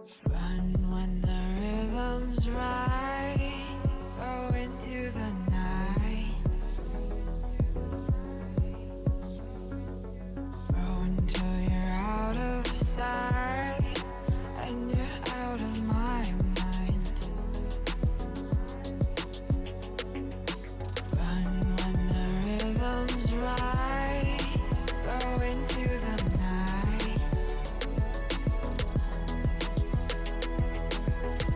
Run when the rhythm's right. Go into the night. Go until you're out of sight and you're out of my mind. Run when the rhythm's right. Go into the night.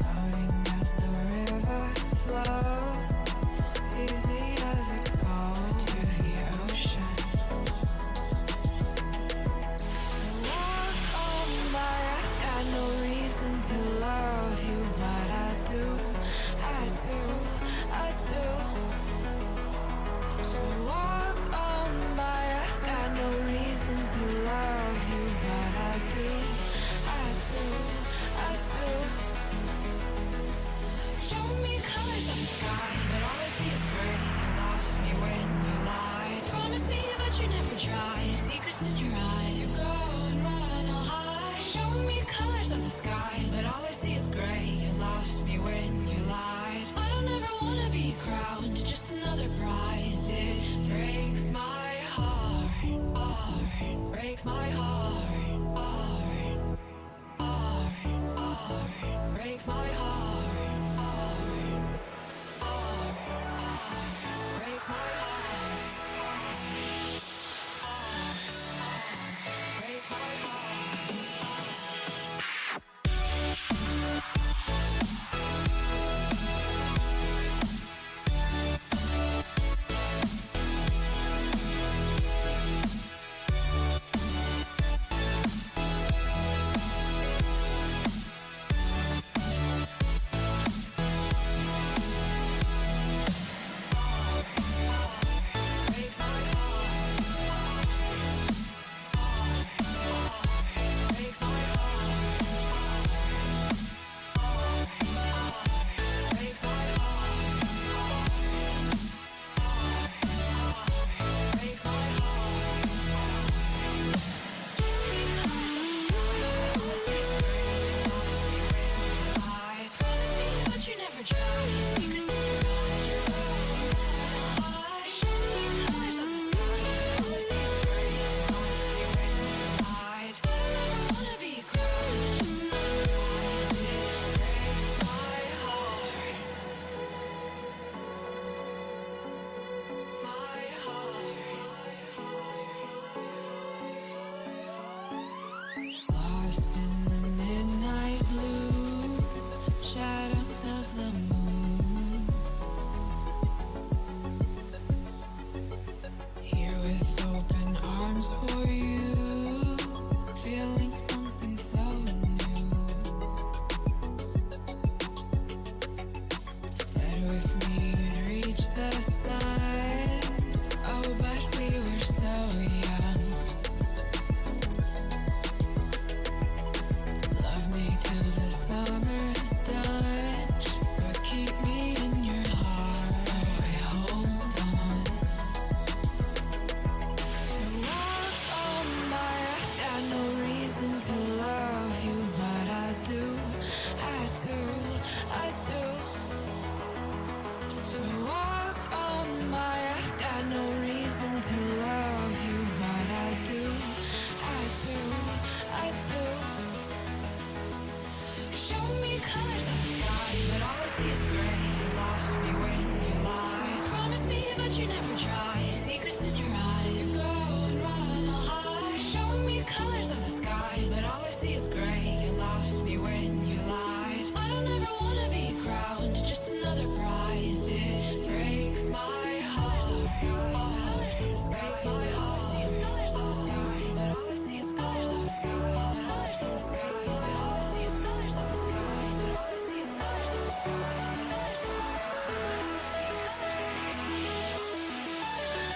Floating as the river flows, easy as it goes to the ocean. So walk on by, I've got no reason to love you, but I do, I do, I do. So walk on by, I've got no reason to love you, but I do, I do, I do. Show me colors of the sky, but all I see is gray. You lost me when you lied. Promise me, but you never try. Secrets in your eye, you go and run, I'll hide. Show me colors of the sky, but all I see is gray. You lost me when you lied. I don't ever wanna be crowned, just another prize. It breaks my heart, heart, breaks my heart, heart, heart, heart, breaks my heart, heart, heart, heart, breaks my heart, heart, heart, breaks my heart. Lost in the midnight blue shadows of the moon. Here with open arms for you, feeling something so new. Said with me you'd reach the sun. Oh, but we were so young. Love me till the summer's done, but keep me in your heart, so I hold on. So walk on by, I've got no reason to love you, but I do, I do, I do. So walk on by, I've got no reason to love you, but I do, I do, I do. Show me colors of the sky, but all I see is gray. You lost me when you lied. Promise me, but you never try. Secrets in your eye, you go and run, I'll hide. Show me colors of the sky, but all I see is gray. You lost me when you lied. I don't ever wanna be crowned, just another prize. It breaks my heart. Colors of the sky, breaks my heart. All I see is colors of the sky, but all I see is colors of the sky. Colors of the sky, but all I see is colors of the sky. But all I see is colors of the sky. Colors of the sky, but all I see is colors of the sky. All I see is colors of the sky.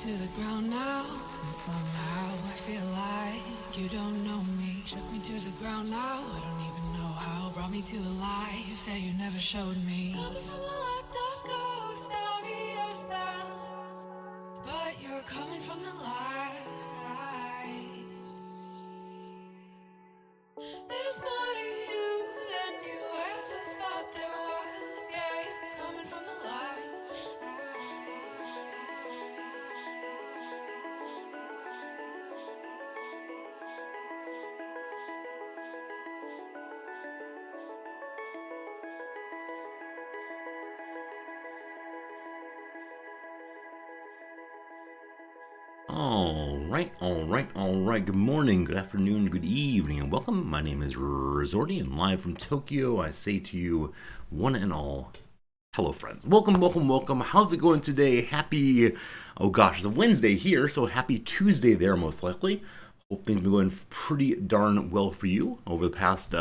to the ground now, and somehow I feel like you don't know me. Shook me to the ground now, I don't even know how. Brought me to a life that you never showed me. Coming from a locked up ghost of yourself, but you're coming from the light. There's more to you than you ever thought there was. Yeah, you're coming from the light. All right. Good morning, good afternoon, good evening, and welcome. My name is Resorti, and live from Tokyo, I say to you, one and all, hello, friends. Welcome. How's it going today? Happy, oh gosh, it's a Wednesday here, so happy Tuesday there, most likely. Hope things have been going pretty darn well for you over the past,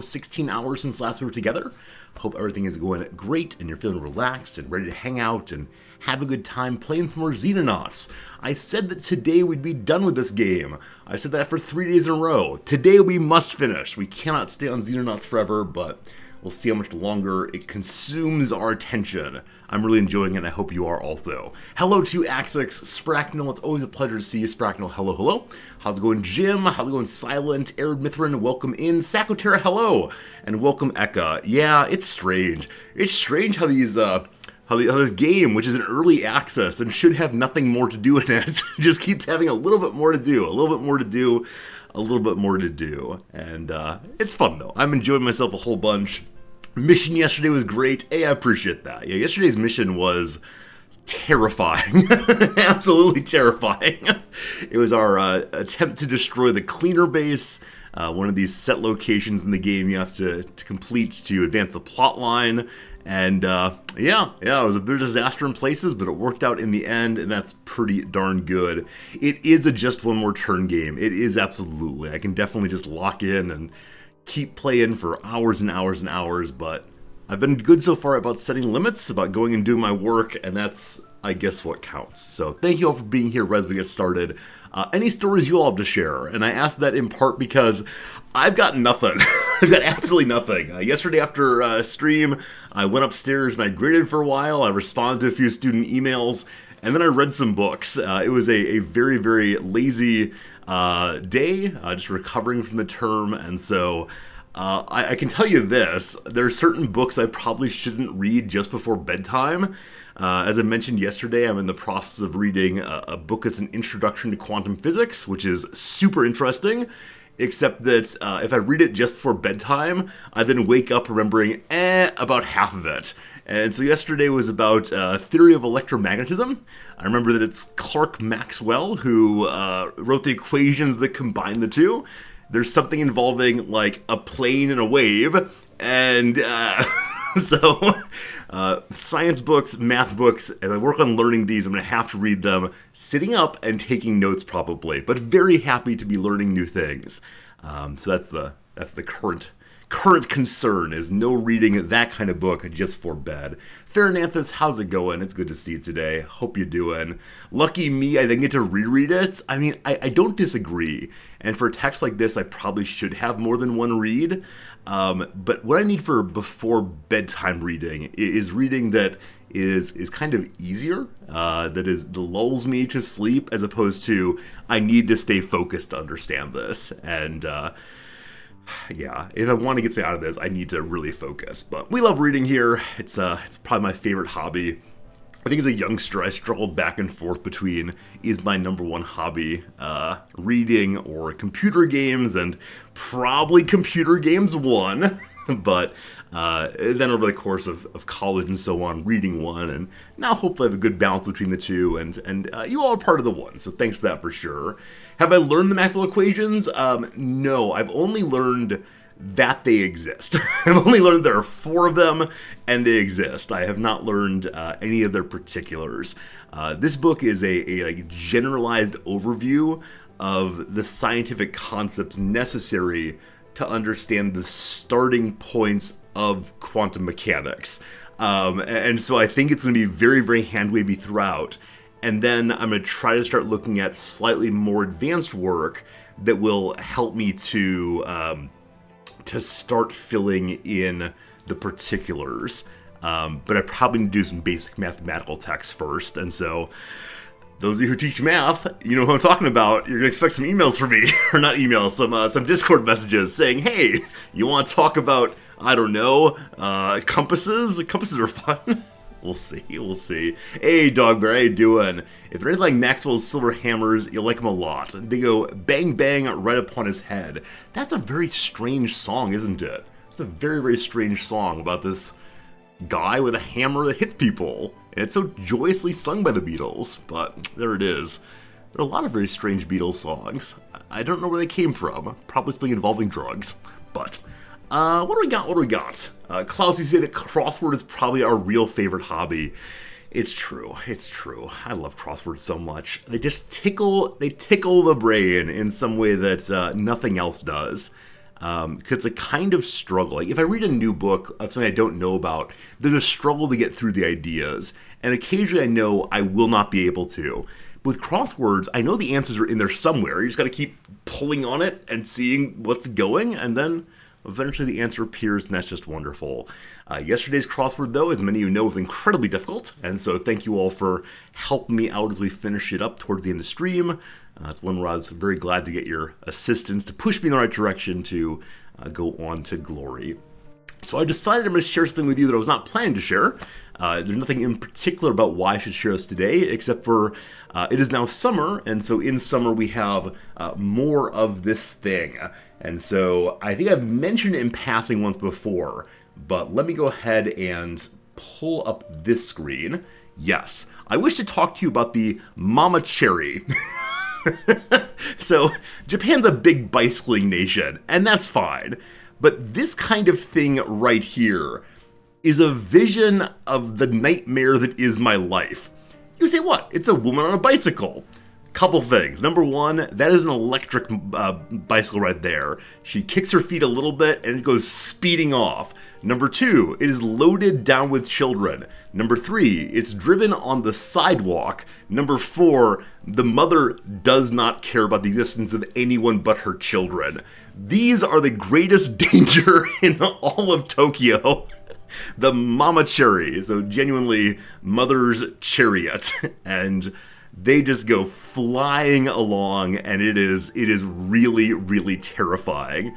16 hours since last we were together. Hope everything is going great and you're feeling relaxed and ready to hang out and have a good time playing some more Xenonauts. I said that today we'd be done with this game. I said that for 3 days in a row. Today we must finish. We cannot stay on Xenonauts forever, but we'll see how much longer it consumes our attention. I'm really enjoying it, and I hope you are also. Hello to Axix, Spracknell. It's always a pleasure to see you, Spracknell. Hello. How's it going, Jim? How's it going, Silent? Arid Mithrin, welcome in. Sakotera, hello. And welcome, Eka. Yeah, it's strange. It's strange how these, how this game, which is an early access and should have nothing more to do in it, just keeps having a little bit more to do. And it's fun, though. I'm enjoying myself a whole bunch. Mission yesterday was great. Hey, I appreciate that. Yeah, yesterday's mission was terrifying. Absolutely terrifying. It was our attempt to destroy the cleaner base, one of these set locations in the game you have to complete to advance the plot line. And yeah, it was a bit of a disaster in places, but it worked out in the end, and that's pretty darn good. It is a just one more turn game. It is absolutely. I can definitely just lock in and keep playing for hours and hours, but I've been good so far about setting limits, about going and doing my work, and that's, I guess, what counts. So thank you all for being here as we get started. Any stories you all have to share? And I ask that in part because I've got nothing. I've got absolutely nothing. Yesterday after stream, I went upstairs and I graded for a while. I responded to a few student emails, and then I read some books. It was a very, very lazy day, just recovering from the term, and so I can tell you this, there are certain books I probably shouldn't read just before bedtime. As I mentioned yesterday, I'm in the process of reading a book that's an introduction to quantum physics, which is super interesting, except that if I read it just before bedtime, I then wake up remembering about half of it. And so yesterday was about theory of electromagnetism. I remember that it's Clerk Maxwell who wrote the equations that combine the two. There's something involving like a plane and a wave, and so science books, math books, as I work on learning these, I'm going to have to read them sitting up and taking notes probably, but very happy to be learning new things. So that's the current concern, is no reading that kind of book just for bed. Farinanthus, how's it going? It's good to see you today. Hope you're doing. Lucky me, I then get to reread it. I mean, I don't disagree. And for a text like this, I probably should have more than one read. But what I need for before bedtime reading is reading that is kind of easier, that lulls me to sleep, as opposed to I need to stay focused to understand this. And yeah, if I want to get me out of this, I need to really focus. But we love reading here. It's probably my favorite hobby. I think as a youngster, I struggled back and forth between, is my number one hobby reading or computer games, and probably computer games won. But then over the course of college and so on, reading one, and now hopefully I have a good balance between the two, and you all are part of the one, so thanks for that for sure. Have I learned the Maxwell equations? No, I've only learned that they exist. I've only learned there are 4 of them, and they exist. I have not learned any of their particulars. This book is a like generalized overview of the scientific concepts necessary to understand the starting points of quantum mechanics. And so I think it's going to be very, very hand-wavy throughout. and then I'm going to try to start looking at slightly more advanced work that will help me to start filling in the particulars. But I probably need to do some basic mathematical text first, and so those of you who teach math, you know who I'm talking about. You're gonna expect some emails from me, or not emails, some Discord messages saying, "Hey, you want to talk about, I don't know, compasses? Compasses are fun." We'll see. Hey, Dog Bear, how you doing? If they're anything like Maxwell's silver hammers, you'll like them a lot. They go bang bang right upon his head. That's a very strange song, isn't it? It's a very, very strange song about this guy with a hammer that hits people. And it's so joyously sung by the Beatles, but there it is. There are a lot of very strange Beatles songs. I don't know where they came from. Probably something involving drugs. But, what do we got? Klaus, you say that crossword is probably our real favorite hobby. It's true. I love crosswords so much. They just tickle the brain in some way that nothing else does. Because it's a kind of struggle. Like if I read a new book of something I don't know about, there's a struggle to get through the ideas. And occasionally I know I will not be able to. But with crosswords, I know the answers are in there somewhere. You just got to keep pulling on it and seeing what's going, and then eventually the answer appears, and that's just wonderful. Yesterday's crossword, though, as many of you know, was incredibly difficult, and so thank you all for helping me out as we finish it up towards the end of stream. It's one where I was very glad to get your assistance to push me in the right direction to go on to glory. So I decided I'm going to share something with you that I was not planning to share. There's nothing in particular about why I should share this today, except for it is now summer, and so in summer we have more of this thing. And so I think I've mentioned it in passing once before, but let me go ahead and pull up this screen. Yes, I wish to talk to you about the Mama Cherry. So, Japan's a big bicycling nation, and that's fine. But this kind of thing right here is a vision of the nightmare that is my life. You say, what? It's a woman on a bicycle. Couple things. Number one, that is an electric bicycle right there. She kicks her feet a little bit and it goes speeding off. Number two, it is loaded down with children. Number three, it's driven on the sidewalk. Number four, the mother does not care about the existence of anyone but her children. These are the greatest danger in all of Tokyo. The Mama Cherry, so genuinely mother's chariot, and they just go flying along, and it is really, really terrifying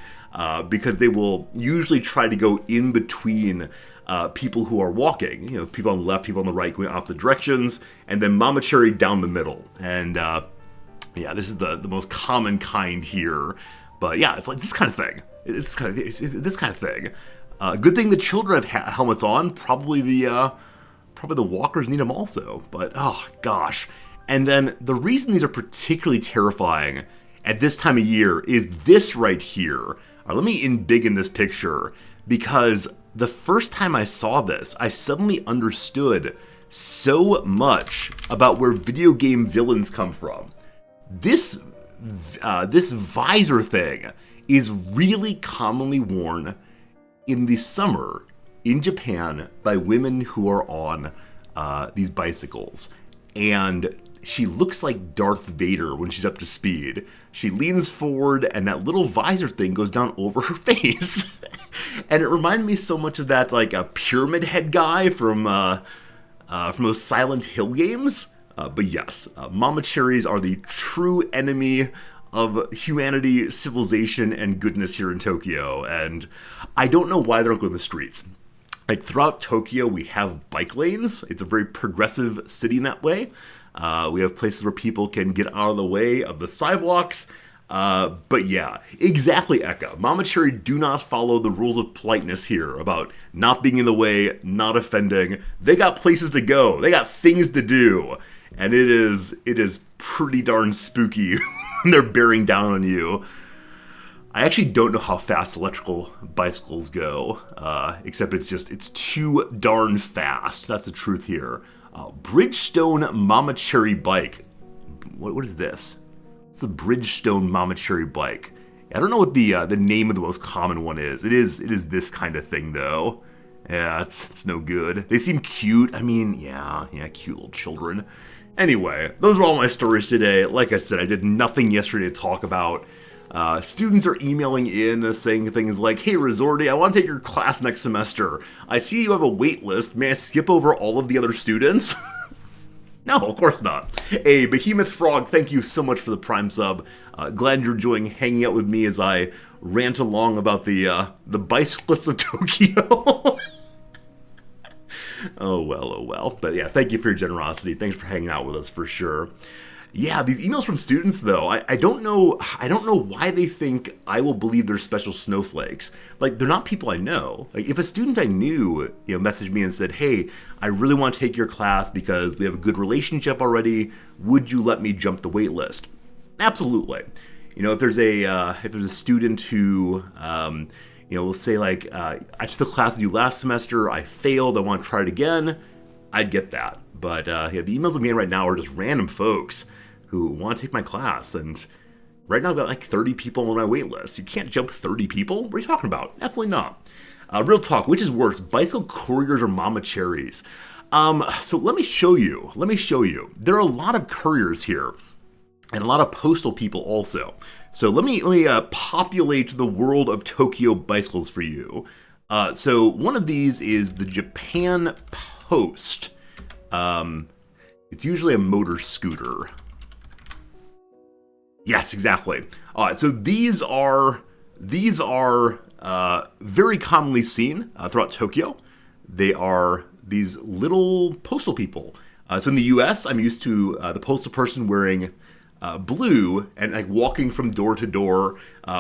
because they will usually try to go in between people who are walking, you know, people on the left, people on the right, going opposite directions, and then Mama Cherry down the middle. And yeah, this is the most common kind here. But yeah, it's like this kind of thing. It's this kind of thing. Good thing the children have helmets on. Probably the walkers need them also. But oh gosh. And then the reason these are particularly terrifying at this time of year is this right here. Let me in this picture, because the first time I saw this, I suddenly understood so much about where video game villains come from. This visor thing is really commonly worn in the summer in Japan by women who are on these bicycles. And she looks like Darth Vader when she's up to speed. She leans forward and that little visor thing goes down over her face. And it reminded me so much of that, like a Pyramid Head guy from those Silent Hill games. But yes, Mama Cherries are the true enemy of humanity, civilization, and goodness here in Tokyo. And I don't know why they don't go in the streets. Like throughout Tokyo, we have bike lanes. It's a very progressive city in that way. We have places where people can get out of the way of the sidewalks. But yeah, exactly, Eka. Mama Cherry do not follow the rules of politeness here about not being in the way, not offending. They got places to go. They got things to do. And it is pretty darn spooky when they're bearing down on you. I actually don't know how fast electrical bicycles go, except it's too darn fast. That's the truth here. Bridgestone Mama Cherry bike. What is this? It's a Bridgestone Mama Cherry bike. I don't know what the name of the most common one is. It is this kind of thing though. Yeah, it's no good. They seem cute. I mean, yeah, cute little children. Anyway, those were all my stories today. Like I said, I did nothing yesterday to talk about. Students are emailing in saying things like, "Hey, Resorty, I want to take your class next semester. I see you have a wait list. May I skip over all of the other students?" No, of course not. Hey, Behemoth Frog, thank you so much for the Prime sub. Glad you're enjoying hanging out with me as I rant along about the bicyclists of Tokyo. Oh well. But yeah, thank you for your generosity. Thanks for hanging out with us for sure. Yeah, these emails from students though, I don't know why they think I will believe they're special snowflakes. Like, they're not people I know. Like, if a student I knew, messaged me and said, "Hey, I really want to take your class because we have a good relationship already. Would you let me jump the wait list?" Absolutely. If there's a student who will say like, "I took the class with you last semester, I failed, I want to try it again," I'd get that. But the emails I'm getting right now are just random folks who want to take my class, and right now I've got like 30 people on my wait list. You can't jump 30 people? What are you talking about? Absolutely not. Real talk, which is worse, bicycle couriers or mama cherries? So let me show you. There are a lot of couriers here, and a lot of postal people also. So let me populate the world of Tokyo bicycles for you. So one of these is the Japan Post. It's usually a motor scooter. Yes, exactly. So these are very commonly seen throughout Tokyo. They are these little postal people. So in the U.S., I'm used to the postal person wearing blue and like walking from door to door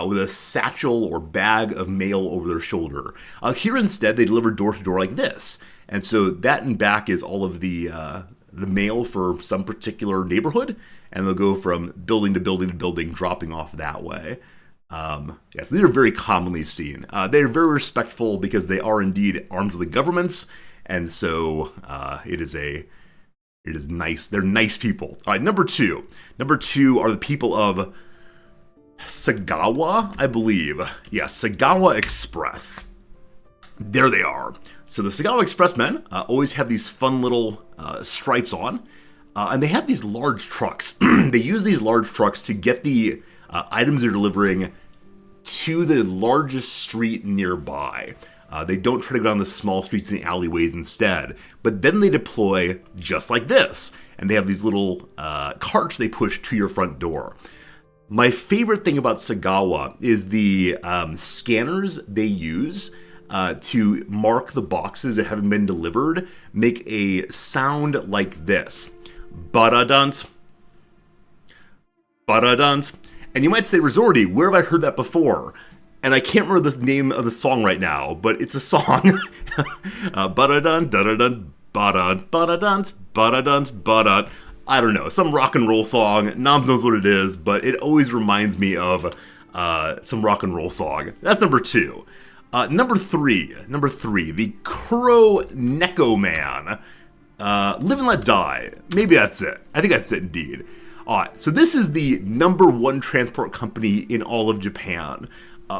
with a satchel or bag of mail over their shoulder. Here instead, they deliver door to door like this, and so that in back is all of the mail for some particular neighborhood, and they'll go from building to building to building, dropping off that way. Yes, these are very commonly seen. They're very respectful because they are indeed arms of the governments, and so it is nice. They're nice people. All right, number two. Number two are the people of Sagawa, I believe. Yeah, Sagawa Express. There they are. So the Sagawa Express men always have these fun little stripes on, and they have these large trucks. They use these large trucks to get the items they're delivering to the largest street nearby. They don't try to go down the small streets and alleyways instead, but then they deploy just like this, and they have these little carts they push to your front door. My favorite thing about Sagawa is the scanners they use to mark the boxes that haven't been delivered make a sound like this. Baradunt. Baradunt. And you might say, Resorty, where have I heard that before? And I can't remember the name of the song right now, but it's a song. Baradunt, daradunt, badant, baradunt, baradunt, badant. I don't know, some rock and roll song. Noms knows what it is, but it always reminds me of some rock and roll song. That's number two. Number three, the Kuro Neko Man. Live and Let Die. Maybe that's it. I think that's it indeed. So this is the number one transport company in all of Japan.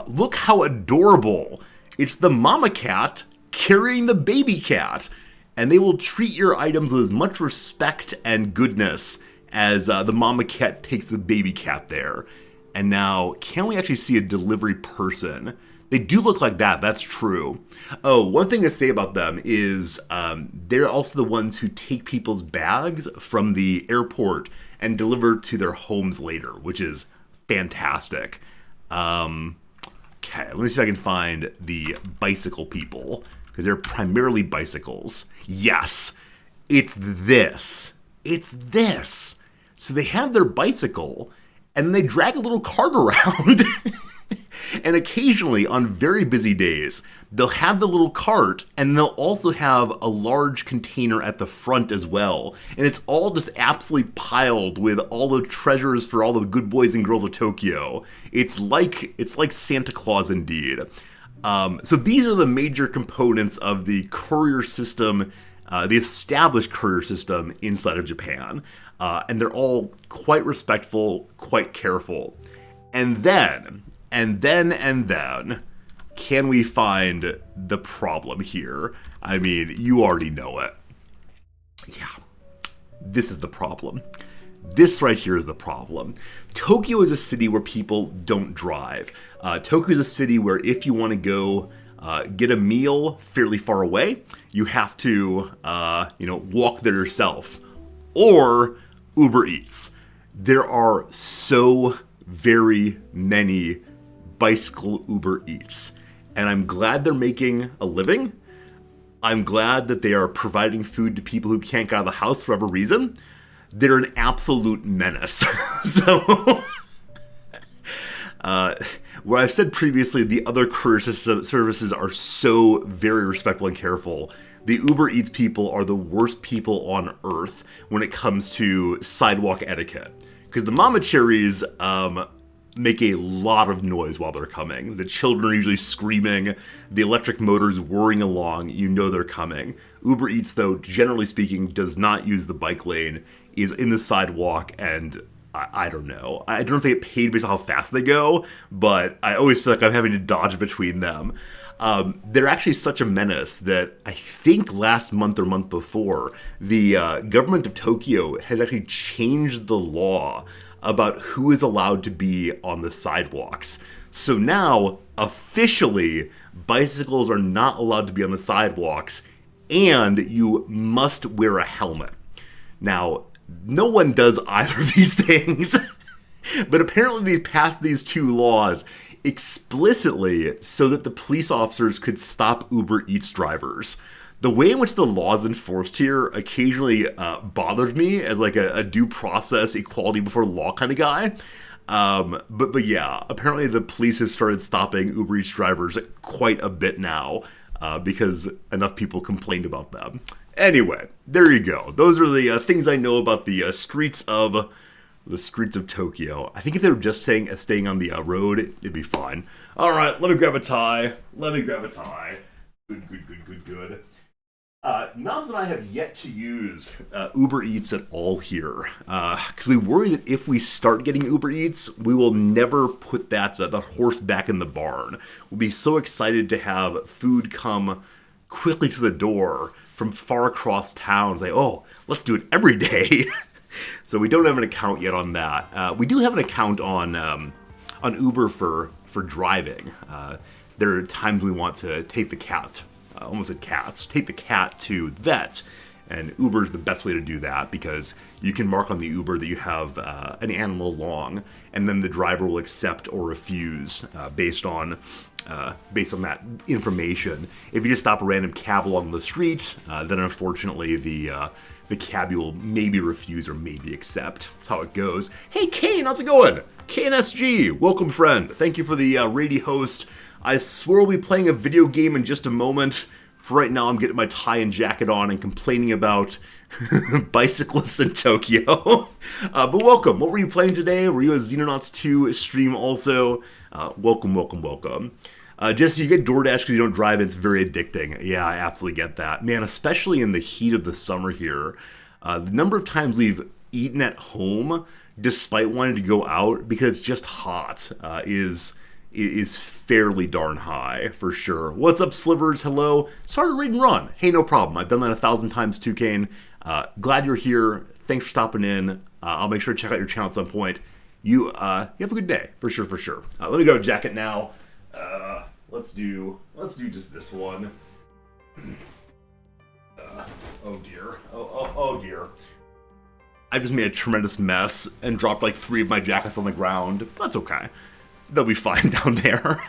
Look how adorable. It's the mama cat carrying the baby cat. And they will treat your items with as much respect and goodness as the mama cat takes the baby cat there. And now, can we actually see a delivery person? They do look like that, that's true. Oh, one thing to say about them is they're also the ones who take people's bags from the airport and deliver to their homes later, which is fantastic. Okay, let me see if I can find the bicycle people, because they're primarily bicycles. Yes, it's this. It's this. So they have their bicycle, and they drag a little cart around. And occasionally, on very busy days, they'll have the little cart, and they'll also have a large container at the front as well. And it's all just absolutely piled with all the treasures for all the good boys and girls of Tokyo. It's like Santa Claus indeed. So these are the major components of the courier system, the established courier system inside of Japan. And they're all quite respectful, quite careful. And then, can we find the problem here? I mean, you already know it. Yeah. this is the problem. This right here is the problem. Tokyo is a city where people don't drive. Tokyo is a city where if you want to go get a meal fairly far away, you have to, walk there yourself. Or Uber Eats. There are so very many bicycle Uber Eats. And I'm glad they're making a living. I'm glad that they are providing food to people who can't get out of the house for whatever reason. They're an absolute menace. So, where I've said previously, the other courier services are so very respectful and careful. The Uber Eats people are the worst people on earth when it comes to sidewalk etiquette. Because the mama cherries make a lot of noise while they're coming. The children are usually screaming. The electric motors whirring along. You know they're coming. Uber Eats, though, generally speaking, does not use the bike lane, is in the sidewalk, and I don't know. I don't know if they get paid based on how fast they go, but I always feel like I'm having to dodge between them. They're actually such a menace that I think last month or month before, the government of Tokyo has actually changed the law about who is allowed to be on the sidewalks. So now, officially, bicycles are not allowed to be on the sidewalks, and you must wear a helmet. Now, no one does either of these things, but apparently they passed these two laws explicitly so that the police officers could stop Uber Eats drivers. The way in which the law is enforced here occasionally bothers me as like a due process, equality before law kind of guy. But yeah, apparently the police have started stopping Uber Eats drivers quite a bit now because enough people complained about them. Anyway, there you go. Those are the things I know about the streets of Tokyo. I think if they were just staying on the road, it'd be fine. All right, let me grab a tie. Good. Knobs and I have yet to use Uber Eats at all here because we worry that if we start getting Uber Eats, we will never put that horse back in the barn. We'll be so excited to have food come quickly to the door from far across town. Say, oh, let's do it every day. So we don't have an account yet on that. We do have an account on Uber for driving. There are times we want to take the cat. Take the cat to the vet, and Uber is the best way to do that because you can mark on the Uber that you have an animal along, and then the driver will accept or refuse based on that information. If you just stop a random cab along the street, then unfortunately the cabbie will maybe refuse or maybe accept. That's how it goes. Hey Kane, how's it going? KNSG, welcome friend. Thank you for the raid host. I swear we'll be playing a video game in just a moment. For right now, I'm getting my tie and jacket on and complaining about bicyclists in Tokyo. But welcome. What were you playing today? Were you a Xenonauts 2 stream also? Welcome. Just so you get DoorDash because you don't drive, it's very addicting. Yeah, I absolutely get that. Man, especially in the heat of the summer here, the number of times we've eaten at home despite wanting to go out because it's just hot is fairly darn high, for sure. What's up, Slivers? Hello. Sorry to read and run. Hey, no problem. I've done that 1,000 times too, Kane. Glad you're here. Thanks for stopping in. I'll make sure to check out your channel at some point. You have a good day, for sure. Let me go to jacket now. Let's do just this one. Oh dear. Oh dear. I just made a tremendous mess and dropped like 3 of my jackets on the ground. That's okay. They'll be fine down there.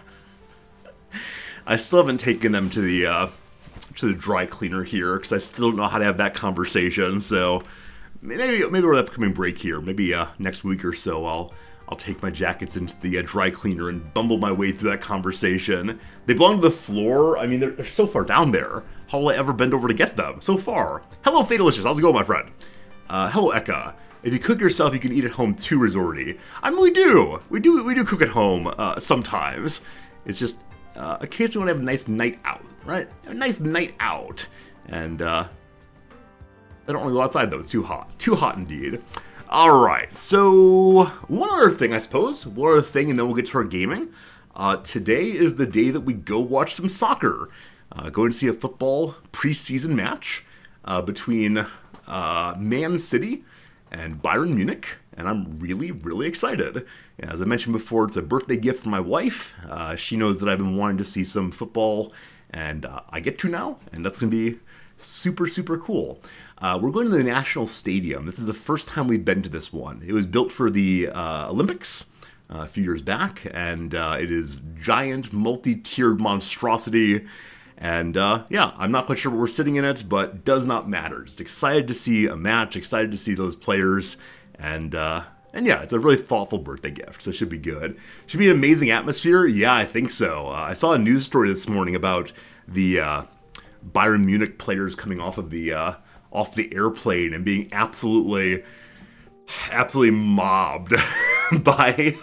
I still haven't taken them to the dry cleaner here because I still don't know how to have that conversation. So maybe over the upcoming break here, maybe next week or so, I'll take my jackets into the dry cleaner and bumble my way through that conversation. They belong to the floor. I mean, they're so far down there. How will I ever bend over to get them? So far. Hello, Fatalicious. How's it going, my friend? Hello, Eka. If you cook yourself, you can eat at home too, Resorty. I mean, we do cook at home sometimes. It's just occasionally want to have a nice night out, right? A nice night out, and I don't want to go outside though. It's too hot indeed. All right, so one other thing, I suppose. One other thing, and then we'll get to our gaming. Today is the day that we go watch some soccer. Going to see a football preseason match between Man City and Bayern Munich, and I'm really, really excited. As I mentioned before, it's a birthday gift from my wife. She knows that I've been wanting to see some football, and I get to now, and that's going to be super, super cool. We're going to the National Stadium. This is the first time we've been to this one. It was built for the Olympics a few years back, and it is giant, multi-tiered monstrosity. And yeah, I'm not quite sure what we're sitting in it, but does not matter. Just excited to see a match, excited to see those players, and yeah, it's a really thoughtful birthday gift, so it should be good. Should be an amazing atmosphere. Yeah, I think so. I saw a news story this morning about the Bayern Munich players coming off the airplane and being absolutely mobbed by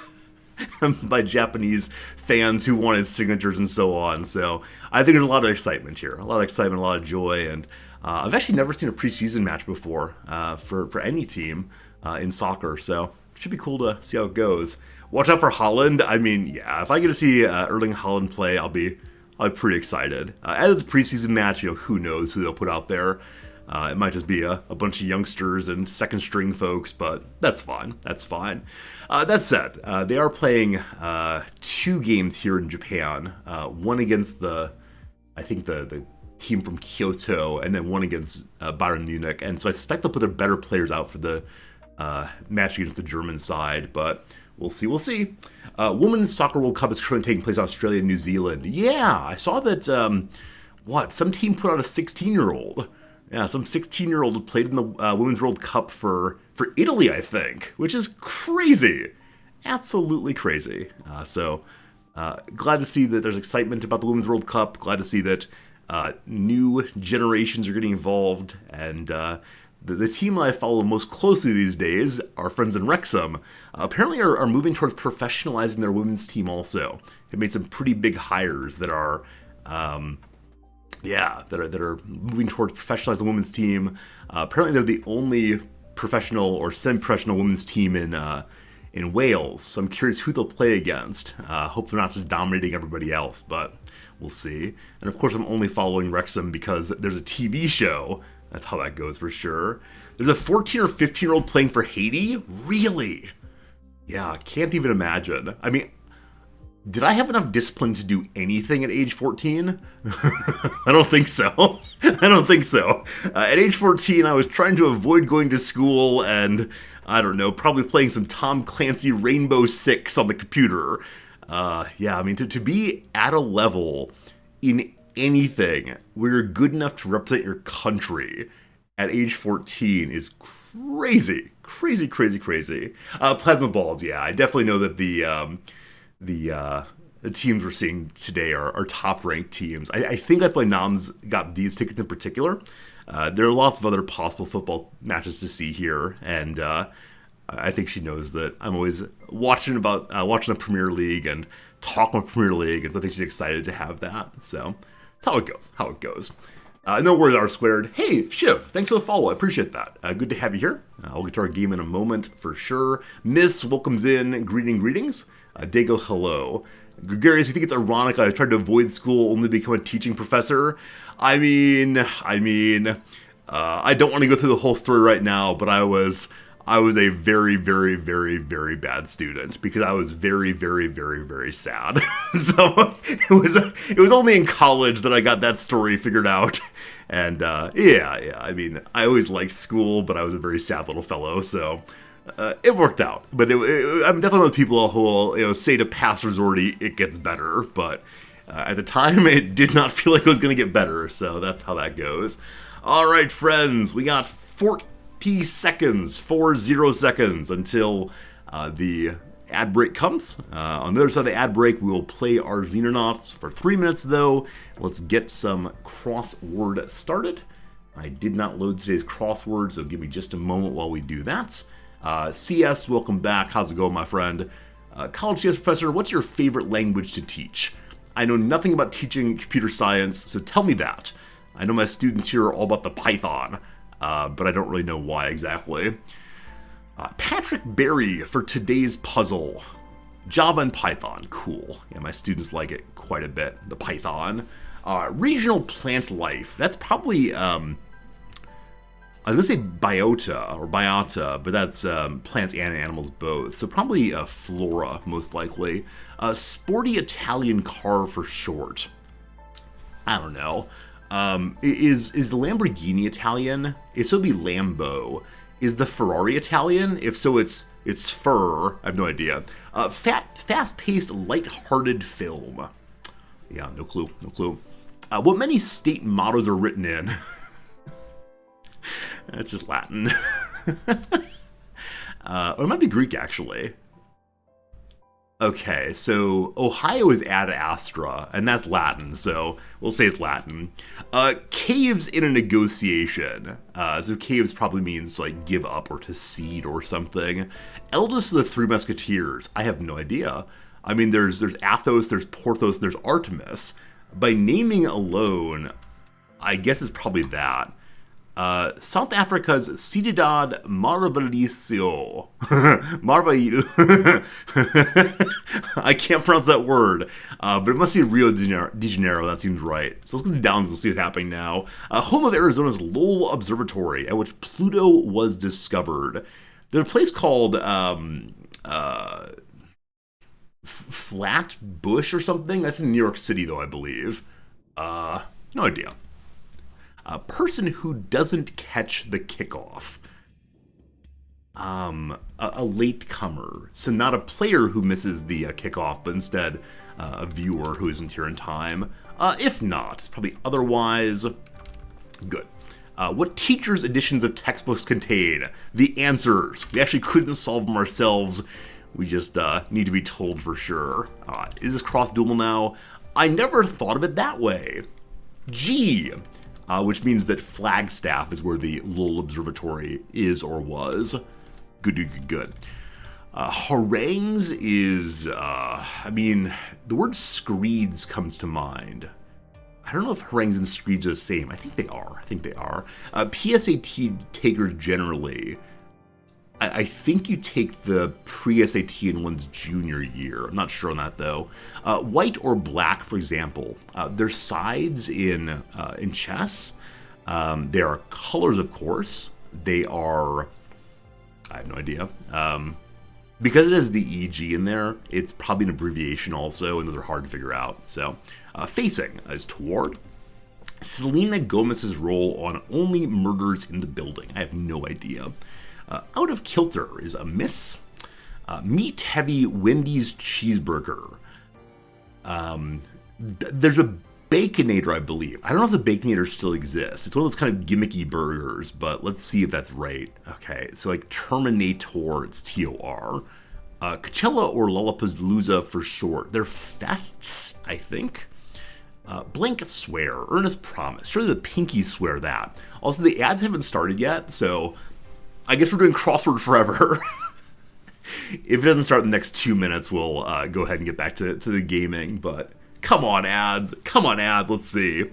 Japanese fans who wanted signatures and so on. So I think there's a lot of excitement here, a lot of joy, and I've actually never seen a preseason match before for any team in soccer. So it should be cool to see how it goes. Watch out for Haaland. I mean, yeah, if I get to see Erling Haaland play, I'll be pretty excited. As it's a preseason match, who knows who they'll put out there. It might just be a bunch of youngsters and second string folks, but that's fine. That said, they are playing 2 games here in Japan. One against the team from Kyoto, and then one against Bayern Munich. And so I suspect they'll put their better players out for the match against the German side, but we'll see. Women's Soccer World Cup is currently taking place in Australia and New Zealand. Yeah, I saw that, some team put out a 16-year-old. Yeah, some 16-year-old played in the Women's World Cup for Italy, I think, which is crazy. Absolutely crazy. So glad to see that there's excitement about the Women's World Cup. Glad to see that new generations are getting involved. And the team I follow most closely these days, our friends in Wrexham, apparently are moving towards professionalizing their women's team also. They made some pretty big hires that are... that are moving towards professionalizing the women's team. Apparently, they're the only professional or semi-professional women's team in Wales. So I'm curious who they'll play against. Hope they're not just dominating everybody else, but we'll see. And of course, I'm only following Wrexham because there's a TV show. That's how that goes for sure. There's a 14 or 15-year-old playing for Haiti? Really? Yeah, can't even imagine. I mean, did I have enough discipline to do anything at age 14? I don't think so. At age 14, I was trying to avoid going to school and, I don't know, probably playing some Tom Clancy Rainbow Six on the computer. To be at a level in anything where you're good enough to represent your country at age 14 is crazy. Plasma balls, yeah. I definitely know that the teams we're seeing today are top-ranked teams. I think that's why Nam's got these tickets in particular. There are lots of other possible football matches to see here, and I think she knows that I'm always watching the Premier League and talking about Premier League, and so I think she's excited to have that. So that's how it goes. No worries, R squared. Hey, Shiv, thanks for the follow. I appreciate that. Good to have you here. I'll get to our game in a moment for sure. Miss welcomes in. Greetings. Dago, hello. Gregarious, you think it's ironic I tried to avoid school only to become a teaching professor? I mean, I don't want to go through the whole story right now, but I was a very, very, very, very bad student because I was very, very, very, very sad. So it was only in college that I got that story figured out. And I mean, I always liked school, but I was a very sad little fellow, so it worked out. But I'm definitely one of the people who will say to past resorty, it gets better. But at the time, it did not feel like it was going to get better. So that's how that goes. All right, friends, we got 40 seconds until the ad break comes. On the other side of the ad break, we will play our Xenonauts for 3 minutes, though. Let's get some crossword started. I did not load today's crossword, so give me just a moment while we do that. CS, welcome back. How's it going, my friend? College CS professor, what's your favorite language to teach? I know nothing about teaching computer science, so tell me that. I know my students here are all about the Python, but I don't really know why exactly. Patrick Berry for today's puzzle. Java and Python, cool. Yeah, my students like it quite a bit, the Python. Regional plant life, that's probably I was gonna say biota or biota, but that's plants and animals both. So probably flora, most likely. Sporty Italian car for short. I don't know. Is the Lamborghini Italian? If so, it'd be Lambo. Is the Ferrari Italian? If so, it's fur. I have no idea. Fast-paced, light-hearted film. Yeah, no clue, no clue. What many state mottos are written in? That's just Latin. Or it might be Greek, actually. Okay, so Ohio is ad astra, and that's Latin, so we'll say it's Latin. Caves in a negotiation. So caves probably means like give up or to cede or something. Eldest of the Three Musketeers. I have no idea. I mean, there's Athos, there's Porthos, there's Artemis. By naming alone, I guess it's probably that. South Africa's Cidade Maravilhosa. I can't pronounce that word, but it must be Rio de Janeiro. That seems right. So let's go down and we'll see what's happening now. Home of Arizona's Lowell Observatory, at which Pluto was discovered. There's a place called Flat Bush or something. That's in New York City, though, I believe. No idea. A person who doesn't catch the kickoff. A latecomer. So not a player who misses the kickoff, but instead a viewer who isn't here in time. If not, probably otherwise. Good. What teacher's editions of textbooks contain? The answers. We actually couldn't solve them ourselves. We just need to be told for sure. Is this cross-dual now? I never thought of it that way. G. Which means that Flagstaff is where the Lowell Observatory is or was. Good. Harangues is, I mean, the word screeds comes to mind. I don't know if harangues and screeds are the same. I think they are. PSAT takers generally, I think you take the pre-SAT in one's junior year. I'm not sure on that, though. White or black, for example. There's sides in chess. There are colors, of course. They are... I have no idea. Because it has the EG in there, it's probably an abbreviation also, and they're hard to figure out. So, facing is toward. Selena Gomez's role on Only Murders in the Building. I have no idea. Out of Kilter is a miss. Meat-heavy Wendy's cheeseburger. There's a Baconator, I believe. I don't know if the Baconator still exists. It's one of those kind of gimmicky burgers, but let's see if that's right. Okay, so like Terminator, it's T-O-R. Coachella or Lollapalooza for short. They're fests, I think. Blank swear, earnest promise. Surely the pinky swear that. Also, the ads haven't started yet, so I guess we're doing crossword forever. If it doesn't start in the next 2 minutes, we'll go ahead and get back to the gaming, but come on, ads. Let's see.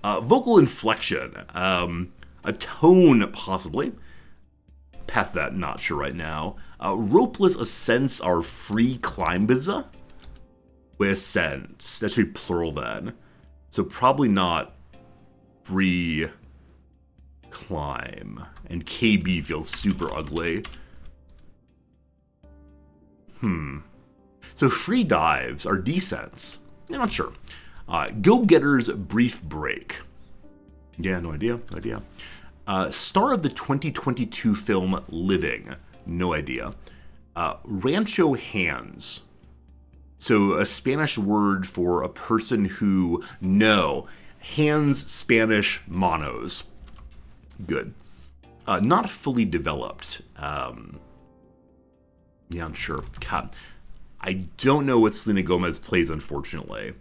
Vocal inflection. A tone, possibly. Past that, not sure right now. Ropeless ascents are free climbs. With ascents. That should be plural then. So probably not free climb. And KB feels super ugly. So free dives are descents. I'm not sure. Go-Getter's brief break. Yeah, no idea. Star of the 2022 film Living. No idea. Rancho hands. So a Spanish word for a person who... No. Hands, Spanish, manos. Good. Not fully developed. Yeah, I'm sure. God, I don't know what Selena Gomez plays, unfortunately.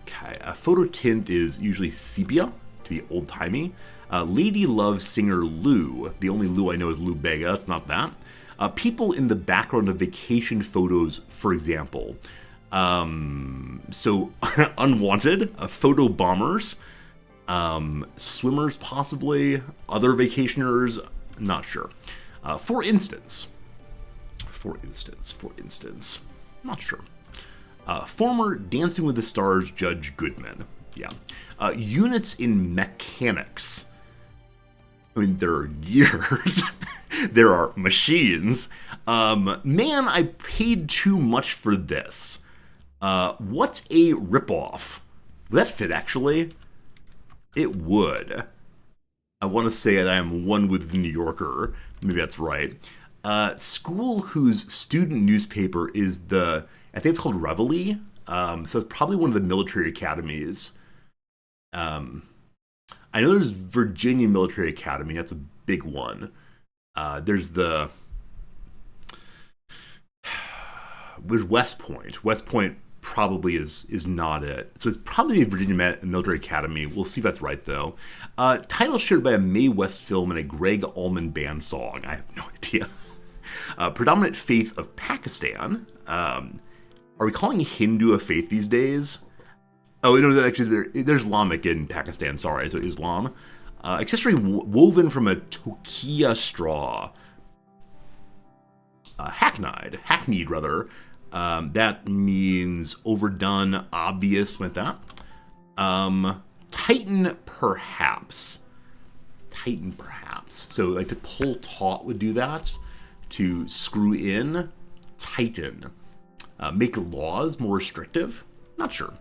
Okay, a photo tint is usually sepia, to be old-timey. Lady Love singer Lou. The only Lou I know is Lou Bega. It's not that. People in the background of vacation photos, for example. So, unwanted. Photo bombers. Swimmers, possibly. Other vacationers. Not sure. For instance. Not sure. Former Dancing with the Stars Judge Goodman. Yeah. Units in mechanics. I mean, there are gears. There are machines. Man, I paid too much for this. What a ripoff. Would that fit, actually? It would. I want to say that I am one with the New Yorker. Maybe that's right. School whose student newspaper is I think it's called Reveille. So it's probably one of the military academies. I know there's Virginia Military Academy. That's a big one. There's West Point. West Point probably is not it. So it's probably Virginia Military Academy. We'll see if that's right, though. Title shared by a Mae West film and a Greg Allman Band song. I have no idea. Predominant faith of Pakistan. Are we calling Hindu a faith these days? Oh, no, actually, there's Islamic in Pakistan. Sorry, so Islam. Accessory woven from a tokia straw. Hackneyed, rather. That means overdone, obvious, with that. Tighten, perhaps. So, like, to pull taut would do that. To screw in, tighten. Make laws more restrictive. Not sure.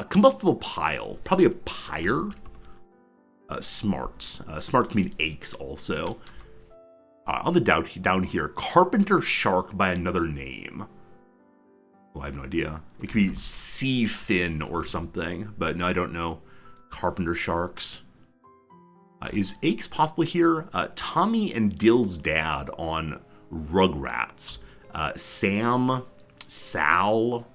Combustible pile. Probably a pyre. Smart. Smart can mean aches also. On the down here, carpenter shark by another name. Well, I have no idea. It could be sea fin or something, but no, I don't know. Carpenter sharks. Is aches possible here? Tommy and Dill's dad on Rugrats. Sam, Sal.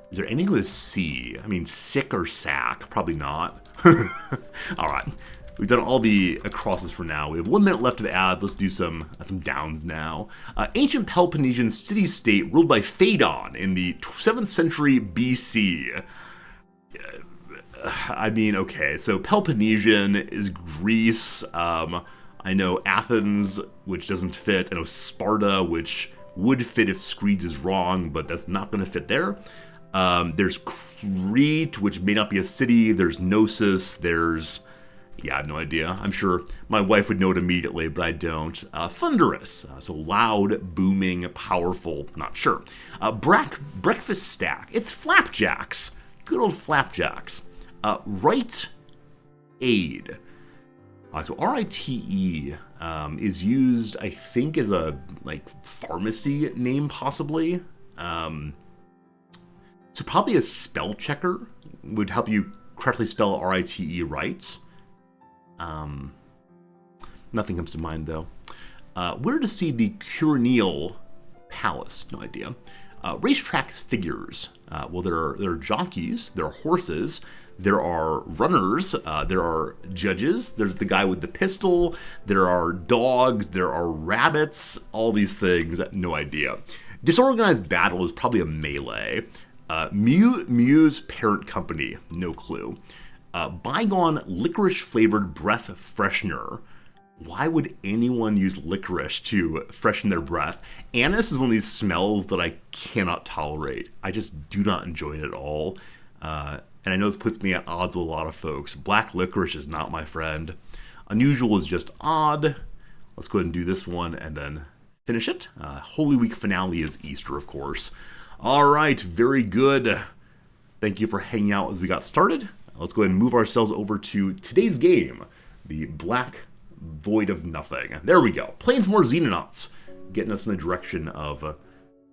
Is there anything with C? I mean, sick or sack? Probably not. All right. We've done all the acrosses for now. We have 1 minute left of ads. Let's do some downs now. Ancient Peloponnesian city-state ruled by Phaedon in the 7th century BC. I mean, okay, so Peloponnesian is Greece. I know Athens, which doesn't fit. I know Sparta, which would fit if Screeds is wrong, but that's not going to fit there. There's Crete, which may not be a city. There's Gnosis. I have no idea. I'm sure my wife would know it immediately, but I don't. Thunderous, so loud, booming, powerful, not sure. Breakfast stack, it's flapjacks. Good old flapjacks. Rite Aid. So R-I-T-E is used, I think, as a pharmacy name, possibly. So probably a spell checker would help you correctly spell R-I-T-E right. Nothing comes to mind, though. Where to see the Curineal Palace? No idea. Racetrack figures. Well, there are jockeys, there are horses, there are runners, there are judges, there's the guy with the pistol, there are dogs, there are rabbits, all these things, no idea. Disorganized battle is probably a melee. Muse parent company, no clue. Bygone licorice-flavored breath freshener. Why would anyone use licorice to freshen their breath? Anise is one of these smells that I cannot tolerate. I just do not enjoy it at all. And I know this puts me at odds with a lot of folks. Black licorice is not my friend. Unusual is just odd. Let's go ahead and do this one and then finish it. Holy Week finale is Easter, of course. All right, very good. Thank you for hanging out as we got started. Let's go ahead and move ourselves over to today's game, the Black Void of Nothing. There we go. Playing some more Xenonauts, getting us in the direction of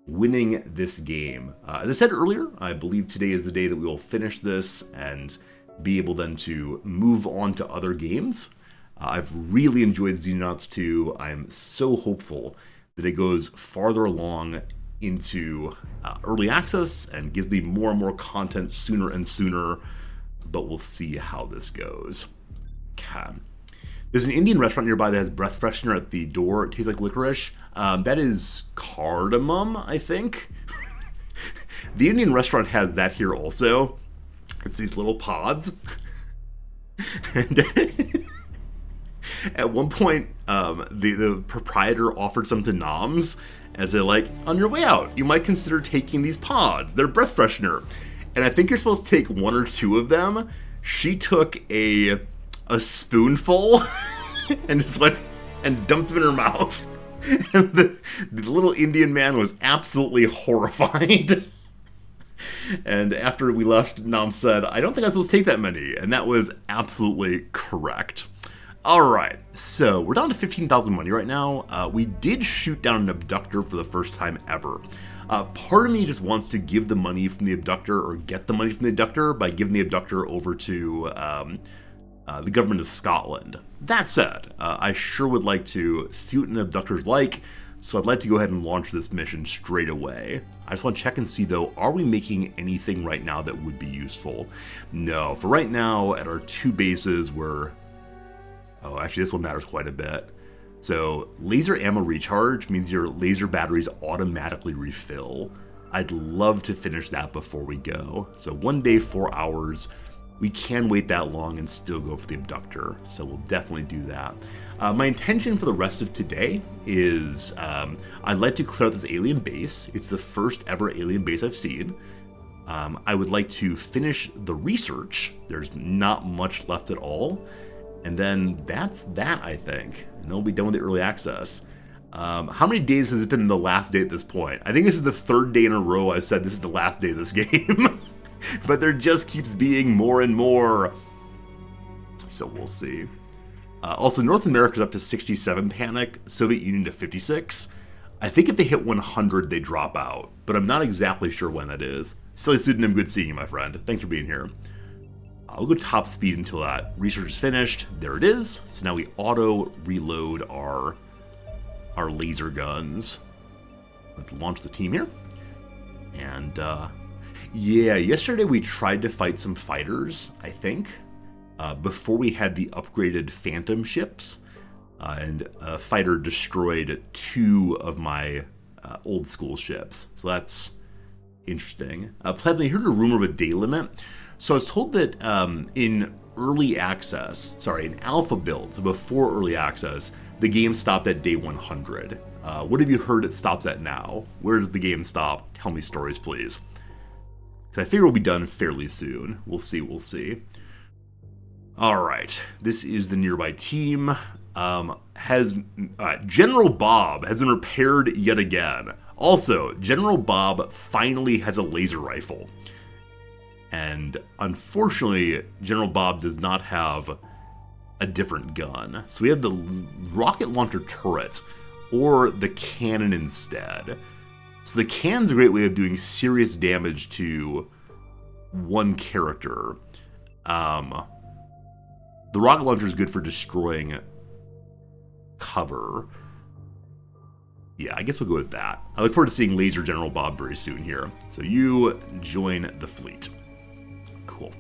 winning this game. As I said earlier, I believe today is the day that we will finish this and be able then to move on to other games. I've really enjoyed Xenonauts 2. I'm so hopeful that it goes farther along into early access and gives me more and more content sooner and sooner, but we'll see how this goes. Okay. There's an Indian restaurant nearby that has breath freshener at the door. It tastes like licorice. That is cardamom, I think. The Indian restaurant has that here also. It's these little pods. And at one point, the proprietor offered some to Noms as a on your way out, you might consider taking these pods. They're breath freshener. And I think you're supposed to take 1 or 2 of them, She took a spoonful and just went and dumped them in her mouth. And the little Indian man was absolutely horrified. And after we left, Nam said, I don't think I'm supposed to take that many. And that was absolutely correct. Alright, so we're down to 15,000 money right now. We did shoot down an abductor for the first time ever. Part of me just wants to give the money from the abductor, or get the money from the abductor, by giving the abductor over to the government of Scotland. That said, I sure would like to see what an abductor's like, so I'd like to go ahead and launch this mission straight away. I just want to check and see, though, are we making anything right now that would be useful? No, for right now, at our 2 bases, we're... Oh, actually, this one matters quite a bit. So, laser ammo recharge means your laser batteries automatically refill. I'd love to finish that before we go. So 1 day, 4 hours. We can wait that long and still go for the abductor, so we'll definitely do that. My intention for the rest of today is I'd like to clear out this alien base. It's the first ever alien base I've seen. I would like to finish the research. There's not much left at all. And then that's that, I think. And then we'll be done with the early access. How many days has it been the last day at this point? I think this is the 3rd day in a row I've said this is the last day of this game. But there just keeps being more and more. So we'll see. Also, North America's up to 67 panic, Soviet Union to 56. I think if they hit 100, they drop out, but I'm not exactly sure when that is. Silly pseudonym, good seeing you, my friend. Thanks for being here. I'll go top speed until that research is finished. There it is. So now we auto reload our laser guns. Let's launch the team here. And yeah, yesterday we tried to fight some fighters, I think, before we had the upgraded Phantom ships, and a fighter destroyed 2 of my old school ships. So that's interesting. Plasma, I heard a rumor of a day limit. So I was told that in early access, in alpha build, so before early access, the game stopped at day 100. What have you heard it stops at now? Where does the game stop? Tell me stories, please. Because I figure we'll be done fairly soon. We'll see. Alright, this is the nearby team. General Bob has been repaired yet again. Also, General Bob finally has a laser rifle. And unfortunately, General Bob does not have a different gun. So we have the rocket launcher turret, or the cannon instead. So the cannon's a great way of doing serious damage to one character. The rocket launcher is good for destroying cover. Yeah, I guess we'll go with that. I look forward to seeing Laser General Bob very soon here. So you join the fleet. Cool.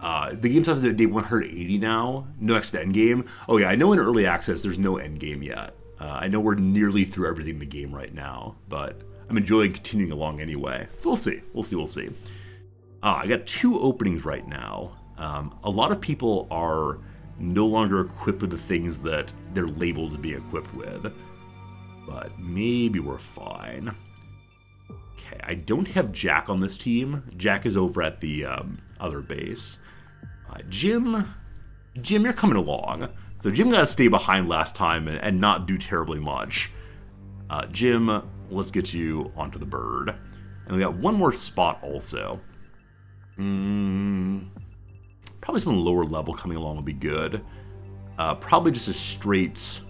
The game starts at day 180 now. No extra endgame. Oh yeah, I know in early access there's no endgame yet. I know we're nearly through everything in the game right now, but I'm enjoying continuing along anyway. So we'll see. We'll see. I got 2 openings right now. A lot of people are no longer equipped with the things that they're labeled to be equipped with. But maybe we're fine. Okay, I don't have Jack on this team. Jack is over at the other base. Jim, you're coming along. So Jim got to stay behind last time and not do terribly much. Jim, let's get you onto the bird. And we got one more spot also. Probably someone lower level coming along will be good. Probably just a straight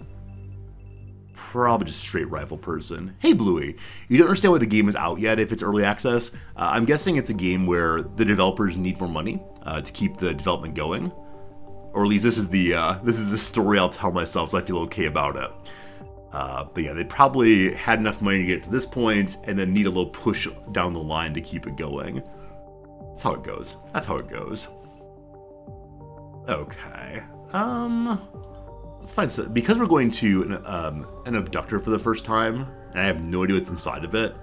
rifle person. Hey Bluey, you don't understand why the game is out yet if it's early access? I'm guessing it's a game where the developers need more money to keep the development going. Or at least this is the story I'll tell myself, so I feel okay about it. But yeah, they probably had enough money to get to this point and then need a little push down the line to keep it going. That's how it goes. Okay. Let's find some, because we're going to an abductor for the first time, and I have no idea what's inside of it.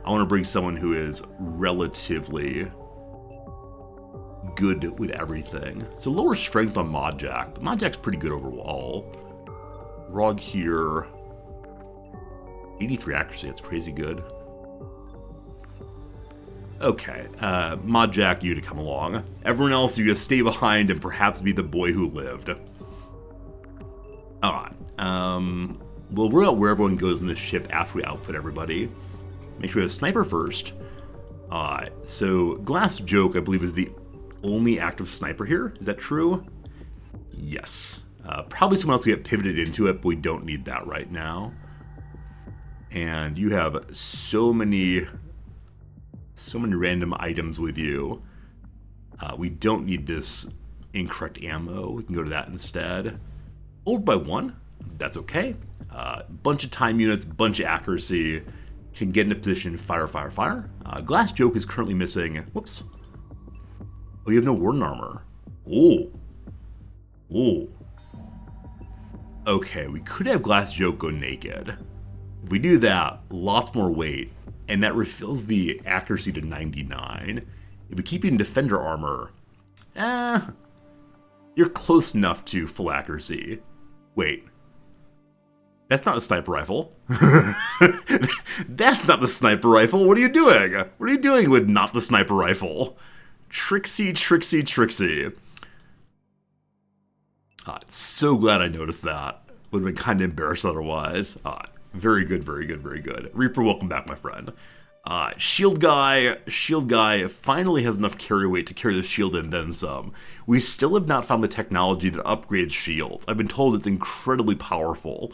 I want to bring someone who is relatively good with everything. So lower strength on Mod Jack, but Mod Jack's pretty good overall. Rog here, 83 accuracy, that's crazy good. Okay, Mod Jack, you to come along. Everyone else, you to stay behind and perhaps be the boy who lived. Alright, we'll worry out where everyone goes in the ship after we outfit everybody. Make sure we have a sniper first. Alright, so Glass Joke, I believe, is the only active sniper here. Is that true? Yes. Probably someone else will get pivoted into it, but we don't need that right now. And you have so many random items with you. We don't need this incorrect ammo. We can go to that instead. Over by 1, that's okay. Bunch of time units, bunch of accuracy. Can get into position, fire, fire, fire. Glass Joke is currently missing. Whoops. Oh, you have no Warden armor. Oh. Oh. Okay, we could have Glass Joke go naked. If we do that, lots more weight, and that refills the accuracy to 99. If we keep you in Defender armor, you're close enough to full accuracy. Wait. That's not the sniper rifle. That's not the sniper rifle. What are you doing? What are you doing with not the sniper rifle? Trixie, Trixie, Trixie. So glad I noticed that. Would have been kind of embarrassed otherwise. Very good, very good, very good. Reaper, welcome back, my friend. Shield guy finally has enough carry weight to carry the shield and then some. We still have not found the technology that upgrades shields. I've been told it's incredibly powerful,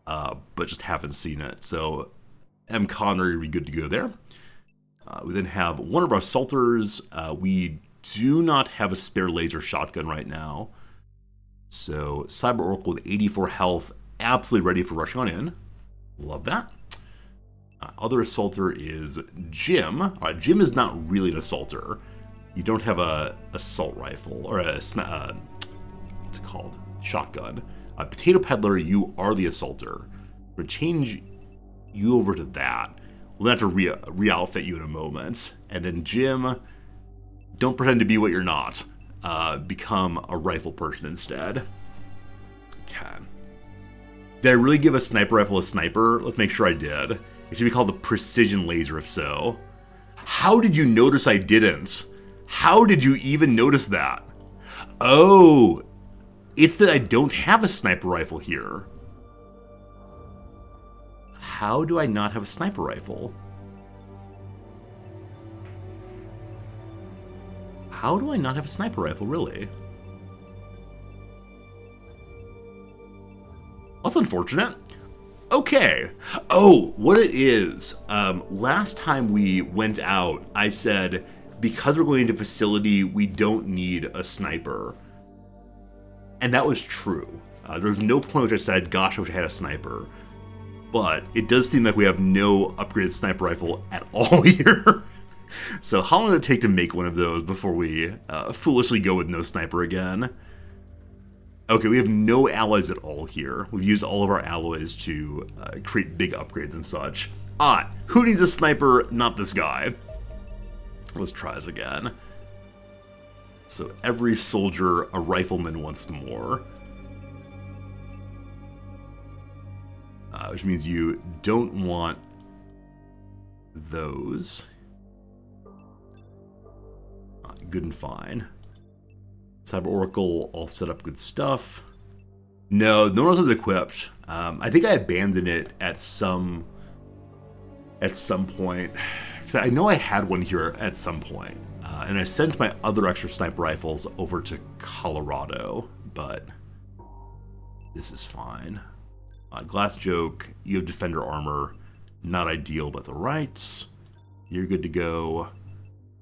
but just haven't seen it. So M. Connor would be good to go there. We then have one of our assaulters. We do not have a spare laser shotgun right now. So Cyber Oracle with 84 health, absolutely ready for rushing on in. Love that. Other assaulter is Jim. Jim is not really an assaulter. You don't have a assault rifle or what's it called? Shotgun. Potato Peddler, you are the assaulter. We'll change you over to that. We'll have to re-outfit you in a moment. And then Jim, don't pretend to be what you're not. Become a rifle person instead. Okay. Did I really give a sniper rifle a sniper? Let's make sure I did. It should be called a precision laser if so. How did you notice I didn't? How did you even notice that? Oh, it's that I don't have a sniper rifle here. How do I not have a sniper rifle? How do I not have a sniper rifle, really? That's unfortunate. Okay. Oh, what it is. Last time we went out, I said, because we're going into facility, we don't need a sniper. And that was true. There was no point which I said, gosh, I wish I had a sniper. But it does seem like we have no upgraded sniper rifle at all here. So how long does it take to make one of those before we foolishly go with no sniper again? Okay, we have no alloys at all here. We've used all of our alloys to create big upgrades and such. Who needs a sniper? Not this guy. Let's try this again. So every soldier, a rifleman once more. Which means you don't want those. Good and fine. Cyber Oracle, all set up, good stuff. No one else is equipped. I think I abandoned it at some point. Because I know I had one here at some point. And I sent my other extra sniper rifles over to Colorado. But this is fine. Glass Joke, you have Defender armor. Not ideal, but it's alright. You're good to go.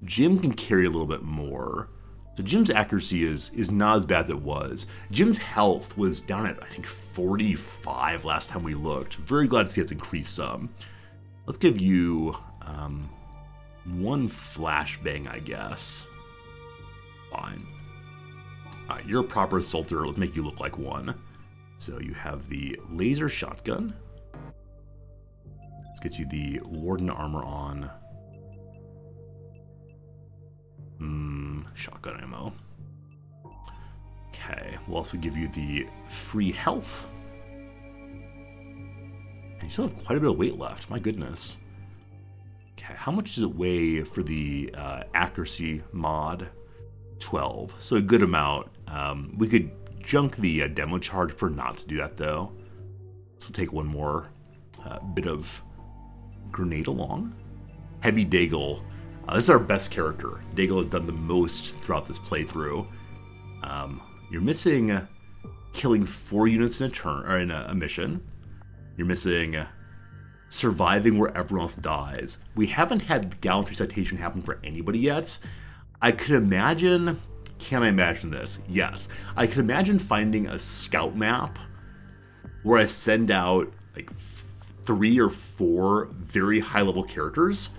Jim can carry a little bit more. So Jim's accuracy is not as bad as it was. Jim's health was down at, I think, 45 last time we looked. Very glad to see it's increased some. Let's give you one flashbang, I guess. Fine. You're a proper assaulter. Let's make you look like one. So you have the laser shotgun. Let's get you the Warden armor on. Shotgun ammo. Okay, we'll also give you the free health. And you still have quite a bit of weight left, my goodness. Okay, how much does it weigh for the accuracy mod? 12, so a good amount. We could junk the demo charge for not to do that though. So take one more bit of grenade along. Heavy Daigle. This is our best character. Daigle has done the most throughout this playthrough. You're missing killing 4 units in a turn or in a mission. You're missing surviving where everyone else dies. We haven't had gallantry citation happen for anybody yet. I could imagine. Can I imagine this? Yes. I could imagine finding a scout map where I send out like 3 or 4 very high level characters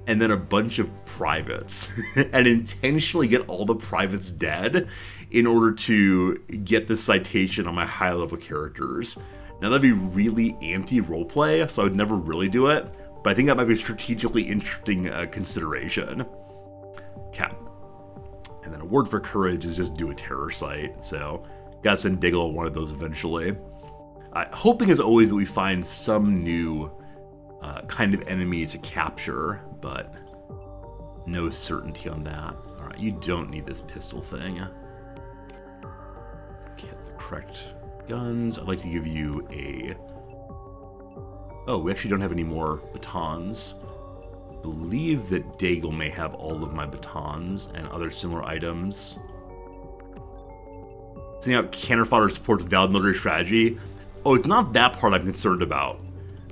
and then a bunch of privates and intentionally get all the privates dead in order to get the citation on my high level characters. Now that'd be really anti-roleplay, so I would never really do it, but I think that might be a strategically interesting consideration. Okay. And then a word for courage is just do a terror site, so gotta send Diggle one of those eventually. Hoping as always that we find some new kind of enemy to capture, but no certainty on that. Alright, you don't need this pistol thing. Okay, that's the correct guns. I'd like to give you a... Oh, we actually don't have any more batons. I believe that Daigle may have all of my batons and other similar items. Sending out cannon fodder supports valid military strategy. Oh, it's not that part I'm concerned about.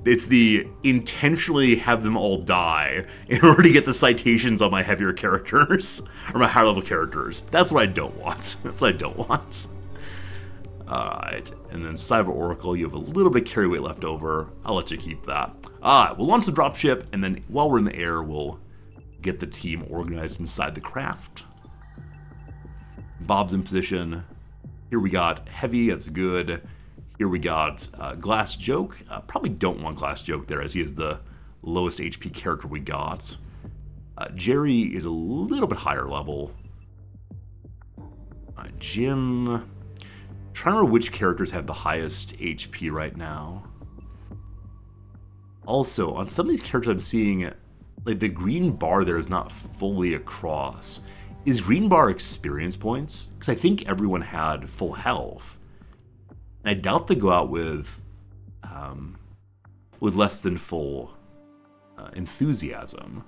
It's the intentionally have them all die in order to get the citations on my heavier characters, or my higher level characters. That's what I don't want. That's what I don't want. Alright, and then Cyber Oracle, you have a little bit of carry weight left over. I'll let you keep that. Alright, we'll launch the dropship, and then while we're in the air, we'll get the team organized inside the craft. Bob's in position. Here we got Heavy, that's good. Here we got Glass Joke. Probably don't want Glass Joke there, as he is the lowest HP character we got. Jerry is a little bit higher level. Jim... Trying to remember which characters have the highest HP right now. Also, on some of these characters I'm seeing, like the green bar there is not fully across. Is green bar experience points? Because I think everyone had full health. And I doubt they go out with less than full enthusiasm.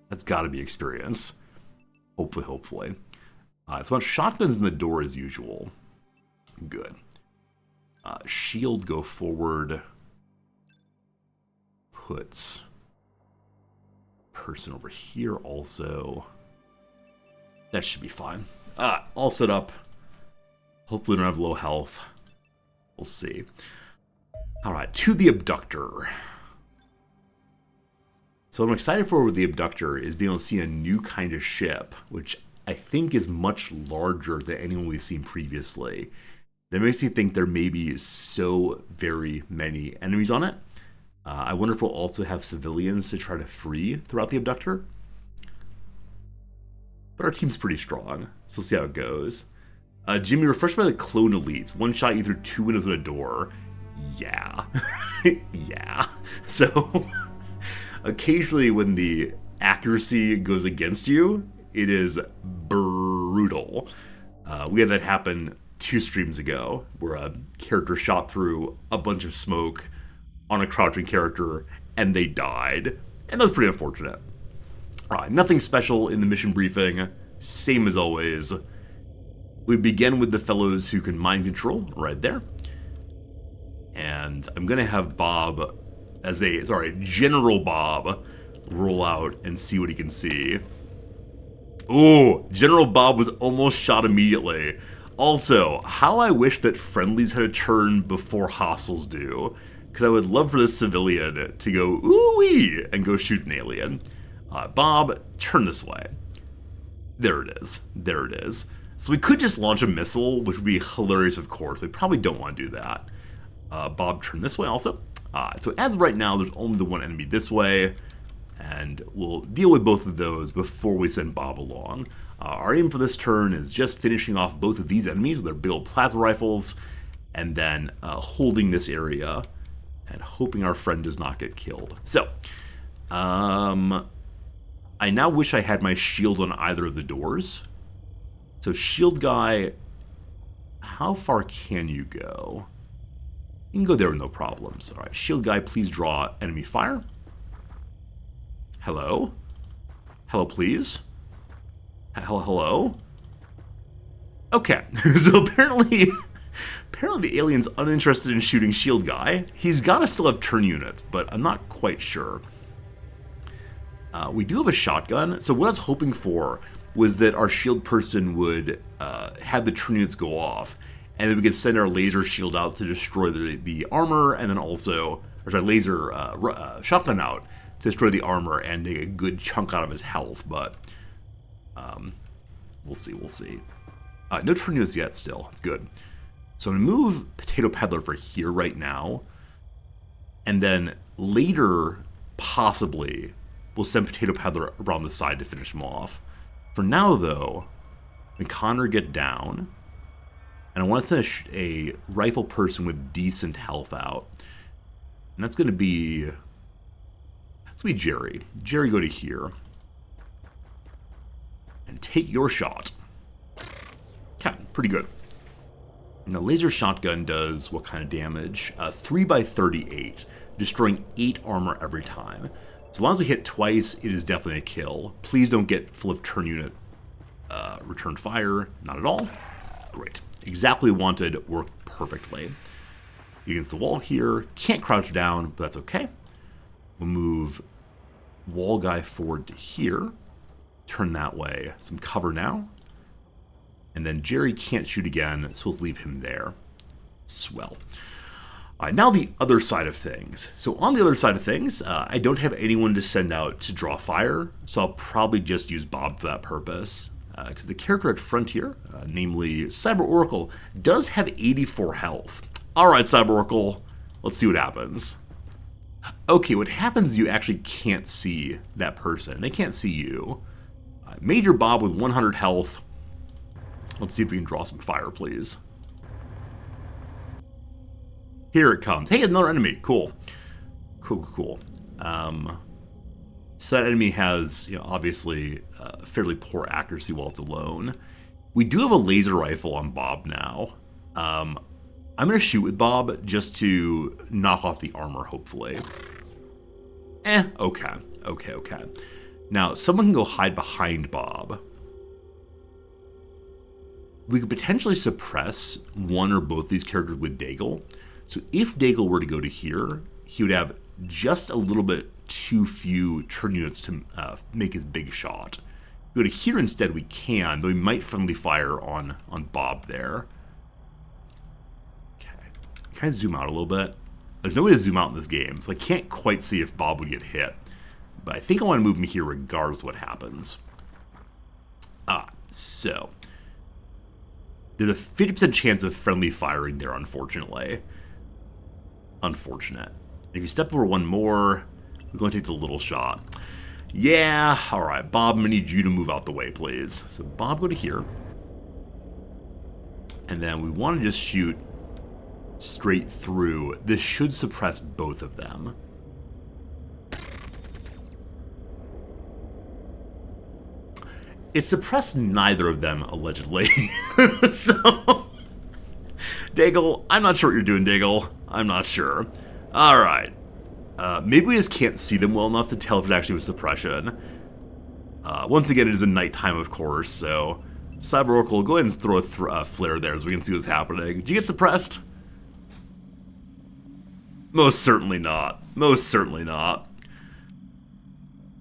That's got to be experience. Hopefully. So much shotguns in the door as usual. Good. Shield go forward. Puts person over here also. That should be fine. All set up. Hopefully we don't have low health. We'll see. Alright, to the Abductor. So what I'm excited for with the Abductor is being able to see a new kind of ship, which I think is much larger than anyone we've seen previously. That makes me think there may be so very many enemies on it. I wonder if we'll also have civilians to try to free throughout the Abductor. But our team's pretty strong, so we'll see how it goes. Jimmy, refreshed by the clone elites. One shot you through 2 windows and a door. Yeah. Yeah. So, occasionally when the accuracy goes against you, it is brutal. We had that happen 2 streams ago, where a character shot through a bunch of smoke on a crouching character, and they died. And that was pretty unfortunate. Alright, nothing special in the mission briefing. Same as always. We begin with the fellows who can mind control, right there. And I'm going to have Bob, General Bob, roll out and see what he can see. Ooh, General Bob was almost shot immediately. Also, how I wish that friendlies had a turn before hostiles do. Because I would love for this civilian to go ooh-wee and go shoot an alien. Bob, turn this way. There it is. There it is. So we could just launch a missile, which would be hilarious, of course. We probably don't want to do that. Bob, turn this way also. So as of right now, there's only the one enemy this way. And we'll deal with both of those before we send Bob along. Our aim for this turn is just finishing off both of these enemies with their big old plasma rifles, and then holding this area and hoping our friend does not get killed. So, I now wish I had my shield on either of the doors. So shield guy, how far can you go? You can go there with no problems. All right, shield guy, please draw enemy fire. Hello? Hello, please? Hello? Okay, so apparently the alien's uninterested in shooting shield guy. He's got to still have turn units, but I'm not quite sure. We do have a shotgun, so what I was hoping for was that our shield person would have the turn units go off, and then we could send our laser shield out to destroy the armor, and then also, or sorry, laser shotgun out to destroy the armor and take a good chunk out of his health, but we'll see. No turn units yet still, it's good. So I'm going to move Potato Peddler for here right now, and then later, possibly, we'll send Potato Peddler around the side to finish him off. For now, though, when Connor get down, and I want to send a rifle person with decent health out, and that's going to be Jerry. Jerry, go to here, and take your shot. Okay, pretty good. And the laser shotgun does what kind of damage? 3x38, destroying 8 armor every time. As long as we hit twice, it is definitely a kill. Please don't get full of turn unit return fire. Not at all. Great. Exactly wanted. Worked perfectly. Against the wall here. Can't crouch down, but that's okay. We'll move wall guy forward to here. Turn that way. Some cover now. And then Jerry can't shoot again, so we'll leave him there. Swell. Now the other side of things. So on the other side of things, I don't have anyone to send out to draw fire, so I'll probably just use Bob for that purpose. Because the character at Frontier, namely Cyber Oracle, does have 84 health. Alright, Cyber Oracle, let's see what happens. Okay, what happens is you actually can't see that person. They can't see you. Major Bob with 100 health. Let's see if we can draw some fire, please. Here it comes. Hey, another enemy. Cool. Cool. So that enemy has, obviously fairly poor accuracy while it's alone. We do have a laser rifle on Bob now. I'm going to shoot with Bob just to knock off the armor, hopefully. Okay. Now, someone can go hide behind Bob. We could potentially suppress one or both these characters with Daigle. So if Daigle were to go to here, he would have just a little bit too few turn units to make his big shot. If we go to here instead, we can, though we might friendly fire on Bob there. Okay. Can I zoom out a little bit? There's no way to zoom out in this game, so I can't quite see if Bob would get hit. But I think I want to move him here regardless of what happens. So there's a 50% chance of friendly firing there, unfortunately. Unfortunate. If you step over one more, we're going to take the little shot. Yeah, alright, Bob, I need you to move out the way, please. So Bob, go to here. And then we want to just shoot straight through. This should suppress both of them. It suppressed neither of them, allegedly. So, Daigle, I'm not sure what you're doing, Daigle. I'm not sure. Alright. Maybe we just can't see them well enough to tell if it actually was suppression. Once again, it is a nighttime, of course, so Cyber Oracle, go ahead and throw a flare there so we can see what's happening. Did you get suppressed? Most certainly not. Most certainly not.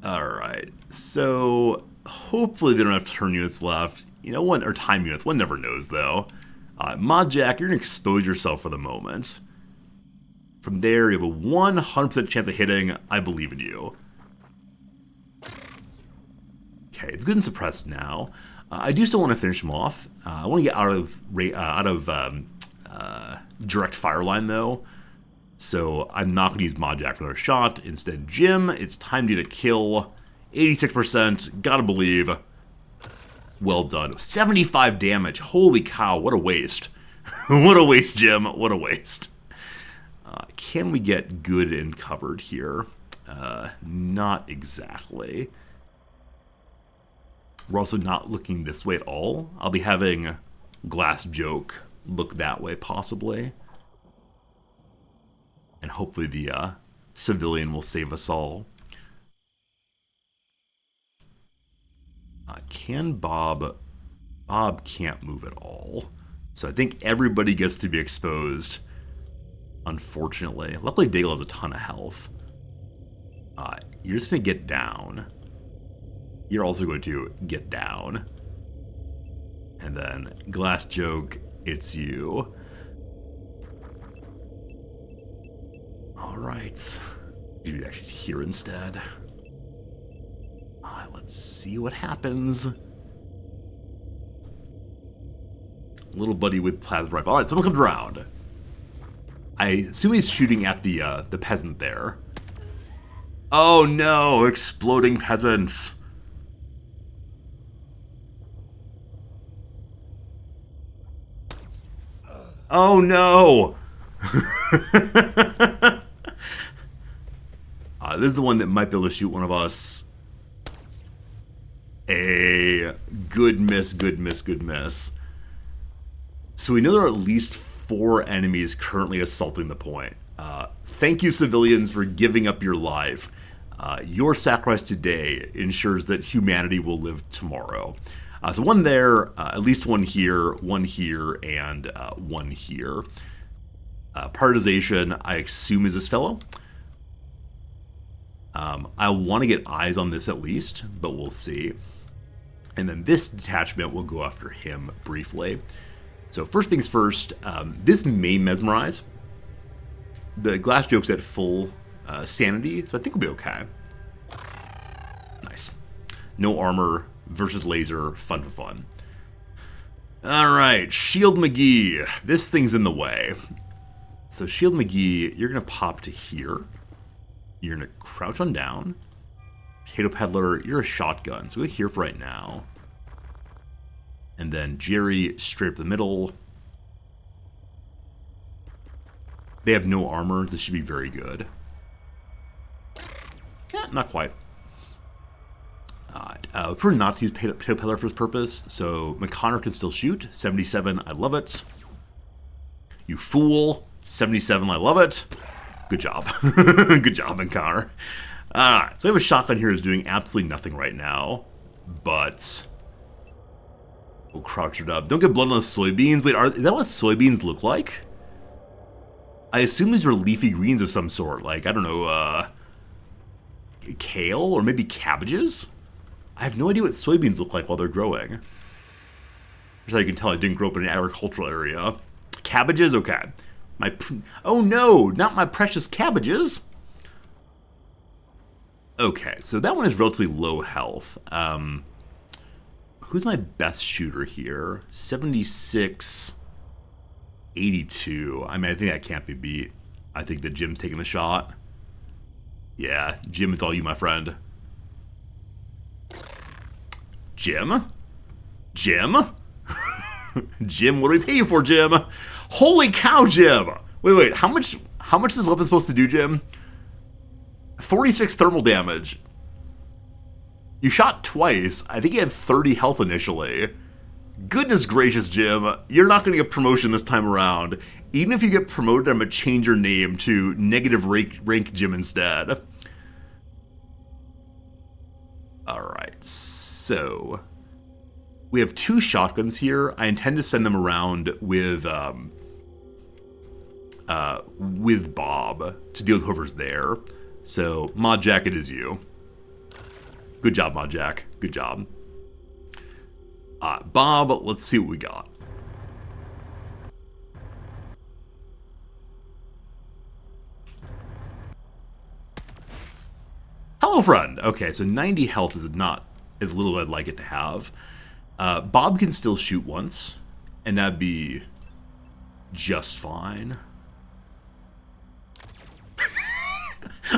Alright, so hopefully they don't have turn units left. You know, or time units. One never knows, though. Mod Jack, you're going to expose yourself for the moment. From there, you have a 100% chance of hitting. I believe in you. Okay, it's good and suppressed now. I do still want to finish him off. I want to get out of direct fire line, though. So I'm not going to use Mod Jack for another shot. Instead, Jim, it's time to get a kill. 86%, gotta believe. Well done. 75 damage. Holy cow, what a waste. What a waste, Jim. What a waste. Can we get good and covered here? Not exactly. We're also not looking this way at all. I'll be having Glass Joke look that way, possibly. And hopefully the civilian will save us all. Can Bob... Bob can't move at all. So I think everybody gets to be exposed, unfortunately. Luckily, Dale has a ton of health. You're just going to get down. You're also going to get down. And then Glass Joke, it's you. Alright. Maybe actually here instead. Let's see what happens. Little buddy with plasma rifle. Alright, someone comes around. I assume he's shooting at the peasant there. Oh no! Exploding peasants! Oh no! This is the one that might be able to shoot one of us. A good miss, good miss, good miss. So we know there are at least 4 enemies currently assaulting the point. Thank you, civilians, for giving up your life. Your sacrifice today ensures that humanity will live tomorrow. So one there, at least one here, and one here. Prioritization, I assume, is this fellow. I want to get eyes on this at least, but we'll see. And then this detachment will go after him briefly. So first things first, this may mesmerize. The Glass Joke's at full sanity, so I think we'll be okay. Nice. No armor versus laser, fun for fun. Alright, Shield McGee. This thing's in the way. So Shield McGee, you're going to pop to here. You're going to crouch on down. Potato Peddler, you're a shotgun, so we're here for right now. And then Jerry, straight up the middle. They have no armor. This should be very good. Not quite. Prefer not to use Potato Peddler for his purpose, so McConnor can still shoot. 77, I love it. You fool. 77, I love it. Good job. Good job, McConnor. Alright, so we have a shotgun here who's doing absolutely nothing right now. But we'll crouch it up. Don't get blood on the soybeans. Wait, is that what soybeans look like? I assume these are leafy greens of some sort. Like, I don't know, kale or maybe cabbages? I have no idea what soybeans look like while they're growing. Just how you can tell I didn't grow up in an agricultural area. Cabbages? Okay. Oh no, not my precious cabbages. Okay, so that one is relatively low health. Who's my best shooter here? 76, 82. I mean, I think that can't be beat. I think that Jim's taking the shot. Yeah, Jim, it's all you, my friend. Jim? Jim? Jim, what do we pay you for, Jim? Holy cow, Jim! Wait, how much is this weapon supposed to do, Jim? 46 thermal damage. You shot twice. I think you had 30 health initially. Goodness gracious, Jim. You're not going to get promotion this time around. Even if you get promoted, I'm going to change your name to negative rank Jim instead. Alright, so we have 2 shotguns here. I intend to send them around with Bob to deal with whoever's there. So, Mod Jack, it is you. Good job, Mod Jack. Good job. Bob, let's see what we got. Hello, friend. Okay, so 90 health is not as little as I'd like it to have. Bob can still shoot once, and that'd be just fine.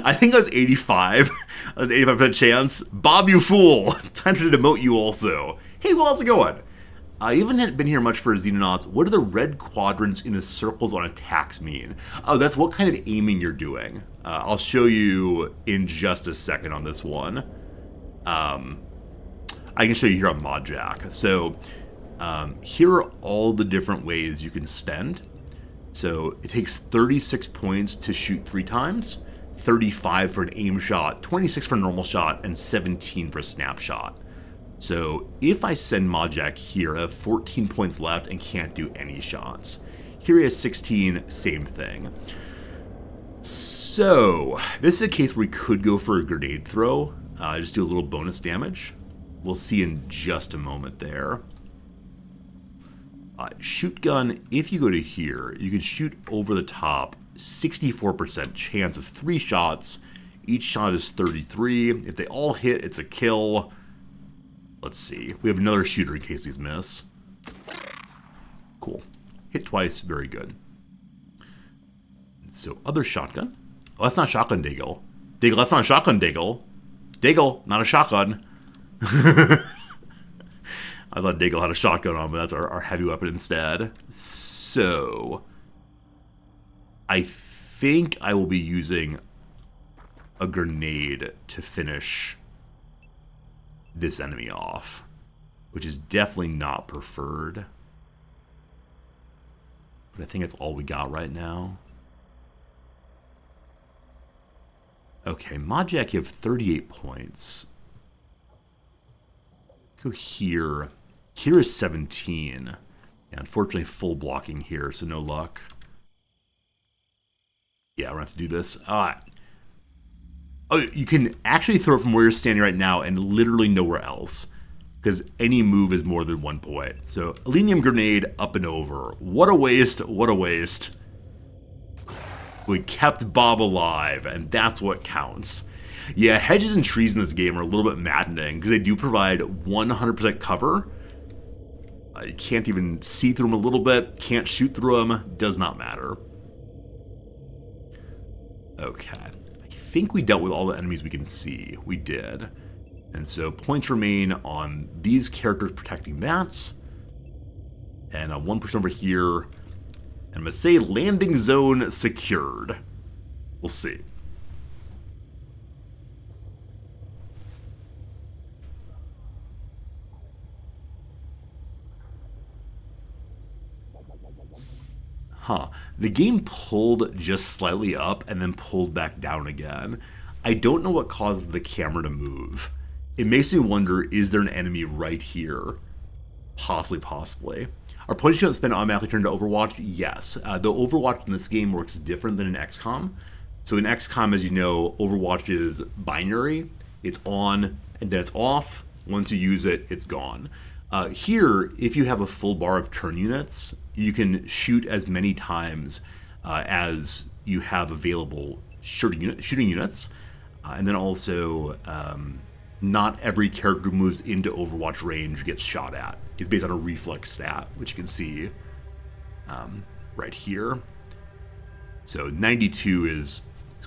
I think I was 85. I was 85% chance. Bob, you fool. Time to demote you also. Hey, well, how's it going? I haven't been here much for Xenonauts. What do the red quadrants in the circles on attacks mean? Oh, that's what kind of aiming you're doing. I'll show you in just a second on this one. I can show you here on ModJack. So here are all the different ways you can spend. So it takes 36 points to shoot 3 times, 35 for an aim shot, 26 for a normal shot, and 17 for a snapshot. So if I send ModJack here, I have 14 points left and can't do any shots. Here he has 16, same thing. So this is a case where we could go for a grenade throw, just do a little bonus damage. We'll see in just a moment there. Shoot gun, if you go to here, you can shoot over the top, 64% chance of 3 shots. Each shot is 33. If they all hit, it's a kill. Let's see. We have another shooter in case these miss. Cool. Hit twice, very good. So other shotgun. Oh, that's not shotgun, Daigle. Daigle, that's not a shotgun, Daigle. Daigle, not a shotgun. I thought Daigle had a shotgun on, but that's our heavy weapon instead. So I think I will be using a grenade to finish this enemy off, which is definitely not preferred. But I think that's all we got right now. Okay, ModJack, you have 38 points. Go here. Here is 17. Yeah, unfortunately, full blocking here, so no luck. Yeah, we're going to have to do this. Oh, you can actually throw it from where you're standing right now and literally nowhere else, because any move is more than 1 point. So, Elenium Grenade up and over. What a waste, what a waste. We kept Bob alive, and that's what counts. Yeah, hedges and trees in this game are a little bit maddening, because they do provide 100% cover. You can't even see through them a little bit, can't shoot through them, does not matter. Okay. I think we dealt with all the enemies we can see. We did. And so points remain on these characters protecting that. And 1% over here. And I'm going to say landing zone secured. We'll see. Huh. The game pulled just slightly up and then pulled back down again. I don't know what caused the camera to move. It makes me wonder, is there an enemy right here? Possibly. Are points you don't spend automatically turned to Overwatch? Yes. The Overwatch in this game works different than in XCOM. So in XCOM, as you know, Overwatch is binary. It's on and then it's off. Once you use it, it's gone. Here, if you have a full bar of turn units, you can shoot as many times as you have available shooting units. And then also, not every character who moves into Overwatch range gets shot at. It's based on a reflex stat, which you can see right here. So 92 is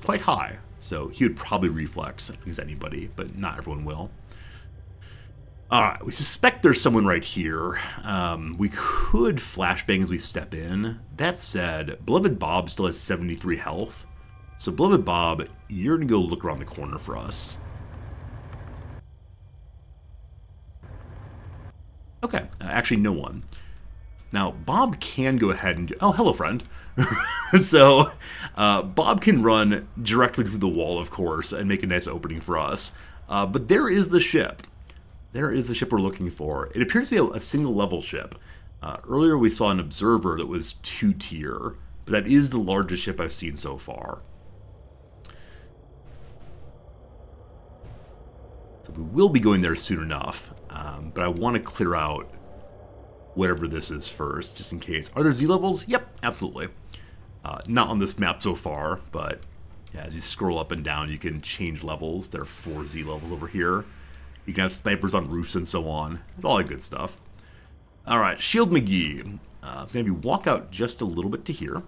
quite high. So he would probably reflex against anybody, but not everyone will. Alright, we suspect there's someone right here. We could flashbang as we step in. That said, Beloved Bob still has 73 health. So Beloved Bob, you're going to go look around the corner for us. Okay, actually no one. Now, Bob can go ahead and... Oh, hello, friend. So, Bob can run directly through the wall, of course, and make a nice opening for us. But there is the ship. There is the ship we're looking for. It appears to be a single level ship. Earlier we saw an observer that was 2-tier, but that is the largest ship I've seen so far. So we will be going there soon enough, but I want to clear out whatever this is first, just in case. Are there Z levels? Yep, absolutely. Not on this map so far, but yeah, as you scroll up and down, you can change levels. There are 4 Z levels over here. You can have snipers on roofs and so on. It's all that good stuff. Alright, Shield McGee. So maybe walk out just a little bit to here.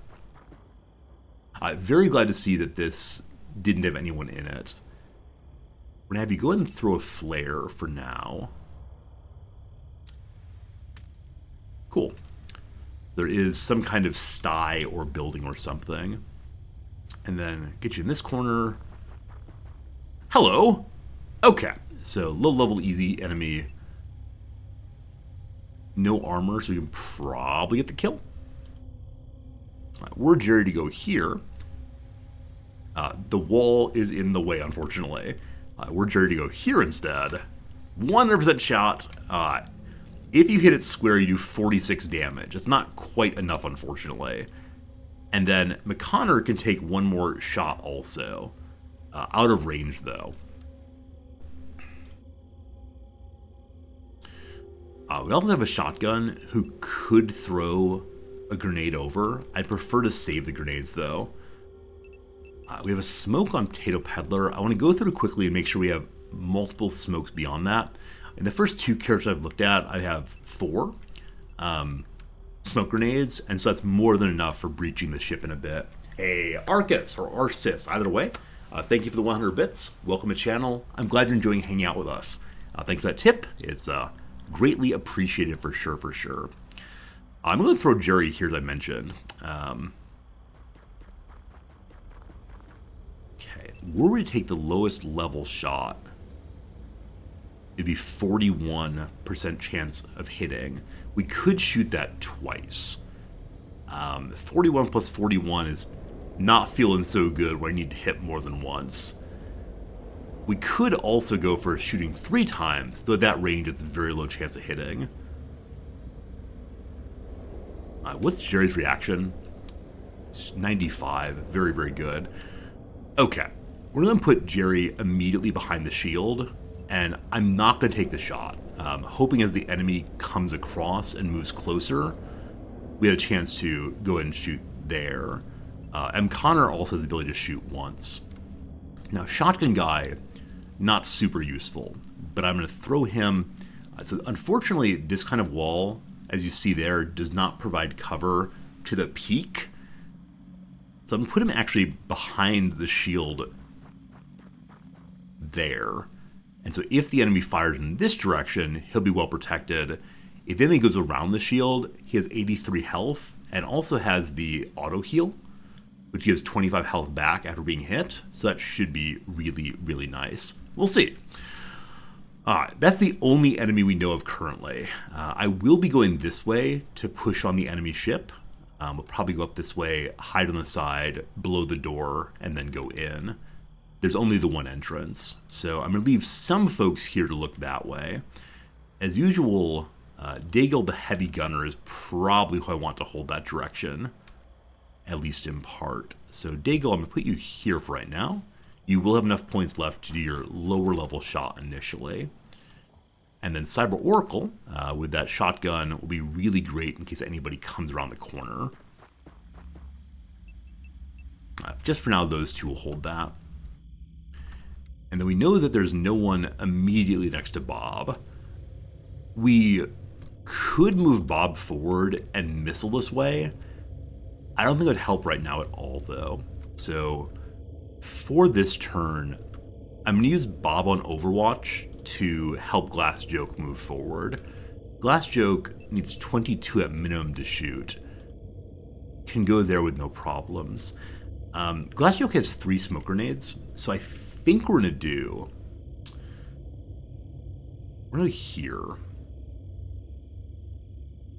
Very glad to see that this didn't have anyone in it. We're going to have you go ahead and throw a flare for now. Cool. There is some kind of sty or building or something. And then get you in this corner. Hello! Okay, so low level easy enemy. No armor, so we can probably get the kill. We're Jerry to go here. The wall is in the way, unfortunately. We're Jerry to go here instead. 100% shot. If you hit it square, you do 46 damage. It's not quite enough, unfortunately. And then McConnor can take one more shot also. Out of range, though. We also have a shotgun who could throw a grenade over. I'd prefer to save the grenades, though. We have a smoke on Potato Peddler. I want to go through quickly and make sure we have multiple smokes beyond that. In the first two characters I've looked at, I have 4 smoke grenades, and so that's more than enough for breaching the ship in a bit. Hey, Arcus or Arsis, either way. Thank you for the 100 bits. Welcome to the channel. I'm glad you're enjoying hanging out with us. Thanks for that tip. It's greatly appreciated for sure, for sure. I'm going to throw Jerry here, as I mentioned. Okay, were we to take the lowest level shot, it'd be 41% chance of hitting. We could shoot that twice. 41 plus 41 is not feeling so good when I need to hit more than once. We could also go for shooting 3 times, though at that range it's very low chance of hitting. What's Jerry's reaction? 95. Very, very good. Okay. We're going to put Jerry immediately behind the shield, and I'm not going to take the shot. Hoping as the enemy comes across and moves closer, we have a chance to go ahead and shoot there. M. Connor also has the ability to shoot once. Now, Shotgun Guy, not super useful, but I'm going to throw him. So unfortunately, this kind of wall, as you see there, does not provide cover to the peak. So I'm going to put him actually behind the shield there. And so if the enemy fires in this direction, he'll be well protected. If the enemy goes around the shield, he has 83 health and also has the auto heal, which gives 25 health back after being hit. So that should be really, really nice. We'll see. That's the only enemy we know of currently. I will be going this way to push on the enemy ship. We'll probably go up this way, hide on the side, below the door, and then go in. There's only the one entrance, so I'm going to leave some folks here to look that way. As usual, Daigle the heavy gunner is probably who I want to hold that direction, at least in part. So Daigle, I'm going to put you here for right now. You will have enough points left to do your lower level shot initially. And then Cyber Oracle, with that shotgun, will be really great in case anybody comes around the corner. Just for now, those two will hold that. And then we know that there's no one immediately next to Bob. We could move Bob forward and missile this way. I don't think it would help right now at all, though. So for this turn, I'm going to use Bob on Overwatch to help Glass Joke move forward. Glass Joke needs 22 at minimum to shoot. Can go there with no problems. Glass Joke has 3 smoke grenades, so I think we're going to here.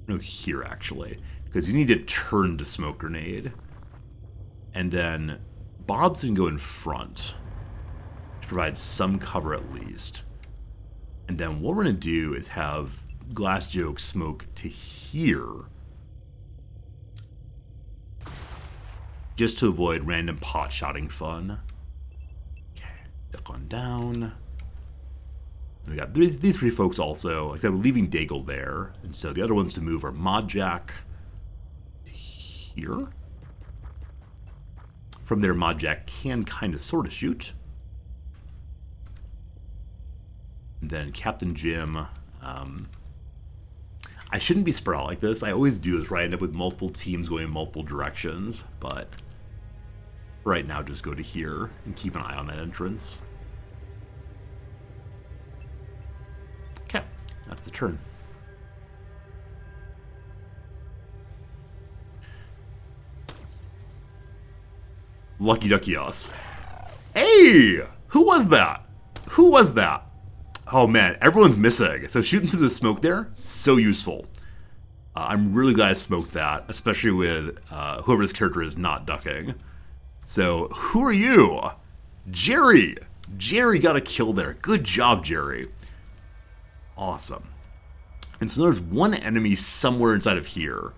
No, here actually, because you need to turn to smoke grenade. And then Bob's going to go in front to provide some cover at least. And then what we're going to do is have Glass Joke smoke to here, just to avoid random pot shotting fun. Okay, duck on down. And we got these 3 folks also. Like I said, we're leaving Daigle there, and so the other ones to move are Modjack here. From there, Modjack can kind of sort of shoot. And then Captain Jim. I shouldn't be spread out like this. I always do this, right? I end up with multiple teams going in multiple directions, but right now just go to here and keep an eye on that entrance. Okay, that's the turn. Lucky ducky us. Hey! Who was that? Who was that? Oh man, everyone's missing. So shooting through the smoke there, so useful. I'm really glad I smoked that, especially with whoever this character is not ducking. So, who are you? Jerry! Jerry got a kill there. Good job, Jerry. Awesome. And so there's one enemy somewhere inside of here.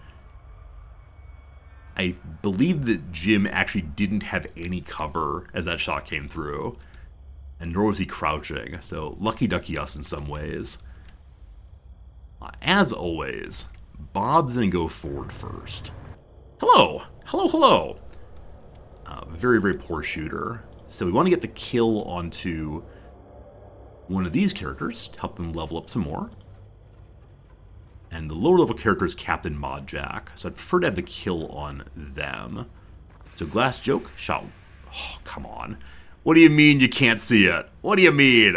I believe that Jim actually didn't have any cover as that shot came through. And nor was he crouching. So, lucky ducky us in some ways. As always, Bob's going to go forward first. Hello! Hello, hello! Very, very poor shooter. So we want to get the kill onto one of these characters to help them level up some more. And the lower level character is Captain Modjack, so I'd prefer to have the kill on them. So Glass Joke, shot. Oh, come on. What do you mean you can't see it? What do you mean?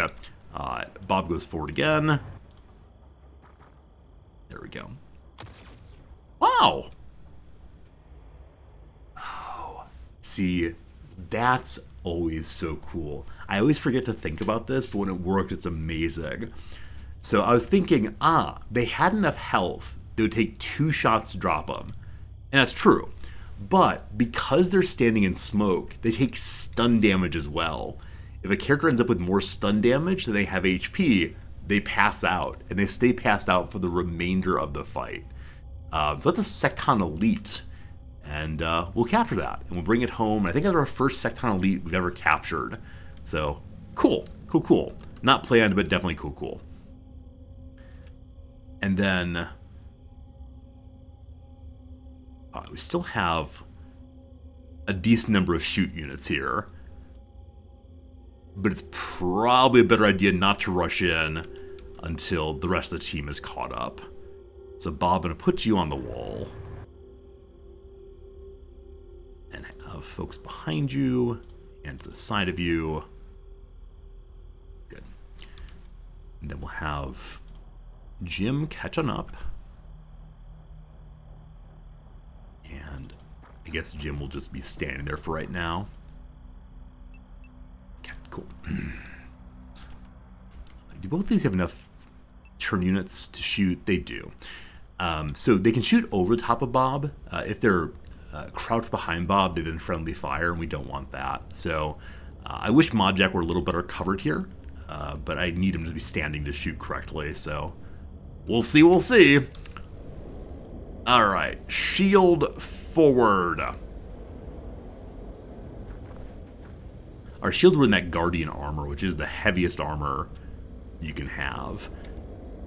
Bob goes forward again. There we go. Wow! Oh, see, that's always so cool. I always forget to think about this, but when it works, it's amazing. So I was thinking, they had enough health, they would take 2 shots to drop them. And that's true. But because they're standing in smoke, they take stun damage as well. If a character ends up with more stun damage than they have HP, they pass out, and they stay passed out for the remainder of the fight. So that's a Secton Elite, and we'll capture that, and we'll bring it home. I think that's our first Secton Elite we've ever captured. So, cool, cool, cool. Not planned, but definitely cool, cool. And then we still have a decent number of shoot units here. But it's probably a better idea not to rush in until the rest of the team is caught up. So Bob, I'm going to put you on the wall. And have folks behind you and to the side of you. Good. And then we'll have Jim catching up. And I guess Jim will just be standing there for right now. Okay, cool. Do both of these have enough turn units to shoot? They do. So they can shoot over the top of Bob. If they're crouched behind Bob, they then friendly fire, and we don't want that. So I wish Modjack were a little better covered here, but I need him to be standing to shoot correctly, so we'll see, we'll see. All right, shield forward. Our shields were in that Guardian armor, which is the heaviest armor you can have.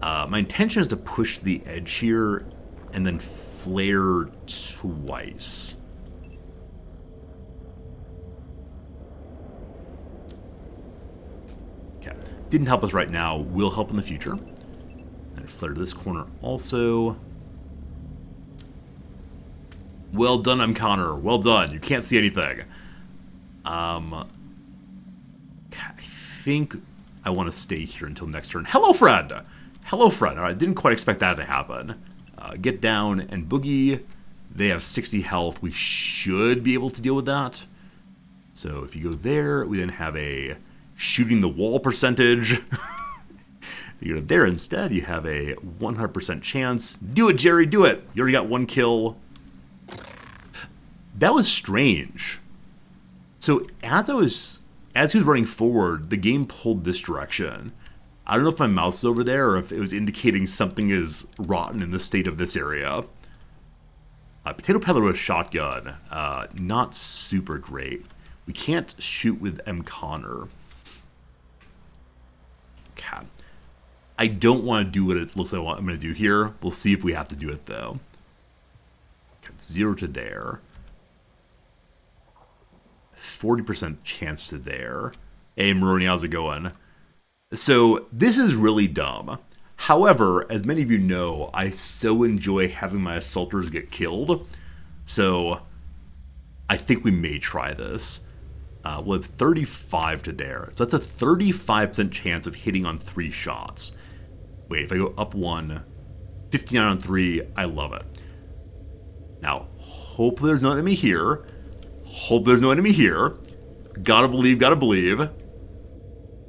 My intention is to push the edge here and then flare twice. Okay, didn't help us right now, will help in the future. And flare to this corner also. Well done, I'm Connor. Well done. You can't see anything. I think I want to stay here until next turn. Hello, friend. Hello, friend. All right, didn't quite expect that to happen. Get down and boogie. They have 60 health. We should be able to deal with that. So if you go there, we then have a shooting the wall percentage. If you go there instead, you have a 100% chance. Do it, Jerry. Do it. You already got 1 kill. That was strange. So as he was running forward, the game pulled this direction. I don't know if my mouse was over there or if it was indicating something is rotten in the state of this area. Potato Peddler with a shotgun, not super great. We can't shoot with M. Connor. Okay. I don't want to do what it looks like I'm going to do here. We'll see if we have to do it, though. Okay, 0 to there. 40% chance to there. Hey, Maroni, how's it going? So, this is really dumb. However, as many of you know, I so enjoy having my assaulters get killed. So, I think we may try this. We'll have 35 to there. So, that's a 35% chance of hitting on 3 shots. Wait, if I go up 1, 59 on 3, I love it. Now, hopefully there's no enemy here. Hope there's no enemy here. Gotta believe, gotta believe.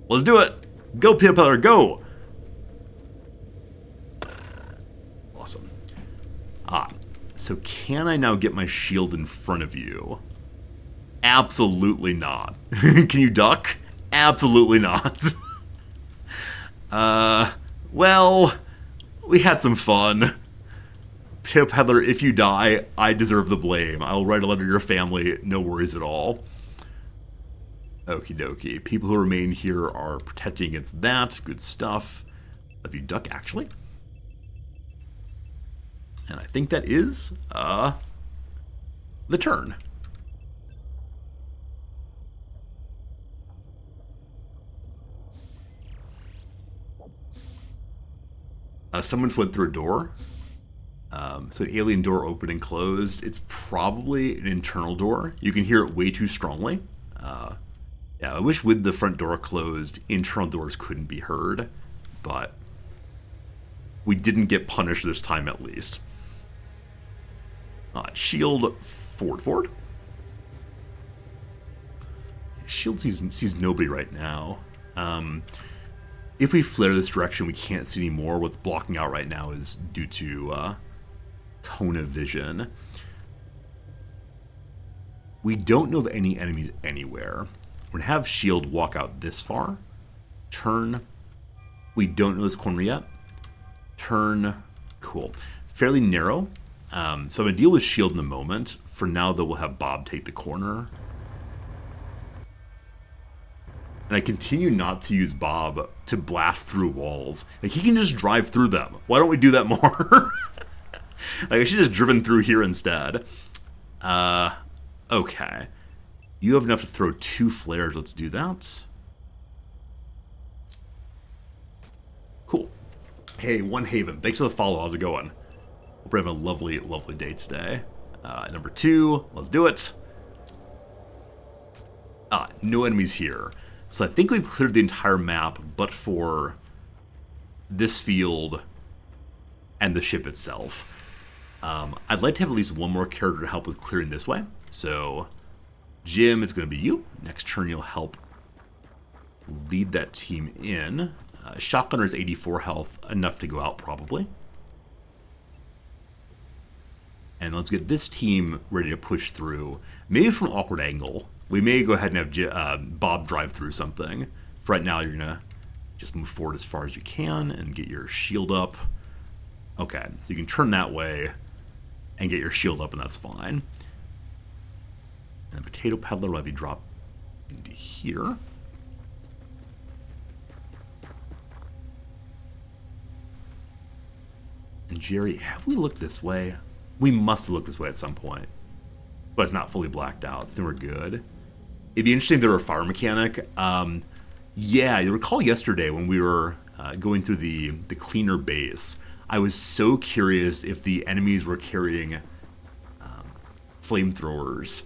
Let's do it. Go, Potato Peddler, go. Awesome. So can I now get my shield in front of you? Absolutely not. Can you duck? Absolutely not. Well, we had some fun. Potato Peddler, if you die, I deserve the blame. I'll write a letter to your family, no worries at all. Okie dokie. People who remain here are protecting against that. Good stuff. If you duck, actually. And I think that is, the turn. Someone's went through a door. So an alien door opened and closed. It's probably an internal door. You can hear it way too strongly. Yeah, I wish with the front door closed, internal doors couldn't be heard. But we didn't get punished this time at least. Shield forward. Shield sees nobody right now. If we flare this direction, we can't see anymore. What's blocking out right now is due to cone of vision. We don't know of any enemies anywhere. We're going to have shield walk out this far. Turn. We don't know this corner yet. Turn. Cool. Fairly narrow. So I'm going to deal with shield in a moment. For now, though, we'll have Bob take the corner. And I continue not to use Bob to blast through walls. Like, he can just drive through them. Why don't we do that more? Like, I should have just driven through here instead. Okay. You have enough to throw 2 flares. Let's do that. Cool. Hey, One Haven. Thanks for the follow. How's it going? Hope we're having a lovely, lovely day today. Number 2. Let's do it. No enemies here. So I think we've cleared the entire map, but for this field and the ship itself. I'd like to have at least one more character to help with clearing this way. So, Jim, it's going to be you. Next turn, you'll help lead that team in. Shotgunner is 84 health, enough to go out probably. And let's get this team ready to push through. Maybe from an awkward angle. We may go ahead and have Bob drive through something. For right now, you're going to just move forward as far as you can and get your shield up. Okay, so you can turn that way and get your shield up, and that's fine. And the Potato Peddler will have you drop into here. And Jerry, have we looked this way? We must have looked this way at some point. But it's not fully blacked out, so then we're good. It'd be interesting if there were a fire mechanic. Yeah, you recall yesterday when we were going through the cleaner base, I was so curious if the enemies were carrying flamethrowers.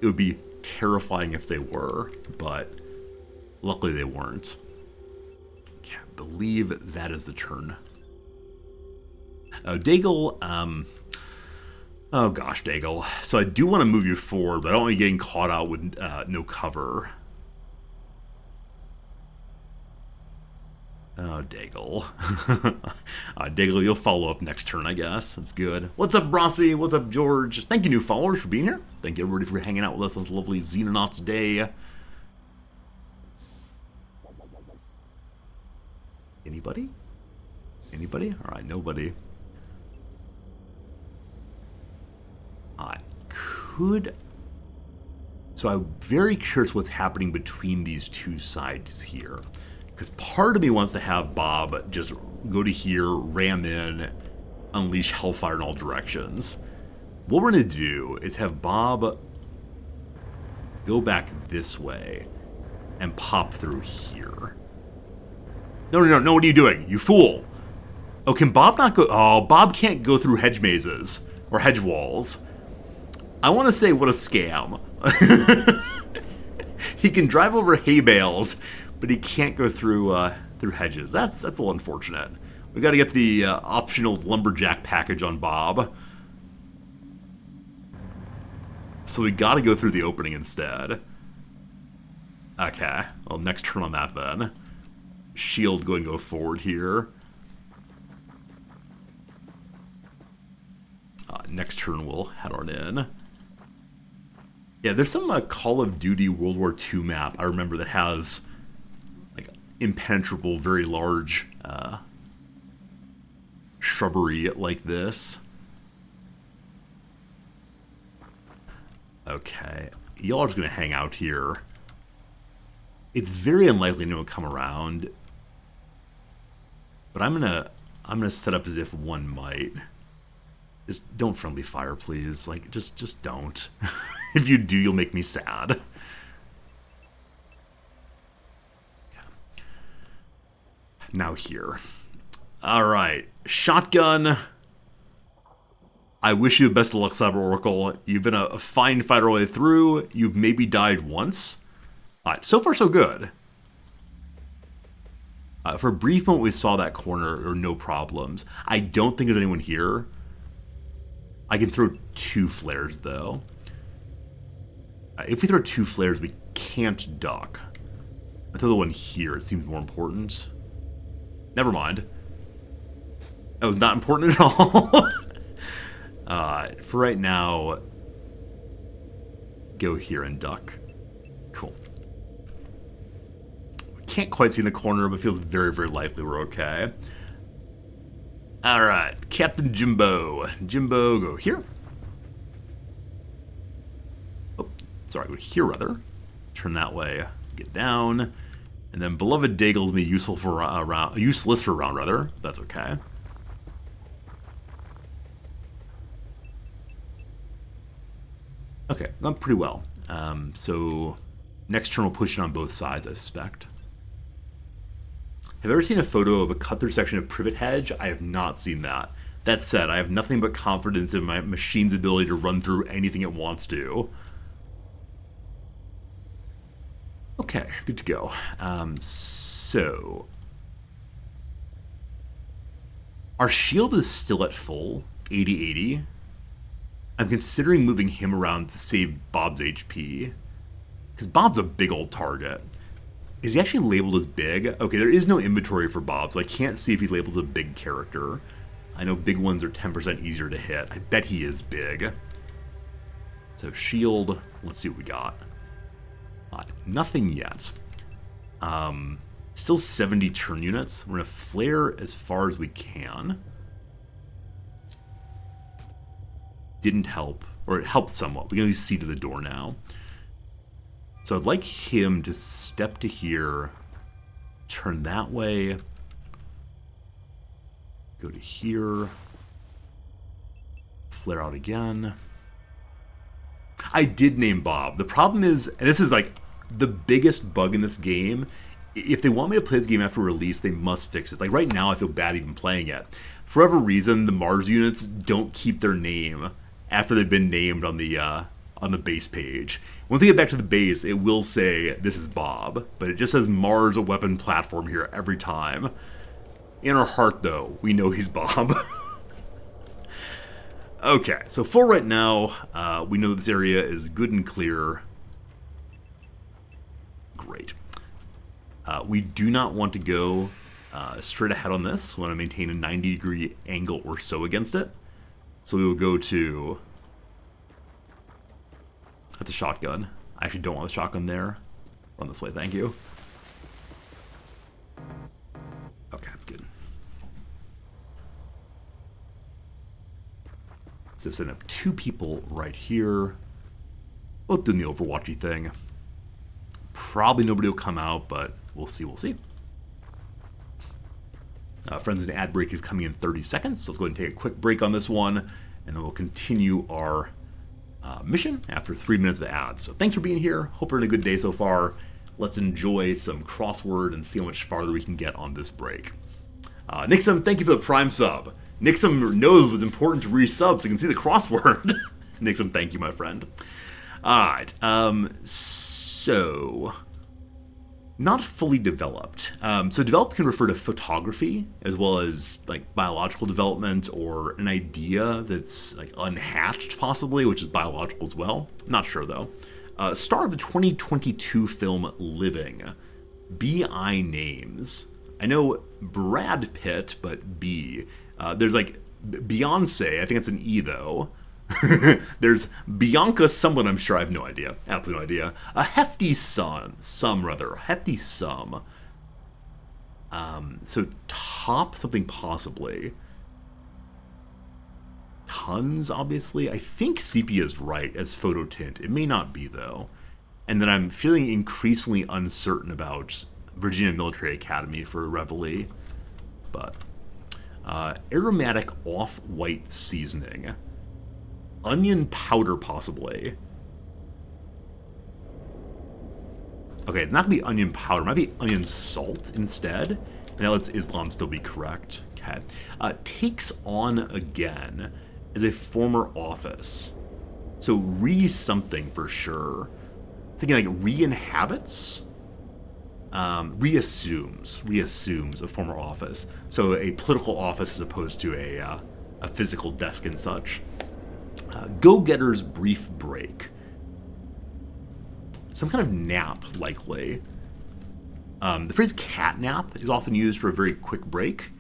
It would be terrifying if they were, but luckily they weren't. Can't believe that is the turn. Daigle, oh gosh, Daigle. So I do want to move you forward, but I don't want you getting caught out with no cover. Oh, Daigle. Daigle, you'll follow up next turn, I guess. That's good. What's up, Brossi? What's up, George? Thank you, new followers, for being here. Thank you, everybody, for hanging out with us on this lovely Xenonauts day. Anybody? Anybody? All right, nobody. I could... So I'm very curious what's happening between these two sides here. Because part of me wants to have Bob just go to here, ram in, unleash hellfire in all directions. What we're going to do is have Bob go back this way and pop through here. No, what are you doing? You fool! Oh, can Bob not go... Oh, Bob can't go through hedge mazes or hedge walls. I want to say what a scam. He can drive over hay bales, but he can't go through through hedges. That's a little unfortunate. We got to get the optional lumberjack package on Bob. So we gotta go through the opening instead. Okay, well, next turn on that then. Shield going to go forward here. Next turn we'll head on in. Yeah, there's some Call of Duty World War II map I remember that has like impenetrable, very large shrubbery like this. Okay, y'all are just gonna hang out here. It's very unlikely anyone will come around, but I'm gonna set up as if one might. Just don't friendly fire, please. Like, just don't. If you do, you'll make me sad. Okay. Now here. All right, shotgun. I wish you the best of luck, Cyber Oracle. You've been a fine fighter all the way through. You've maybe died once. All right, so far so good. For a brief moment, we saw that corner, or no problems. I don't think there's anyone here. I can throw 2 flares, though. If we throw 2 flares, we can't duck. I throw the one here. It seems more important. Never mind. That was not important at all. For right now, go here and duck. Cool. We can't quite see in the corner, but feels very, very likely we're okay. Alright, Captain Jimbo. Jimbo, go here. Oh, sorry, go here rather. Turn that way, get down. And then Beloved Daigle's me useless for a round rather. That's okay. Okay, done pretty well. So next turn we'll push it on both sides, I suspect. Have you ever seen a photo of a cut-through section of Privet Hedge? I have not seen that. That said, I have nothing but confidence in my machine's ability to run through anything it wants to. Okay, good to go. So... our shield is still at full, 80-80. I'm considering moving him around to save Bob's HP. Because Bob's a big old target. Is he actually labeled as big? Okay, there is no inventory for Bob, so I can't see if he's labeled as a big character. I know big ones are 10% easier to hit. I bet he is big. So shield, let's see what we got. Nothing yet. Still 70 turn units. We're going to flare as far as we can. Didn't help, or it helped somewhat. We can at least see to the door now. So I'd like him to step to here, turn that way, go to here, flare out again. I did name Bob. The problem is, and this is like the biggest bug in this game, if they want me to play this game after release, they must fix it. Like right now, I feel bad even playing it. For whatever reason, the Mars units don't keep their name after they've been named on the base page. Once we get back to the base, it will say this is Bob, but it just says Mars, a weapon platform here every time. In our heart, though, we know he's Bob. Okay, so for right now, we know this area is good and clear. Great. We do not want to go straight ahead on this. We want to maintain a 90-degree angle or so against it. So we will go to... that's a shotgun. I actually don't want the shotgun there. Run this way, thank you. Okay, good. So setting up 2 people right here. Both doing the Overwatchy thing. Probably nobody will come out, but we'll see, we'll see. Friends, an ad break is coming in 30 seconds, so let's go ahead and take a quick break on this one, and then we'll continue our mission after 3 minutes of ads. So thanks for being here. Hope you're having a good day so far. Let's enjoy some crossword and see how much farther we can get on this break. Nixum, thank you for the Prime sub. Nixum knows what's important to resub so you can see the crossword. Nixum, thank you, my friend. Alright, so... Not fully developed. So developed can refer to photography as well as like biological development or an idea that's like unhatched possibly, which is biological as well. Not sure though. Star of the 2022 film Living. B.I. names. I know Brad Pitt, but B. There's like Beyonce. I think it's an E though. There's Bianca someone, I'm sure. I have no idea. Absolutely no idea. A hefty sum. Hefty sum. So top something possibly. Tons, obviously. I think sepia is right as photo tint. It may not be, though. And then I'm feeling increasingly uncertain about Virginia Military Academy for Reveille. But aromatic off-white seasoning. Onion powder, possibly. Okay, it's not going to be onion powder. It might be onion salt instead. And that lets Islam still be correct. Okay. Takes on again as a former office. So re-something for sure. Thinking like re-inhabits? Reassumes a former office. So a political office as opposed to a physical desk and such. Go-getter's brief break. Some kind of nap, likely. The phrase cat nap is often used for a very quick break,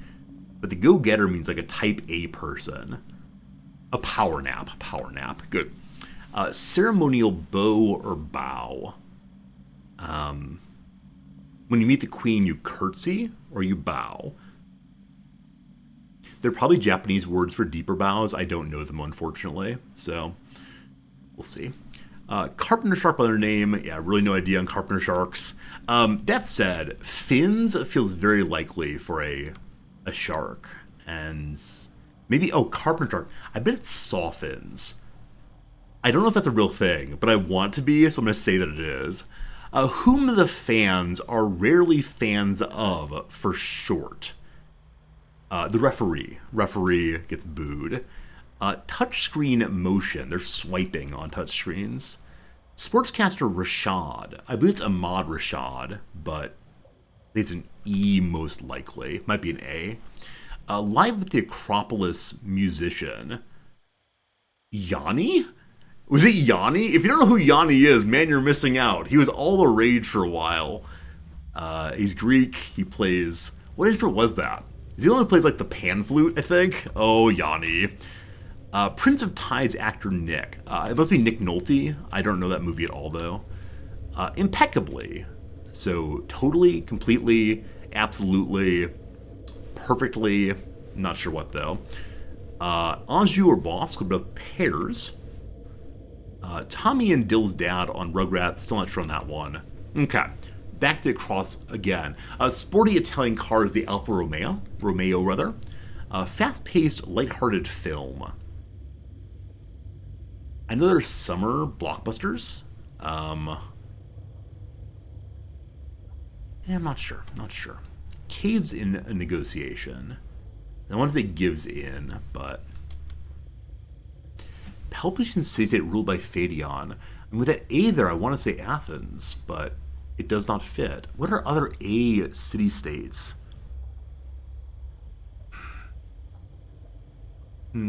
but the go-getter means like a type A person. A power nap. Good. Ceremonial bow or bow. When you meet the queen, you curtsy or you bow. They're probably Japanese words for deeper bows. I don't know them, unfortunately, so we'll see. Carpenter shark by their name. Yeah, really no idea on carpenter sharks. That said, fins feels very likely for a shark. And maybe, carpenter shark. I bet it's saw fins. I don't know if that's a real thing, but I want to be, so I'm going to say that it is. Whom the fans are rarely fans of for short. The referee. Referee gets booed. Touchscreen motion. They're swiping on touchscreens. Sportscaster Rashad. I believe it's Ahmad Rashad, but I think it's an E most likely. Might be an A. Live at the Acropolis musician. Yanni? Was it Yanni? If you don't know who Yanni is, man, you're missing out. He was all the rage for a while. He's Greek. He plays... What instrument was that? Is he the one who plays like the pan flute, I think? Oh, Yanni. Prince of Tides actor Nick. It must be Nick Nolte. I don't know that movie at all, though. Impeccably. So, totally, completely, absolutely, perfectly. Not sure what, though. Anjou or Boss are both pairs. Tommy and Dill's dad on Rugrats. Still not sure on that one. Okay. Back to the cross again. Sporty Italian car is the Alfa Romeo. Romeo, rather. Fast-paced, lighthearted film. I know there's summer blockbusters. Yeah, I'm not sure. Caves in a negotiation. I want to say gives in, but... Peloponnesian city-state ruled by Phadion. And with that A there, I want to say Athens, but it does not fit. What are other A city-states? So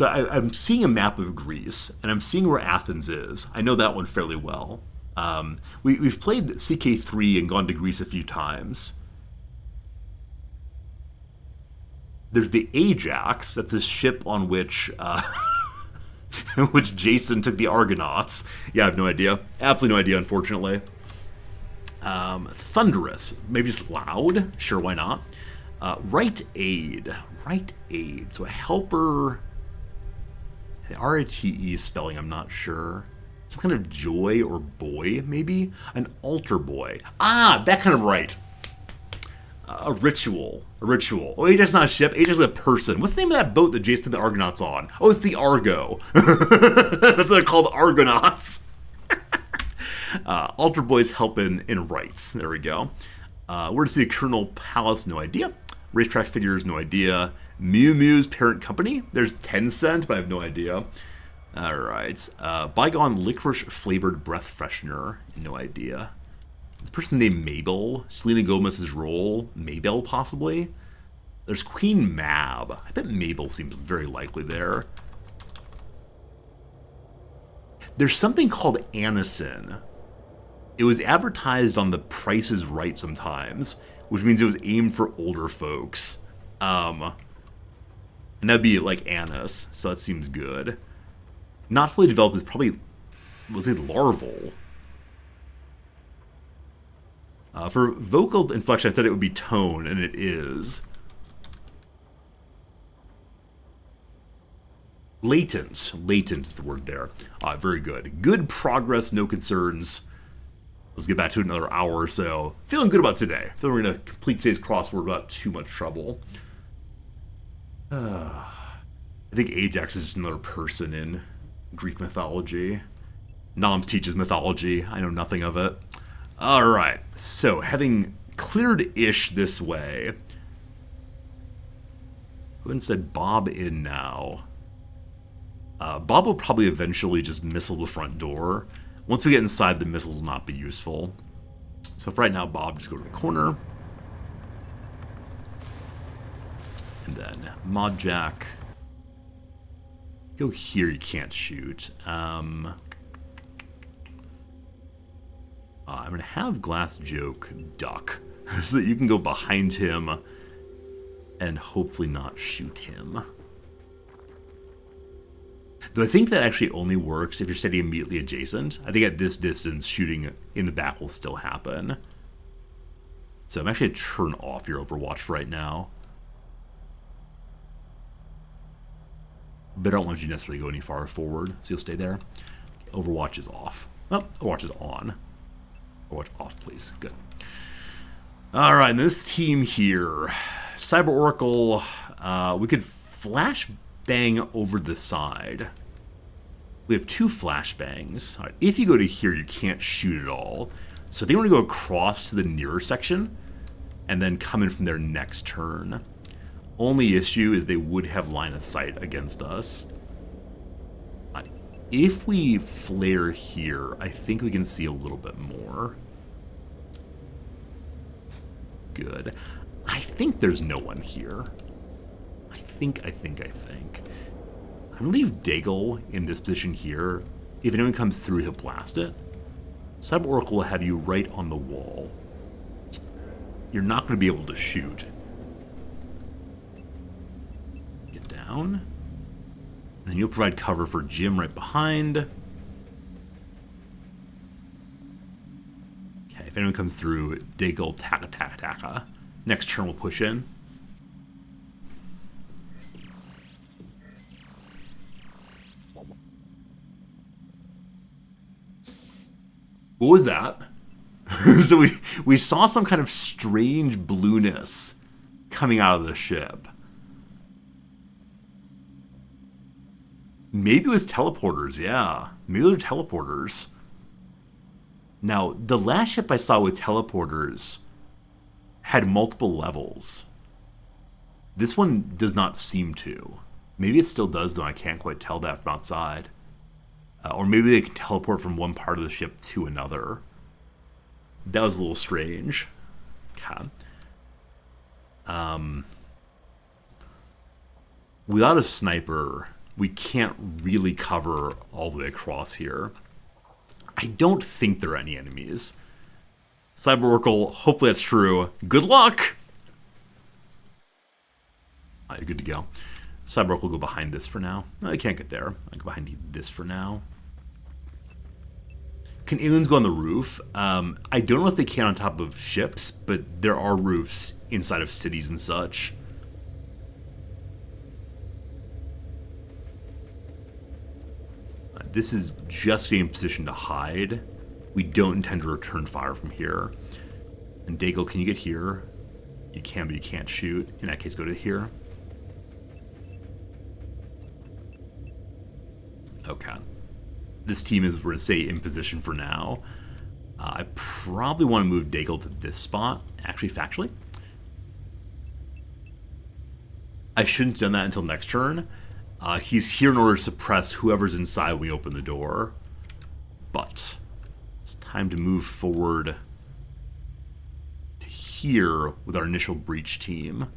I'm seeing a map of Greece, and I'm seeing where Athens is. I know that one fairly well. We've played CK3 and gone to Greece a few times. There's the Ajax. That's the ship on which which Jason took the Argonauts. Yeah, I have no idea. Absolutely no idea, unfortunately. Thunderous. Maybe just loud. Sure, why not? Right aid. So a helper... The R-A-T-E spelling, I'm not sure. Some kind of joy or boy, maybe? An altar boy. Ah, that kind of right. A ritual. Oh, Ajax is not a ship. Ajax is a person. What's the name of that boat that Jason took the Argonauts on? Oh, it's the Argo. That's what they're called, Argonauts. Altar boys help in rites. There we go. Where to see the Colonel Palace? No idea. Racetrack figures? No idea. Miu Miu's parent company? There's Tencent, but I have no idea. Alright. Bygone licorice flavored breath freshener. No idea. The person named Mabel. Selena Gomez's role. Mabel, possibly? There's Queen Mab. I bet Mabel seems very likely there. There's something called Anison. It was advertised on The Price is Right sometimes, which means it was aimed for older folks. And that'd be like anise, so that seems good. Not fully developed is probably, was it larval? For vocal inflection, I said it would be tone, and it is. Latent. Latent is the word there. Very good. Good progress, no concerns. Let's get back to another hour or so. Feeling good about today. Feeling we're going to complete today's crossword without too much trouble. I think Ajax is just another person in Greek mythology. Noms teaches mythology. I know nothing of it. Alright, so having cleared-ish this way, who and said Bob in now? Bob will probably eventually just missile the front door. Once we get inside, the missile will not be useful. So for right now, Bob, just go to the corner. And then Mod Jack. Go here, you can't shoot. I'm going to have Glass Joke duck so that you can go behind him and hopefully not shoot him. Though I think that actually only works if you're standing immediately adjacent. I think at this distance, shooting in the back will still happen. So I'm actually going to turn off your Overwatch for right now. But I don't want you to necessarily go any far forward, so you'll stay there. Overwatch is off. Oh, Overwatch is on. Overwatch off, please. Good. Alright, and this team here. Cyber Oracle, we could flash bang over the side. We have 2 flashbangs. Right, if you go to here, you can't shoot at all. So they want to go across to the nearer section and then come in from their next turn. Only issue is they would have line of sight against us. If we flare here, I think we can see a little bit more. Good. I think there's no one here. I think. I'm going to leave Daigle in this position here. If anyone comes through, he'll blast it. Cyber Oracle will have you right on the wall. You're not going to be able to shoot. Get down. And then you'll provide cover for Jim right behind. Okay, if anyone comes through, Daigle, taka. Next turn we'll push in. What was that? So we saw some kind of strange blueness coming out of the ship. Maybe it was teleporters, yeah. Maybe they're teleporters. Now, the last ship I saw with teleporters had multiple levels. This one does not seem to. Maybe it still does, though I can't quite tell that from outside. Or maybe they can teleport from one part of the ship to another. That was a little strange. Okay. Without a sniper, we can't really cover all the way across here. I don't think there are any enemies. Cyber Oracle, hopefully that's true. Good luck! You're good to go. Cyber Oracle will go behind this for now. No, I can't get there. I go behind this for now. Can aliens go on the roof? I don't know if they can on top of ships, but there are roofs inside of cities and such. This is just getting in position to hide. We don't intend to return fire from here. And Daigle, can you get here? You can, but you can't shoot. In that case, go to here. Okay. This team is, we're going to stay in position for now. I probably want to move Daigle to this spot, actually, factually. I shouldn't have done that until next turn. He's here in order to suppress whoever's inside when we open the door. But it's time to move forward to here with our initial breach team.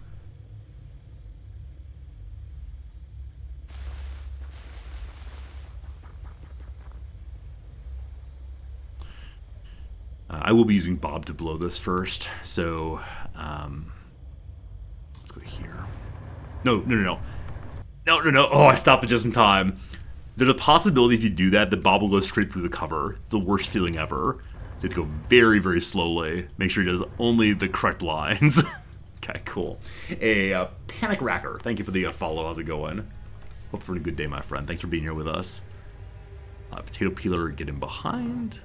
I will be using Bob to blow this first, so let's go here. No. Oh, I stopped it just in time. There's a possibility if you do that, the Bob will go straight through the cover. It's the worst feeling ever. So you have to go very, very slowly. Make sure he does only the correct lines. Okay, cool. A Panic Racker. Thank you for the follow. How's it going? Hope you're having a good day, my friend. Thanks for being here with us. Potato Peeler, get in behind.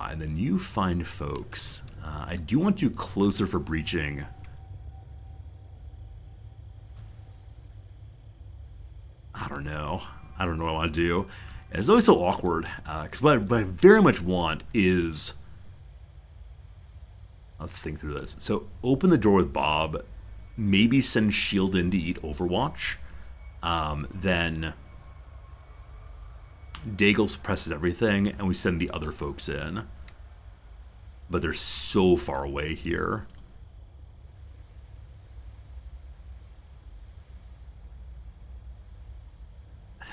And then you find folks. I do want you closer for breaching. I don't know what I want to do. It's always so awkward. Because what I very much want is... Let's think through this. So open the door with Bob. Maybe send Shield in to eat Overwatch. Then... Daigle suppresses everything, and we send the other folks in. But they're so far away here.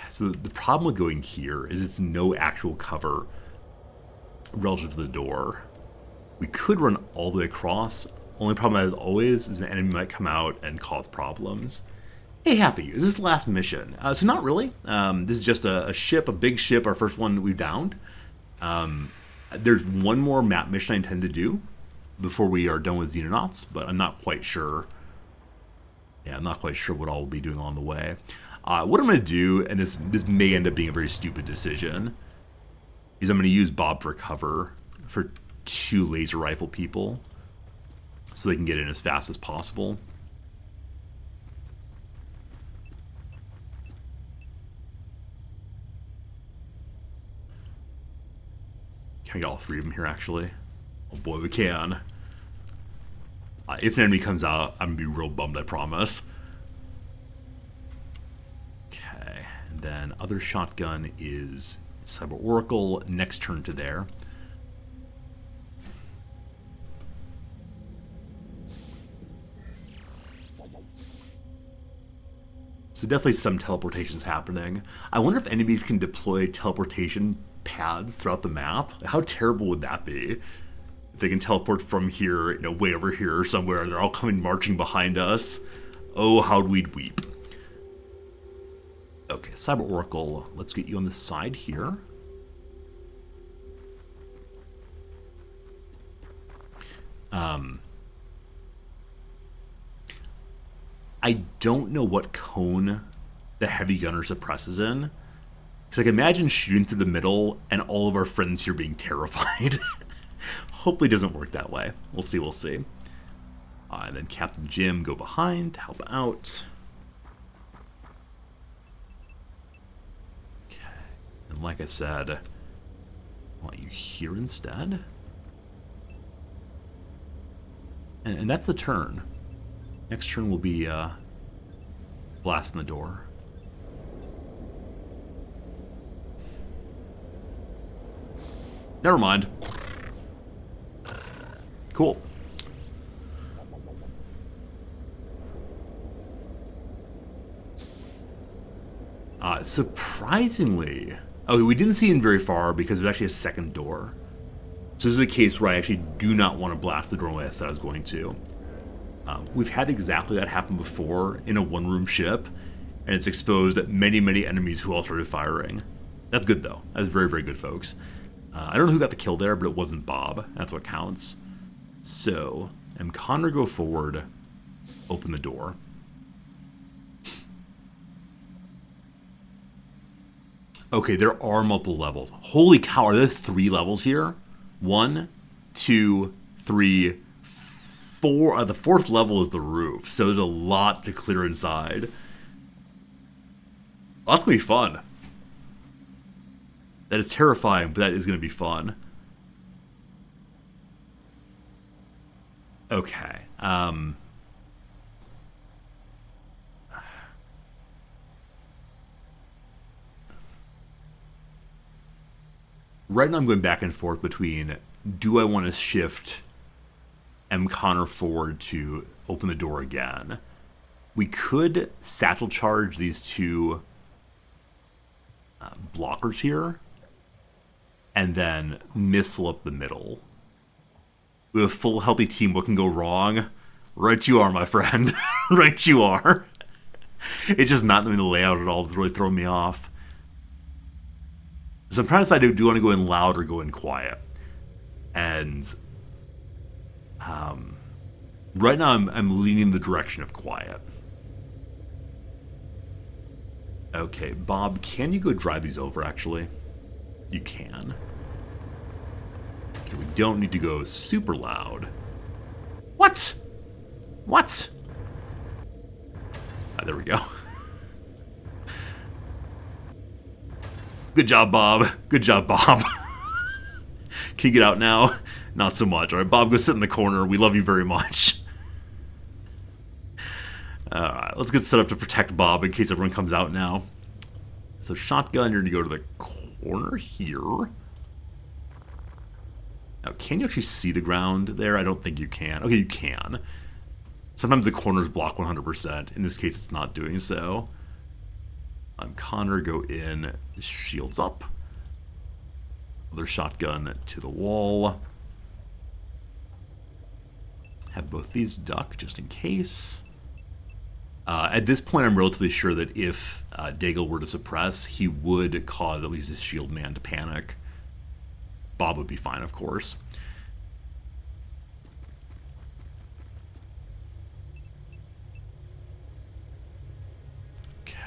So the problem with going here is it's no actual cover relative to the door. We could run all the way across. Only problem, as always, is the enemy might come out and cause problems. Hey, Happy, is this the last mission? So not really. This is just a ship, a big ship, our first one we've downed. There's one more map mission I intend to do before we are done with Xenonauts, but I'm not quite sure. Yeah, I'm not quite sure what I'll be doing along the way. What I'm going to do, and this may end up being a very stupid decision, is I'm going to use Bob for cover for 2 laser rifle people so they can get in as fast as possible. Can we get all 3 of them here, actually? Oh boy, we can. If an enemy comes out, I'm going to be real bummed, I promise. Okay, and then other shotgun is Cyber Oracle. Next turn to there. So definitely some teleportations happening. I wonder if enemies can deploy teleportation pads throughout the map. How terrible would that be? If they can teleport from here, way over here or somewhere, and they're all coming marching behind us. Oh, how we'd weep. Okay, Cyber Oracle, let's get you on the side here. I don't know what cone the heavy gunner suppresses in. Because I can imagine shooting through the middle and all of our friends here being terrified. Hopefully it doesn't work that way. We'll see. And then Captain Jim go behind to help out. Okay. And like I said, I want you here instead. And that's the turn. Next turn will be blasting the door. Never mind. Cool. Surprisingly... Okay, we didn't see in very far because there's actually a second door. So this is a case where I actually do not want to blast the door the way I said I was going to. We've had exactly that happen before in a one-room ship, and it's exposed many, many enemies who all started firing. That's good, though. That's very, very good, folks. I don't know who got the kill there, but it wasn't Bob. That's what counts. So, Connor go forward, open the door. Okay, there are multiple levels. Holy cow, are there 3 levels here? 1, 2, 3, 4. The 4th level is the roof, so there's a lot to clear inside. Well, that's going to be fun. That is terrifying, but that is going to be fun. Okay. Right now I'm going back and forth between, do I want to shift M. Connor forward to open the door again? We could satchel charge these two blockers here and then missile up the middle. We have a full healthy team. What can go wrong? Right you are, my friend. Right you are. It's just not knowing the layout at all. It's really throwing me off. So I'm trying to decide, do you want to go in loud or go in quiet? And right now I'm leaning the direction of quiet. Okay, Bob, can you go drive these over, actually? You can. Okay, we don't need to go super loud. What? What? There we go. Good job, Bob. Good job, Bob. Can you get out now? Not so much. All right, Bob, go sit in the corner. We love you very much. All right, let's get set up to protect Bob in case everyone comes out now. So shotgun, you're going to go to the corner here. Now, can you actually see the ground there? I don't think you can. Okay, you can. Sometimes the corners block 100%. In this case, it's not doing so. Connor, go in. Shields up. Other shotgun to the wall. Have both these duck just in case. At this point, I'm relatively sure that if Daigle were to suppress, he would cause at least his shield man to panic. Bob would be fine, of course. Okay.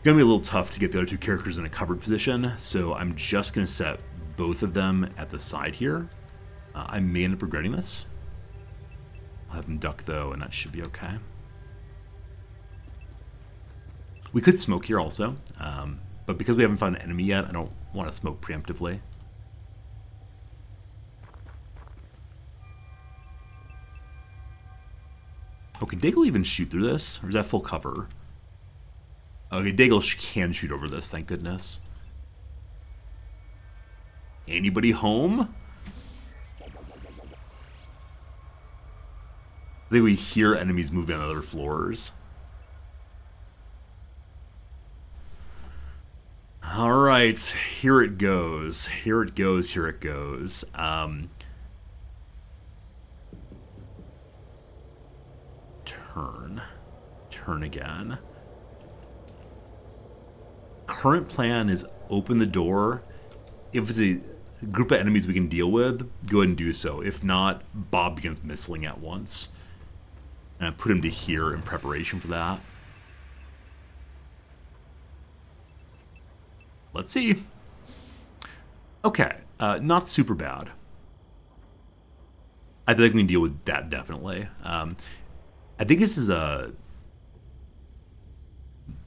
Gonna be a little tough to get the other two characters in a covered position, so I'm just gonna set both of them at the side here. I may end up regretting this. I'll have them duck though, and that should be okay. We could smoke here also, but because we haven't found an enemy yet, I don't want to smoke preemptively. Oh, can Daigle even shoot through this? Or is that full cover? Okay, Daigle can shoot over this, thank goodness. Anybody home? I think we hear enemies moving on other floors. Alright, here it goes. Here it goes, here it goes. Turn again. Current plan is open the door. If it's a group of enemies we can deal with, go ahead and do so. If not, Bob begins missiling at once. And I put him to here in preparation for that. Let's see. Okay, not super bad. I think we can deal with that definitely. I think this is a,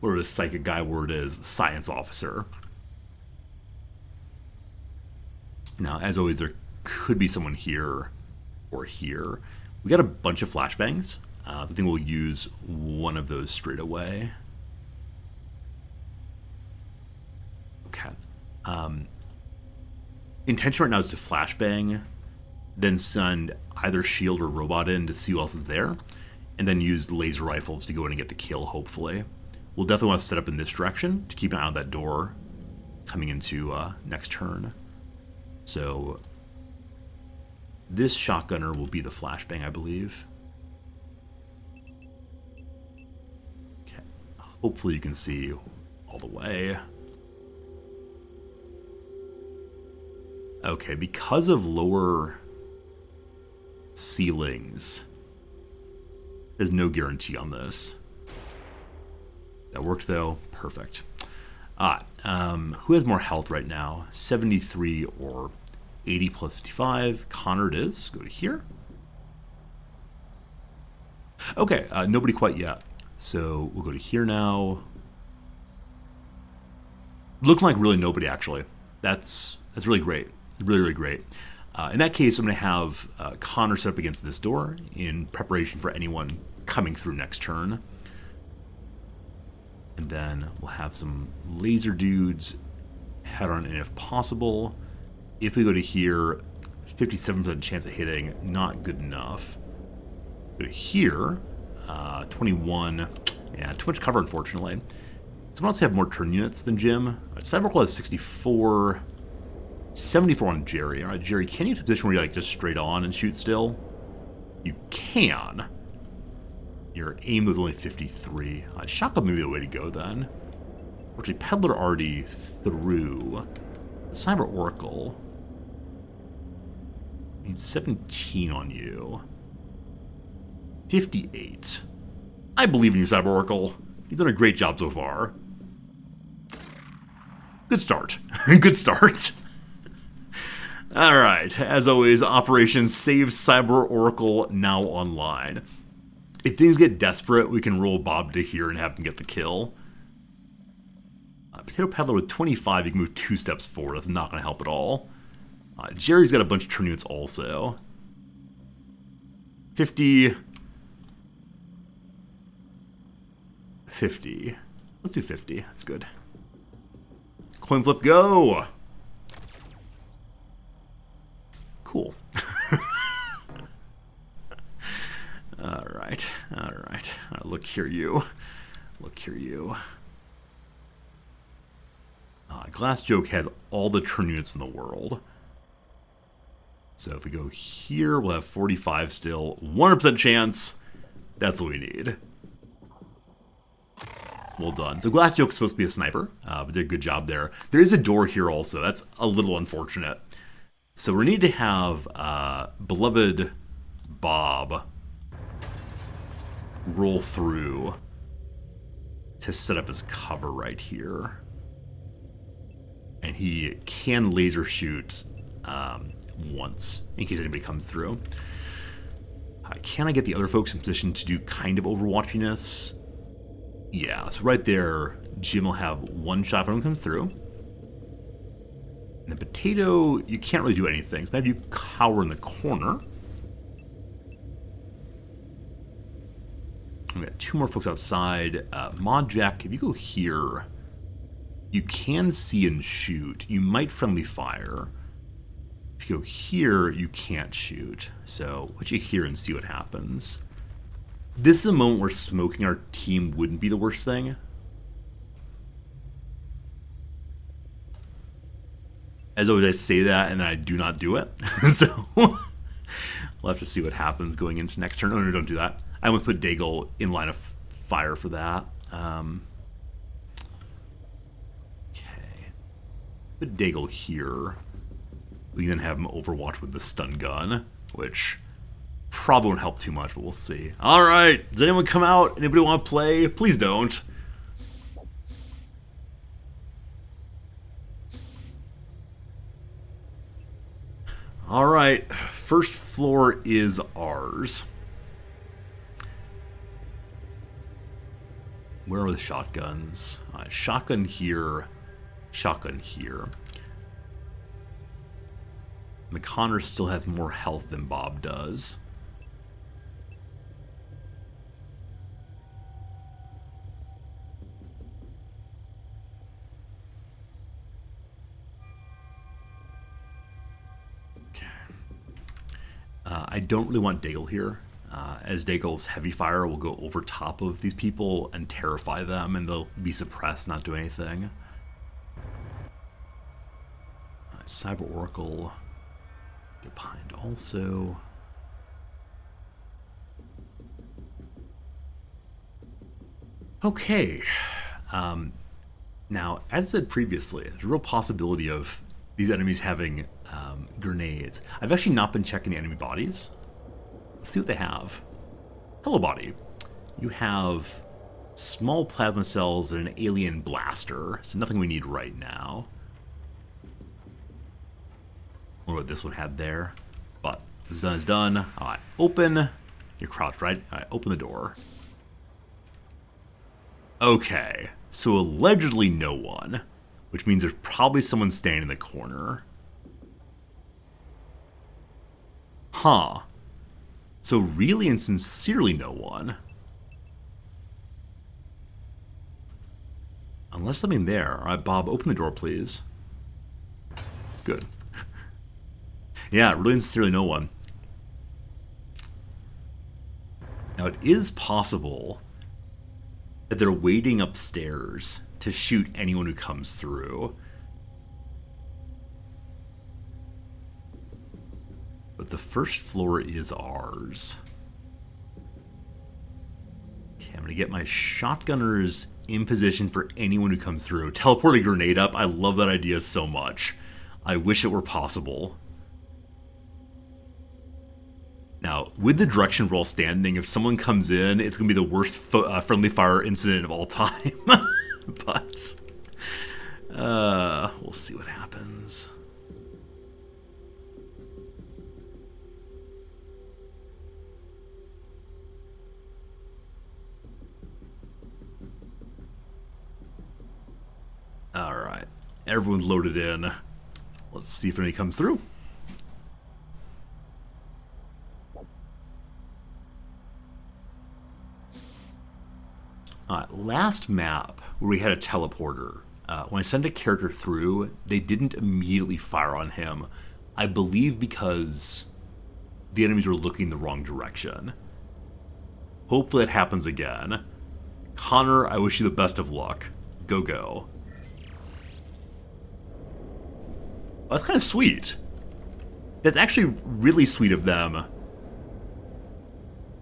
whatever the psychic guy word is, science officer. Now, as always, there could be someone here or here. We got a bunch of flashbangs, so I think we'll use one of those straight away. Okay. Intention right now is to flashbang, then send either shield or robot in to see who else is there, and then use laser rifles to go in and get the kill, hopefully. We'll definitely want to set up in this direction to keep an eye on that door coming into next turn. So this shotgunner will be the flashbang, I believe. Okay. Hopefully you can see all the way. Okay, because of lower ceilings, there's no guarantee on this. That worked though. Perfect. Who has more health right now? 73 or 80 plus 55. Connor it is. Go to here. Okay, nobody quite yet. So we'll go to here now. Looking like really nobody actually. That's really great. Really, really great. In that case, I'm going to have Connor set up against this door in preparation for anyone coming through next turn. And then we'll have some laser dudes head on in if possible. If we go to here, 57% chance of hitting, not good enough. Go to here, 21. Yeah, too much cover, unfortunately. Someone else have more turn units than Jim. Cyberclaw has 64. 74 on Jerry. All right, Jerry, can you get to a position where you're like just straight on and shoot still? You can. Your aim was only 53. Shotgun may be the way to go then. Actually, Peddler already through. Cyber Oracle. Needs 17 on you. 58. I believe in you, Cyber Oracle. You've done a great job so far. Good start. Good start. Alright, as always, Operation Save Cyber Oracle now online. If things get desperate, we can roll Bob to here and have him get the kill. Potato Peddler with 25, you can move 2 steps forward. That's not going to help at all. Jerry's got a bunch of turn units also. 50. 50. Let's do 50. That's good. Coin flip, go! Cool. Alright. Look here, you. Look here, you. Glass Joke has all the turn units in the world. So if we go here, we'll have 45 still. 100% chance. That's what we need. Well done. So Glass Joke's supposed to be a sniper, but did a good job there. There is a door here also. That's a little unfortunate. So we need to have beloved Bob roll through to set up his cover right here. And he can laser shoot once in case anybody comes through. Can I get the other folks in position to do kind of overwatchiness? Yeah, so right there, Jim will have one shot if anyone comes through. And the Potato, you can't really do anything. So maybe you cower in the corner. We got 2 more folks outside. Mod Jack, if you go here, you can see and shoot. You might friendly fire. If you go here, you can't shoot. So put you here and see what happens. This is a moment where smoking our team wouldn't be the worst thing. As always, I say that and then I do not do it. So we'll have to see what happens going into next turn. Oh, no, don't do that. I almost put Daigle in line of fire for that. Okay. Put Daigle here. We can then have him overwatch with the stun gun, which probably won't help too much, but we'll see. Alright, does anyone come out? Anybody want to play? Please don't. Alright, first floor is ours. Where are the shotguns? Shotgun here, shotgun here. McConnor still has more health than Bob does. Okay. I don't really want Daigle here. As Daigle's heavy fire will go over top of these people and terrify them, and they'll be suppressed, not do anything. Cyber Oracle get behind also. Okay. Now, as I said previously, there's a real possibility of these enemies having grenades. I've actually not been checking the enemy bodies. Let's see what they have. Hello, body. You have small plasma cells and an alien blaster, so nothing we need right now. I wonder what this one had there, but what's done is done. All right, open. You're crouched, right? All right, open the door. Okay, so allegedly no one, which means there's probably someone standing in the corner. Huh. So really and sincerely no one. Unless something there. Alright, Bob, open the door, please. Good. Yeah, really and sincerely no one. Now, it is possible that they're waiting upstairs to shoot anyone who comes through. But the first floor is ours. Okay, I'm going to get my shotgunners in position for anyone who comes through. Teleport a grenade up. I love that idea so much. I wish it were possible. Now, with the direction we're all standing, if someone comes in, it's going to be the worst friendly fire incident of all time. But we'll see what happens. Alright, everyone's loaded in. Let's see if anybody comes through. Last map, where we had a teleporter, when I sent a character through, they didn't immediately fire on him. I believe because the enemies were looking the wrong direction. Hopefully it happens again. Connor, I wish you the best of luck. Go, go. Oh, that's kind of sweet. That's actually really sweet of them.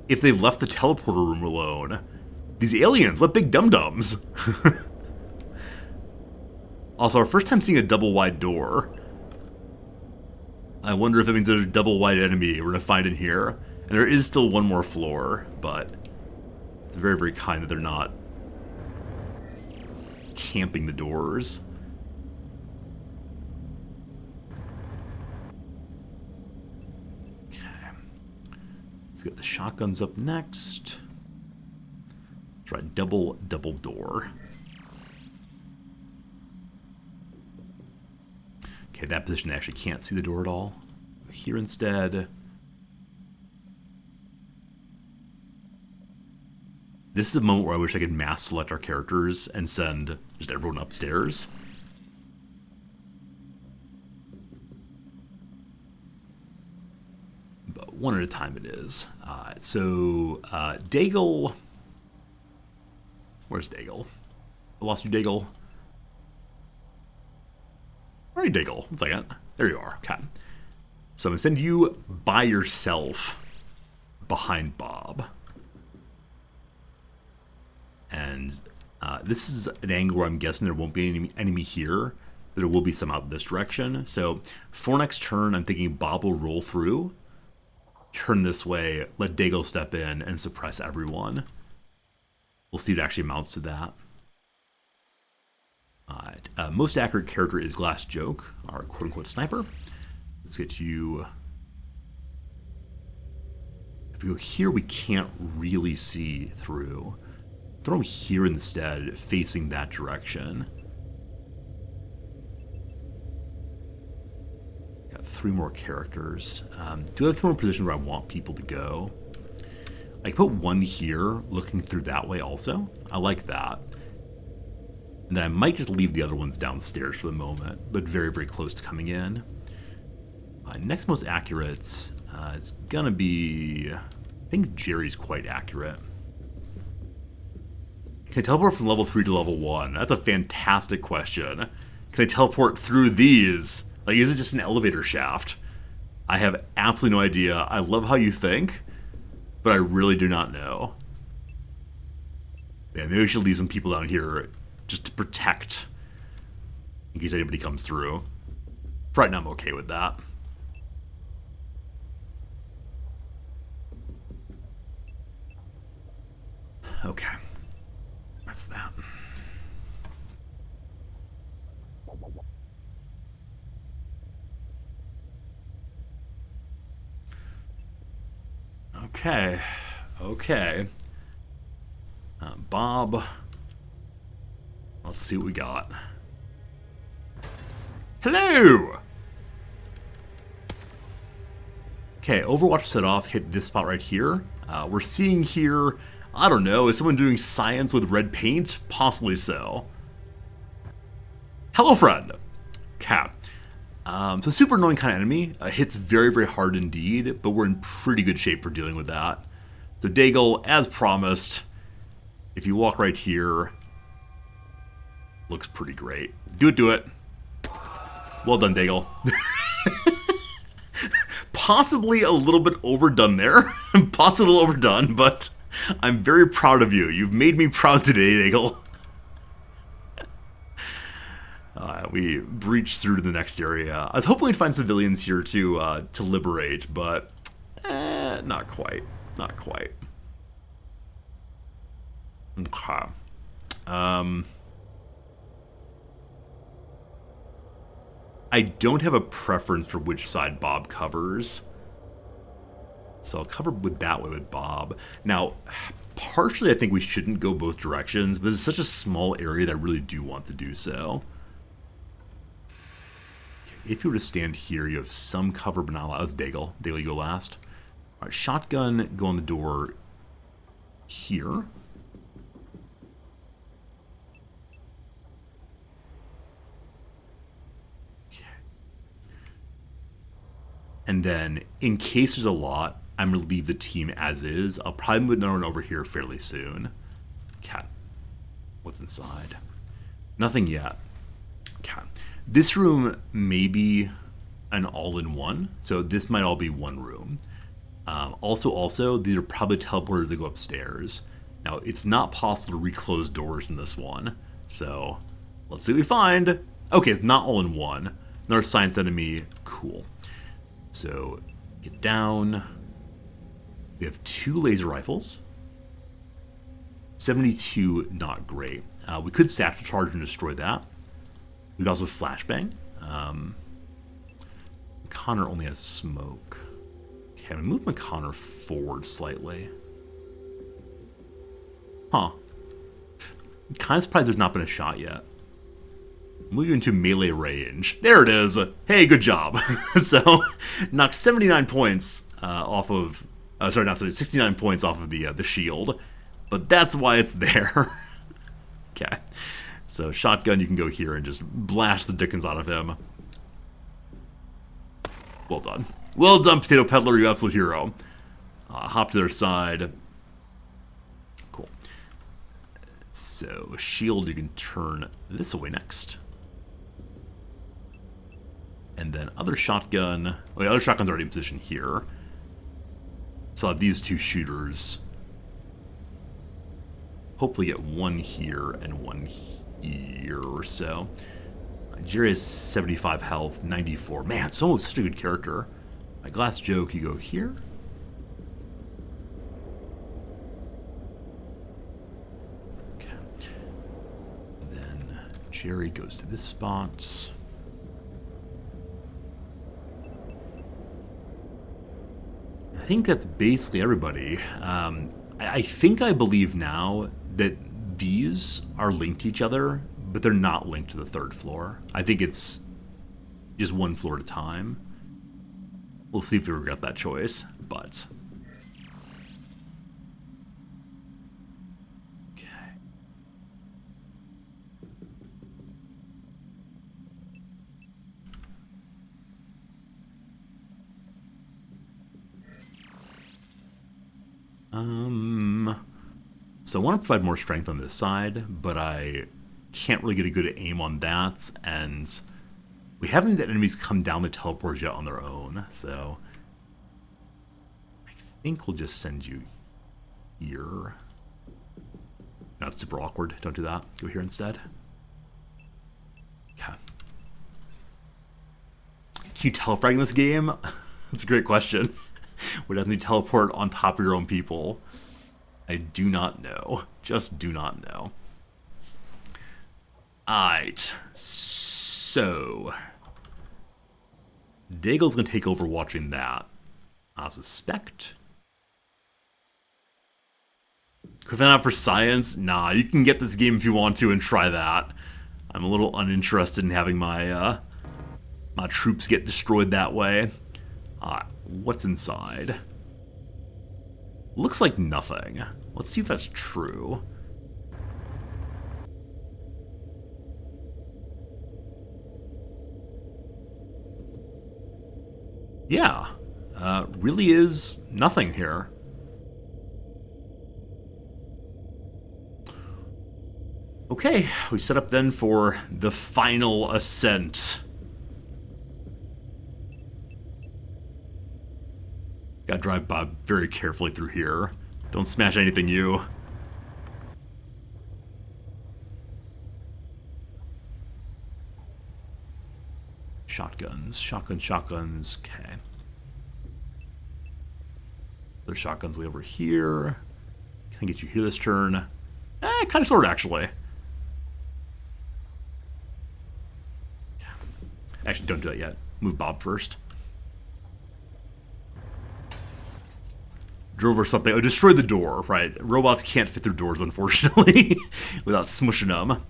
If they've left the teleporter room alone. These aliens, what big dum-dums. Also, our first time seeing a double-wide door. I wonder if it means there's a double-wide enemy we're going to find in here. And there is still one more floor, but it's very, very kind that they're not camping the doors. Get the shotguns up next. Try double door. Okay, that position I actually can't see the door at all. Here instead. This is a moment where I wish I could mass select our characters and send just everyone upstairs. One at a time it is. So, Daigle... Where's Daigle? I lost you, Daigle. Where are you, Daigle? 1 second. There you are. Okay. So I'm going to send you by yourself behind Bob. And this is an angle where I'm guessing there won't be any enemy here. There will be some out this direction. So for next turn, I'm thinking Bob will roll through, turn this way, let Daigle step in, and suppress everyone. We'll see if it actually amounts to that. Alright, most accurate character is Glass Joke, our quote-unquote sniper. Let's get you... If we go here, we can't really see through. Throw him here instead, facing that direction. Got 3 more characters. Do I have 3 more positions where I want people to go? I can put 1 here, looking through that way also. I like that. And then I might just leave the other ones downstairs for the moment, but very, very close to coming in. Next most accurate is gonna be... I think Jerry's quite accurate. Can I teleport from level 3 to level 1? That's a fantastic question. Can I teleport through these? Like, is it just an elevator shaft? I have absolutely no idea. I love how you think, but I really do not know. Yeah, maybe we should leave some people down here just to protect in case anybody comes through. For right now, I'm okay with that. Okay. That's that. Okay. Okay. Bob. Let's see what we got. Hello! Okay, Overwatch set off, hit this spot right here. We're seeing here, I don't know, is someone doing science with red paint? Possibly so. Hello, friend. Okay. So super annoying kind of enemy. Hits very, very hard indeed, but we're in pretty good shape for dealing with that. So Daigle, as promised, if you walk right here, looks pretty great. Do it. Well done, Daigle. Possibly a little bit overdone there. Possibly a little overdone, but I'm very proud of you. You've made me proud today, Daigle. We breached through to the next area. I was hoping we'd find civilians here to liberate, but not quite. Not quite. Okay. I don't have a preference for which side Bob covers, so I'll cover with that way with Bob. Now, partially I think we shouldn't go both directions, but it's such a small area that I really do want to do so. If you were to stand here, you have some cover, but not a lot. That's Daigle. Daigle, you go last. All right, shotgun, go on the door here. Okay. And then, in case there's a lot, I'm going to leave the team as is. I'll probably move another one over here fairly soon. Okay. What's inside? Nothing yet. Okay. This room may be an all-in-one, so this might all be one room. Also, these are probably teleporters that go upstairs. Now, it's not possible to reclose doors in this one, so let's see what we find. Okay, it's not all in one. Another science enemy, cool. So, get down. We have 2 laser rifles. 72, not great. We could satchel charge and destroy that. We could also flashbang. Connor only has smoke. Okay, I'm gonna move my Connor forward slightly. Huh. I'm kind of surprised there's not been a shot yet. Move you into melee range. There it is. Hey, good job. So, knocked 79 points off of... sorry, not 69 points off of the shield. But that's why it's there. Okay. So, shotgun, you can go here and just blast the dickens out of him. Well done. Well done, Potato Peddler, you absolute hero. Hop to their side. Cool. So, shield, you can turn this away next. And then other shotgun... Well, the other shotgun's already in position here. So, these 2 shooters... Hopefully get one here and one here or so. Jerry has 75 health, 94. Man, someone's such a good character. My glass joke, you go here. Okay. Then Jerry goes to this spot. I think that's basically everybody. I think I believe now that these are linked to each other, but they're not linked to the 3rd floor. I think it's just one floor at a time. We'll see if we regret that choice, but... Okay. So I want to provide more strength on this side, but I can't really get a good aim on that, and we haven't had enemies come down the teleporters yet on their own, so I think we'll just send you here. That's super awkward. Don't do that. Go here instead. Okay. Can you telefrag in this game? That's a great question. Would definitely teleport on top of your own people. I do not know. Just do not know. Alright. So... Daigle's going to take over watching that. I suspect. Could that out for science? Nah, you can get this game if you want to and try that. I'm a little uninterested in having my my troops get destroyed that way. what's inside? Looks like nothing. Let's see if that's true. Yeah, really is nothing here. Okay, we set up then for the final ascent. Gotta drive Bob very carefully through here. Don't smash anything, you. Shotguns, shotguns, okay. There's shotguns way over here. Can I get you here this turn? Kind of, sort of, actually. Actually, don't do that yet. Move Bob first. Drove or something. Oh, destroy the door, right. Robots can't fit through doors, unfortunately, without smushing them.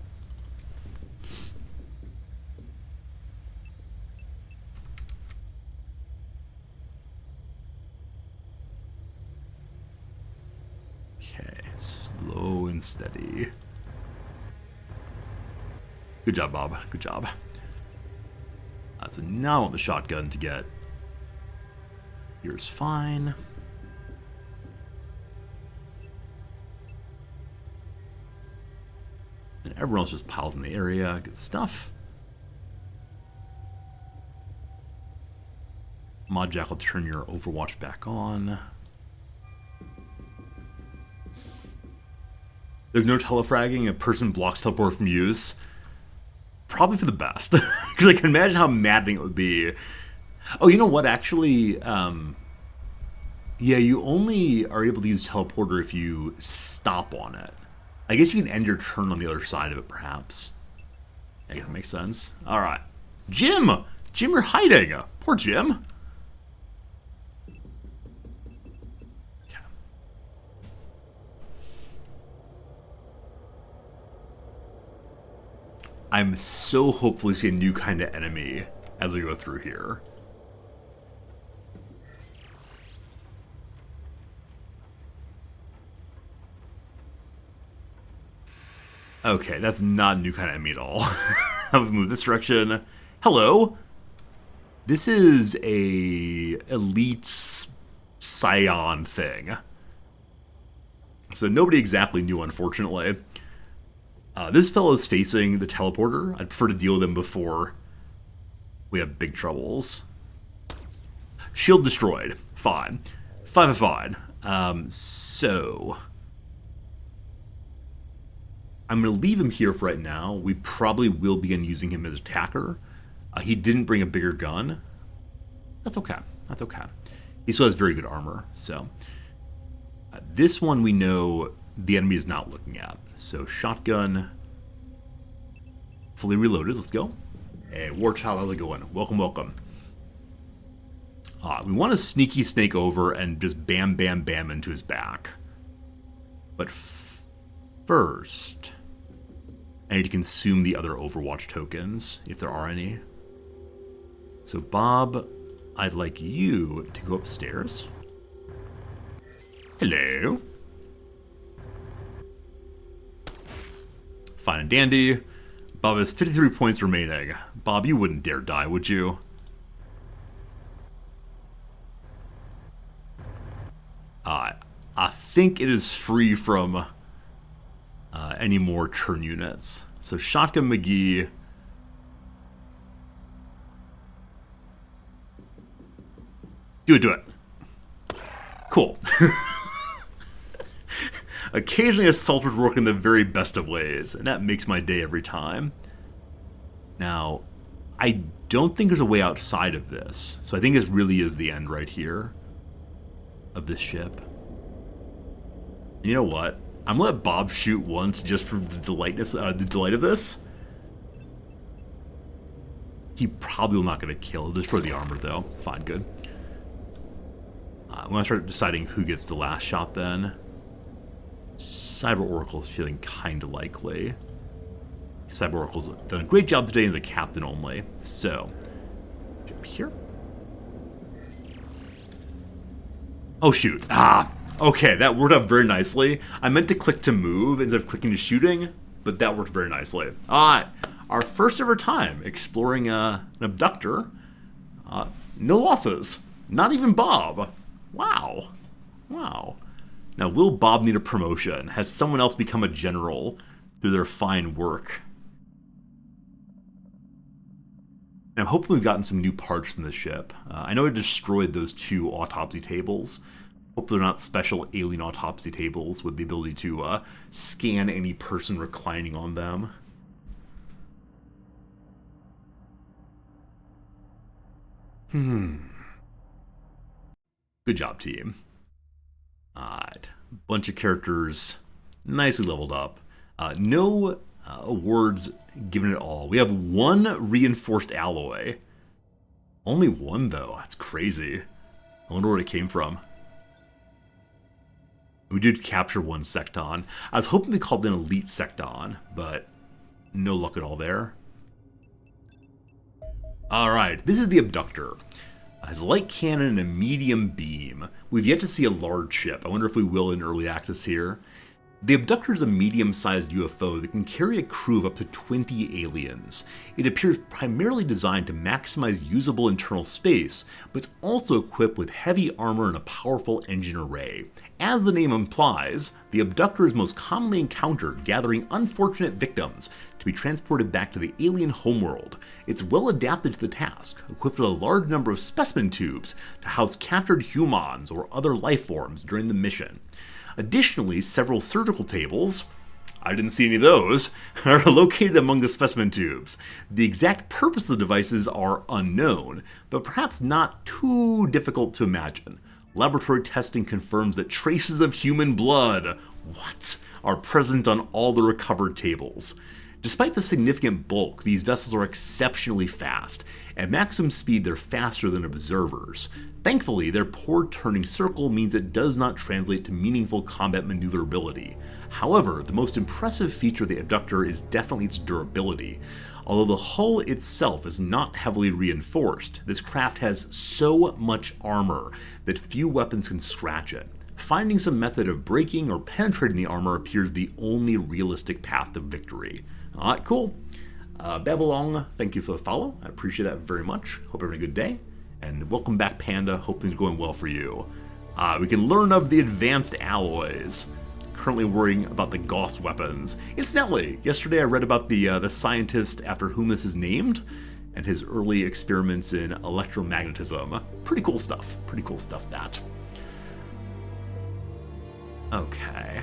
Okay, slow and steady. Good job, Bob. Good job. So now I want the shotgun to get... Here's fine. And everyone else just piles in the area. Good stuff. Mod Jack will turn your Overwatch back on. There's no telefragging. A person blocks teleport from use. Probably for the best. Because I can imagine how maddening it would be. Oh, you know what? Actually, yeah, you only are able to use teleporter if you stop on it. I guess you can end your turn on the other side of it, perhaps. I guess that makes sense. All right. Jim! Jim, you're hiding. Poor Jim. I'm so hopeful to see a new kind of enemy as we go through here. Okay, that's not a new kind of enemy at all. I'll move this direction. Hello. This is a elite scion thing. So nobody exactly knew, unfortunately. This fellow's facing the teleporter. I'd prefer to deal with him before we have big troubles. Shield destroyed. Fine. Fine. So... I'm going to leave him here for right now. We probably will begin using him as attacker. He didn't bring a bigger gun. That's okay. That's okay. He still has very good armor. So this one we know the enemy is not looking at. So shotgun, fully reloaded. Let's go. Hey, Warchild, how's it going? Welcome, welcome. We want to sneaky snake over and just bam, bam, bam into his back. But first, I need to consume the other Overwatch tokens, if there are any. So Bob, I'd like you to go upstairs. Hello. Fine and dandy. Bob has 53 points remaining. Bob, you wouldn't dare die, would you? I think it is free from any more turn units. So Shotgun McGee. Do it. Cool. Occasionally assaulters work in the very best of ways, and that makes my day every time. Now, I don't think there's a way outside of this, so I think this really is the end right here of this ship. You know what? I'm gonna let Bob shoot once just for the delight of this. He probably will not get a kill. He'll destroy the armor though. Fine, good. I'm gonna start deciding who gets the last shot then. Cyber Oracle is feeling kind of likely. Cyber Oracle's done a great job today as a captain only. So, jump here. Oh shoot. Okay, that worked out very nicely. I meant to click to move instead of clicking to shooting, but that worked very nicely. Alright, our first ever time exploring an abductor. No losses. Not even Bob. Wow. Wow. Now, will Bob need a promotion? Has someone else become a general through their fine work? And I'm hoping we've gotten some new parts from the ship. I know I destroyed those 2 autopsy tables. Hope they're not special alien autopsy tables with the ability to scan any person reclining on them. Good job, team. Alright. Bunch of characters nicely leveled up. No awards given at all. We have 1 reinforced alloy. Only 1, though. That's crazy. I wonder where it came from. We did capture 1 secton. I was hoping we called an elite secton, but no luck at all there. Alright, this is the abductor. It has a light cannon and a medium beam. We've yet to see a large ship. I wonder if we will in early access here. The abductor is a medium-sized UFO that can carry a crew of up to 20 aliens. It appears primarily designed to maximize usable internal space, but it's also equipped with heavy armor and a powerful engine array. As the name implies, the abductor is most commonly encountered gathering unfortunate victims to be transported back to the alien homeworld. It's well adapted to the task, equipped with a large number of specimen tubes to house captured humans or other life forms during the mission. Additionally, several surgical tables, I didn't see any of those, are located among the specimen tubes. The exact purpose of the devices are unknown, but perhaps not too difficult to imagine. Laboratory testing confirms that traces of human blood, are present on all the recovered tables. Despite the significant bulk, these vessels are exceptionally fast. At maximum speed, they're faster than observers. Thankfully, their poor turning circle means it does not translate to meaningful combat maneuverability. However, the most impressive feature of the abductor is definitely its durability. Although the hull itself is not heavily reinforced, this craft has so much armor that few weapons can scratch it. Finding some method of breaking or penetrating the armor appears the only realistic path to victory. Alright, cool. Babylong, thank you for the follow. I appreciate that very much. Hope you're having a good day. And welcome back, Panda. Hope things are going well for you. We can learn of the advanced alloys. Currently worrying about the Gauss weapons. Incidentally, yesterday I read about the scientist after whom this is named, and his early experiments in electromagnetism. Pretty cool stuff. Pretty cool stuff, that. Okay.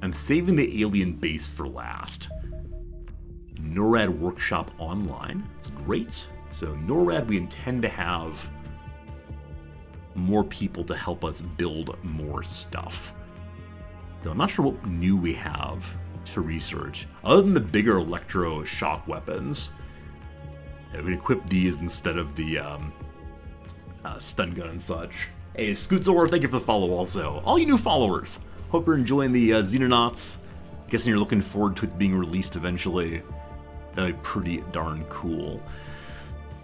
I'm saving the alien base for last. NORAD Workshop Online. It's great. So NORAD, we intend to have more people to help us build more stuff. Though I'm not sure what new we have to research, other than the bigger electroshock weapons. We can equip these instead of the stun gun and such. Hey, Scootzor, thank you for the follow also. All you new followers, hope you're enjoying the Xenonauts. Guessing you're looking forward to it being released eventually. That'd be pretty darn cool.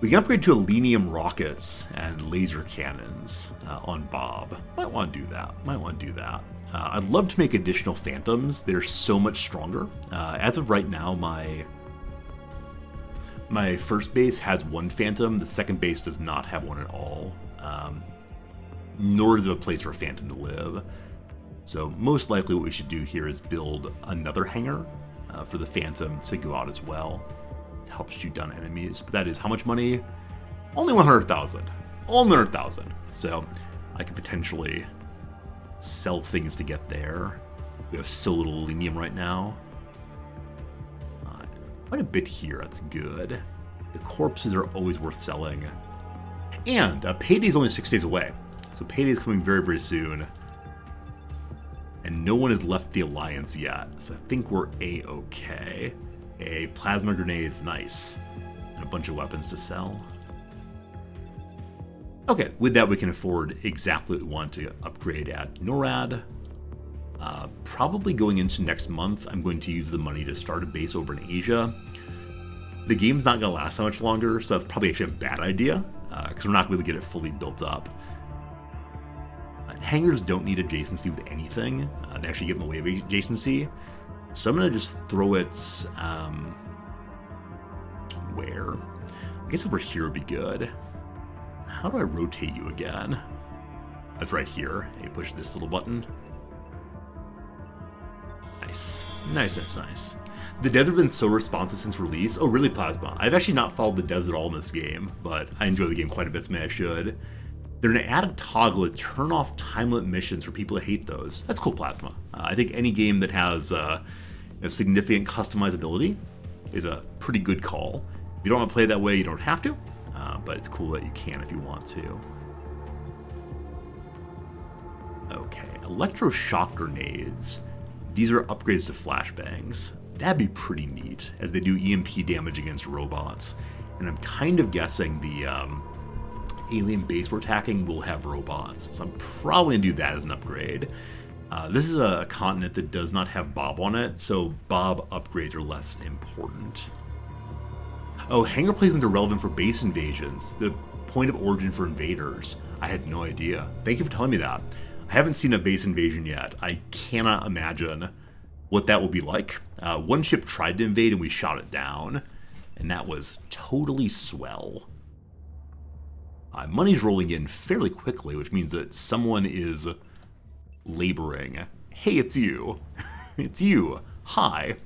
We can upgrade to Elenium rockets and laser cannons on Bob. Might want to do that. I'd love to make additional Phantoms. They're so much stronger. As of right now, my first base has 1 Phantom. The second base does not have one at all. Nor is it a place for a Phantom to live. So most likely what we should do here is build another hangar for the Phantom to go out as well to help shoot down enemies. But that is how much money? Only 100,000. Only 100,000. So I could potentially sell things to get there. We have so little Elenium right now. Quite a bit here. That's good. The corpses are always worth selling. And Payday's only 6 days away. So Payday's coming very, very soon. And no one has left the Alliance yet. So I think we're A-okay. A plasma grenade's nice. And a bunch of weapons to sell. Okay, with that we can afford exactly what we want to upgrade at NORAD. Probably going into next month, I'm going to use the money to start a base over in Asia. The game's not going to last that much longer, so that's probably actually a bad idea, because we're not going to get it fully built up. Hangars don't need adjacency with anything. They actually get in the way of adjacency. So I'm going to just throw it, where? I guess over here would be good. How do I rotate you again? That's right here. You push this little button. Nice. Nice, nice, nice. The devs have been so responsive since release. Oh, really, Plasma? I've actually not followed the devs at all in this game, but I enjoy the game quite a bit, so maybe I should. They're going to add a toggle to turn off time-limit missions for people that hate those. That's cool, Plasma. I think any game that has significant customizability is a pretty good call. If you don't want to play it that way, you don't have to, but it's cool that you can if you want to. Okay, electroshock grenades. These are upgrades to flashbangs. That'd be pretty neat, as they do EMP damage against robots. And I'm kind of guessing the alien base we're attacking will have robots, so I'm probably going to do that as an upgrade. This is a continent that does not have Bob on it, so Bob upgrades are less important. Oh, hangar placements are relevant for base invasions, the point of origin for invaders. I had no idea. Thank you for telling me that. I haven't seen a base invasion yet. I cannot imagine what that will be like. One ship tried to invade and we shot it down, and that was totally swell. Money's rolling in fairly quickly, which means that someone is laboring. Hey, it's you. It's you. Hi.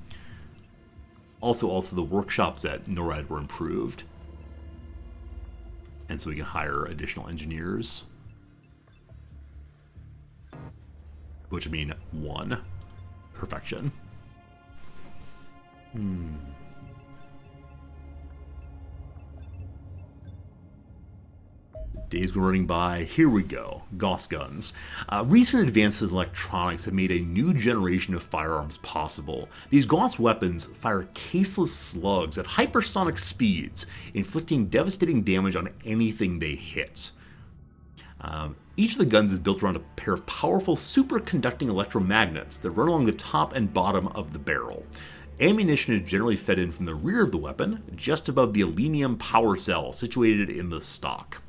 Also, the workshops at NORAD were improved. And so we can hire additional engineers. Which would mean 1. Perfection. Days go running by. Here we go. Gauss guns. Recent advances in electronics have made a new generation of firearms possible. These Gauss weapons fire caseless slugs at hypersonic speeds, inflicting devastating damage on anything they hit. Each of the guns is built around a pair of powerful superconducting electromagnets that run along the top and bottom of the barrel. Ammunition is generally fed in from the rear of the weapon, just above the aluminium power cell situated in the stock.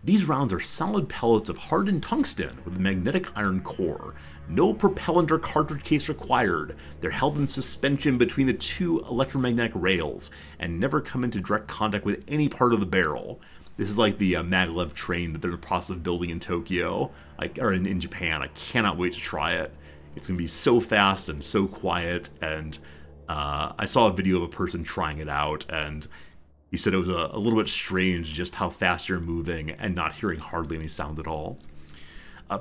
These rounds are solid pellets of hardened tungsten with a magnetic iron core. No propellant or cartridge case required. They're held in suspension between the 2 electromagnetic rails and never come into direct contact with any part of the barrel. This is like the maglev train that they're in the process of building in Tokyo, or in Japan. I cannot wait to try it. It's going to be so fast and so quiet, and I saw a video of a person trying it out, and he said it was a little bit strange just how fast you're moving and not hearing hardly any sound at all.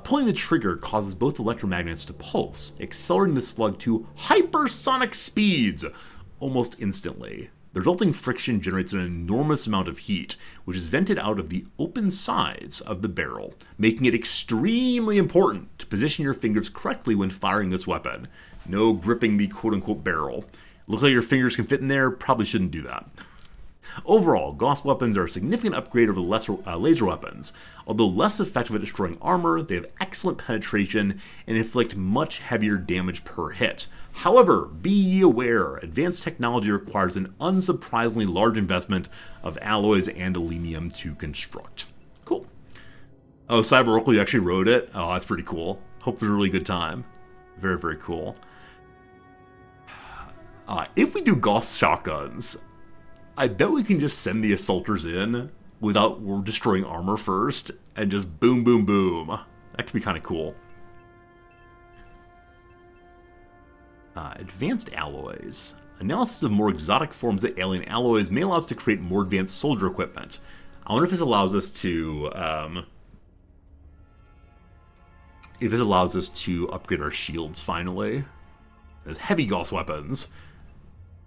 Pulling the trigger causes both electromagnets to pulse, accelerating the slug to hypersonic speeds almost instantly. The resulting friction generates an enormous amount of heat, which is vented out of the open sides of the barrel, making it extremely important to position your fingers correctly when firing this weapon. No gripping the quote-unquote barrel. Looks like your fingers can fit in there, probably shouldn't do that. Overall, Gauss weapons are a significant upgrade over laser weapons. Although less effective at destroying armor, they have excellent penetration and inflict much heavier damage per hit. However, be ye aware, advanced technology requires an unsurprisingly large investment of alloys and aluminium to construct. Cool. Oh, Cyber Oracle, you actually wrote it? Oh, that's pretty cool. Hope it was a really good time. Very, very cool. If we do Gauss shotguns, I bet we can just send the assaulters in without destroying armor first, and just boom, boom, boom. That could be kind of cool. Advanced alloys. Analysis of more exotic forms of alien alloys may allow us to create more advanced soldier equipment. I wonder if this allows us to, upgrade our shields finally. As heavy Gauss weapons.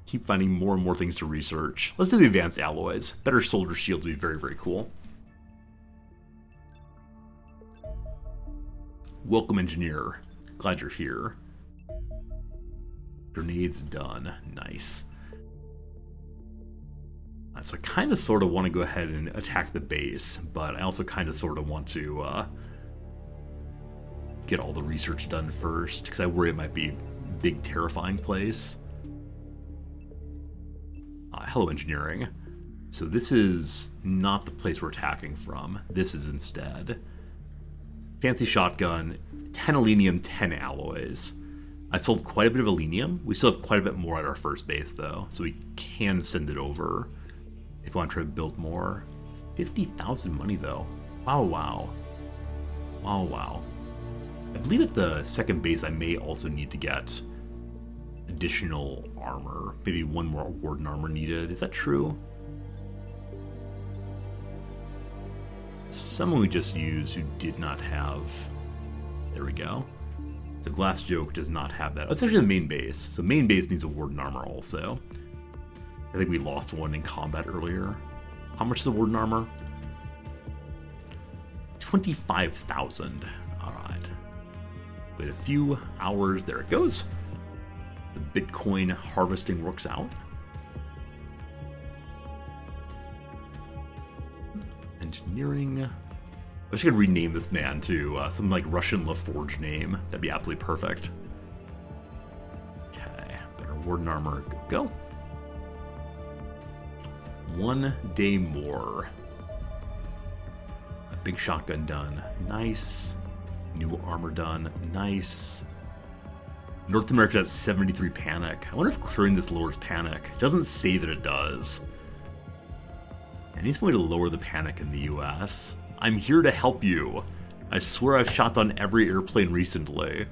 Keep finding more and more things to research. Let's do the advanced alloys. Better soldier shields would be very, very cool. Welcome, engineer. Glad you're here. Grenades done. Nice. So I kind of sort of want to go ahead and attack the base, but I also kind of sort of want to get all the research done first, because I worry it might be a big, terrifying place. Hello, engineering. So this is not the place we're attacking from. This is instead. Fancy shotgun, 10 alenium, 10 alloys. I've sold quite a bit of alenium. We still have quite a bit more at our first base, though, so we can send it over if we want to try to build more. 50,000 money, though. Wow, wow. Wow, wow. I believe at the second base I may also need to get additional armor. Maybe one more warden armor needed. Is that true? Someone we just used who did not have... There we go. The Glass Joke does not have that. That's actually the main base. So main base needs a warden armor also. I think we lost one in combat earlier. How much is the warden armor? 25,000. Alright. Wait a few hours. There it goes. The Bitcoin harvesting works out. Engineering. I wish I could rename this man to some like Russian LaForge name. That'd be absolutely perfect. Okay, better warden armor. Go. 1 day more. A big shotgun done. Nice. New armor done. Nice. North America has 73 panic. I wonder if clearing this lowers panic. It doesn't say that it does. I need some way to lower the panic in the US. I'm here to help you. I swear I've shot on every airplane recently.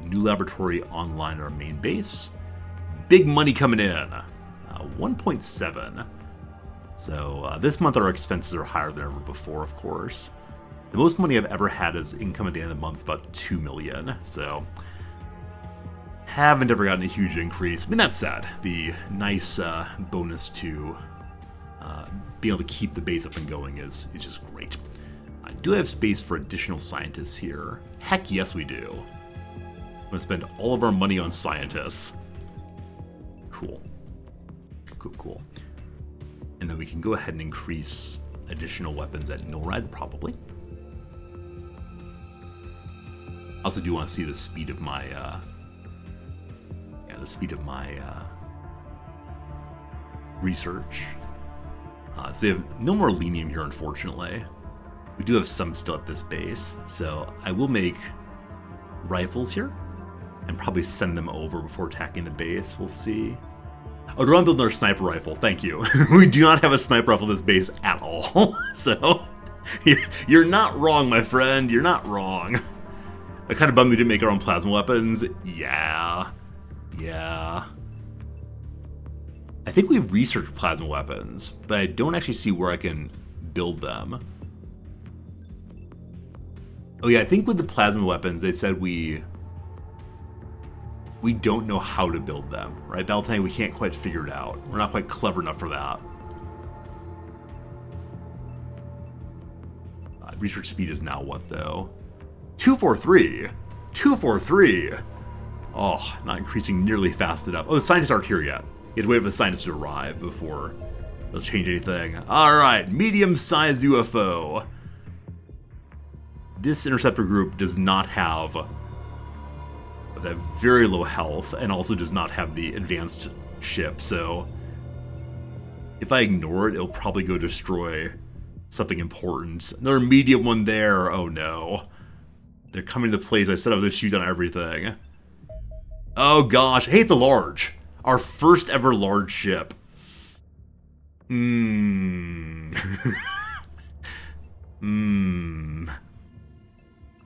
New laboratory online at our main base. Big money coming in. 1.7. So this month our expenses are higher than ever before, of course. The most money I've ever had as income at the end of the month is about 2 million. So haven't ever gotten a huge increase. I mean, that said, the nice bonus to being able to keep the base up and going is just great. Do I have space for additional scientists here? Heck yes, we do. I'm going to spend all of our money on scientists. Cool. Cool, cool. And then we can go ahead and increase additional weapons at NORAD, probably. I also do want to see the speed of my... research. So we have no more Lenium here, unfortunately. We do have some still at this base, so I will make rifles here and probably send them over before attacking the base. We'll see. Oh, do I want to build another sniper rifle? Thank you. We do not have a sniper rifle at this base at all, so you're not wrong, my friend. You're not wrong. I kind of bummed we didn't make our own plasma weapons. Yeah. I think we've researched plasma weapons, but I don't actually see where I can build them. Oh yeah, I think with the plasma weapons, they said we don't know how to build them, right? That'll tell you we can't quite figure it out. We're not quite clever enough for that. Research speed is now what, though? 243? 243? Oh, not increasing nearly fast enough. Oh, the scientists aren't here yet. You have to wait for the scientists to arrive before they'll change anything. Alright, medium-sized UFO. This interceptor group does not have that very low health and also does not have the advanced ship, so if I ignore it, it'll probably go destroy something important. Another medium one there. Oh no. They're coming to the place I said I was going to shoot on everything. Oh gosh. Hey, it's a large. Our first ever large ship.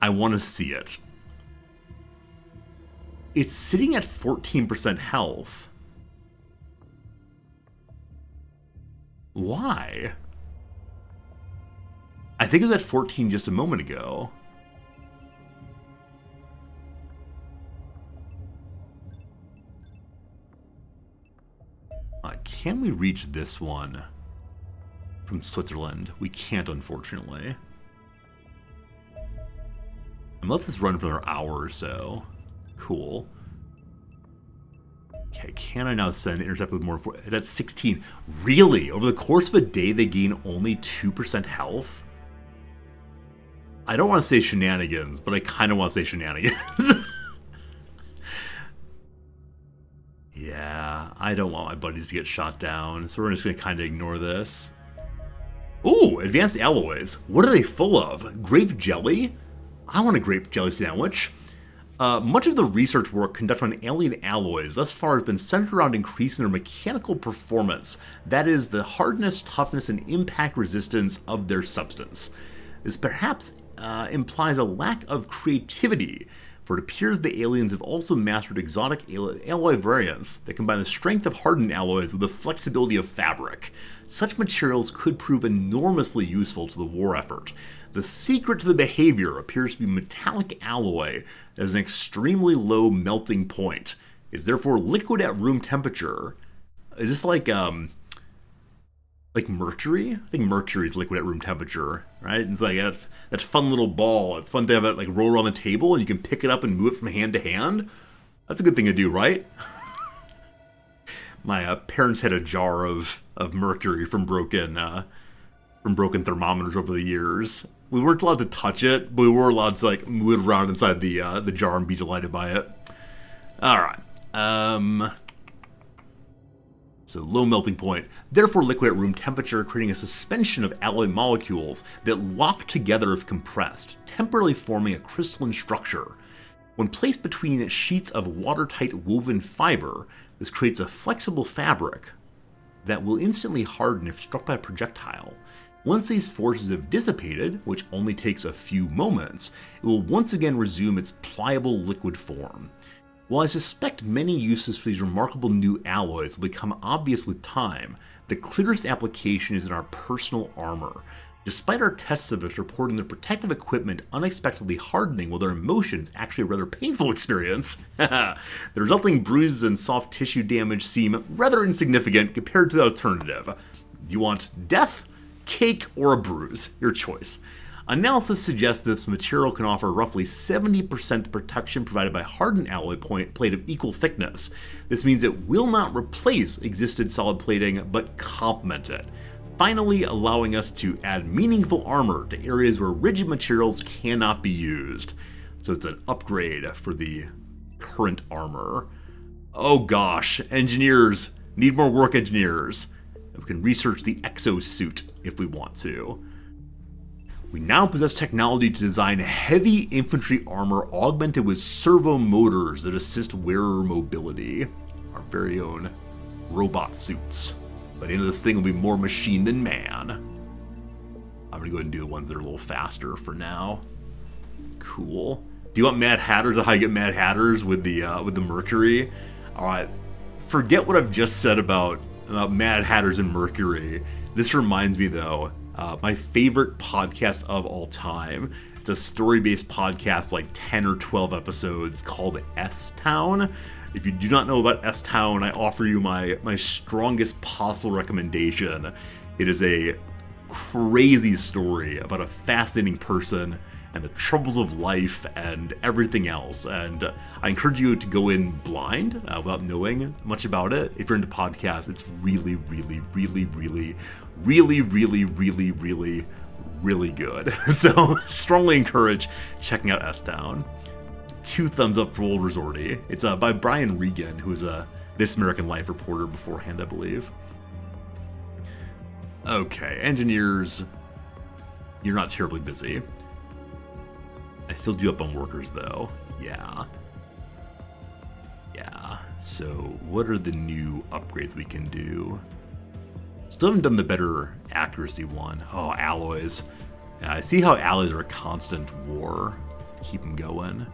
I want to see it. It's sitting at 14% health. Why? I think it was at 14 just a moment ago. Can we reach this one from Switzerland? We can't, unfortunately. I'm gonna let this run for another hour or so. Cool. Okay, can I now send intercept with more? That's 16. Really? Over the course of a day, they gain only 2% health? I don't want to say shenanigans, but I kind of want to say shenanigans. Yeah, I don't want my buddies to get shot down, so we're just going to kind of ignore this. Ooh, advanced alloys. What are they full of? Grape jelly? I want a grape jelly sandwich. Much of the research work conducted on alien alloys thus far has been centered around increasing their mechanical performance, that is, the hardness, toughness, and impact resistance of their substance. This perhaps implies a lack of creativity, for it appears the aliens have also mastered exotic alloy variants that combine the strength of hardened alloys with the flexibility of fabric. Such materials could prove enormously useful to the war effort. The secret to the behavior appears to be metallic alloy that has an extremely low melting point. It is therefore liquid at room temperature. Is this like mercury? I think mercury is liquid at room temperature, right? It's like that fun little ball. It's fun to have it like roll around the table and you can pick it up and move it from hand to hand. That's a good thing to do, right? My parents had a jar of mercury from broken thermometers over the years. We weren't allowed to touch it, but we were allowed to like move it around inside the jar and be delighted by it. All right. So low melting point, therefore liquid at room temperature, creating a suspension of alloy molecules that lock together if compressed, temporarily forming a crystalline structure. When placed between sheets of watertight woven fiber, this creates a flexible fabric that will instantly harden if struck by a projectile. Once these forces have dissipated, which only takes a few moments, it will once again resume its pliable liquid form. While I suspect many uses for these remarkable new alloys will become obvious with time, the clearest application is in our personal armor. Despite our test subjects reporting their protective equipment unexpectedly hardening while their emotions actually a rather painful experience, the resulting bruises and soft tissue damage seem rather insignificant compared to the alternative. Do you want death, cake, or a bruise? Your choice. Analysis suggests that this material can offer roughly 70% protection provided by hardened alloy plate of equal thickness. This means it will not replace existing solid plating, but complement it, finally allowing us to add meaningful armor to areas where rigid materials cannot be used. So it's an upgrade for the current armor. Oh gosh, engineers, need more work, engineers. We can research the exosuit if we want to. We now possess technology to design heavy infantry armor augmented with servo motors that assist wearer mobility. Our very own robot suits. By the end of this thing, will be more machine than man. I'm gonna go ahead and do the ones that are a little faster for now. Cool. Do you want Mad Hatters? How you get Mad Hatters with the Mercury? All right. Forget what I've just said about Mad Hatters and Mercury. This reminds me, though, my favorite podcast of all time. It's a story-based podcast, like 10 or 12 episodes, called S-Town. If you do not know about S-Town, I offer you my strongest possible recommendation. It is a crazy story about a fascinating person and the troubles of life and everything else. And I encourage you to go in blind without knowing much about it. If you're into podcasts, it's really, really, really, really, really, really, really, really, really good. So strongly encourage checking out S-Town. 2 thumbs up for Old Resorty. It's by Brian Regan, who is a This American Life reporter beforehand, I believe. Okay, engineers, you're not terribly busy. I filled you up on workers, though. Yeah. So what are the new upgrades we can do? Still haven't done the better accuracy one. Oh, alloys. Yeah, I see how alloys are a constant war. Keep them going.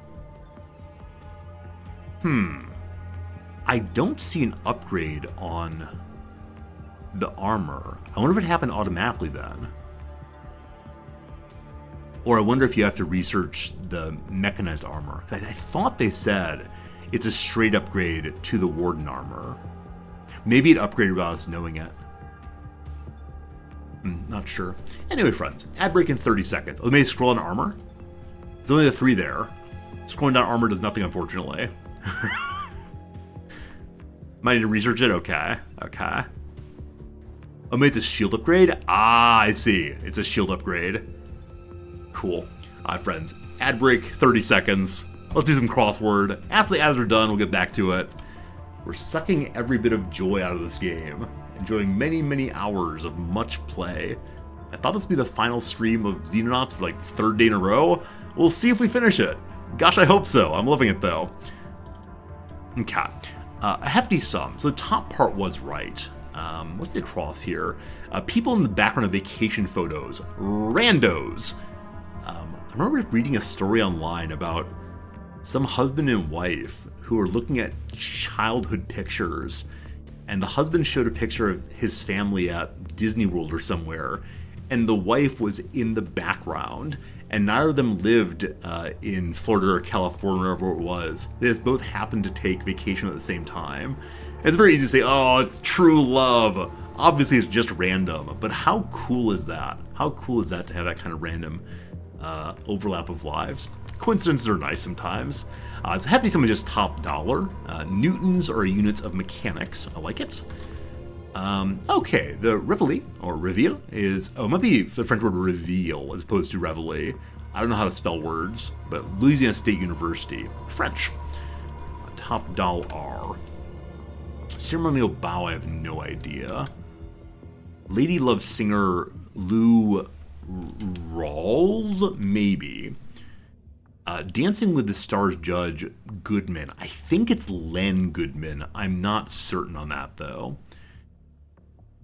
I don't see an upgrade on the armor. I wonder if it happened automatically then. Or I wonder if you have to research the mechanized armor. I thought they said it's a straight upgrade to the Warden armor. Maybe it upgraded without us knowing it. Not sure. Anyway, friends, ad break in 30 seconds. Oh, maybe scroll on armor? There's only the 3 there. Scrolling down armor does nothing, unfortunately. Might need to research it? Okay. Oh, maybe it's a shield upgrade? Ah, I see. It's a shield upgrade. Cool. Friends, ad break, 30 seconds. Let's do some crossword. After the ads are done, we'll get back to it. We're sucking every bit of joy out of this game, enjoying many, many hours of much play. I thought this would be the final stream of Xenonauts for like third day in a row. We'll see if we finish it. Gosh, I hope so. I'm loving it though. Okay. A hefty sum. So the top part was right. What's the across here? People in the background of vacation photos. Randos. I remember reading a story online about some husband and wife who were looking at childhood pictures, and the husband showed a picture of his family at Disney World or somewhere, and the wife was in the background, and neither of them lived in Florida or California, wherever it was. They just both happened to take vacation at the same time. It's very easy to say, oh, it's true love. Obviously, it's just random, but how cool is that? How cool is that to have that kind of random overlap of lives? Coincidences are nice sometimes. So hefty sum is just top dollar. Newtons are units of mechanics. I like it. Okay, the reveille, or reveille, is, it might be the French word reveal as opposed to reveille. I don't know how to spell words, but Louisiana State University, French. Top dollar. Ceremonial bow, I have no idea. Lady Love singer Lou Rawls, maybe. Dancing with the Stars judge Goodman. I think it's Len Goodman. I'm not certain on that though.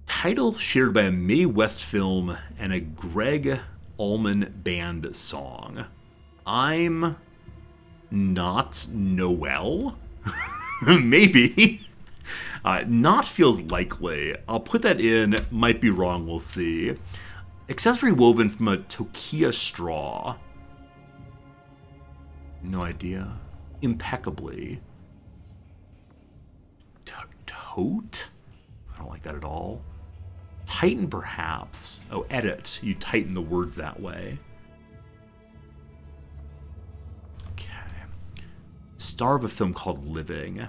Title shared by a Mae West film and a Greg Allman Band song. I'm not Noel? Maybe. Not feels likely. I'll put that in. Might be wrong. We'll see. Accessory woven from a Tokia straw. No idea. Impeccably. Tote? I don't like that at all. Tighten, perhaps. Oh, edit. You tighten the words that way. Okay. Star of a film called Living.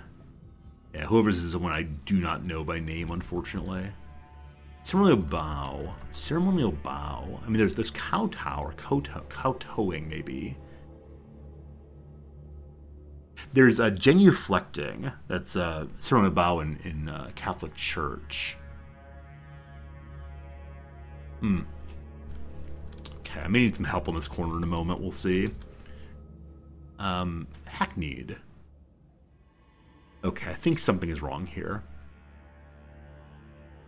Yeah, whoever's is someone I do not know by name, unfortunately. Ceremonial bow. Ceremonial bow. I mean, there's kowtow or kowtowing, maybe. There's a genuflecting. That's a ceremonial bow in Catholic Church. Okay, I may need some help on this corner in a moment. We'll see. Hackneyed. Okay, I think something is wrong here.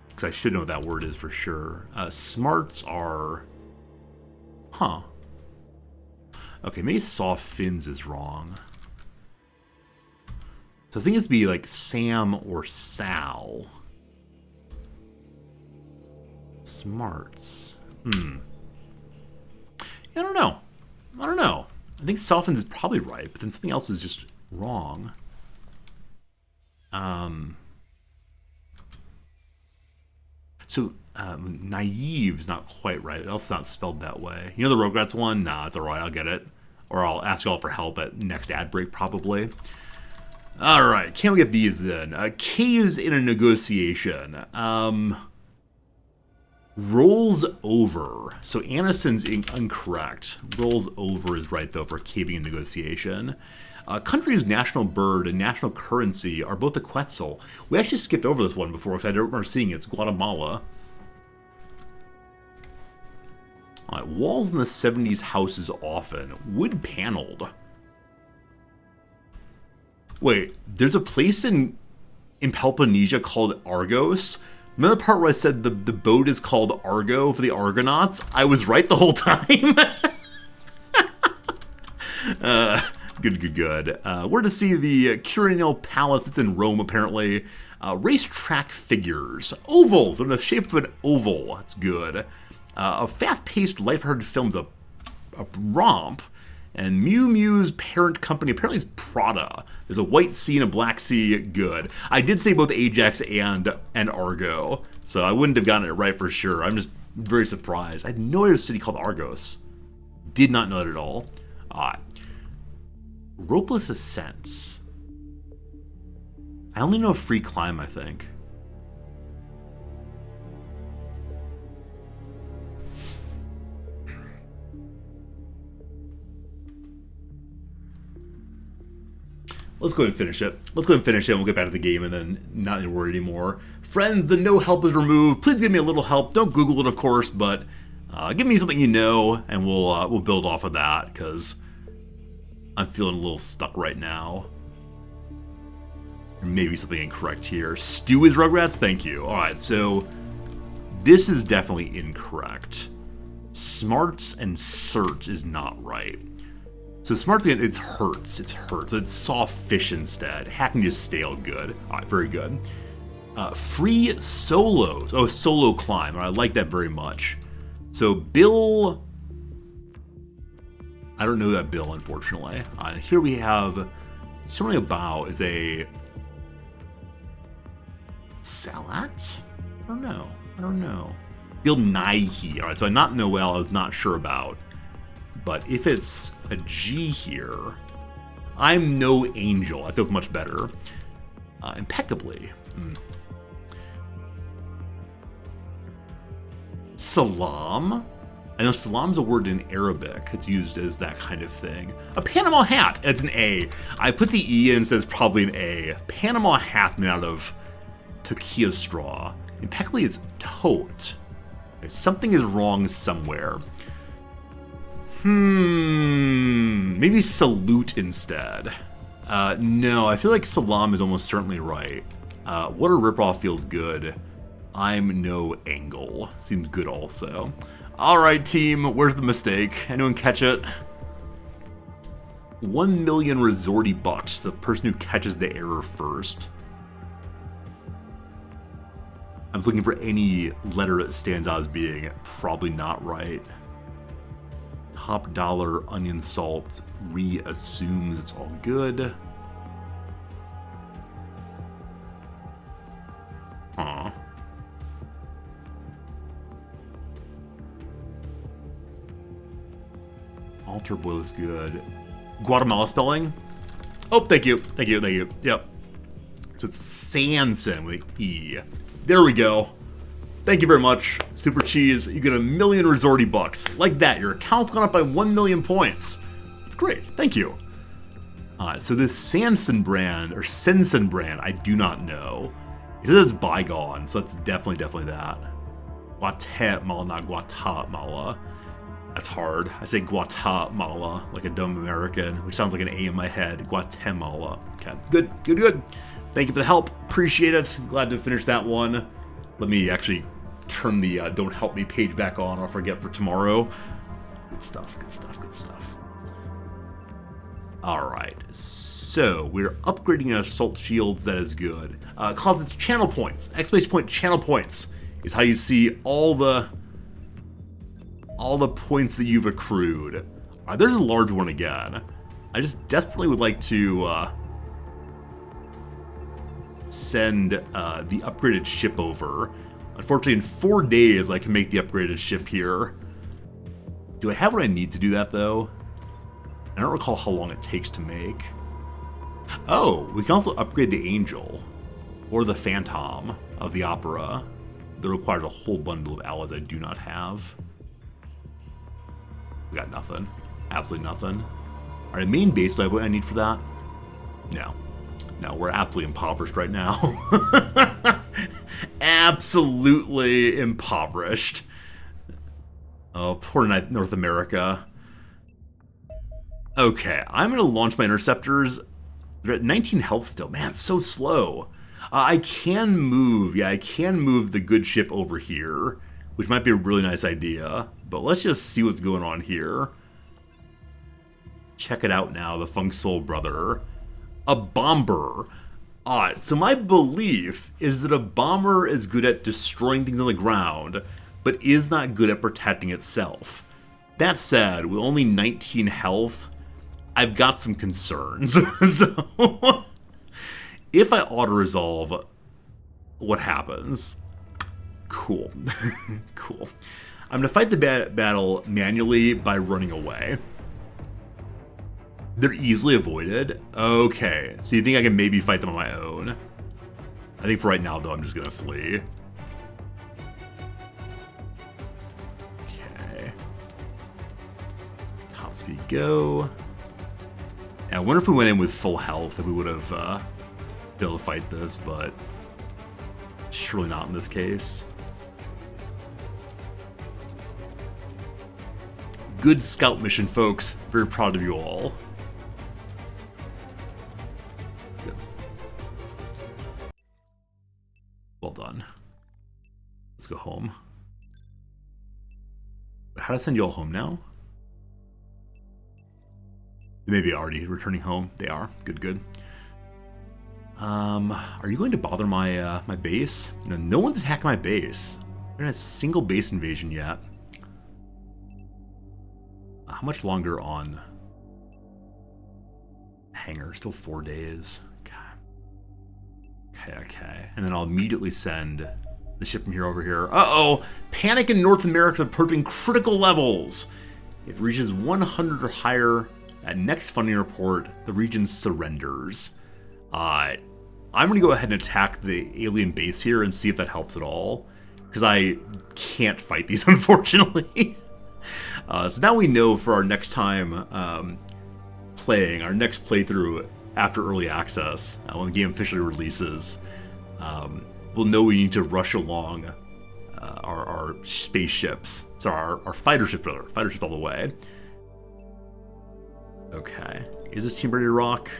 Because I should know what that word is for sure. Smarts are... Huh. Okay, maybe saw fins is wrong. So I think it's be like Sam or Sal. Smarts. I don't know. I think Softens is probably right, but then something else is just wrong. Naive is not quite right. It's also not spelled that way. You know the Rugrats one? Nah, it's alright, I'll get it. Or I'll ask y'all for help at next ad break, probably. Alright, can we get these then? Caves in a negotiation. Rolls over. So Aniston's incorrect. Rolls over is right, though, for caving in negotiation. Country's national bird and national currency are both the Quetzal. We actually skipped over this one before, because I don't remember seeing it. It's Guatemala. All right, walls in the 70s houses often. Wood paneled. Wait, there's a place in Peloponnnesia called Argos? Remember the part where I said the boat is called Argo for the Argonauts? I was right the whole time. Good. We're to see the Quirinal Palace. It's in Rome, apparently. Racetrack figures. Ovals in the shape of an oval. That's good. A fast-paced, lighthearted film's a romp. And Miu Miu's parent company apparently is Prada. There's a white sea and a black sea. Good. I did say both Ajax and Argo, so I wouldn't have gotten it right for sure. I'm just very surprised. I had no idea there was a city called Argos. Did not know that at all. Ropeless ascents. I only know free climb, I think. let's go ahead and finish it. Let's go ahead and finish it, and we'll get back to the game, and then not to worry anymore. Friends, the no help is removed. Please give me a little help. Don't Google it, of course, but give me something you know, and we'll build off of that, because I'm feeling a little stuck right now. Maybe something incorrect here. Stew is Rugrats? Thank you. Alright, so this is definitely incorrect. Smarts and certs is not right. So smarts again, it's hurts. It's hurts. It's soft fish instead. Hacking is stale good. Alright, very good. Free solos. Oh, solo climb. I like that very much. So Bill... I don't know that Bill, unfortunately. Here we have something about is a... Salat? I don't know. Bill Nighy. Alright, so I not Noel, I was not sure about. But if it's a G here, I'm no angel. That feels much better. Impeccably. Salam? I know salam's a word in Arabic. It's used as that kind of thing. A Panama hat. It's an A. I put the E in, so it's probably an A. Panama hat made out of Tokia straw. Impeccably is tote. Something is wrong somewhere. Maybe salute instead. No, I feel like salam is almost certainly right. What a ripoff feels good. I'm no angle. Seems good also. Alright team, where's the mistake? Anyone catch it? 1 million resorty bucks, the person who catches the error first. I'm looking for any letter that stands out as being probably not right. Top dollar, onion salt, reassumes it's all good. Huh. Altar boil is good. Guatemala spelling? Oh, thank you. Yep. So it's Sanson with E. There we go. Thank you very much, Super Cheese. You get 1 million resorty bucks. Like that, your account's gone up by 1 million points. That's great, thank you. So this Sanson brand, or Sensen brand, I do not know. It says it's bygone, so it's definitely that. Guatemala, not Guatemala. That's hard. I say Guatemala, like a dumb American, which sounds like an A in my head. Guatemala. Okay, good. Thank you for the help. Appreciate it. Glad to finish that one. Let me actually turn the Don't Help Me page back on, or I'll forget for tomorrow. Good stuff. Alright, so we're upgrading our assault shields. That is good. Causes channel points. Exclamation point channel points is how you see all the points that you've accrued. There's a large one again. I just desperately would like to send the upgraded ship over. Unfortunately, in 4 days, I can make the upgraded ship here. Do I have what I need to do that, though? I don't recall how long it takes to make. Oh, we can also upgrade the Angel, or the Phantom of the Opera. That requires a whole bundle of allies I do not have. We got nothing. Absolutely nothing. Alright, main base, do I have what I need for that? No. No, we're absolutely impoverished right now. Absolutely impoverished. Oh, poor North America. Okay, I'm going to launch my interceptors. They're at 19 health still. Man, it's so slow. I can move. Yeah, I can move the good ship over here, which might be a really nice idea. But let's just see what's going on here. Check it out now, the Funk Soul Brother. A bomber. So my belief is that a bomber is good at destroying things on the ground, but is not good at protecting itself. That said, with only 19 health, I've got some concerns. So, if I auto-resolve, what happens? Cool. Cool. I'm going to fight the battle manually by running away. They're easily avoided? Okay, so you think I can maybe fight them on my own? I think for right now, though, I'm just going to flee. Okay. Top speed go. I wonder if we went in with full health if we would have been able to fight this, but surely not in this case. Good scout mission, folks. Very proud of you all. Good. Well done. Let's go home. How do I send you all home now? They may be already returning home. They are. Good, good. Are you going to bother my my base? No one's attacking my base. There isn't a single base invasion yet. How much longer on hangar? Still 4 days. Okay. And then I'll immediately send the ship from here over here. Uh-oh! Panic in North America approaching critical levels. If it reaches 100 or higher at next funding report, the region surrenders. I'm going to go ahead and attack the alien base here and see if that helps at all. Because I can't fight these, unfortunately. So now we know for our next time playing, our next playthrough after early access, when the game officially releases, we'll know we need to rush along our spaceships. So our fighter ships, rather. Fighter ships all the way. Okay. Is this team ready to rock?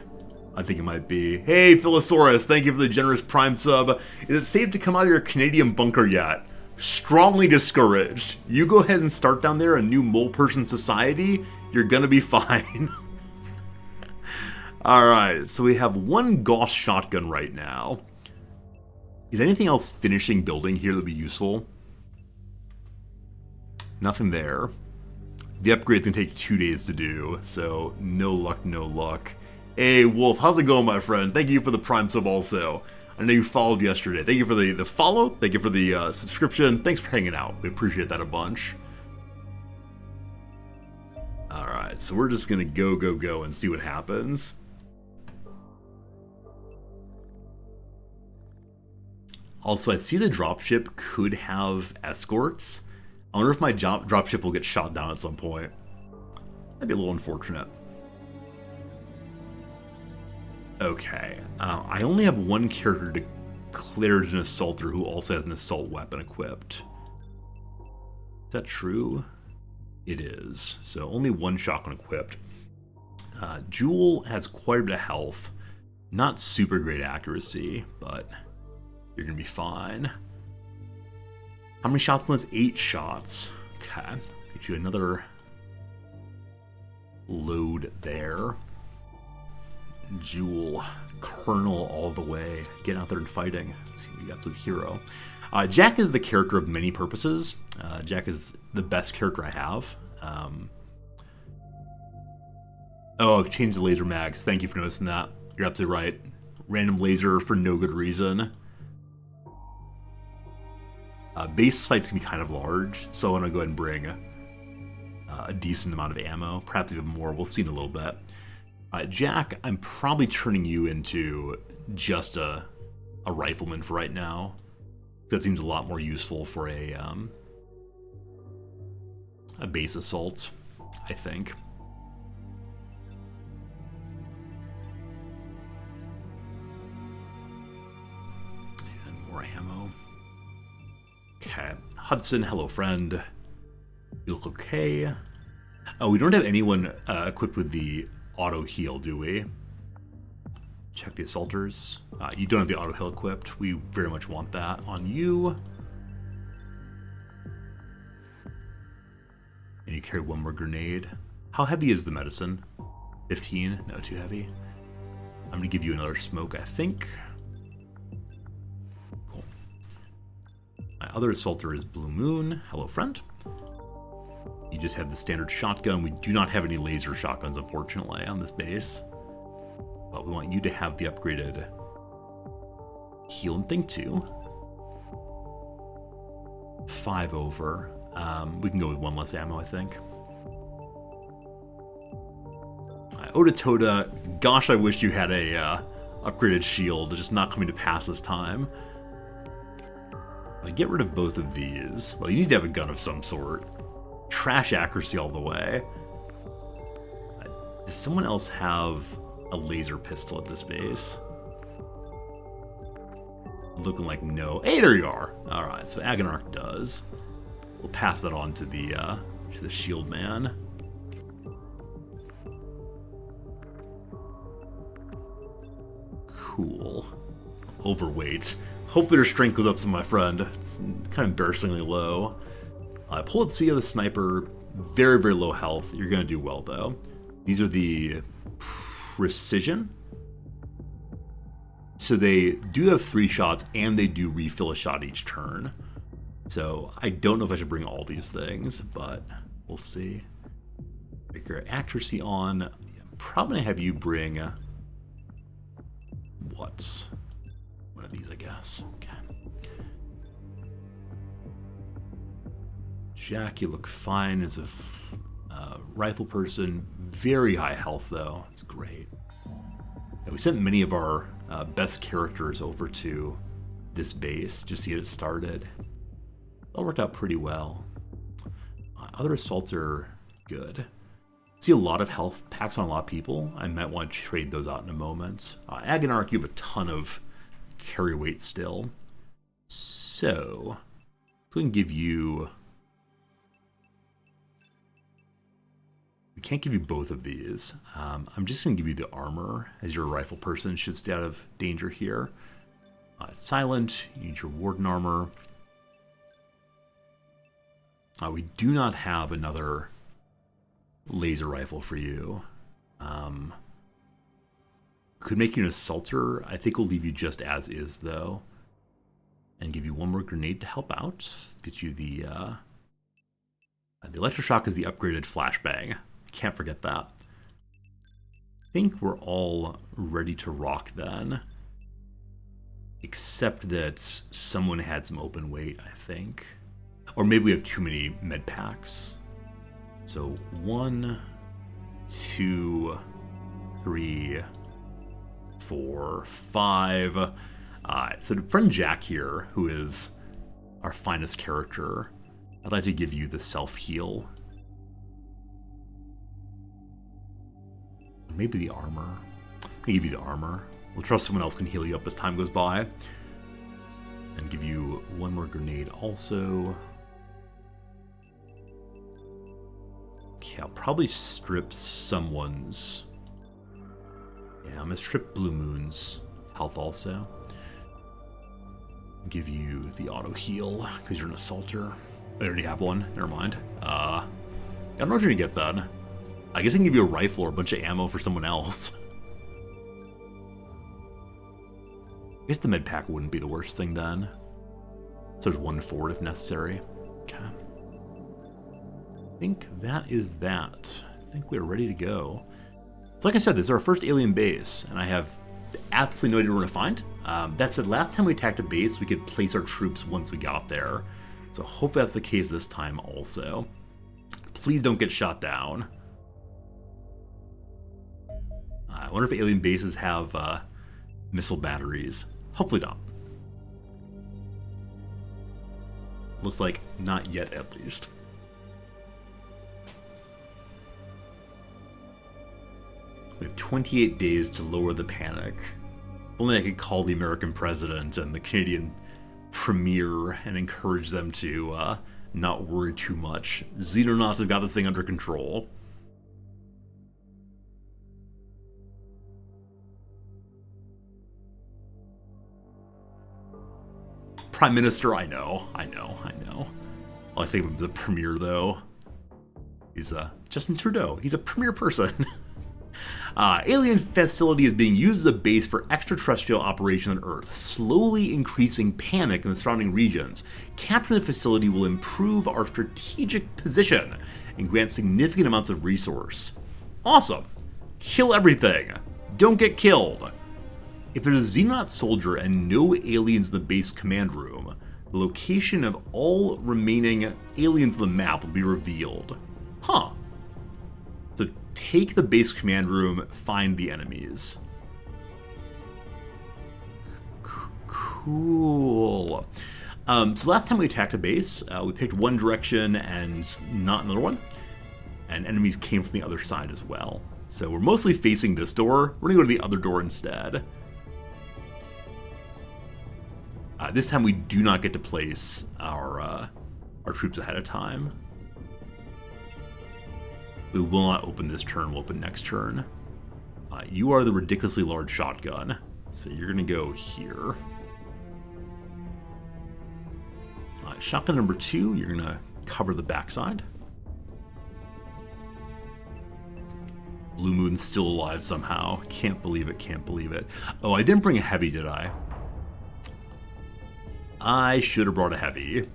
I think it might be. Hey, Philosaurus, thank you for the generous Prime sub. Is it safe to come out of your Canadian bunker yet? Strongly discouraged. You go ahead and start down there a new mole person society. You're gonna be fine. Alright, so we have one Gauss shotgun right now. Is anything else finishing building here that would be useful? Nothing there. The upgrade's gonna take 2 days to do, so no luck, no luck. Hey, Wolf, how's it going, my friend? Thank you for the Prime sub also. I know you followed yesterday. Thank you for the follow. Thank you for the subscription. Thanks for hanging out. We appreciate that a bunch. Alright, so we're just gonna go and see what happens. Also, I see the dropship could have escorts. I wonder if my dropship will get shot down at some point. That'd be a little unfortunate. Okay, I only have one character declared as an assaulter who also has an assault weapon equipped. Is that true? It is. So only one shotgun equipped. Jewel has quite a bit of health. Not super great accuracy, but you're gonna be fine. How many shots on this? 8 shots. Okay, get you another load there. Jewel, Colonel all the way. Getting out there and fighting. Let's see, the absolute hero. Jack is the character of many purposes. Jack is the best character I have. Oh, I've changed the laser mags. Thank you for noticing that. You're absolutely right. Random laser for no good reason. Base fights can be kind of large, so I want to go ahead and bring a decent amount of ammo. Perhaps even more. We'll see in a little bit. Jack, I'm probably turning you into just a rifleman for right now. That seems a lot more useful for a base assault, I think. And more ammo. Okay, Hudson, hello friend. You look okay. Oh, we don't have anyone equipped with the auto heal, do we? Check the assaulters. You don't have the auto heal equipped. We very much want that on you. And you carry one more grenade. How heavy is the medicine? 15? No, too heavy. I'm gonna give you another smoke, I think. Cool. My other assaulter is Blue Moon. Hello, friend. You just have the standard shotgun. We do not have any laser shotguns, unfortunately, on this base. But we want you to have the upgraded heal and think too. 5 over. We can go with 1 less ammo, I think. Otatoda, gosh, I wish you had a upgraded shield. It's just not coming to pass this time. Get rid of both of these. Well, you need to have a gun of some sort. Trash accuracy all the way. Does someone else have a laser pistol at this base? Looking like no. Hey, there you are. All right, so Xenonauts does. We'll pass that on to the shield man. Cool. Overweight. Hopefully their strength goes up some, my friend. It's kind of embarrassingly low. Pull see the sniper. Very, very low health. You're going to do well, though. These are the precision. So they do have 3 shots, and they do refill a shot each turn. So I don't know if I should bring all these things, but we'll see. Make your accuracy on. I'm probably going to have you bring... one of these, I guess. Okay. Jack, you look fine as a rifle person. Very high health, though. That's great. Yeah, we sent many of our best characters over to this base just to get it started. All worked out pretty well. Other assaults are good. See a lot of health packs on a lot of people. I might want to trade those out in a moment. Xenonauts, you have a ton of carry weight still. So, we can give you... We can't give you both of these. I'm just going to give you the armor, as your rifle person should stay out of danger here. Silent, you need your warden armor. We do not have another laser rifle for you. Could make you an assaulter. I think we'll leave you just as is, though. And give you one more grenade to help out. Let's get you the electroshock is the upgraded flashbang. Can't forget that. I think we're all ready to rock then. Except that someone had some open weight, I think. Or maybe we have too many med packs. So 1, 2, 3, 4, 5. So friend Jack here, who is our finest character, I'd like to give you the self-heal. Maybe the armor. I'm gonna give you the armor. We'll trust someone else can heal you up as time goes by. And give you one more grenade also. Okay, I'll probably strip someone's... Yeah, I'm gonna strip Blue Moon's health also. Give you the auto heal, because you're an assaulter. I already have one, never mind. I don't know what you're gonna get then. I guess I can give you a rifle or a bunch of ammo for someone else. I guess the med pack wouldn't be the worst thing then. So there's 1 forward if necessary. Okay. I think that is that. I think we're ready to go. So like I said, this is our first alien base, and I have absolutely no idea where to find. That said, last time we attacked a base, we could place our troops once we got there. So hope that's the case this time also. Please don't get shot down. I wonder if alien bases have missile batteries. Hopefully not. Looks like not yet, at least. We have 28 days to lower the panic. If only I could call the American president and the Canadian premier and encourage them to not worry too much. Xenonauts have got this thing under control. Prime Minister, I know. I think of the premier, though. He's Justin Trudeau. He's a premier person. Alien facility is being used as a base for extraterrestrial operation on Earth, slowly increasing panic in the surrounding regions. Capturing the facility will improve our strategic position and grant significant amounts of resource. Awesome. Kill everything. Don't get killed. If there's a Xenonaut soldier and no aliens in the base command room, the location of all remaining aliens on the map will be revealed. Huh. So take the base command room, find the enemies. Cool. So last time we attacked a base, we picked one direction and not another one. And enemies came from the other side as well. So we're mostly facing this door. We're gonna go to the other door instead. This time we do not get to place our troops ahead of time. We will not open this turn, we'll open next turn. You are the ridiculously large shotgun, so you're gonna go here. Shotgun number 2, you're gonna cover the backside. Blue Moon's still alive somehow. Can't believe it, can't believe it. Oh, I didn't bring a heavy, did I? I should have brought a heavy.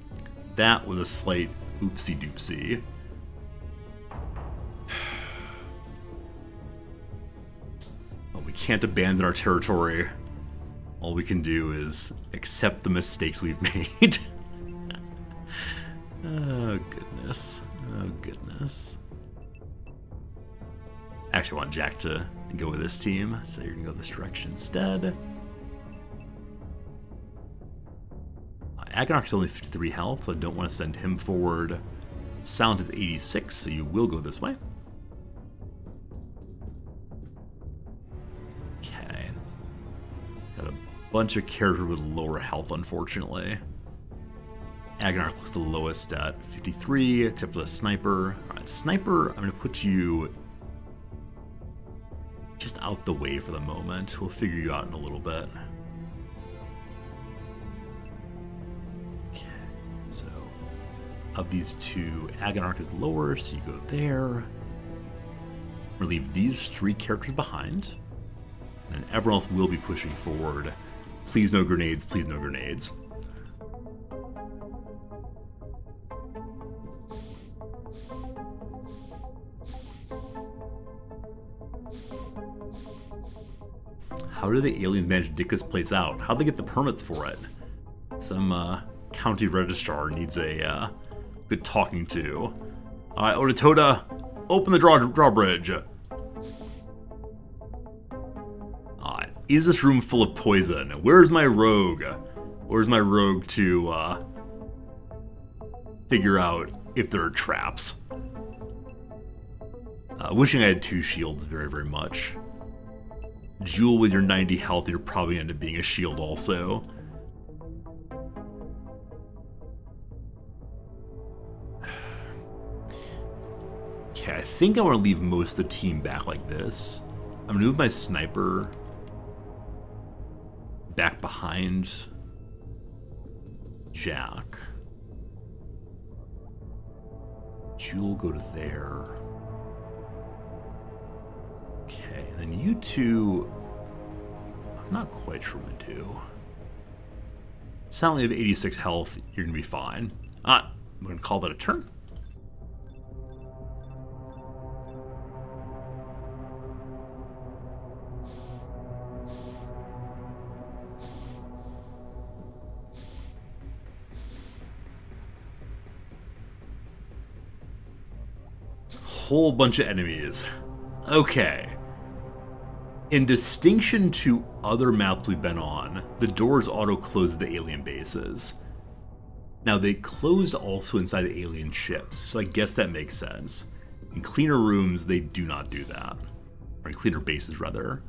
That was a slight oopsie doopsie. Well, we can't abandon our territory. All we can do is accept the mistakes we've made. Oh, goodness. Oh, goodness. Actually, I want Jack to go with this team, so you're going to go this direction instead. Agonarch's only 53 health, so I don't want to send him forward. Sound is 86, so you will go this way. Okay. Got a bunch of characters with lower health, unfortunately. Agonarch looks the lowest at 53, except for the sniper. Alright, sniper, I'm going to put you just out the way for the moment. We'll figure you out in a little bit. Okay, so of these two, Agonarch is lower, so you go there. We'll leave these 3 characters behind, and everyone else will be pushing forward. Please no grenades, please no grenades. How do the aliens manage to dig this place out? How'd they get the permits for it? Some county registrar needs a good talking to. Alright, Otatoda, open the drawbridge. Is this room full of poison? Where's my rogue? Where's my rogue to figure out if there are traps? Wishing I had 2 shields very, very much. Jewel, with your 90 health, you're probably end up being a shield also. Okay, I think I want to leave most of the team back like this. I'm going to move my sniper back behind Jack. Jewel, go to there. Okay, and then you two, I'm not quite sure what to do. Sound like you have 86 health, you're gonna be fine. I'm gonna call that a turn. Whole bunch of enemies. Okay. In distinction to other maps we've been on, the doors auto-close the alien bases. Now, they closed also inside the alien ships, so I guess that makes sense. In cleaner rooms, they do not do that. Or in cleaner bases, rather.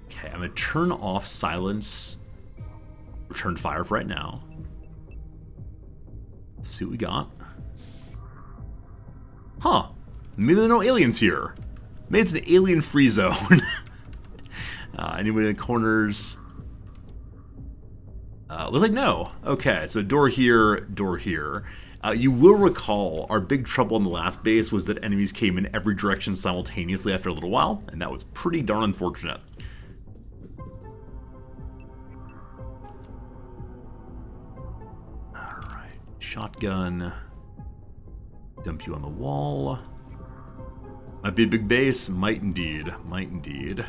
Okay, I'm going to turn off silence, return fire for right now. Let's see what we got. Huh. Maybe there are no aliens here. Maybe it's an alien-free zone. Anybody in the corners? Looks like no. Okay, so door here, door here. You will recall our big trouble in the last base was that enemies came in every direction simultaneously after a little while, and that was pretty darn unfortunate. Alright, shotgun. Dump you on the wall. Might be a big base. Might indeed. Might indeed.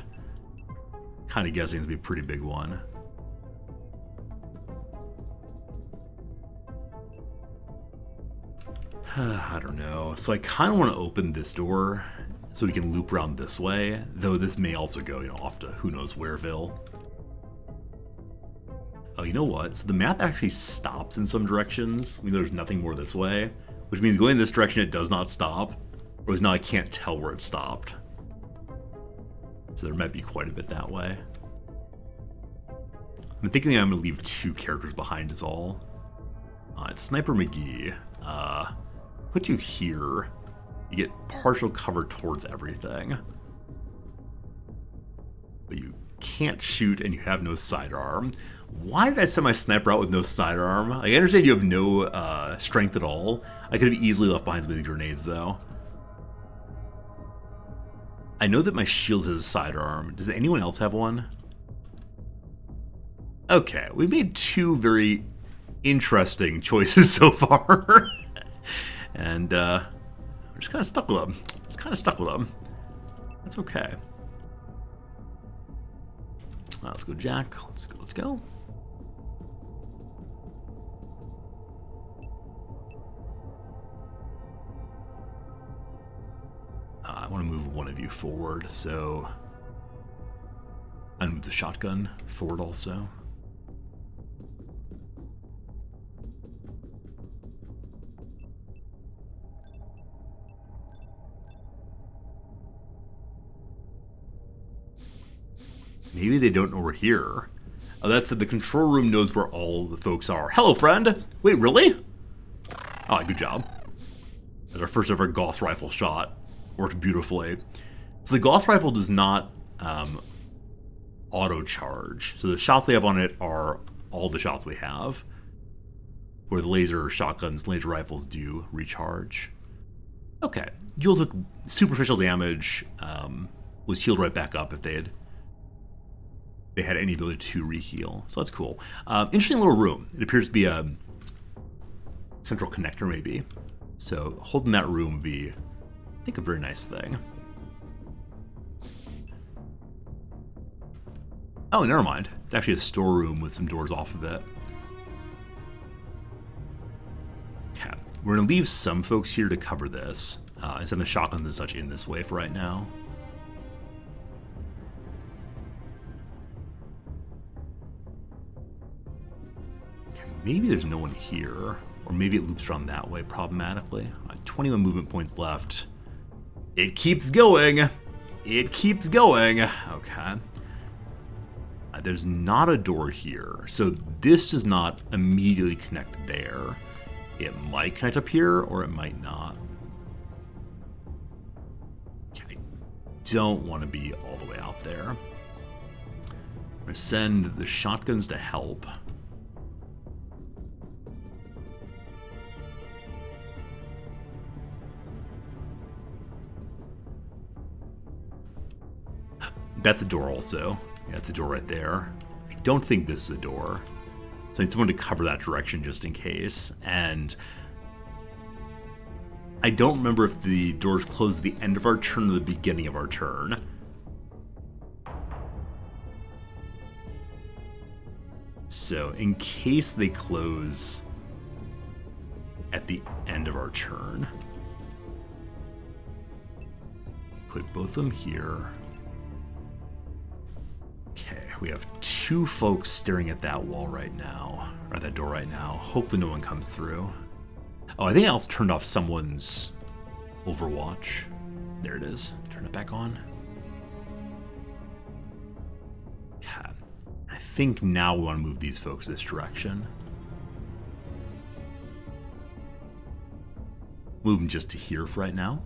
Kind of guessing it's going to be a pretty big one. I don't know. So I kind of want to open this door so we can loop around this way. Though this may also go, off to who knows whereville. Oh, you know what? So the map actually stops in some directions. I mean, there's nothing more this way. Which means going in this direction, it does not stop. Whereas now I can't tell where it stopped. So there might be quite a bit that way. I'm thinking I'm going to leave 2 characters behind is all. It's Sniper McGee. Put you here. You get partial cover towards everything. But you can't shoot and you have no sidearm. Why did I send my sniper out with no sidearm? I understand you have no strength at all. I could have easily left behind some of the grenades though. I know that my shield has a sidearm. Does anyone else have one? Okay, we've made 2 very interesting choices so far. And we're just kind of stuck with them. That's okay. Let's go, Jack. Let's go. I want to move one of you forward, so I move the shotgun forward also. Maybe they don't know we're here. Oh, that's it. The control room knows where all the folks are. Hello, friend. Wait, really? Oh, good job. That's our first ever Gauss rifle shot. Worked beautifully. So the Gauss rifle does not auto-charge. So the shots we have on it are all the shots we have. Where the laser shotguns, laser rifles do recharge. Okay. Jules took superficial damage. Was healed right back up if they had any ability to reheal. So that's cool. Interesting little room. It appears to be a central connector maybe. So holding that room would be, I think, a very nice thing. Oh, never mind. It's actually a storeroom with some doors off of it. Okay. We're going to leave some folks here to cover this. And send the shotguns and such in this way for right now. Okay, maybe there's no one here. Or maybe it loops around that way problematically. 21 movement points left. It keeps going. It keeps going. Okay. There's not a door here. So this does not immediately connect there. It might connect up here, or it might not. Okay. I don't want to be all the way out there. I'm going to send the shotguns to help. That's a door also. Yeah, that's a door right there. I don't think this is a door. So I need someone to cover that direction just in case. And I don't remember if the doors close at the end of our turn or the beginning of our turn. So in case they close at the end of our turn, put both of them here. Okay, we have 2 folks staring at that wall right now, or that door right now. Hopefully no one comes through. Oh, I think I also turned off someone's Overwatch. There it is. Turn it back on. Okay. I think now we want to move these folks this direction. Move them just to here for right now.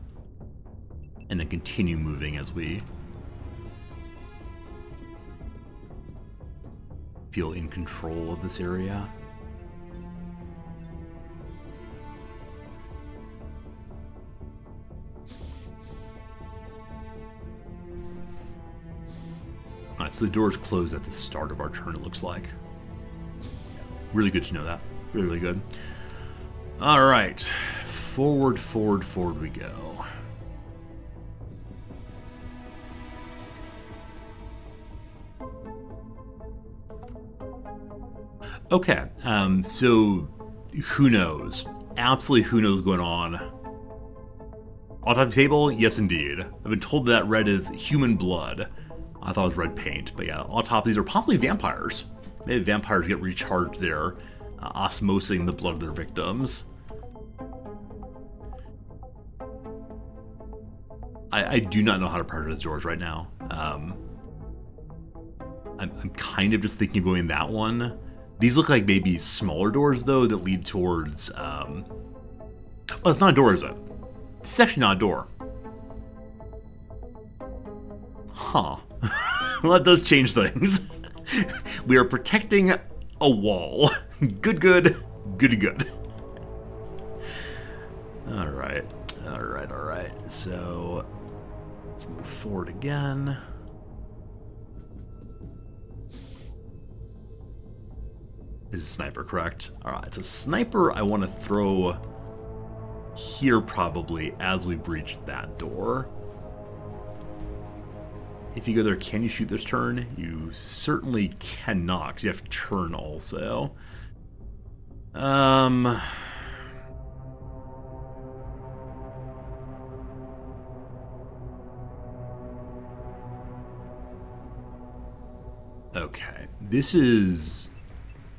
And then continue moving as we feel in control of this area. Alright, so the doors close at the start of our turn, it looks like. Really good to know that. Really, really good. Alright. Forward, forward, forward we go. Okay, so who knows? Absolutely who knows what's going on. Autopsy table? Yes, indeed. I've been told that red is human blood. I thought it was red paint, but yeah, autopsies are possibly vampires. Maybe vampires get recharged there, osmosing the blood of their victims. I do not know how to prioritize doors right now. I'm kind of just thinking of going that one. These look like maybe smaller doors, though, that lead towards... Oh, it's not a door, is it? It's actually not a door. Huh. Well, that does change things. We are protecting a wall. Good, good, goody, good. All right. So, let's move forward again. Is a sniper, correct? Alright, so sniper I want to throw here probably as we breach that door. If you go there, can you shoot this turn? You certainly cannot, because you have to turn also. Okay, this is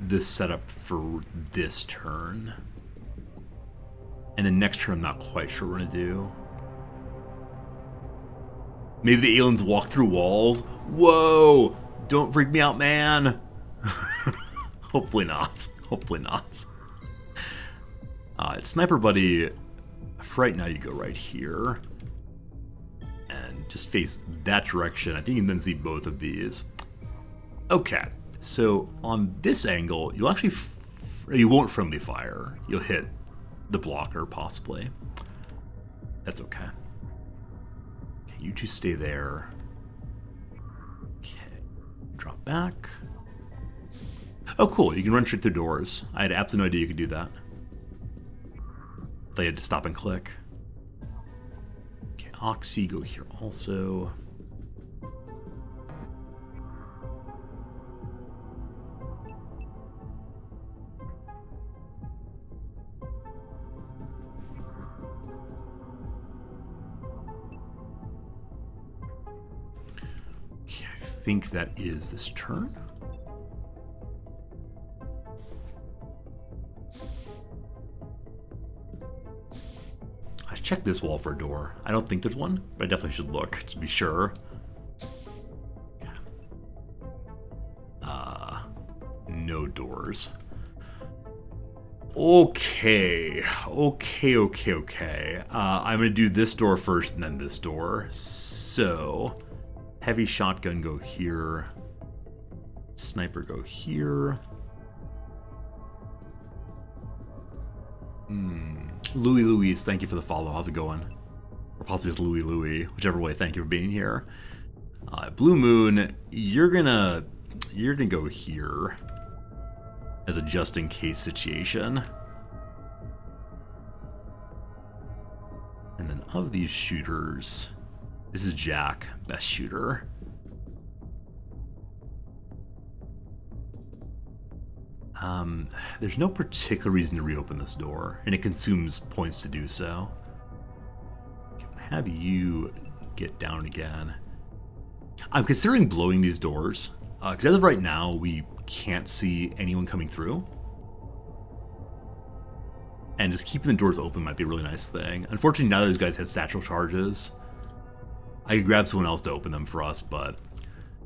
the setup for this turn. And the next turn I'm not quite sure what we're gonna do. Maybe the aliens walk through walls? Whoa! Don't freak me out, man! Hopefully not. Hopefully not. Sniper Buddy, for right now you go right here. And just face that direction. I think you can then see both of these. Okay. So on this angle, you'll actually, you won't friendly fire. You'll hit the blocker, possibly. That's okay. Okay, you two stay there. Okay, drop back. Oh, cool, you can run straight through doors. I had absolutely no idea you could do that. They had to stop and click. Okay, Oxy, go here also. I think that is this turn. I should check this wall for a door. I don't think there's one, but I definitely should look to be sure. No doors. Okay. I'm gonna do this door first and then this door. So... heavy shotgun go here. Sniper go here. Louie Louise, thank you for the follow. How's it going? Or possibly just Louie Louie, whichever way. Thank you for being here. Blue Moon, you're gonna go here as a just in case situation. And then of these shooters, this is Jack, best shooter. There's no particular reason to reopen this door, and it consumes points to do so. Have you get down again. I'm considering blowing these doors, because as of right now, we can't see anyone coming through. And just keeping the doors open might be a really nice thing. Unfortunately, now those guys have satchel charges. I could grab someone else to open them for us, but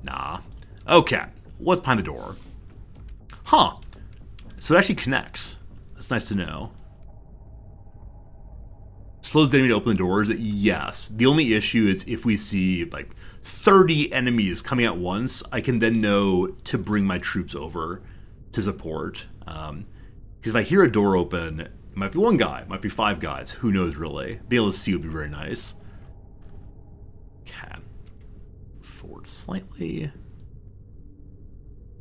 nah. Okay, what's behind the door? Huh. So it actually connects. That's nice to know. Slows the enemy to open the doors? Yes. The only issue is if we see like 30 enemies coming at once, I can then know to bring my troops over to support. Because if I hear a door open, it might be one guy, it might be 5 guys, who knows really. Being able to see would be very nice. Okay. Forward slightly.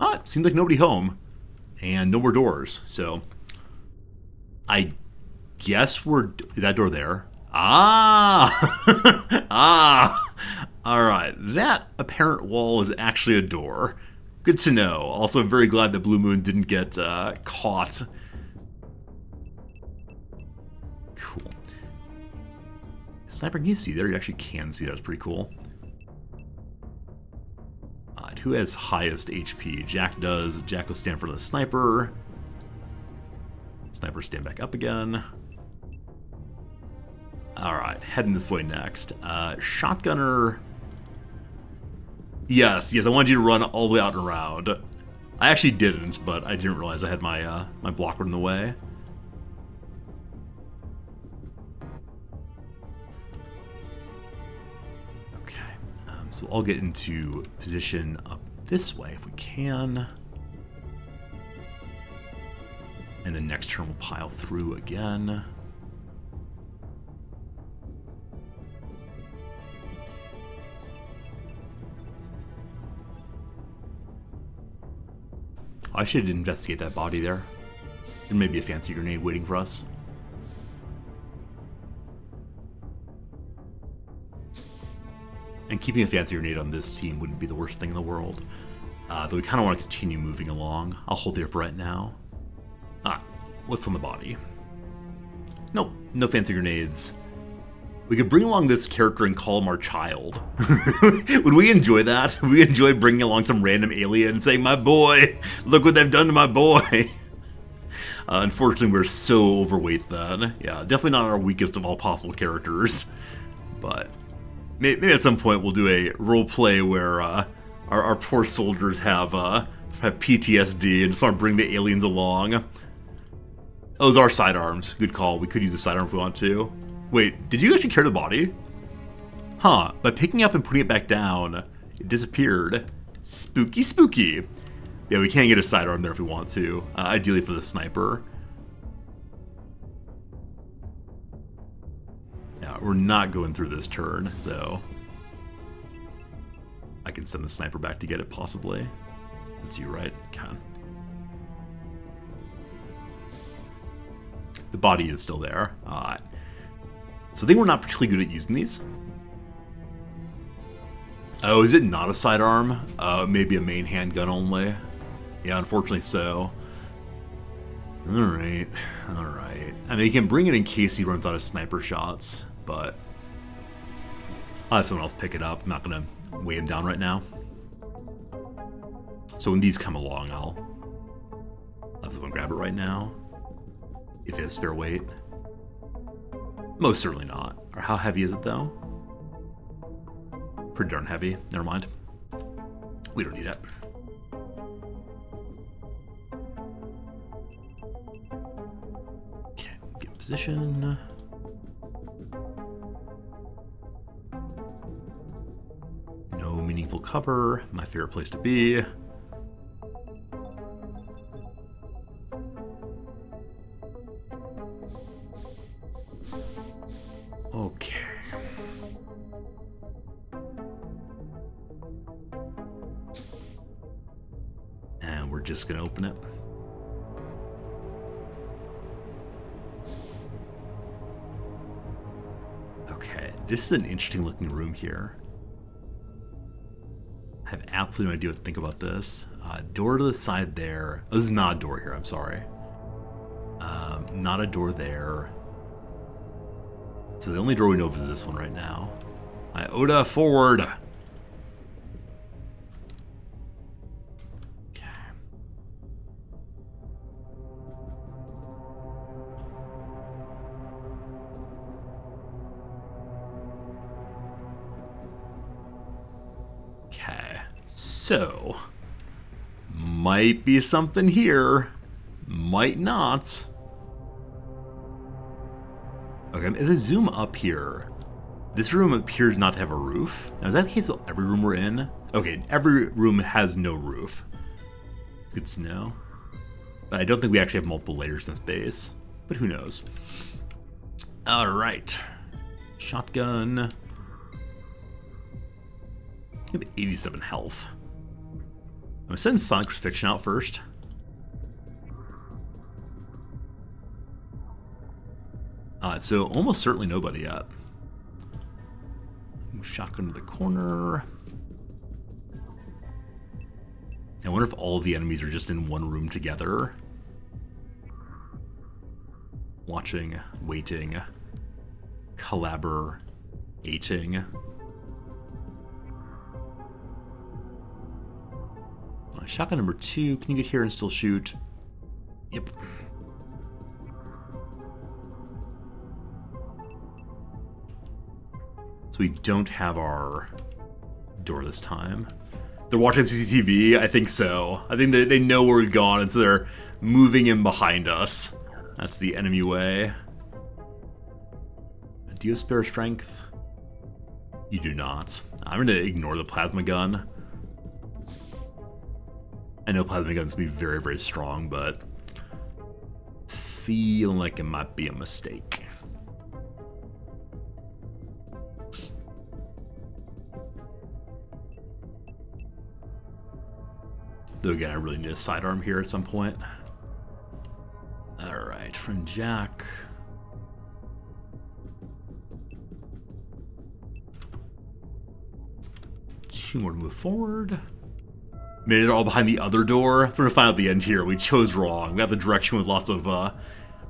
It seems like nobody home. And no more doors, so I guess is that door there? Alright, that apparent wall is actually a door. Good to know. Also, very glad that Blue Moon didn't get caught. Cool. Sniper, can you see there? You actually can see, that's pretty cool. Who has highest HP? Jack does. Jack will stand for the sniper. Sniper stand back up again. Alright. Alright, heading this way next. Shotgunner. Yes, I wanted you to run all the way out and around. I actually didn't, but I didn't realize I had my my blocker in the way. Okay, so I'll get into position up this way if we can. And then next turn we'll pile through again. I should investigate that body there. There may be a fancy grenade waiting for us. And keeping a fancy grenade on this team wouldn't be the worst thing in the world. Though we kind of want to continue moving along. I'll hold here for right now. What's on the body? Nope, no fancy grenades. We could bring along this character and call him our child. Would we enjoy that? Would we enjoy bringing along some random alien and saying, my boy, look what they've done to my boy? Unfortunately, we're so overweight then. Yeah, definitely not our weakest of all possible characters. But maybe at some point we'll do a role play where our poor soldiers have PTSD and just want to bring the aliens along. Oh, those are sidearms. Good call. We could use a sidearm if we want to. Wait, did you actually carry the body? Huh, by picking up and putting it back down, it disappeared. Spooky, spooky. Yeah, we can get a sidearm there if we want to. Ideally for the sniper. Yeah, we're not going through this turn, so I can send the sniper back to get it, possibly. That's you, right? Okay. The body is still there. So I think we're not particularly good at using these. Oh, is it not a sidearm? Maybe a main handgun only? Yeah, unfortunately so. Alright. I mean, you can bring it in case he runs out of sniper shots, but I'll have someone else pick it up. I'm not going to weigh him down right now. So when these come along, I'll have someone grab it right now. If it has spare weight. Most certainly not. Or how heavy is it, though? Pretty darn heavy. Never mind. We don't need it. Okay, get in position. No meaningful cover. My favorite place to be. Okay. And we're just going to open it. Okay, this is an interesting looking room here. I have absolutely no idea what to think about this. Door to the side there. Oh, this is not a door here, I'm sorry. Not a door there. So the only door we know of is this one right now. Iota forward. Okay. Okay. So might be something here. Might not. Okay, as I zoom up here, this room appears not to have a roof. Now, is that the case of every room we're in? Okay, every room has no roof. Good to know. But I don't think we actually have multiple layers in this base. But who knows? Alright. Shotgun. I have 87 health. I'm going to send Sonic Crucifixion out first. So almost certainly nobody yet. Shotgun to the corner. I wonder if all the enemies are just in one room together. Watching, waiting, collaborating. Shotgun number 2. Can you get here and still shoot? Yep. So we don't have our door this time. They're watching CCTV? I think so. I think they know where we've gone, and so they're moving in behind us. That's the enemy way. Do you have spare strength? You do not. I'm going to ignore the plasma gun. I know plasma guns can be very, very strong, but feeling like it might be a mistake. Though again, I really need a sidearm here at some point. Alright, friend Jack. Two more to move forward. Made it all behind the other door. So we're gonna find out the end here. We chose wrong. We got the direction with lots of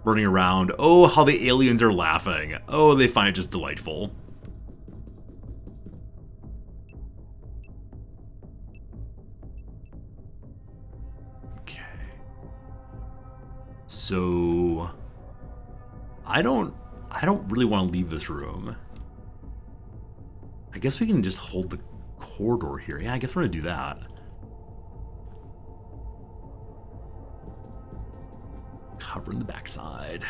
running around. Oh, how the aliens are laughing. Oh, they find it just delightful. Okay. So I don't really want to leave this room. I guess we can just hold the corridor here. Yeah, I guess we're gonna do that. Covering the backside.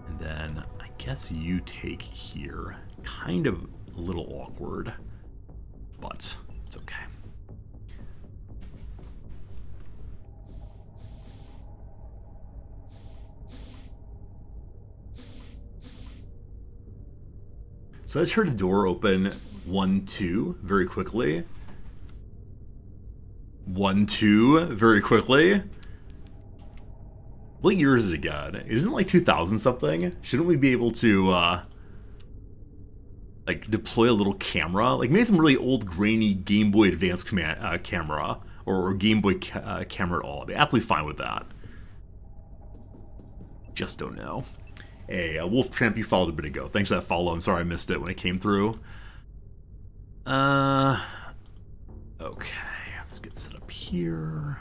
And then I guess you take here. Kind of a little awkward, but it's okay. So I just heard a door open 1, 2 very quickly. 1, 2 very quickly. What year is it again? Isn't it like 2000 something? Shouldn't we be able to like deploy a little camera? Like maybe some really old grainy Game Boy Advance camera or Game Boy camera at all. I'd be absolutely fine with that. Just don't know. Hey, Wolf Tramp, you followed a bit ago. Thanks for that follow. I'm sorry I missed it when it came through. Okay, let's get set up here.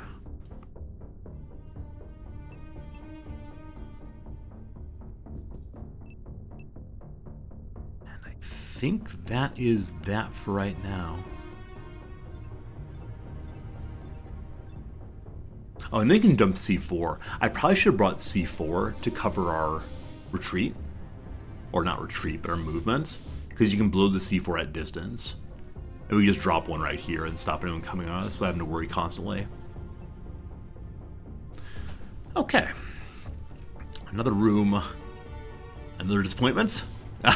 And I think that is that for right now. Oh, and then you can dump C4. I probably should have brought C4 to cover our retreat. Or not retreat, but our movement. Because you can blow the C4 at distance. And we just drop one right here and stop anyone coming on us without having to worry constantly. Okay. Another room. Another disappointment. Okay,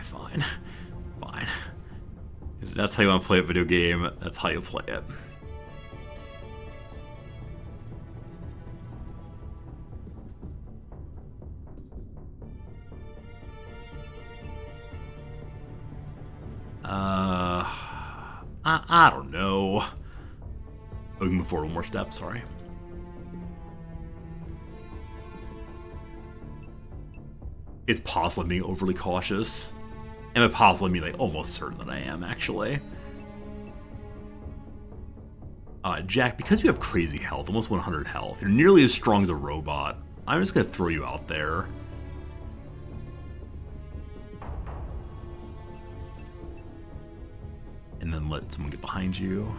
fine. Fine. If that's how you want to play a video game, that's how you play it. I don't know. We can move forward one more step, sorry. It's possible I'm being overly cautious. And by possible, I mean like almost certain that I am, actually. Jack, because you have crazy health, almost 100 health, you're nearly as strong as a robot. I'm just gonna throw you out there. And then let someone get behind you.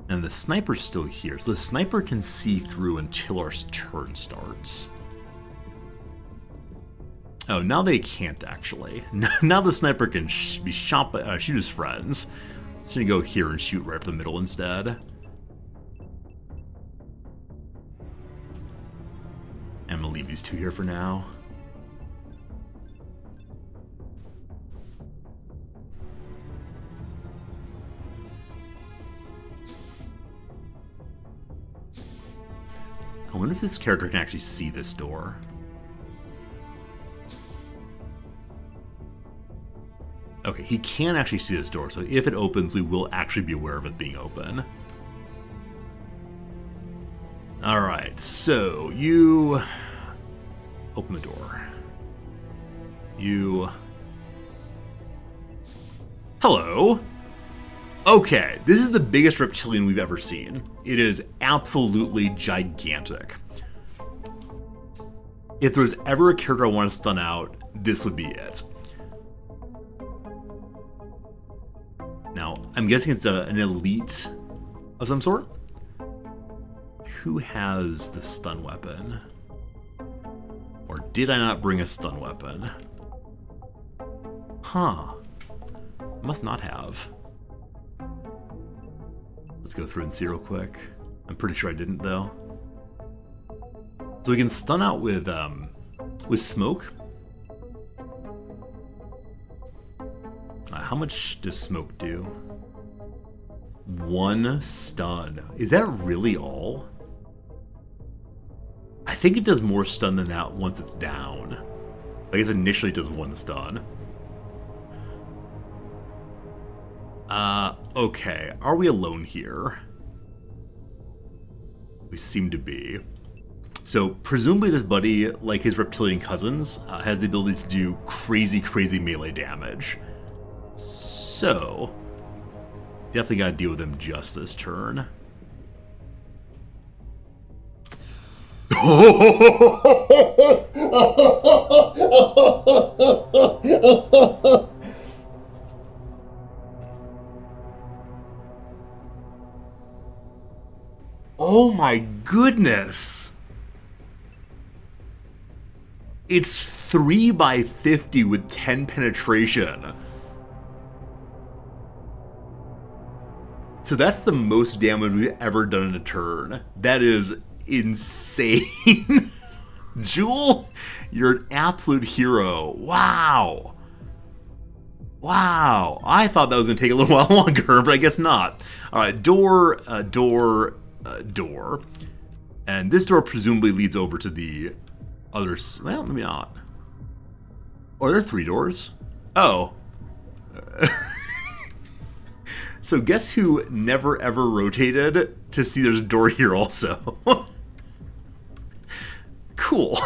And the sniper's still here, so the sniper can see through until our turn starts. Oh, now they can't actually. Now the sniper can shoot his friends. So you go here and shoot right up the middle instead. I'm gonna leave these two here for now. I wonder if this character can actually see this door. Okay, he can actually see this door, so if it opens, we will actually be aware of it being open. Alright, so you open the door. You... Hello! Okay, this is the biggest reptilian we've ever seen. It is absolutely gigantic. If there was ever a character I want to stun out, this would be it. Now, I'm guessing it's an elite of some sort. Who has the stun weapon? Or did I not bring a stun weapon? Huh. Must not have. Let's go through and see real quick. I'm pretty sure I didn't, though. So we can stun out with smoke. How much does smoke do? 1 stun. Is that really all? I think it does more stun than that once it's down. I guess initially it does 1 stun. Okay. Are we alone here? We seem to be. So, presumably this buddy, like his reptilian cousins, has the ability to do crazy, crazy melee damage. So, definitely gotta deal with him just this turn. Oh my goodness! It's 3 by 50 with 10 penetration. So that's the most damage we've ever done in a turn. That is insane. Jewel, you're an absolute hero. Wow. Wow. I thought that was going to take a little while longer, but I guess not. All right, door. And this door presumably leads over to the other... Well, maybe not. Oh, there are 3 doors? Oh. So guess who never ever rotated to see there's a door here also? Cool.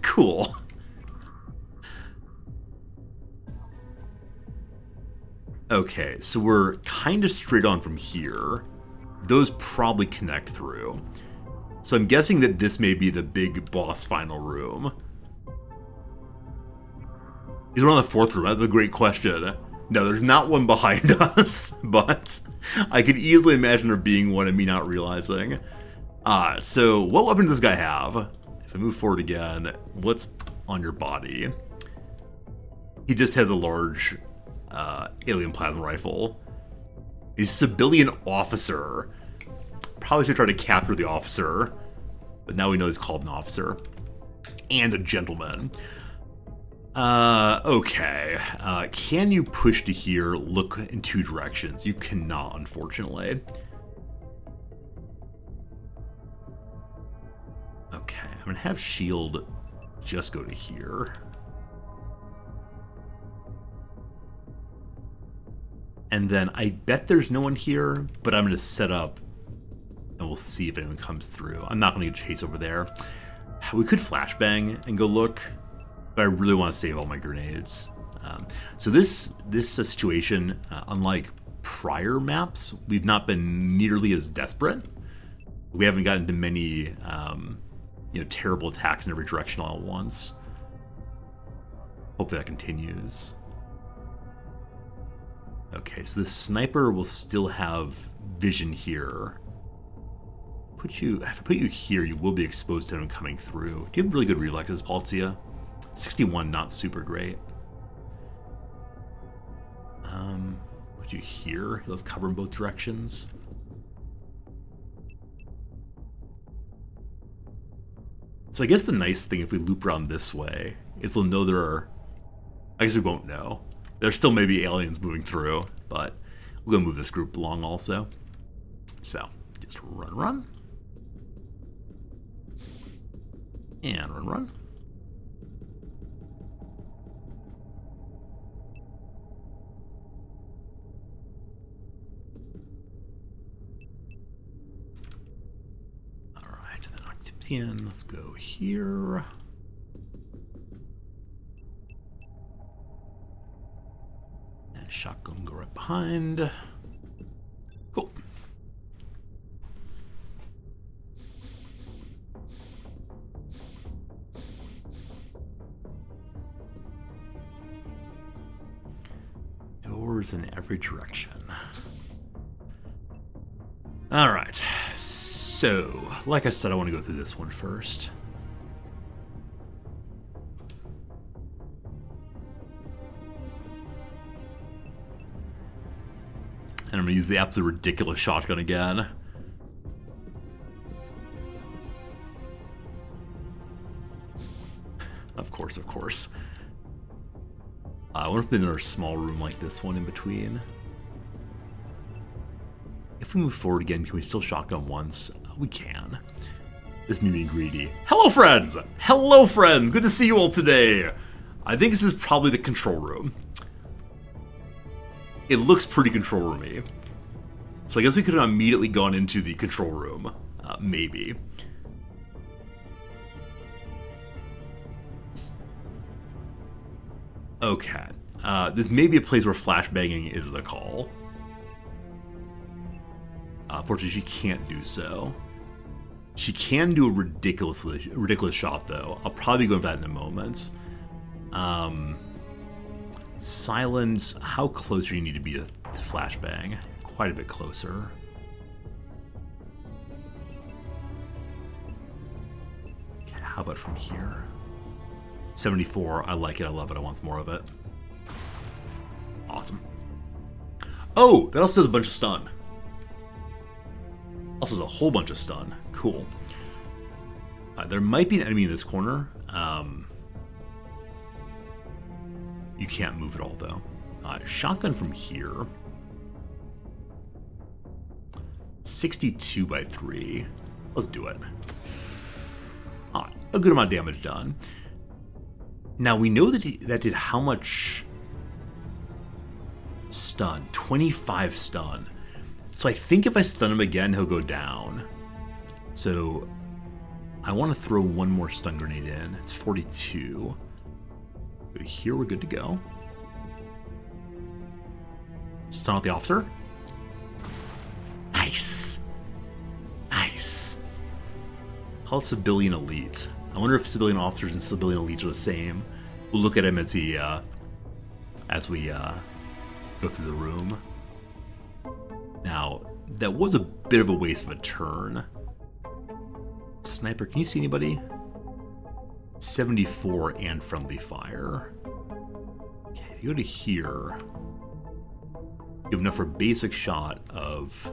Cool. Okay, so we're kind of straight on from here. Those probably connect through. So I'm guessing that this may be the big boss final room. Is it on the 4th room? That's a great question. No, there's not one behind us, but I could easily imagine there being one and me not realizing. So what weapon does this guy have? If I move forward again, what's on your body? He just has a large alien plasma rifle. He's a civilian officer. Probably should try to capture the officer, but now we know he's called an officer. And a gentleman. Okay. Can you push to here, look in 2 directions? You cannot, unfortunately. Okay, I'm gonna have shield just go to here. And then I bet there's no one here, but I'm gonna set up and we'll see if anyone comes through. I'm not gonna get chase over there. We could flashbang and go look, but I really want to save all my grenades. So this situation, unlike prior maps, we've not been nearly as desperate. We haven't gotten into many terrible attacks in every direction all at once. Hope that continues. Okay, so this sniper will still have vision here. If I put you here, you will be exposed to him coming through. Do you have really good reflexes, Paltia? 61, not super great. Put you here. You'll have cover in both directions. So I guess the nice thing if we loop around this way is we'll know there are... I guess we won't know. There's still maybe aliens moving through, but we're going to move this group along also. So, just run. And run. Alright, then Octopsian, let's go here. And shotgun go right behind. doors in every direction. Alright, so, like I said, I want to go through this one first. And I'm going to use the absolute ridiculous shotgun again. Of course, of course. I wonder if there's another small room like this one in between. If we move forward again, can we still shotgun once? We can. This is me being greedy. Hello, friends! Hello, friends! Good to see you all today! I think this is probably the control room. It looks pretty control roomy. So I guess we could have immediately gone into the control room. Maybe. Okay. This may be a place where flashbanging is the call. Fortunately, she can't do so. She can do a ridiculous shot, though. I'll probably go into that in a moment. Silence. How close do you need to be to flashbang? Quite a bit closer. Okay, how about from here? 74. I like it. I love it. I want more of it. Awesome. Oh, that also does a bunch of stun. Also does a whole bunch of stun. Cool. There might be an enemy in this corner. You can't move at all, though. Shotgun from here. 62 by 3. Let's do it. A good amount of damage done. Now, we know that that did how much stun? 25 stun. So I think if I stun him again, he'll go down. So I want to throw one more stun grenade in. It's 42. But here we're good to go. Stun out the officer. Nice. Nice. Call it civilian elite. I wonder if civilian officers and civilian elites are the same. We'll look at him as we go through the room. Now, that was a bit of a waste of a turn. Sniper, can you see anybody? 74 and friendly fire. Okay, if you go to here, you have enough for a basic shot of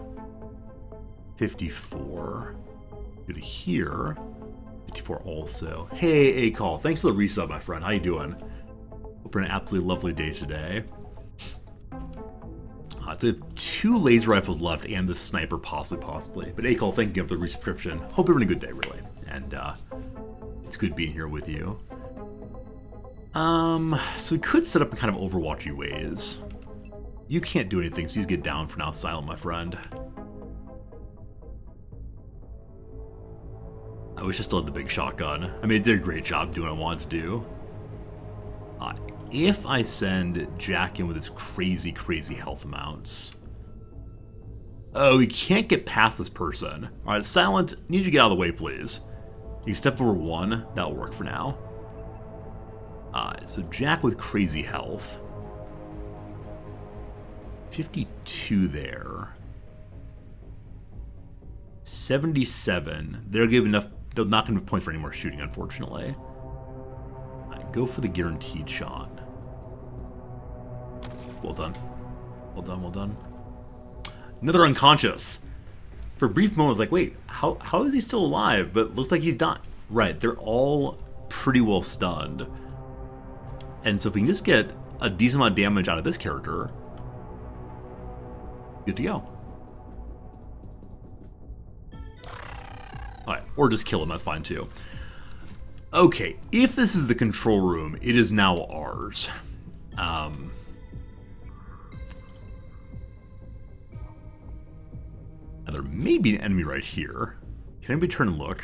54. Go to here, 54 also. Hey, A-Call, thanks for the resub, my friend. How you doing? Hope you're an absolutely lovely day today. So we have 2 laser rifles left and the sniper, possibly. But A-Call, thank you for the resubscription. Hope you're having a good day, really. And it's good being here with you. So we could set up a kind of Overwatchy ways. You can't do anything, so you just get down for now, Silent, my friend. I wish I still had the big shotgun. I mean, it did a great job doing what I wanted to do. If I send Jack in with his crazy health amounts... Oh, we can't get past this person. Alright, Silent, need you to get out of the way, please. You step over 1, that'll work for now. So Jack with crazy health. 52 there. 77. They'll give enough. They're not going to have points for any more shooting, unfortunately. Go for the guaranteed shot. Well done. Well done, well done. Another unconscious. For a brief moment, I was like, wait, how is he still alive? But looks like he's not. Right, they're all pretty well stunned. And so if we can just get a decent amount of damage out of this character, good to go. Alright, or just kill him, that's fine too. Okay, if this is the control room, it is now ours. And there may be an enemy right here. Can anybody turn and look?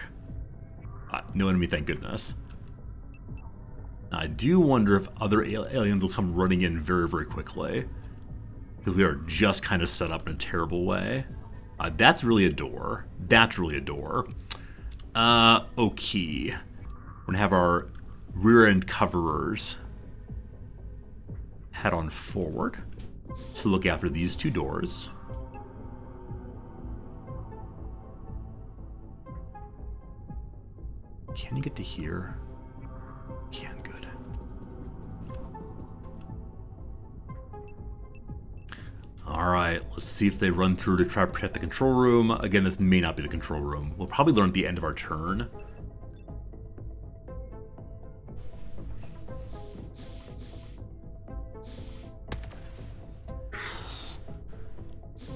No enemy, thank goodness. Now, I do wonder if other aliens will come running in very quickly. Because we are just kind of set up in a terrible way. That's really a door. That's really a door. Okay. We're gonna have our rear end coverers head on forward. to look after these two doors. Can you get to here? Can, good. Alright, let's see if they run through to try to protect the control room. Again, this may not be the control room. We'll probably learn at the end of our turn.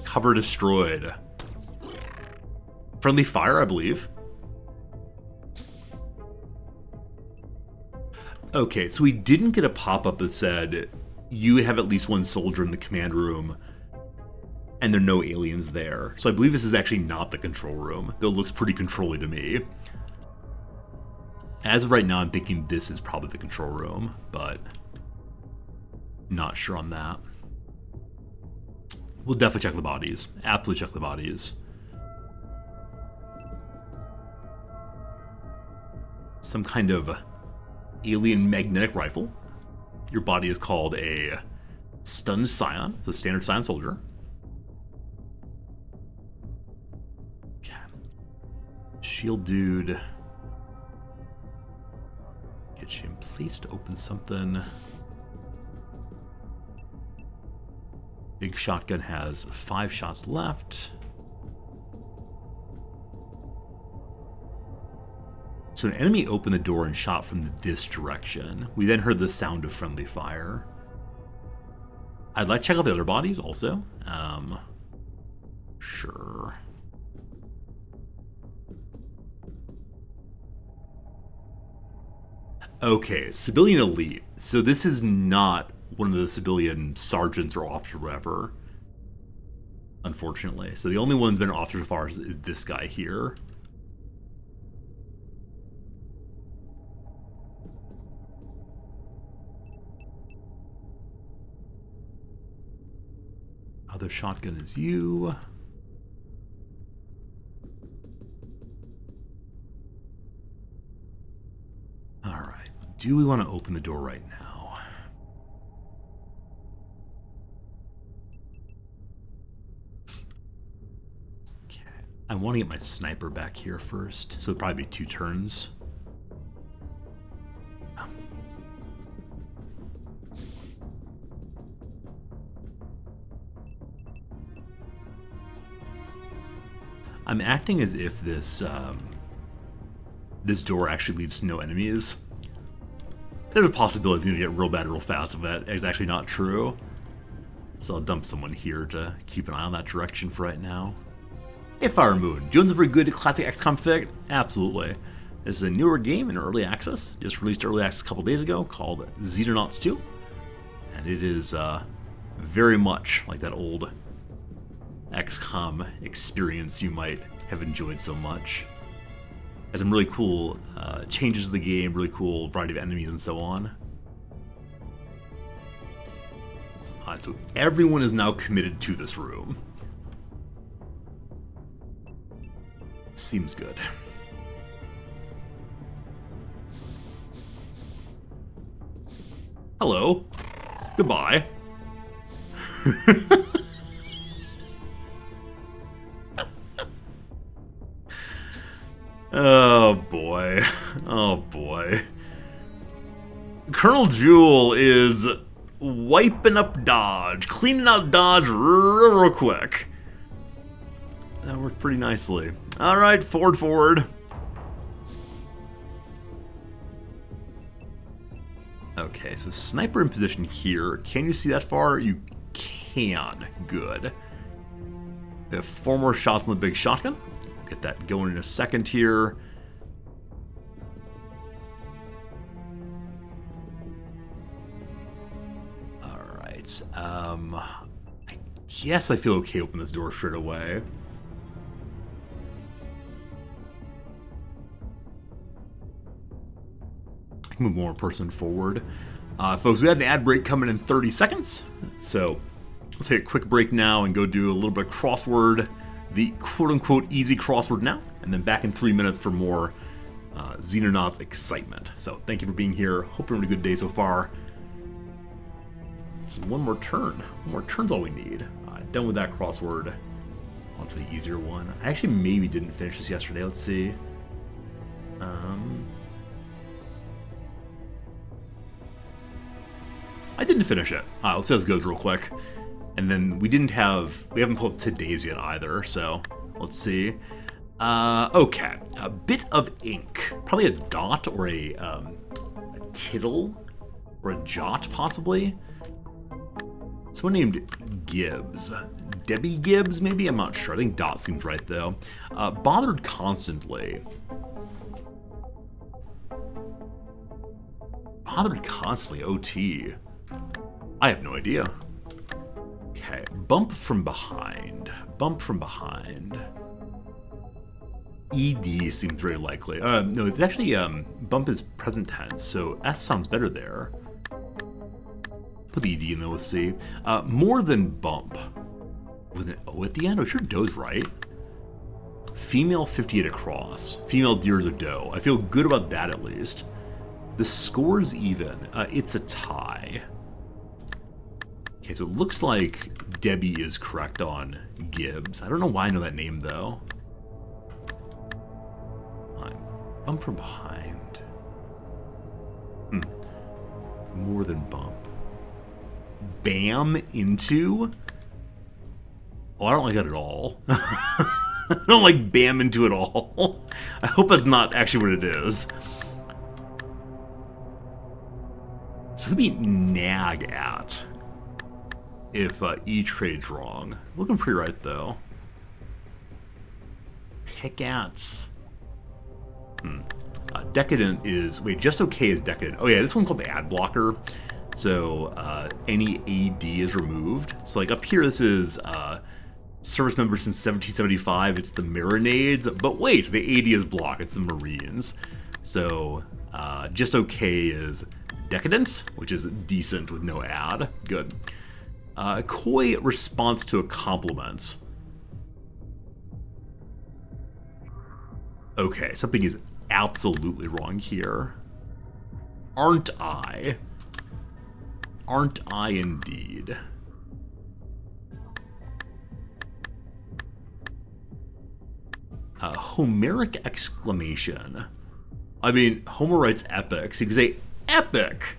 Cover destroyed. Friendly fire, I believe. Okay, so we didn't get a pop-up that said, you have at least one soldier in the command room, and there are no aliens there. So I believe this is actually not the control room, though it looks pretty control-y to me. As of right now, I'm thinking this is probably the control room, but not sure on that. We'll definitely check the bodies. Absolutely check the bodies. Some kind of alien magnetic rifle. Your body is called a stunned scion. It's a standard scion soldier. Okay. Shield dude. Get you in place to open something. Big shotgun has 5 shots left. So an enemy opened the door and shot from this direction. We then heard the sound of friendly fire. I'd like to check out the other bodies also. Sure. Okay, civilian elite. So this is not one of the civilian sergeants or officers or whatever, unfortunately. So the only one's been an officer so far is this guy here. Other shotgun is you. All right. Do we want to open the door right now? Okay. I want to get my sniper back here first, so it'll probably be 2 turns. I'm acting as if this this door actually leads to no enemies. There's a possibility it's going to get real bad real fast if that is actually not true. So I'll dump someone here to keep an eye on that direction for right now. Hey Fire Moon, doing a very good classic XCOM fig? Absolutely. This is a newer game in early access, just released early access a couple days ago, called Xenonauts 2. And it is very much like that old XCOM experience you might have enjoyed so much. Has some really cool changes to the game, really cool variety of enemies and so on. So everyone is now committed to this room. Seems good. Hello. Goodbye. Oh boy. Oh boy. Colonel Jewel is wiping up Dodge, cleaning out Dodge real quick. That worked pretty nicely. Alright, forward. Okay, so sniper in position here. Can you see that far? You can. Good. We have 4 more shots on the big shotgun. Get that going in a second here. Alright. I guess I feel okay opening this door straight away. I can move one more person forward. Folks, we had an ad break coming in 30 seconds. So we'll take a quick break now and go do a little bit of crossword. The quote-unquote easy crossword now, and then back in 3 minutes for more Xenonauts excitement. So thank you for being here. Hope you're having a good day so far. Just one more turn. One more turn's all we need. Done with that crossword. On to the easier one. I actually maybe didn't finish this yesterday. Let's see. I didn't finish it. Let's see how this goes real quick. And then we haven't pulled up today's yet either, so let's see. Okay, a bit of ink. Probably a dot or a tittle or a jot, possibly. Someone named Gibbs. Debbie Gibbs, maybe? I'm not sure. I think dot seems right, though. Bothered constantly. Bothered constantly, OT. I have no idea. Okay, bump from behind. Bump from behind. ED seems very likely. No, it's actually, bump is present tense, so S sounds better there. Put the ED in there, let's see. More than bump. With an O at the end? Oh, sure, doe's right. Female 58 across. Female deers a doe. I feel good about that at least. The score's even. It's a tie. Okay, so it looks like Debbie is correct on Gibbs. I don't know why I know that name, though. Bump from behind. More than bump. Bam into? Oh, I don't like that at all. I don't like bam into at all. I hope that's not actually what it is. So it could be nag at if E trade's wrong. Looking pretty right, though. Pick at. Decadent is... Wait, just okay is decadent. Oh, yeah, this one's called the ad blocker. So any AD is removed. So, like, up here, this is service member since 1775. It's the Marinades. But wait, the AD is blocked. It's the Marines. So just okay is decadent, which is decent with no ad. Good. Coy response to a compliment. Okay, something is absolutely wrong here. Aren't I? Aren't I indeed? Homeric exclamation. I mean, Homer writes epic, so you could say epic.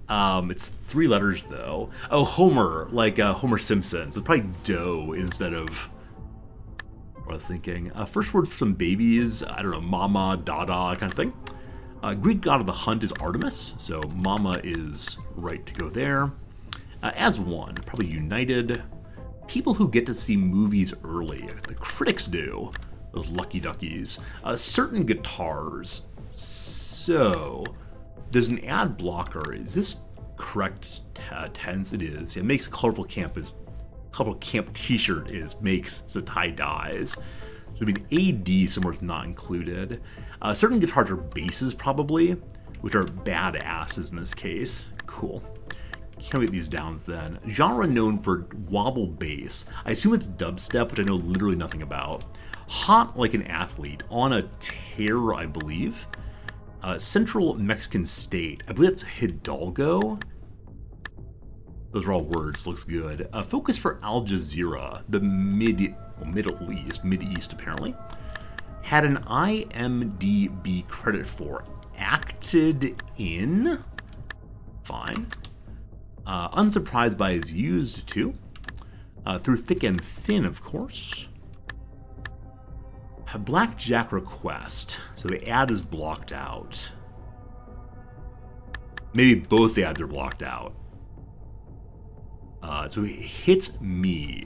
It's 3 letters, though. Oh, Homer, like Homer Simpson. So probably doe instead of... I was thinking. First word for some babies, I don't know, mama, dada, kind of thing. Greek god of the hunt is Artemis, so mama is right to go there. As one, probably united. People who get to see movies early, the critics do, those lucky duckies. Certain guitars. So, there's an ad blocker. Is this correct tense? It is. It makes colorful camp t-shirt makes so tie dyes. So I mean AD somewhere is not included. Certain guitars are basses probably, which are badasses in this case. Cool. Can't get these downs then. Genre known for wobble bass. I assume it's dubstep, which I know literally nothing about. Hot like an athlete. On a tear, I believe. Central Mexican state. I believe it's Hidalgo. Those are all words. Looks good. Focus for Al Jazeera, the Middle East apparently. Had an IMDb credit for. Acted in. Fine. Unsurprised by his used to. Through thick and thin, of course. A blackjack request. So the ad is blocked out. Maybe both the ads are blocked out. So he hits me.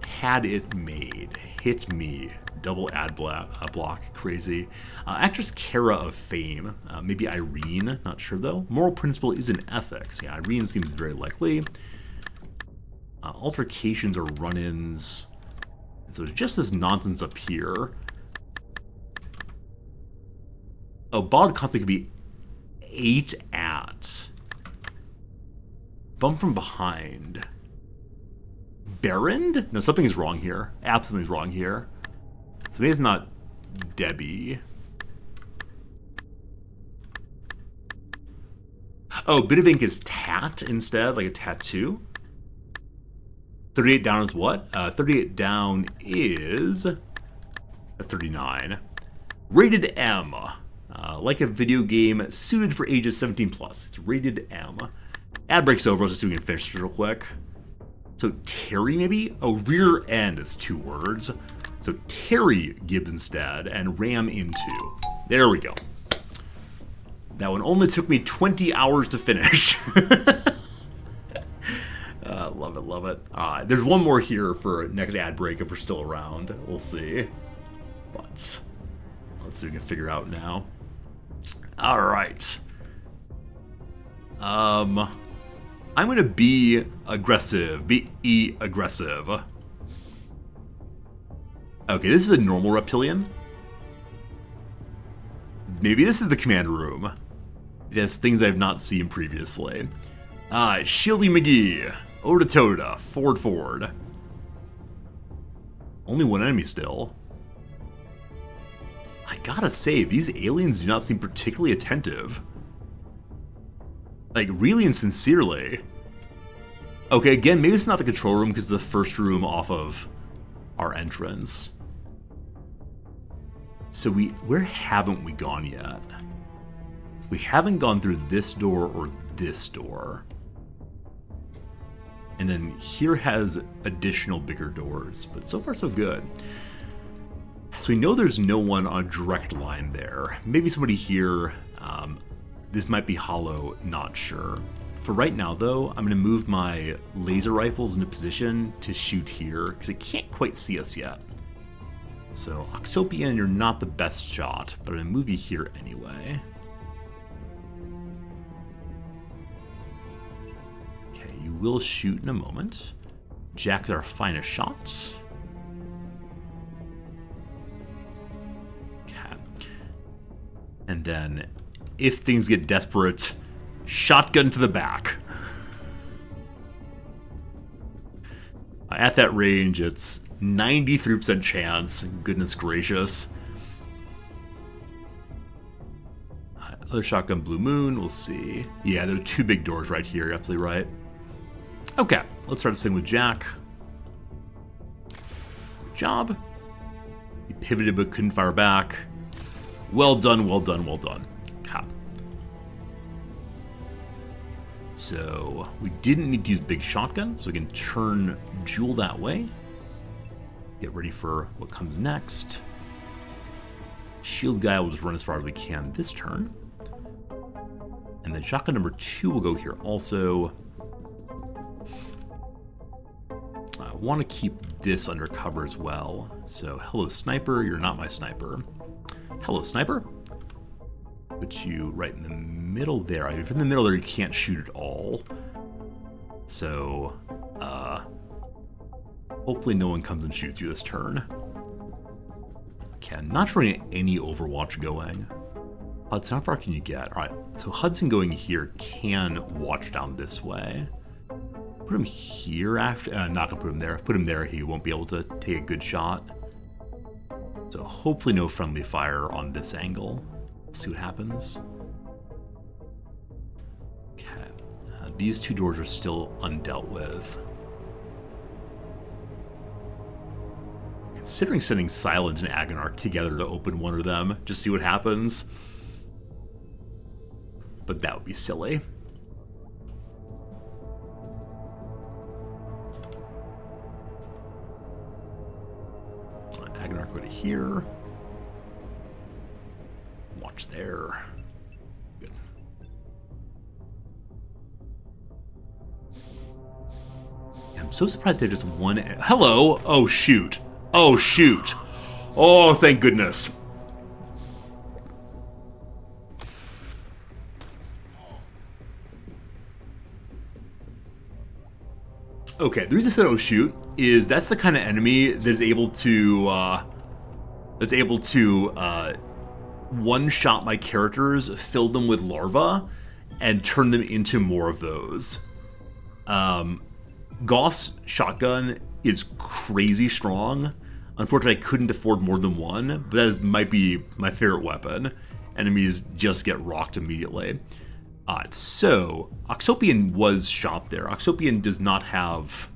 Had it made. Hit me. Double ad block. Crazy. Actress Kara of fame. Maybe Irene. Not sure though. Moral principle is in ethics. Yeah, Irene seems very likely. Altercations or run-ins. So it's just this nonsense up here. Oh, bod constantly could be 8 at. Bump from behind. Barrend? No, something is wrong here. Absolutely wrong here. So maybe it's not Debbie. Oh, bit of ink is tat instead, like a tattoo. 38 down is what? 38 down is a 39. Rated M. Like a video game suited for ages 17 plus. It's rated M. Ad breaks over. Let's just see if we can finish this real quick. So Terry, maybe? Oh, rear end is 2 words. So Terry Gibbs instead, and ram into. There we go. That one only took me 20 hours to finish. Love it, love it. There's one more here for next ad break if we're still around. We'll see. But let's see if we can figure out now. All right. I'm gonna be aggressive. Be aggressive. Okay, this is a normal reptilian. Maybe this is the command room. It has things I've not seen previously. Shieldy McGee. Over to Toda. Ford. Only one enemy still. I gotta say, these aliens do not seem particularly attentive. Like, really and sincerely. Okay, again, maybe it's not the control room because it's the first room off of our entrance. So where haven't we gone yet? We haven't gone through this door or this door. And then here has additional bigger doors, but so far so good. So we know there's no one on a direct line there. Maybe somebody here. This might be hollow, not sure. For right now though, I'm gonna move my laser rifles into position to shoot here, because it can't quite see us yet. So Oxopian, you're not the best shot, but I'm gonna move you here anyway. Okay, you will shoot in a moment. Jack is our finest shot. Okay. And then, if things get desperate, shotgun to the back. At that range, it's 93% chance. Goodness gracious. Other shotgun, Blue Moon. We'll see. Yeah, there are 2 big doors right here. You're absolutely right. Okay, let's start this thing with Jack. Good job. He pivoted but couldn't fire back. Well done, well done, well done. Okay. So we didn't need to use big shotgun, so we can turn Jewel that way. Get ready for what comes next. Shield guy will just run as far as we can this turn. And then shotgun number 2 will go here also. I want to keep this under cover as well. So hello sniper, you're not my sniper. Hello sniper. Put you right in the middle there. If you're in the middle there, you can't shoot at all. So, hopefully no one comes and shoots you this turn. Okay, I'm not running any Overwatch going. Hudson, how far can you get? Alright, so Hudson going here can watch down this way. Put him here after, not gonna put him there. Put him there, he won't be able to take a good shot. So hopefully no friendly fire on this angle. See what happens. Okay, these 2 doors are still undealt with. Considering sending Silent and Agonarch together to open one of them, just see what happens. But that would be silly. Agonarch go to here. Watch there. Good. I'm so surprised they just one. Hello! Oh shoot. Oh shoot. Oh, thank goodness. Okay, the reason I said oh shoot is that's the kind of enemy that's able to one-shot my characters, fill them with larvae, and turn them into more of those. Goss shotgun is crazy strong. Unfortunately, I couldn't afford more than one, but that might be my favorite weapon. Enemies just get rocked immediately. So Oxopian was shot there. Oxopian does not have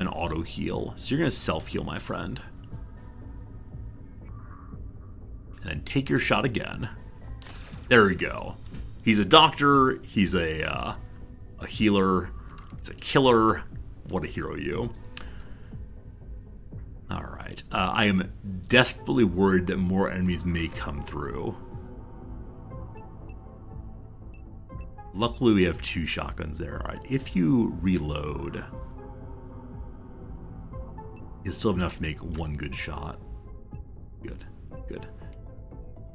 an auto heal, so you're going to self-heal, my friend. And then take your shot again. There we go. He's a doctor. He's a healer. He's a killer. What a hero, you. Alright. I am desperately worried that more enemies may come through. Luckily, we have 2 shotguns there. Alright, if you reload, you still have enough to make 1 good shot. Good, good.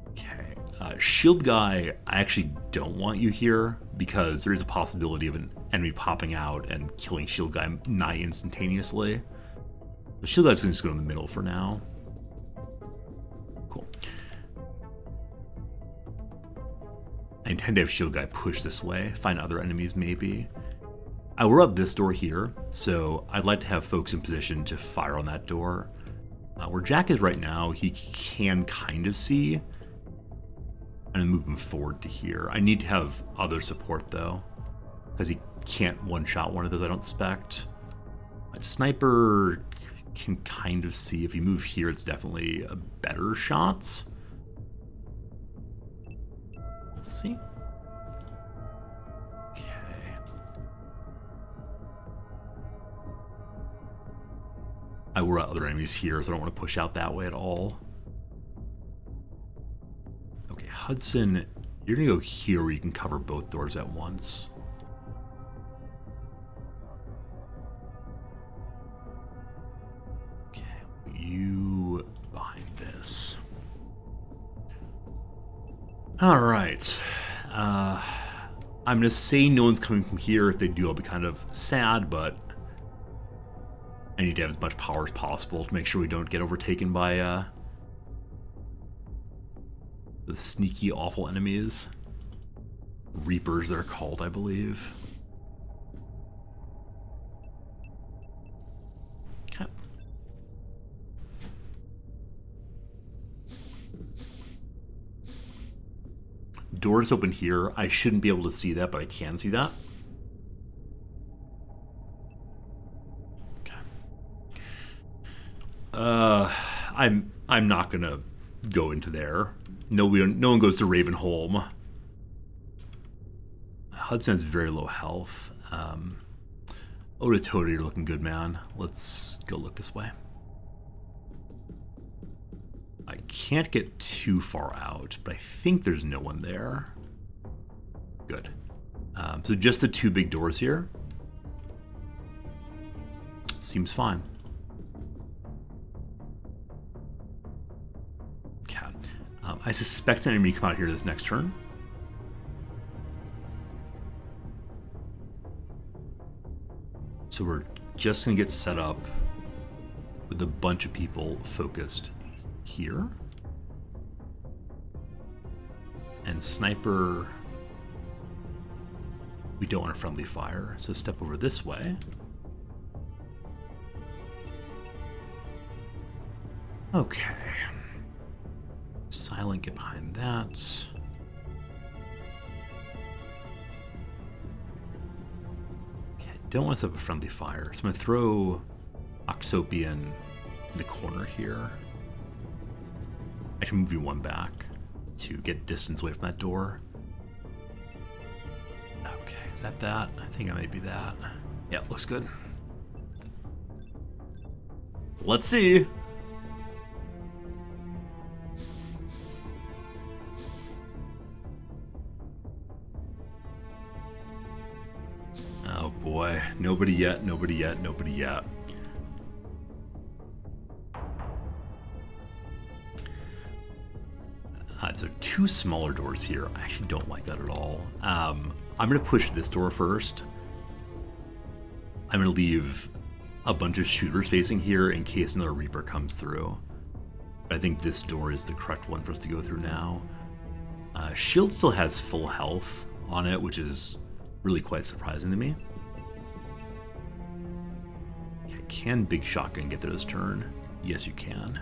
Okay. Shield guy, I actually don't want you here because there is a possibility of an enemy popping out and killing shield guy nigh instantaneously. The shield guy's going to just go in the middle for now. Cool. I intend to have shield guy push this way, find other enemies maybe. I will up this door here, so I'd like to have folks in position to fire on that door. Where Jack is right now, he can kind of see. I'm going to move him forward to here. I need to have other support though, because he can't one-shot one of those, I don't expect. My sniper can kind of see. If you move here, it's definitely a better shot. We'll see. Okay. I worry about other enemies here, so I don't want to push out that way at all. Okay, Hudson, you're going to go here where you can cover both doors at once. Okay, you behind this. All right. I'm going to say no one's coming from here. If they do, I'll be kind of sad, but I need to have as much power as possible to make sure we don't get overtaken by the sneaky, awful enemies. Reapers, they're called, I believe. Okay. Doors open here. I shouldn't be able to see that, but I can see that. Okay. I'm not gonna go into there. No one goes to Ravenholm. Hudson has very low health. Oda Toda, you're looking good, man. Let's go look this way. I can't get too far out, but I think there's no one there. Good. So just the 2 big doors here. Seems fine. Okay. I suspect an enemy come out here this next turn. So we're just going to get set up with a bunch of people focused here. And sniper, we don't want a friendly fire, so step over this way. Okay. Silent, get behind that. Okay, don't want to set up a friendly fire, so I'm going to throw Oxopian in the corner here. I can move you 1 back to get distance away from that door. Okay, is that? I think it might be that. Yeah, looks good. Let's see. Oh boy, nobody yet. So 2 smaller doors here. I actually don't like that at all. I'm going to push this door first. I'm going to leave a bunch of shooters facing here in case another Reaper comes through. But I think this door is the correct one for us to go through now. Shield still has full health on it, which is really quite surprising to me. Okay, can Big Shotgun get there this turn? Yes, you can.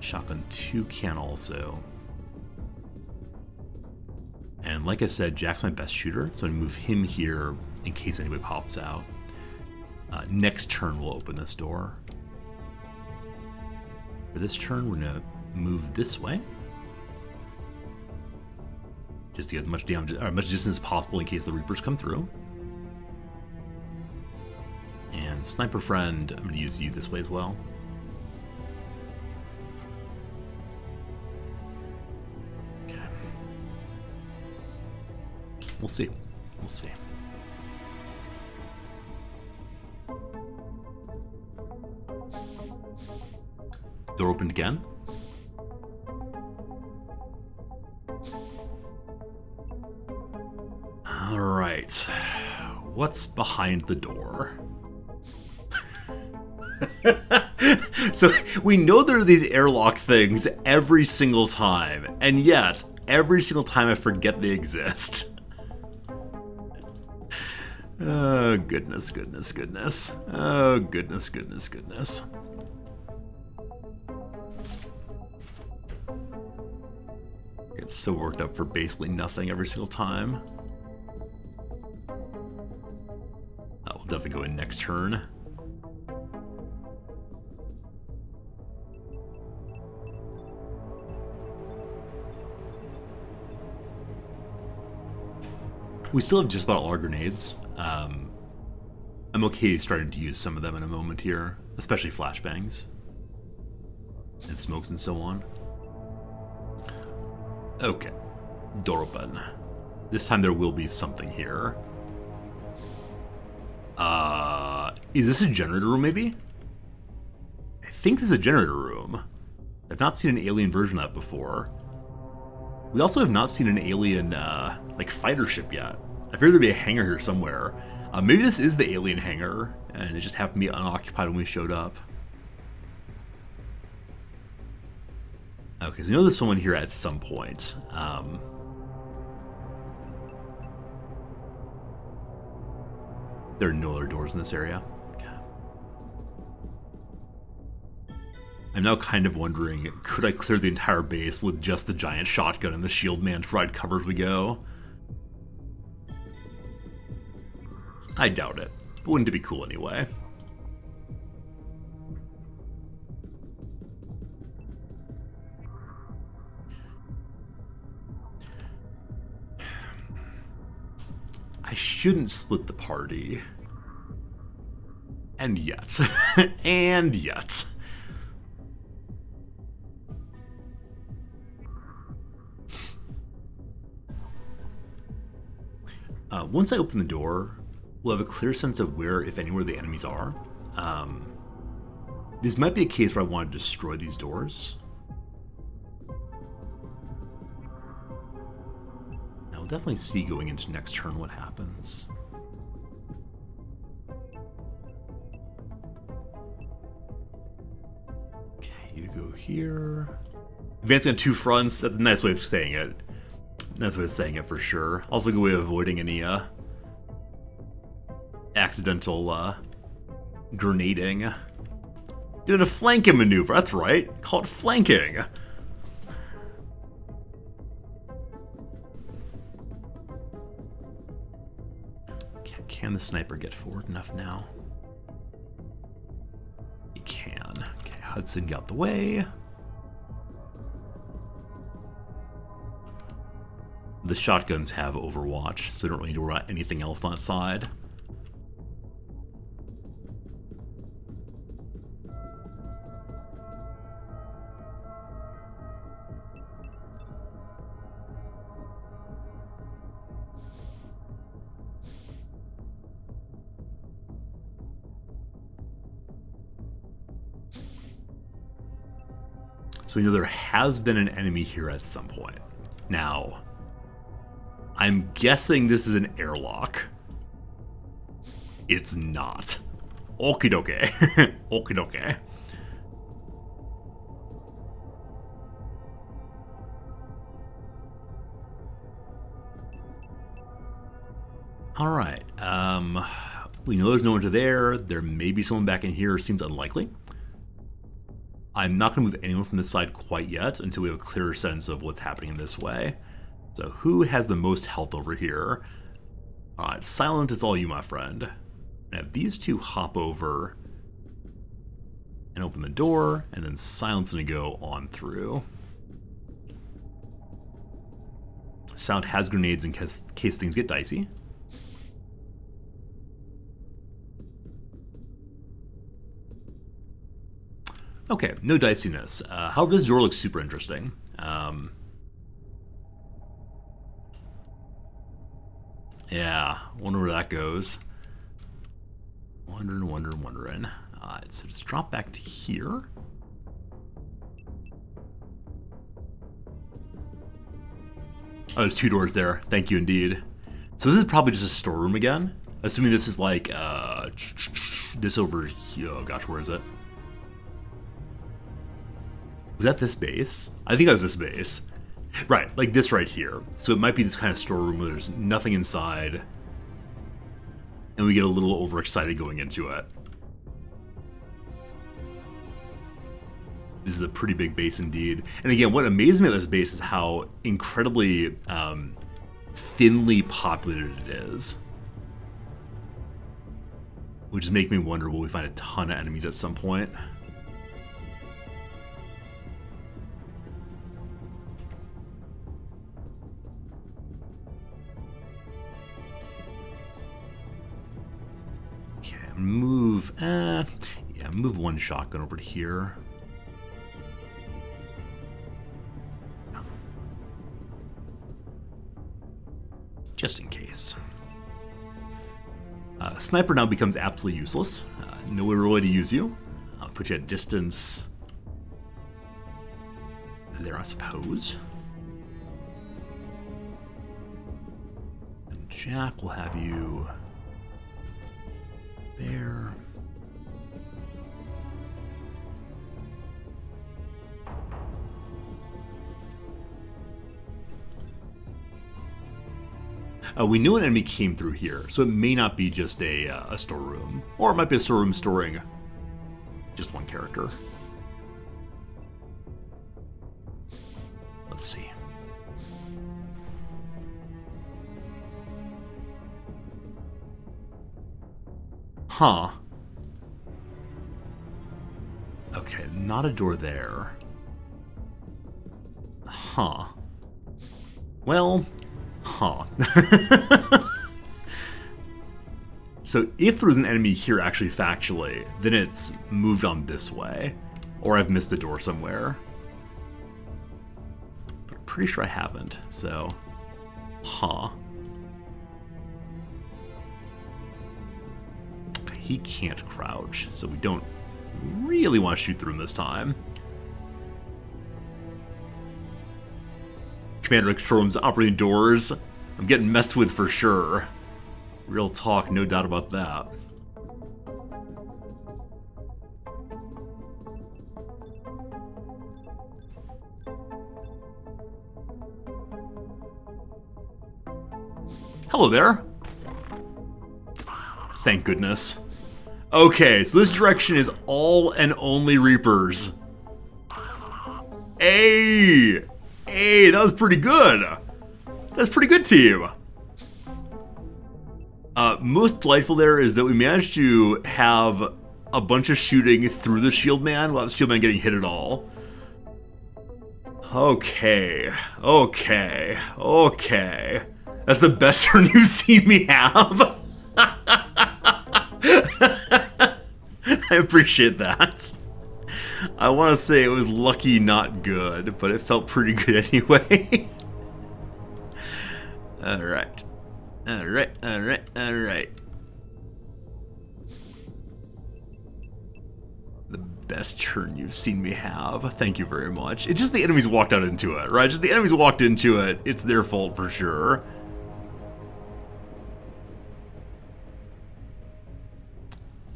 Shotgun 2 can also. And like I said, Jack's my best shooter, so I'm going to move him here in case anybody pops out. Next turn, we'll open this door. For this turn, we're going to move this way. Just to get as much damage, or much distance as possible in case the Reapers come through. And Sniper Friend, I'm going to use you this way as well. Okay. We'll see. We'll see. Door opened again. All right. What's behind the door? So we know there are these airlock things every single time, and yet every single time I forget they exist. Oh, goodness, goodness, goodness. Oh, goodness, goodness, goodness. Get so worked up for basically nothing every single time. We'll definitely go in next turn. We still have just about all our grenades. I'm okay starting to use some of them in a moment here, especially flashbangs and smokes and so on. Okay, door open. This time there will be something here. Is this a generator room maybe? I think this is a generator room. I've not seen an alien version of that before. We also have not seen an alien, like, fighter ship yet. I figured there'd be a hangar here somewhere. Maybe this is the alien hangar, and it just happened to be unoccupied when we showed up. Okay, so we know there's someone here at some point. There are no other doors in this area. Okay. I'm now kind of wondering, could I clear the entire base with just the giant shotgun and the shield man to provide cover as we go? I doubt it, but wouldn't it be cool anyway? I shouldn't split the party. And yet. And yet. Once I open the door, we'll have a clear sense of where, if anywhere, the enemies are. This might be a case where I want to destroy these doors. I'll definitely see going into next turn what happens. Okay, you go here. Advancing on two fronts, that's a nice way of saying it. Nice way of saying it for sure. Also a good way of avoiding any accidental grenading. Doing a flanking maneuver, that's right. Call it flanking. Can the sniper get forward enough now? He can. Okay, Hudson got the way. The shotguns have Overwatch, so I don't really need to worry about anything else on that side. So we know there has been an enemy here at some point. Now, I'm guessing this is an airlock. It's not. Okie dokie. Okie dokie. Alright. We know there's no one to there. There may be someone back in here. Seems unlikely. I'm not going to move anyone from this side quite yet until we have a clearer sense of what's happening in this way. So who has the most health over here? Alright, Silent, it's all you, my friend. And have these two hop over and open the door, and then Silent's going to go on through. Sound has grenades in case things get dicey. Okay, no diciness. However, this door looks super interesting. Yeah, wonder where that goes. Wondering. Alright, so just drop back to here. Oh, there's two doors there. Thank you indeed. So this is probably just a storeroom again. Assuming this is like, this over here. Oh gosh, where is it? Was that this base? I think that was this base. Right, like this right here. So it might be this kind of storeroom where there's nothing inside. And we get a little overexcited going into it. This is a pretty big base indeed. And again, what amazes me about this base is how incredibly thinly populated it is. Which is making me wonder, will we find a ton of enemies at some point? Okay, move, move one shotgun over to here. Just in case. Sniper now becomes absolutely useless. Nowhere really to use you. I'll put you at distance there, I suppose. And Jack will have you there. We knew an enemy came through here, so it may not be just a storeroom. Or it might be a storeroom storing just one character. Let's see. Huh. Okay, not a door there. Huh. Well... Huh. So if there was an enemy here actually factually, then it's moved on this way. Or I've missed a door somewhere. But I'm pretty sure I haven't, so... Huh. He can't crouch, so we don't really want to shoot through him this time. Commander Extrom's operating doors. I'm getting messed with for sure. Real talk, no doubt about that. Hello there. Thank goodness. Okay, so this direction is all and only Reapers. Hey! Hey, that was pretty good. That's pretty good, team. Most delightful there is that we managed to have a bunch of shooting through the shield man without the shield man getting hit at all. Okay. That's the best turn you've seen me have. I appreciate that. I want to say it was lucky, not good, but it felt pretty good anyway. Alright. The best turn you've seen me have. Thank you very much. It's just the enemies walked out into it, right? Just the enemies walked into it. It's their fault for sure.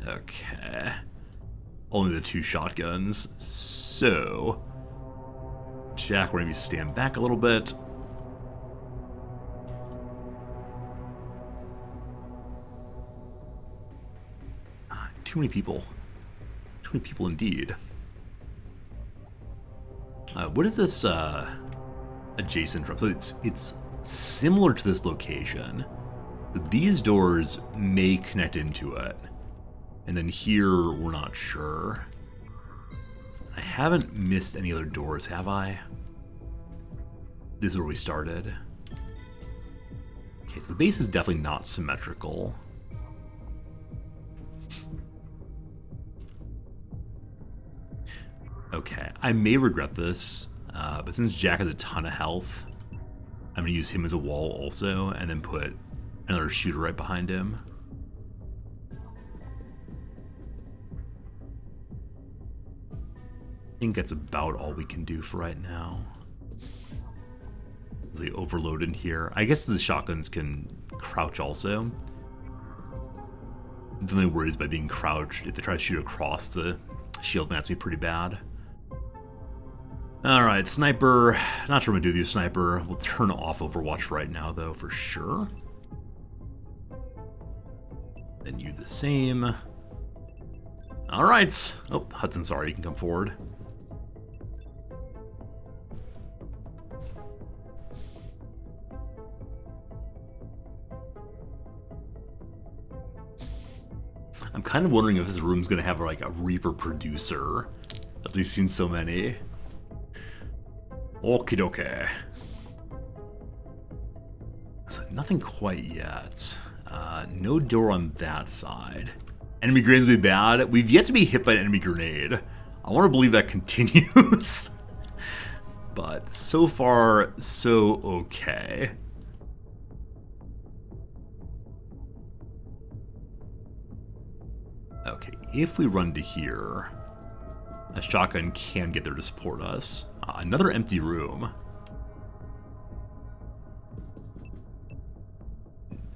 Okay. Only the two shotguns. So... Jack, we're going to stand back a little bit. Too many people. Too many people indeed. What is this adjacent drum? So it's similar to this location, but these doors may connect into it. And then here, we're not sure. I haven't missed any other doors, have I? This is where we started. Okay, so the base is definitely not symmetrical. Okay, I may regret this, but since Jack has a ton of health, I'm going to use him as a wall also, and then put another shooter right behind him. I think that's about all we can do for right now. We overload in here. I guess the shotguns can crouch also. The only worry is by being crouched. If they try to shoot across the shield, that's be pretty bad. Alright, sniper. Not sure what I'm going to do with you, sniper. We'll turn off Overwatch right now, though, for sure. Then you the same. Alright. Oh, Hudson, sorry, you can come forward. I'm kind of wondering if this room's going to have like a Reaper producer. As we've seen so many. Okie dokie. So nothing quite yet. No door on that side. Enemy grenades will be bad. We've yet to be hit by an enemy grenade. I want to believe that continues. But so far, so okay. Okay, if we run to here, a shotgun can get there to support us. Another empty room.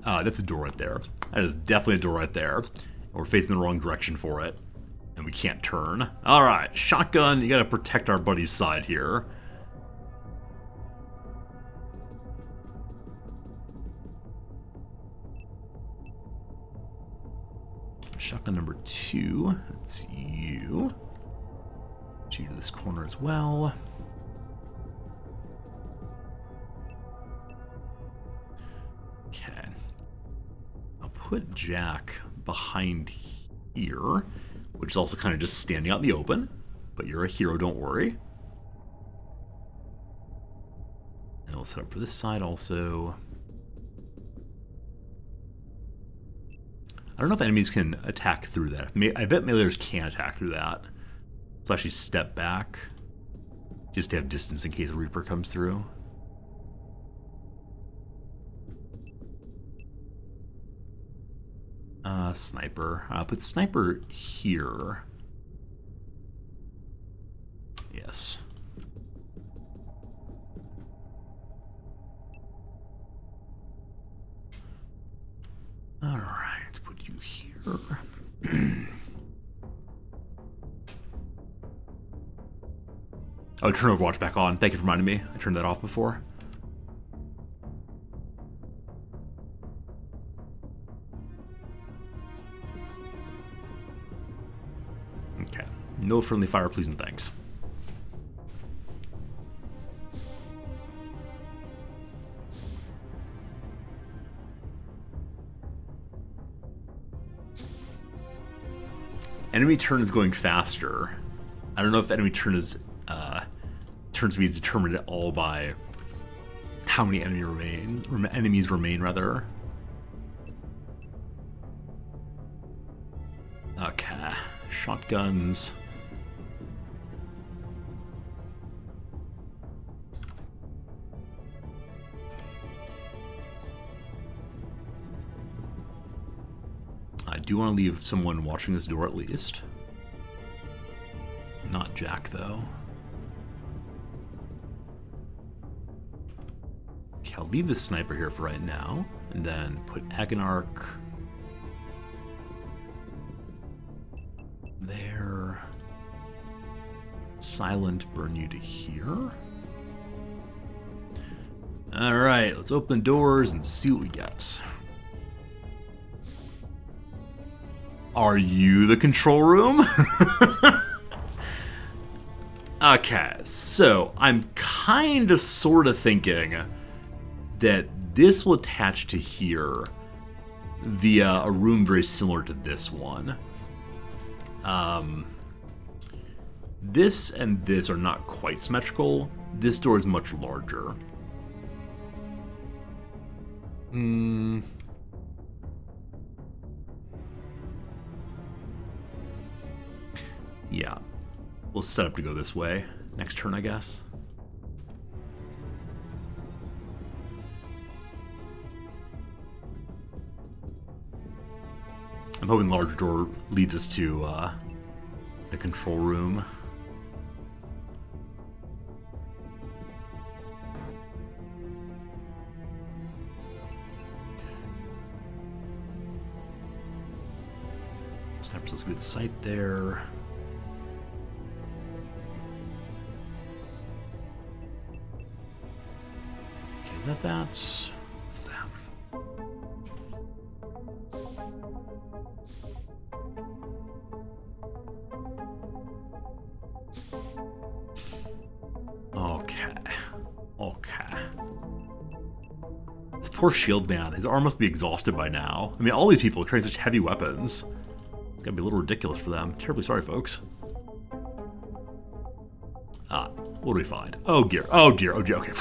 That's a door right there. That is definitely a door right there. We're facing the wrong direction for it, and we can't turn. Alright, shotgun, you gotta protect our buddy's side here. Shotgun number 2, that's you. Get you to this corner as well. Okay. I'll put Jack behind here, which is also kind of just standing out in the open, but you're a hero, don't worry. And we'll set up for this side also. I don't know if enemies can attack through that. I bet meleeers can attack through that. So actually step back, just to have distance in case a Reaper comes through. Sniper. Put sniper here. Yes. All right, put you here. Oh, turn Overwatch back on. Thank you for reminding me. I turned that off before. Okay. No friendly fire, please and thanks. Enemy turn is going faster. I don't know if enemy turn is turn speed is determined at all by how many enemies remain rather. Okay, shotguns. I do want to leave someone watching this door at least. Not Jack, though. Okay, I'll leave the sniper here for right now, and then put Agonarch there. Silent, burn you to here. Alright, let's open doors and see what we get. Are you the control room? Okay, so I'm kind of sort of thinking that this will attach to here via a room very similar to this one. This and this are not quite symmetrical. This door is much larger. Yeah. We'll set up to go this way. Next turn, I guess. I'm hoping the larger door leads us to the control room. Sniper's a good sight there. Okay, is that that? What's that? Okay. This poor shield man, his arm must be exhausted by now. I mean, all these people are carrying such heavy weapons. It's gotta be a little ridiculous for them. Terribly sorry, folks. What do we find? Oh dear, okay.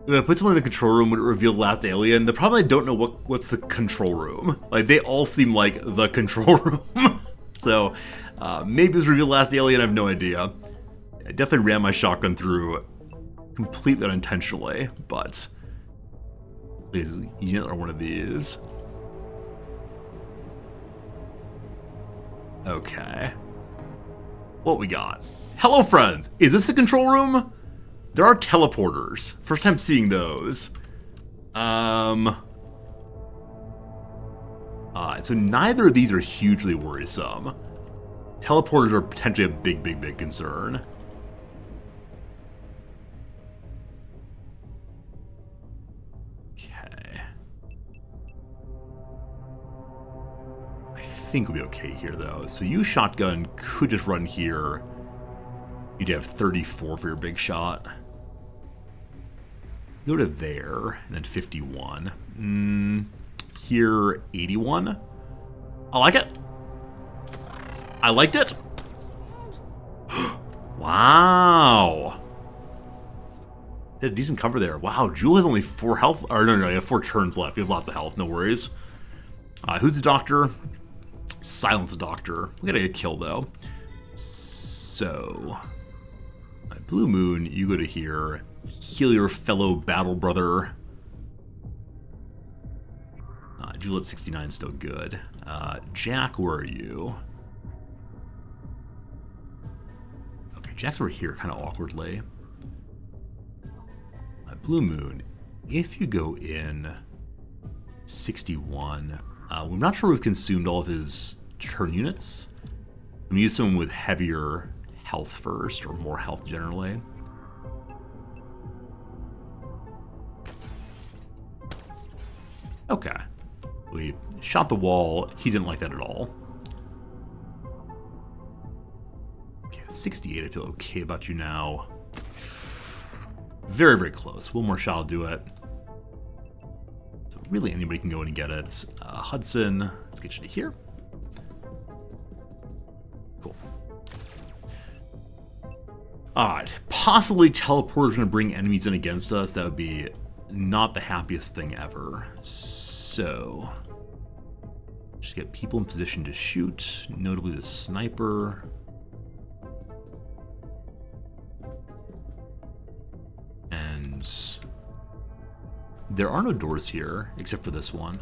If I put someone in the control room, would it reveal the last alien? The problem, I don't know what's the control room. Like, they all seem like the control room. So, maybe it was reveal the last alien, I have no idea. I definitely ran my shotgun through completely unintentionally, but please, you are one of these. Okay. What we got? Hello, friends! Is this the control room? There are teleporters. First time seeing those. So neither of these are hugely worrisome. Teleporters are potentially a big concern. Okay. I think we'll be okay here, though. So you, shotgun, could just run here. You'd have 34 for your big shot. Go to there, and then 51. Here, 81. I like it. I liked it. Wow. They had a decent cover there. Wow, Jewel has only 4 health. Or no, you have 4 turns left. You have lots of health, no worries. Who's the doctor? Silence the doctor. We gotta get killed, though. So, Blue Moon, you go to here. Heal your fellow battle brother. Jewel at 69 is still good. Jack, where are you? Okay, Jack's over here, kind of awkwardly. Blue Moon, if you go in 61, we're not sure we've consumed all of his turn units. I'm gonna use someone with heavier health first, or more health generally. Okay. We shot the wall. He didn't like that at all. Okay, 68, I feel okay about you now. Very close. One more shot will do it. So really anybody can go in and get it. Hudson, let's get you to here. Cool. Alright, possibly teleporters gonna bring enemies in against us. That would be not the happiest thing ever. So, just get people in position to shoot, notably the sniper. And there are no doors here, except for this one.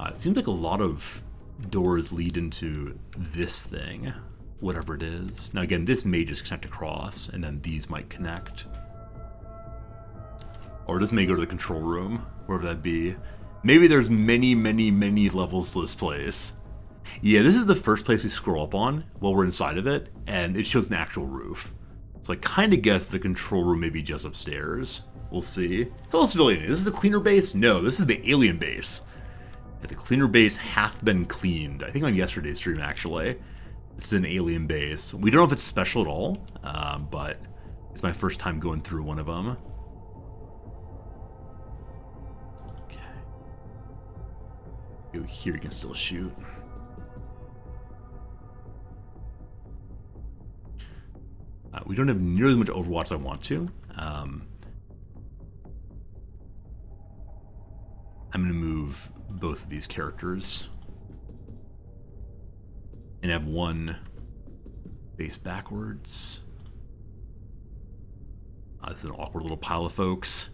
It seems like a lot of doors lead into this thing, whatever it is. Now again, this may just connect across, and then these might connect. Or this may go to the control room, wherever that be. Maybe there's many levels to this place. Yeah, this is the first place we scroll up on while we're inside of it, and it shows an actual roof. So I kind of guess the control room may be just upstairs. We'll see. Hello, civilian. This is the cleaner base? No, this is the alien base. The cleaner base hath been cleaned. I think on yesterday's stream, actually. This is an alien base. We don't know if it's special at all, but it's my first time going through one of them. Okay. Here you can still shoot. We don't have nearly as much Overwatch as I want to. I'm going to move both of these characters and have one face backwards. This is an awkward little pile of folks.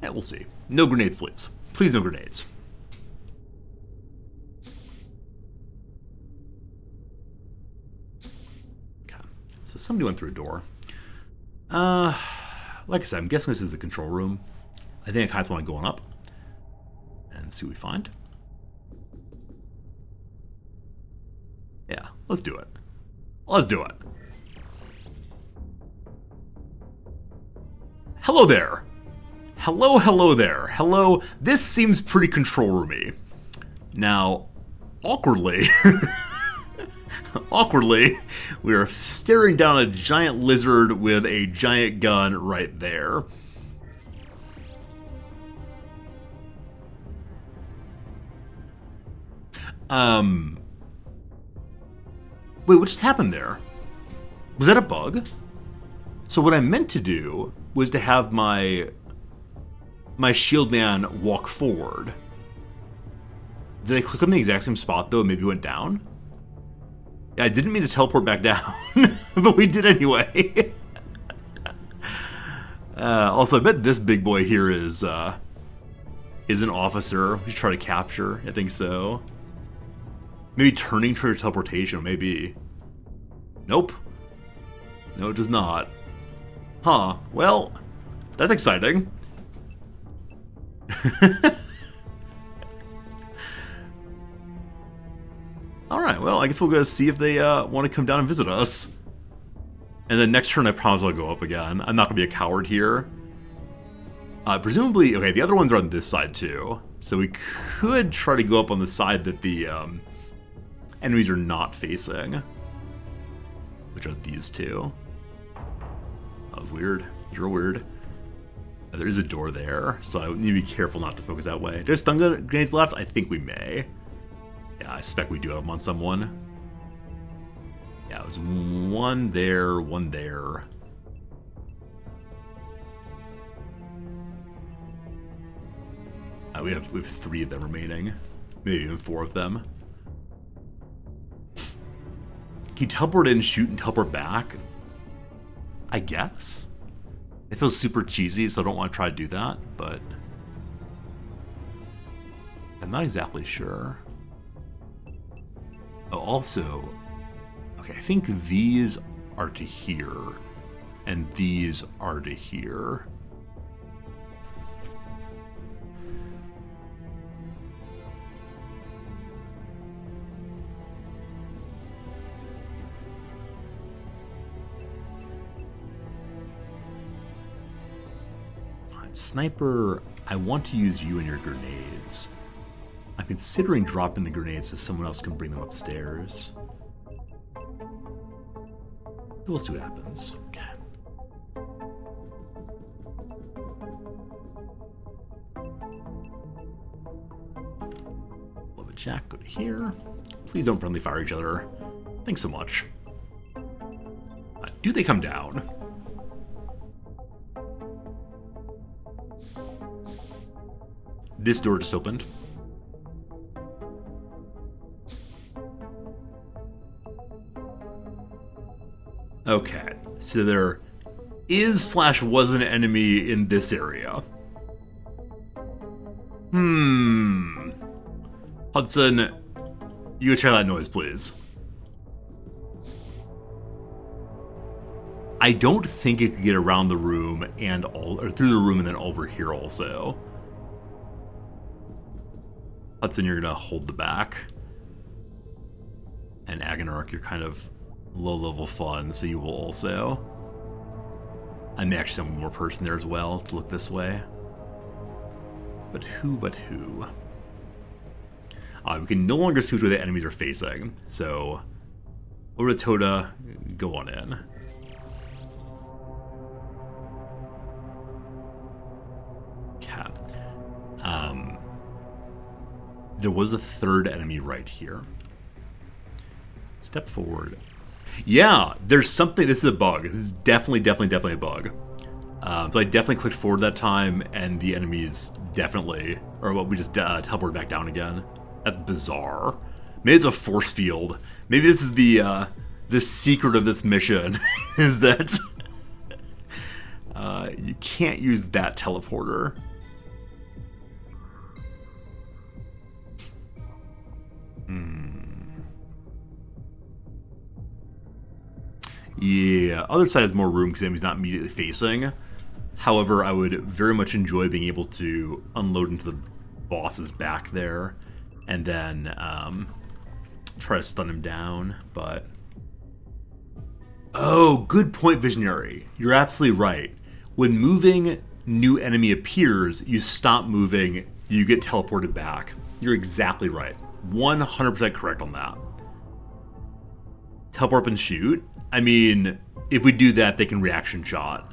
Yeah, we'll see. No grenades, please. Please, no grenades. Okay. So somebody went through a door. Like I said, I'm guessing this is the control room. I think I kind of want to go on up and see what we find. Yeah, let's do it. Let's do it. Hello there. Hello, hello there. Hello. This seems pretty control roomy. Now, awkwardly, we are staring down a giant lizard with a giant gun right there. Wait, what just happened there? Was that a bug? So what I meant to do was to have my shield man walk forward. Did I click on the exact same spot though? Maybe it went down? Yeah, I didn't mean to teleport back down, but we did anyway. Also, I bet this big boy here is an officer we should try to capture. I think so. Maybe turning trigger teleportation, maybe. Nope. No, it does not. Huh. Well, that's exciting. Alright, well, I guess we'll go see if they want to come down and visit us. And then next turn, I promise I'll go up again. I'm not going to be a coward here. Presumably, okay, the other ones are on this side too. So we could try to go up on the side that the enemies are not facing. Which are these two. That was weird. It's real weird. There is a door there, so I need to be careful not to focus that way. There's stun grenades left? I think we may. Yeah, I suspect we do have them on someone. Yeah, it was one there, one there. We have 3 of them remaining. Maybe even 4 of them. Can you teleport in, shoot, and teleport back? I guess. It feels super cheesy, so I don't want to try to do that, but I'm not exactly sure. Oh, also, okay, I think these are to here, and these are to here. Sniper, I want to use you and your grenades. I'm considering dropping the grenades so someone else can bring them upstairs. We'll see what happens. Okay. Love it, Jack. Go to here. Please don't friendly fire each other. Thanks so much. Do they come down? This door just opened. Okay, so there is / was an enemy in this area. Hudson, you check that noise, please. I don't think it could get around the room and or through the room and then over here also. Hudson, you're gonna hold the back. And Agonarch, you're kind of low-level fun, so you will also. I may actually have one more person there as well to look this way. But who? We can no longer switch where the enemies are facing. So, over to Toda, go on in. Okay. There was a third enemy right here. Step forward. Yeah, there's something. This is a bug. This is definitely a bug. So I definitely clicked forward that time, and the enemies definitely, or what we just teleported back down again. That's bizarre. Maybe it's a force field. Maybe this is the secret of this mission, is that you can't use that teleporter. Yeah, other side has more room because the enemy's not immediately facing. However, I would very much enjoy being able to unload into the boss's back there and then try to stun him down, but... Oh, good point, Visionary. You're absolutely right. When moving, new enemy appears, you stop moving, you get teleported back. You're exactly right. 100% correct on that. Teleport up and shoot? I mean, if we do that, they can reaction shot.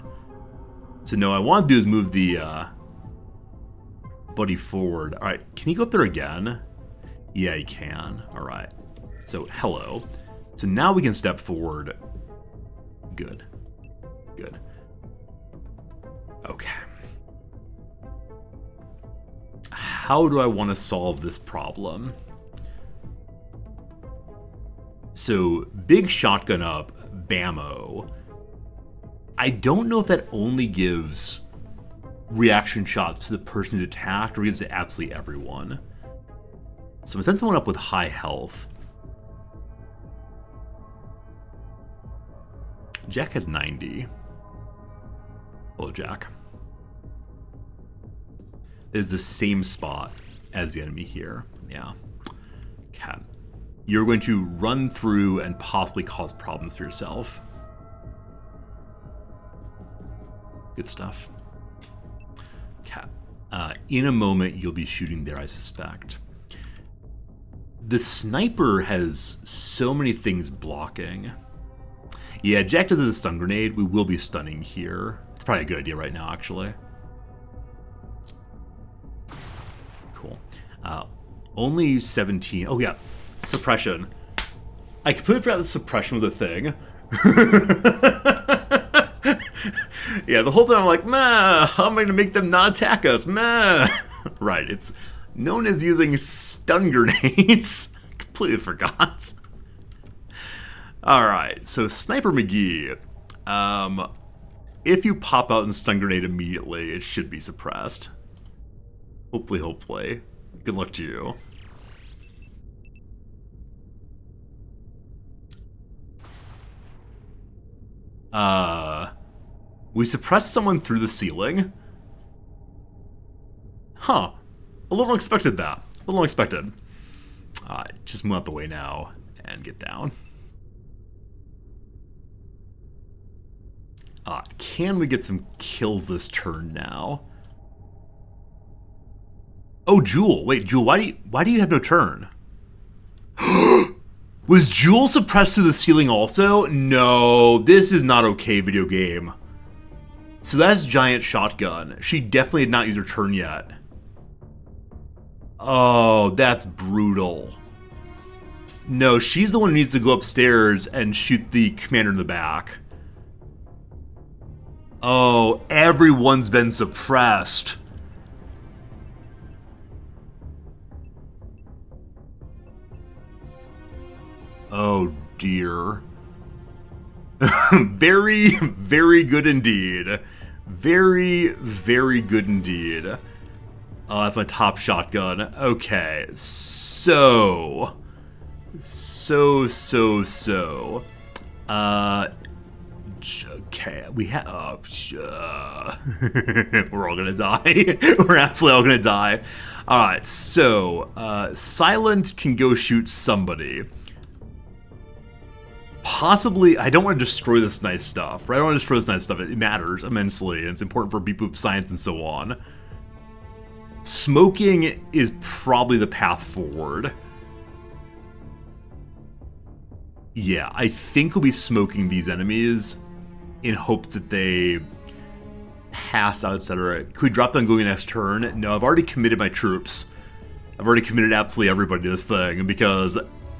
So no, I want to do is move the buddy forward. All right, can he go up there again? Yeah, he can. All right. So hello. So now we can step forward. Good. Good. Okay. How do I want to solve this problem? So big shotgun up, bammo. I don't know if that only gives reaction shots to the person who's attacked or gives it to absolutely everyone. So I'm sending someone up with high health. Jack has 90. Hello, Jack. Is the same spot as the enemy here. Yeah. Okay. You're going to run through and possibly cause problems for yourself. Good stuff. Okay. In a moment, you'll be shooting there, I suspect. The sniper has so many things blocking. Yeah, Jack does a stun grenade. We will be stunning here. It's probably a good idea right now, actually. Cool. Only 17. Oh, yeah. Suppression. I completely forgot that suppression was a thing. Yeah, the whole time I'm like, meh, how am I going to make them not attack us? Meh. Right, it's known as using stun grenades. Completely forgot. Alright, so Sniper McGee. If you pop out and stun grenade immediately, it should be suppressed. Hopefully. Good luck to you. We suppressed someone through the ceiling? Huh. A little unexpected that. A little unexpected. Just move out the way now and get down. Can we get some kills this turn now? Oh, Jewel. Wait, Jewel, why do you have no turn? Was Jewel suppressed through the ceiling also? No, this is not okay, video game. So that's Giant Shotgun. She definitely had not used her turn yet. Oh, that's brutal. No, she's the one who needs to go upstairs and shoot the commander in the back. Oh, everyone's been suppressed. Oh dear. Very, very good indeed. Very, very good indeed. Oh, that's my top shotgun. Okay, so. Okay, we have. We're all gonna die. We're absolutely all gonna die. Alright, so. Silent can go shoot somebody. Possibly, I don't want to destroy this nice stuff, right? I don't want to destroy this nice stuff. It matters immensely, and it's important for people of science and so on. Smoking is probably the path forward. Yeah, I think we'll be smoking these enemies in hopes that they pass out, etc. Could we drop down going next turn? No, I've already committed my troops. I've already committed absolutely everybody to this thing because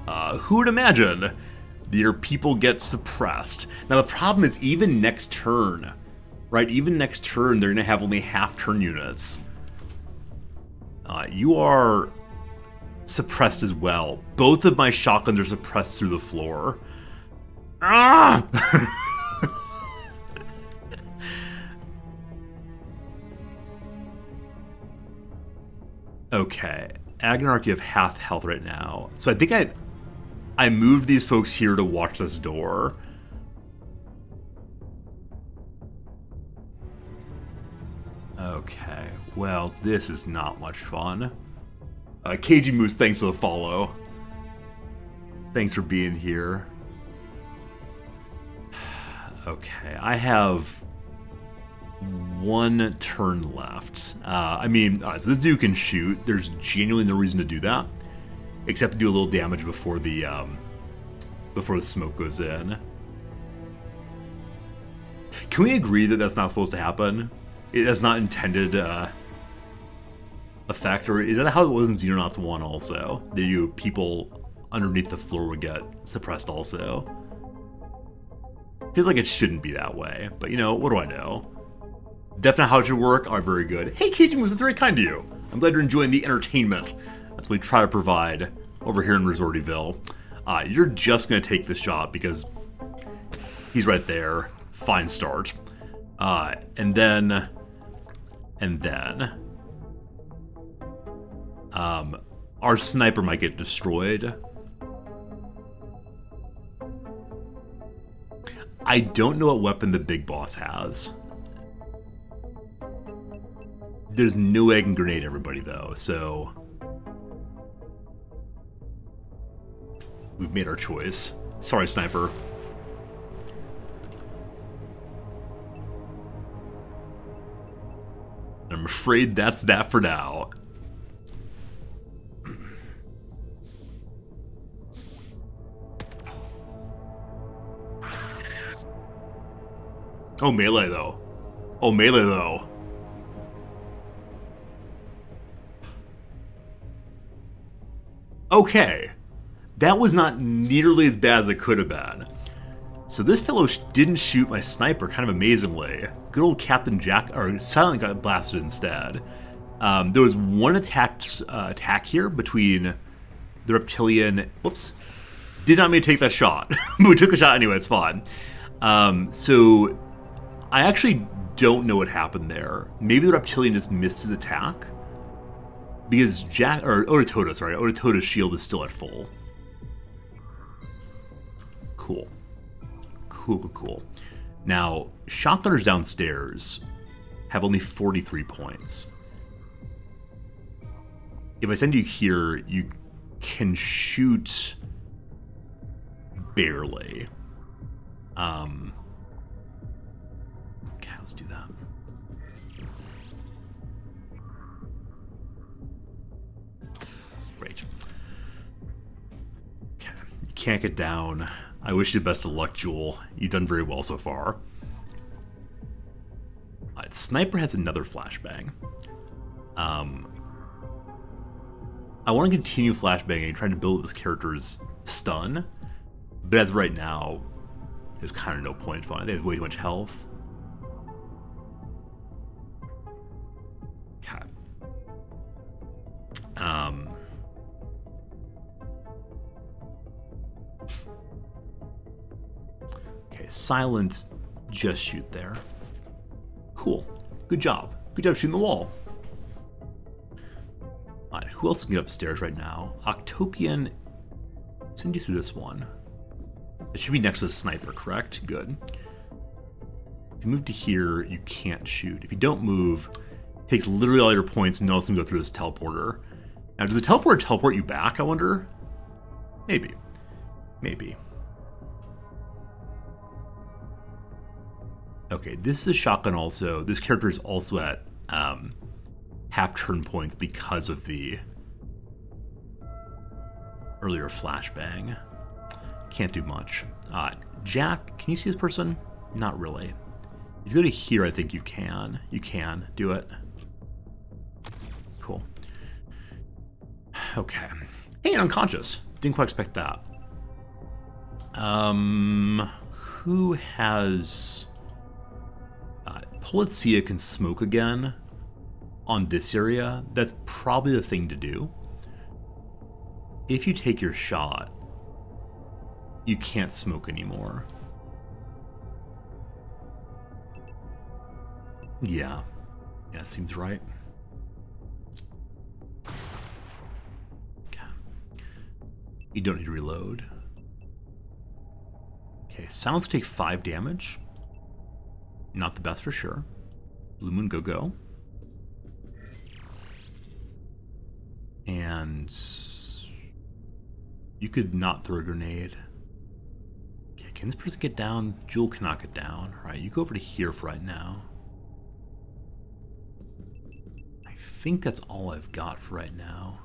who would imagine that your people get suppressed? Now the problem is even next turn, right? Even next turn, they're going to have only half turn units. You are suppressed as well. Both of my shotguns are suppressed through the floor. Ah! Okay, Agnarch, you have half health right now. So I think I moved these folks here to watch this door. Okay, well, this is not much fun. KG Moose, thanks for the follow. Thanks for being here. Okay, I have one turn left. So this dude can shoot. There's genuinely no reason to do that, except to do a little damage before the smoke goes in. Can we agree that that's not supposed to happen? That's not intended effect, or is that how it was in Xenonauts 1 also? The people underneath the floor would get suppressed also? Feels like it shouldn't be that way, but you know, what do I know? Definitely how it should work are very good. Hey, KG Moose, it's very kind to you. I'm glad you're enjoying the entertainment. That's what we try to provide over here in Resortyville. You're just going to take this shot because he's right there. Fine start. And then... our sniper might get destroyed. I don't know what weapon the big boss has. There's no way I can grenade everybody though, so we've made our choice. Sorry, sniper. I'm afraid that's that for now. Oh, melee though. Oh, melee though. Okay. That was not nearly as bad as it could have been. So this fellow didn't shoot my sniper, kind of amazingly. Good old Captain Jack, or Silent got blasted instead. There was one attack here between the reptilian. Whoops. Did not mean to take that shot. But we took the shot anyway, it's fine. So I actually don't know what happened there. Maybe the reptilian just missed his attack. Because Oratota's shield is still at full. Cool. Cool. Now, shotgunners downstairs have only 43 points. If I send you here, you can shoot barely. Okay, let's do that. Great. Okay, you can't get down. I wish you the best of luck, Jewel. You've done very well so far. Alright, Sniper has another flashbang. I want to continue flashbanging, trying to build up this character's stun, but as of right now, there's kind of no point in it. They have way too much health. Okay. Okay, Silent, just shoot there. Cool. Good job. Good job shooting the wall. Alright, who else can get upstairs right now? Octopian, send you through this one. It should be next to the sniper, correct? Good. If you move to here, you can't shoot. If you don't move, it takes literally all your points and no one can go through this teleporter. Now, does the teleporter teleport you back, I wonder? Maybe. Maybe. Okay, this is a shotgun also. This character is also at half turn points because of the earlier flashbang. Can't do much. Jack, can you see this person? Not really. If you go to here, I think you can. You can do it. Cool. Okay. Hey, unconscious. Didn't quite expect that. Who has... Polizia can smoke again on this area. That's probably the thing to do. If you take your shot, you can't smoke anymore. Yeah. Yeah, seems right. Okay. You don't need to reload. Okay, Silence will take 5 damage. Not the best for sure. Blue Moon, go. And you could not throw a grenade. Okay, can this person get down? Jewel cannot get down. All right, you go over to here for right now. I think that's all I've got for right now.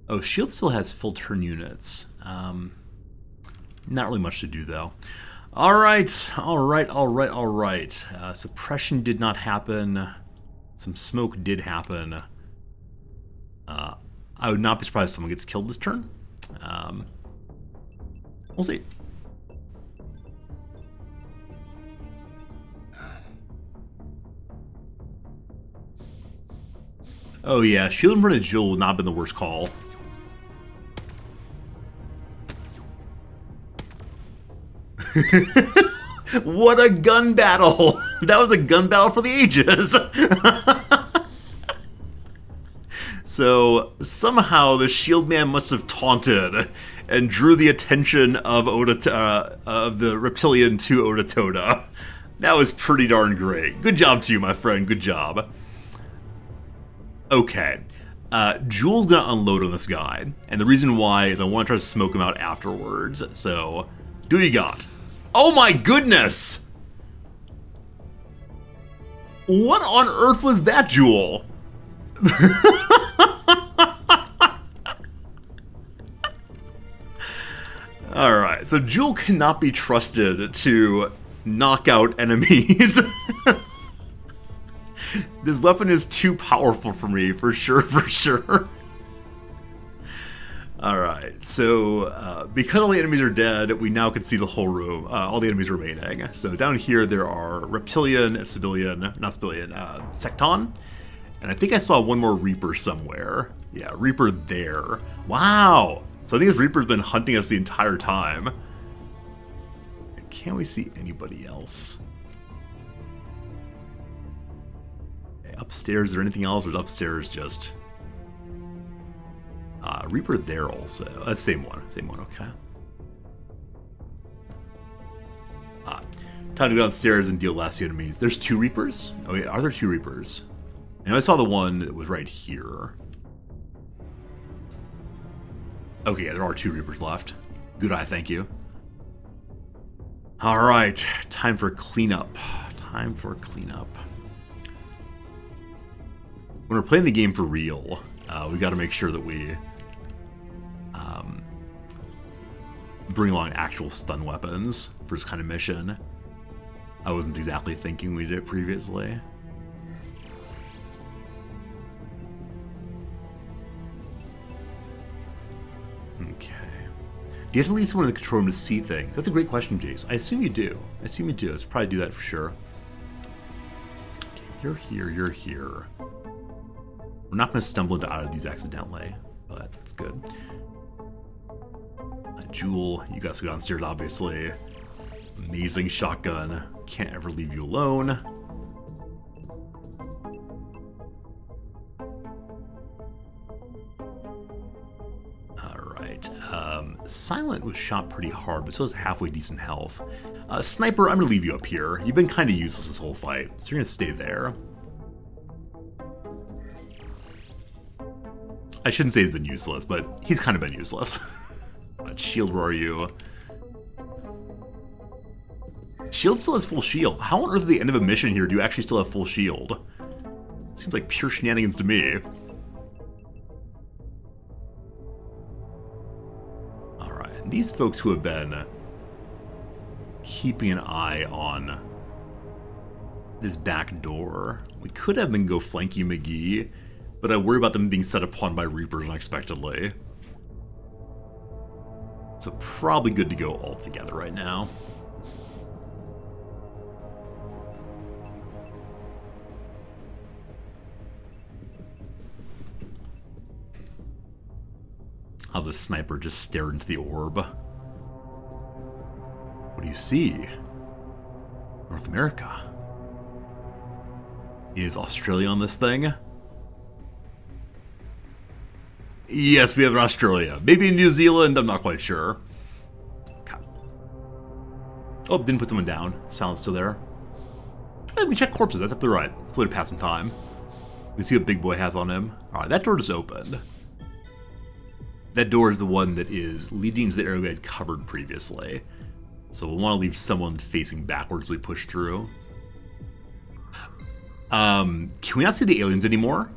Oh, Shield still has full turn units. Not really much to do though. All right. Suppression did not happen. Some smoke did happen. I would not be surprised if someone gets killed this turn. We'll see. Oh yeah, Shield in front of Jewel would not have been the worst call. What a gun battle! That was a gun battle for the ages! So, somehow the Shield Man must have taunted and drew the attention of of the Reptilian to Odatoda. That was pretty darn great. Good job to you, my friend. Good job. Okay. Jewel's gonna unload on this guy, and the reason why is I want to try to smoke him out afterwards. So, do what you got. Oh my goodness! What on earth was that, Jewel? Alright, so Jewel cannot be trusted to knock out enemies. This weapon is too powerful for me, for sure. Alright, so because all the enemies are dead, we now can see the whole room, all the enemies remaining. So down here there are Reptilian, Secton, and I think I saw one more Reaper somewhere. Yeah, Reaper there. Wow! So I think this Reaper's been hunting us the entire time. Can't we see anybody else? Okay, upstairs, is there anything else? Or is upstairs just... Reaper there also. That's same one, okay. Time to go downstairs and deal last few enemies. There's 2 Reapers? Oh yeah, are there 2 Reapers? And I saw the one that was right here. Okay, yeah, there are 2 Reapers left. Good eye, thank you. Alright, time for cleanup. When we're playing the game for real, we gotta make sure that we bring along actual stun weapons for this kind of mission. I wasn't exactly thinking we did it previously. Okay. Do you have to leave someone in the control room to see things? That's a great question, Jace. I assume you do. Let's probably do that for sure. Okay, you're here. We're not going to stumble into either of these accidentally, but it's good. Jewel, you guys go downstairs, obviously. Amazing shotgun. Can't ever leave you alone. Alright. Silent was shot pretty hard, but still has halfway decent health. Sniper, I'm going to leave you up here. You've been kind of useless this whole fight, so you're going to stay there. I shouldn't say he's been useless, but he's kind of been useless. Shield, where are you? Shield still has full shield. How on earth at the end of a mission here do you actually still have full shield? Seems like pure shenanigans to me. Alright, these folks who have been keeping an eye on this back door, we could have them go flanky McGee, but I worry about them being set upon by Reapers unexpectedly. So probably good to go all together right now. How the sniper just stared into the orb. What do you see? North America. Is Australia on this thing? Yes, we have in Australia. Maybe in New Zealand, I'm not quite sure. Okay. Oh, didn't put someone down. Silent's still there. Hey, we check corpses, that's up to the right. That's a way to pass some time. We can see what Big Boy has on him. Alright, that door just opened. That door is the one that is leading to the area we had covered previously. So we'll want to leave someone facing backwards as we push through. Can we not see the aliens anymore?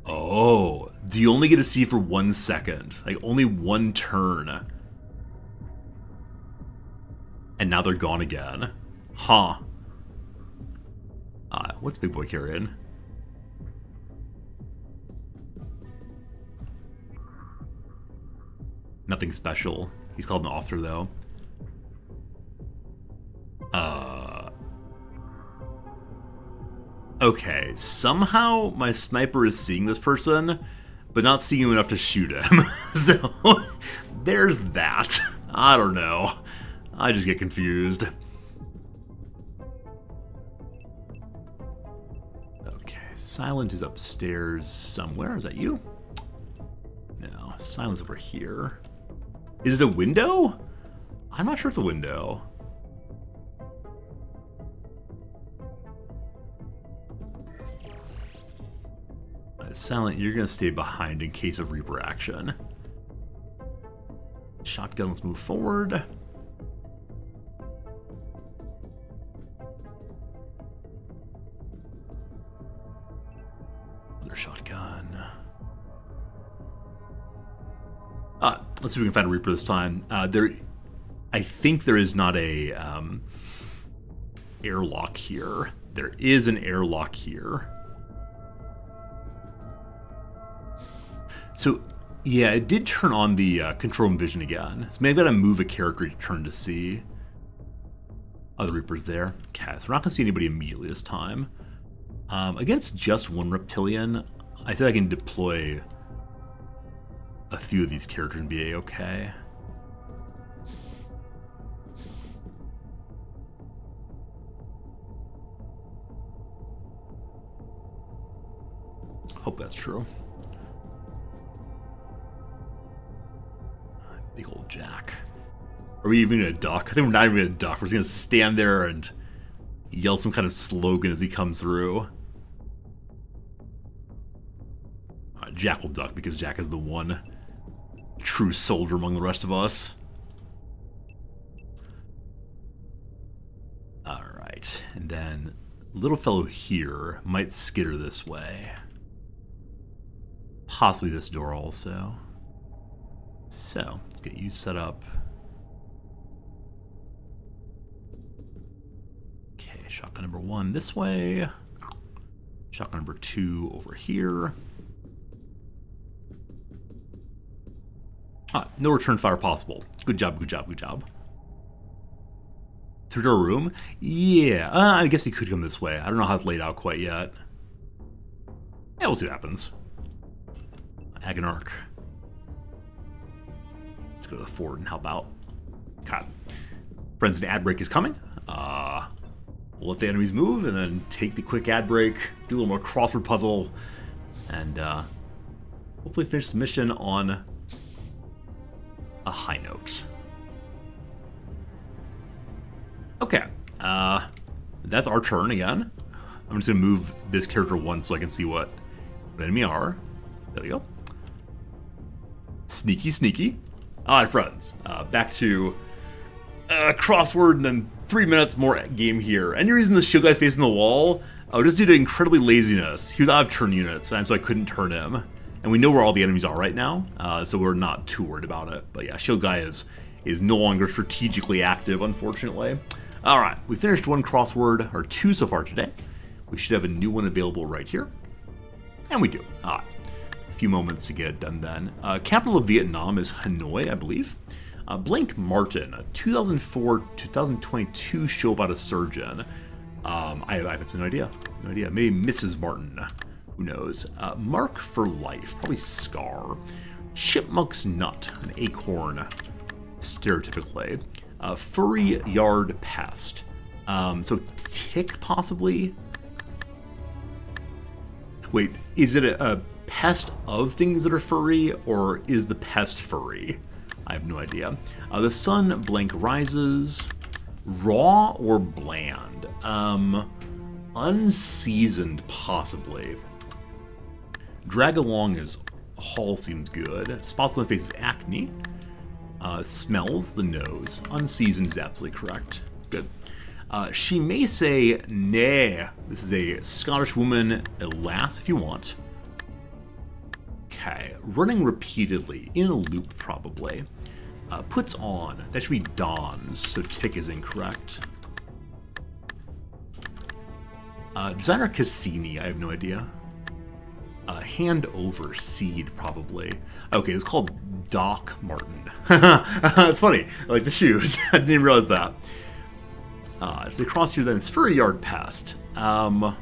Oh, do you only get to see for 1 second? Like, only one turn. And now they're gone again. Huh. What's Big Boy carrying? Nothing special. He's called an officer, though. Okay, somehow my sniper is seeing this person, but not seeing him enough to shoot him. So, there's that. I don't know. I just get confused. Okay, Silent is upstairs somewhere. Is that you? No, Silent's over here. Is it a window? I'm not sure it's a window. Silent, you're going to stay behind in case of Reaper action. Shotgun, let's move forward. Another shotgun. Let's see if we can find a Reaper this time. I think there is not a airlock here. There is an airlock here. So, yeah, it did turn on the control and vision again. So maybe I've got to move a character to turn to see. Other Reapers there. Okay, so we're not going to see anybody immediately this time. Against just one Reptilian, I think I can deploy a few of these characters and be a-okay. Hope that's true. Big old Jack. Are we even gonna duck? I think we're not even gonna duck. We're just gonna stand there and yell some kind of slogan as he comes through. Jack will duck because Jack is the one true soldier among the rest of us. Alright, and then little fellow here might skitter this way. Possibly this door also. So, let's get you set up. Okay, shotgun number 1 this way. Shotgun number 2 over here. No return fire possible. Good job, good job, good job. Through our room? Yeah, I guess he could come this way. I don't know how it's laid out quite yet. Yeah, we'll see what happens. Agonarch. Let's go to the fort and help out. Okay. Friends, an ad break is coming. We'll let the enemies move and then take the quick ad break, do a little more crossword puzzle, and hopefully finish the mission on a high note. Okay. That's our turn again. I'm just going to move this character once so I can see what the enemy are. There we go. Sneaky, sneaky. Alright, friends. Back to crossword, and then 3 minutes more game here. Any reason this shield guy's facing the wall? Oh, just due to incredibly laziness. He was out of turn units, and so I couldn't turn him. And we know where all the enemies are right now, so we're not too worried about it. But yeah, shield guy is no longer strategically active, unfortunately. Alright, we finished one crossword, or 2 so far today. We should have a new one available right here. And we do. Alright. A few moments to get it done then. Capital of Vietnam is Hanoi, I believe. Blank Martin, a 2004-2022 show about a surgeon. I have no idea. No idea. Maybe Mrs. Martin. Who knows? Mark for Life, probably Scar. Chipmunk's Nut, an acorn, stereotypically. Furry Yard Pest. So tick, possibly? Wait, is it a pest of things that are furry, or is the pest furry? I have no idea. The sun blank rises. Raw or bland? Unseasoned, possibly. Drag along is Hall seems good. Spots on the face is acne. Smells the nose. Unseasoned is absolutely correct. Good. She may say nay. This is a Scottish woman, a lass if you want. Okay. Running repeatedly, in a loop probably. Puts on. That should be dons, so tick is incorrect. Designer Cassini, I have no idea. Hand over seed, probably. Okay, it's called Doc Martin. That's funny. I like the shoes. I didn't even realize that. As they cross here, then it's Furry Yard Pest. A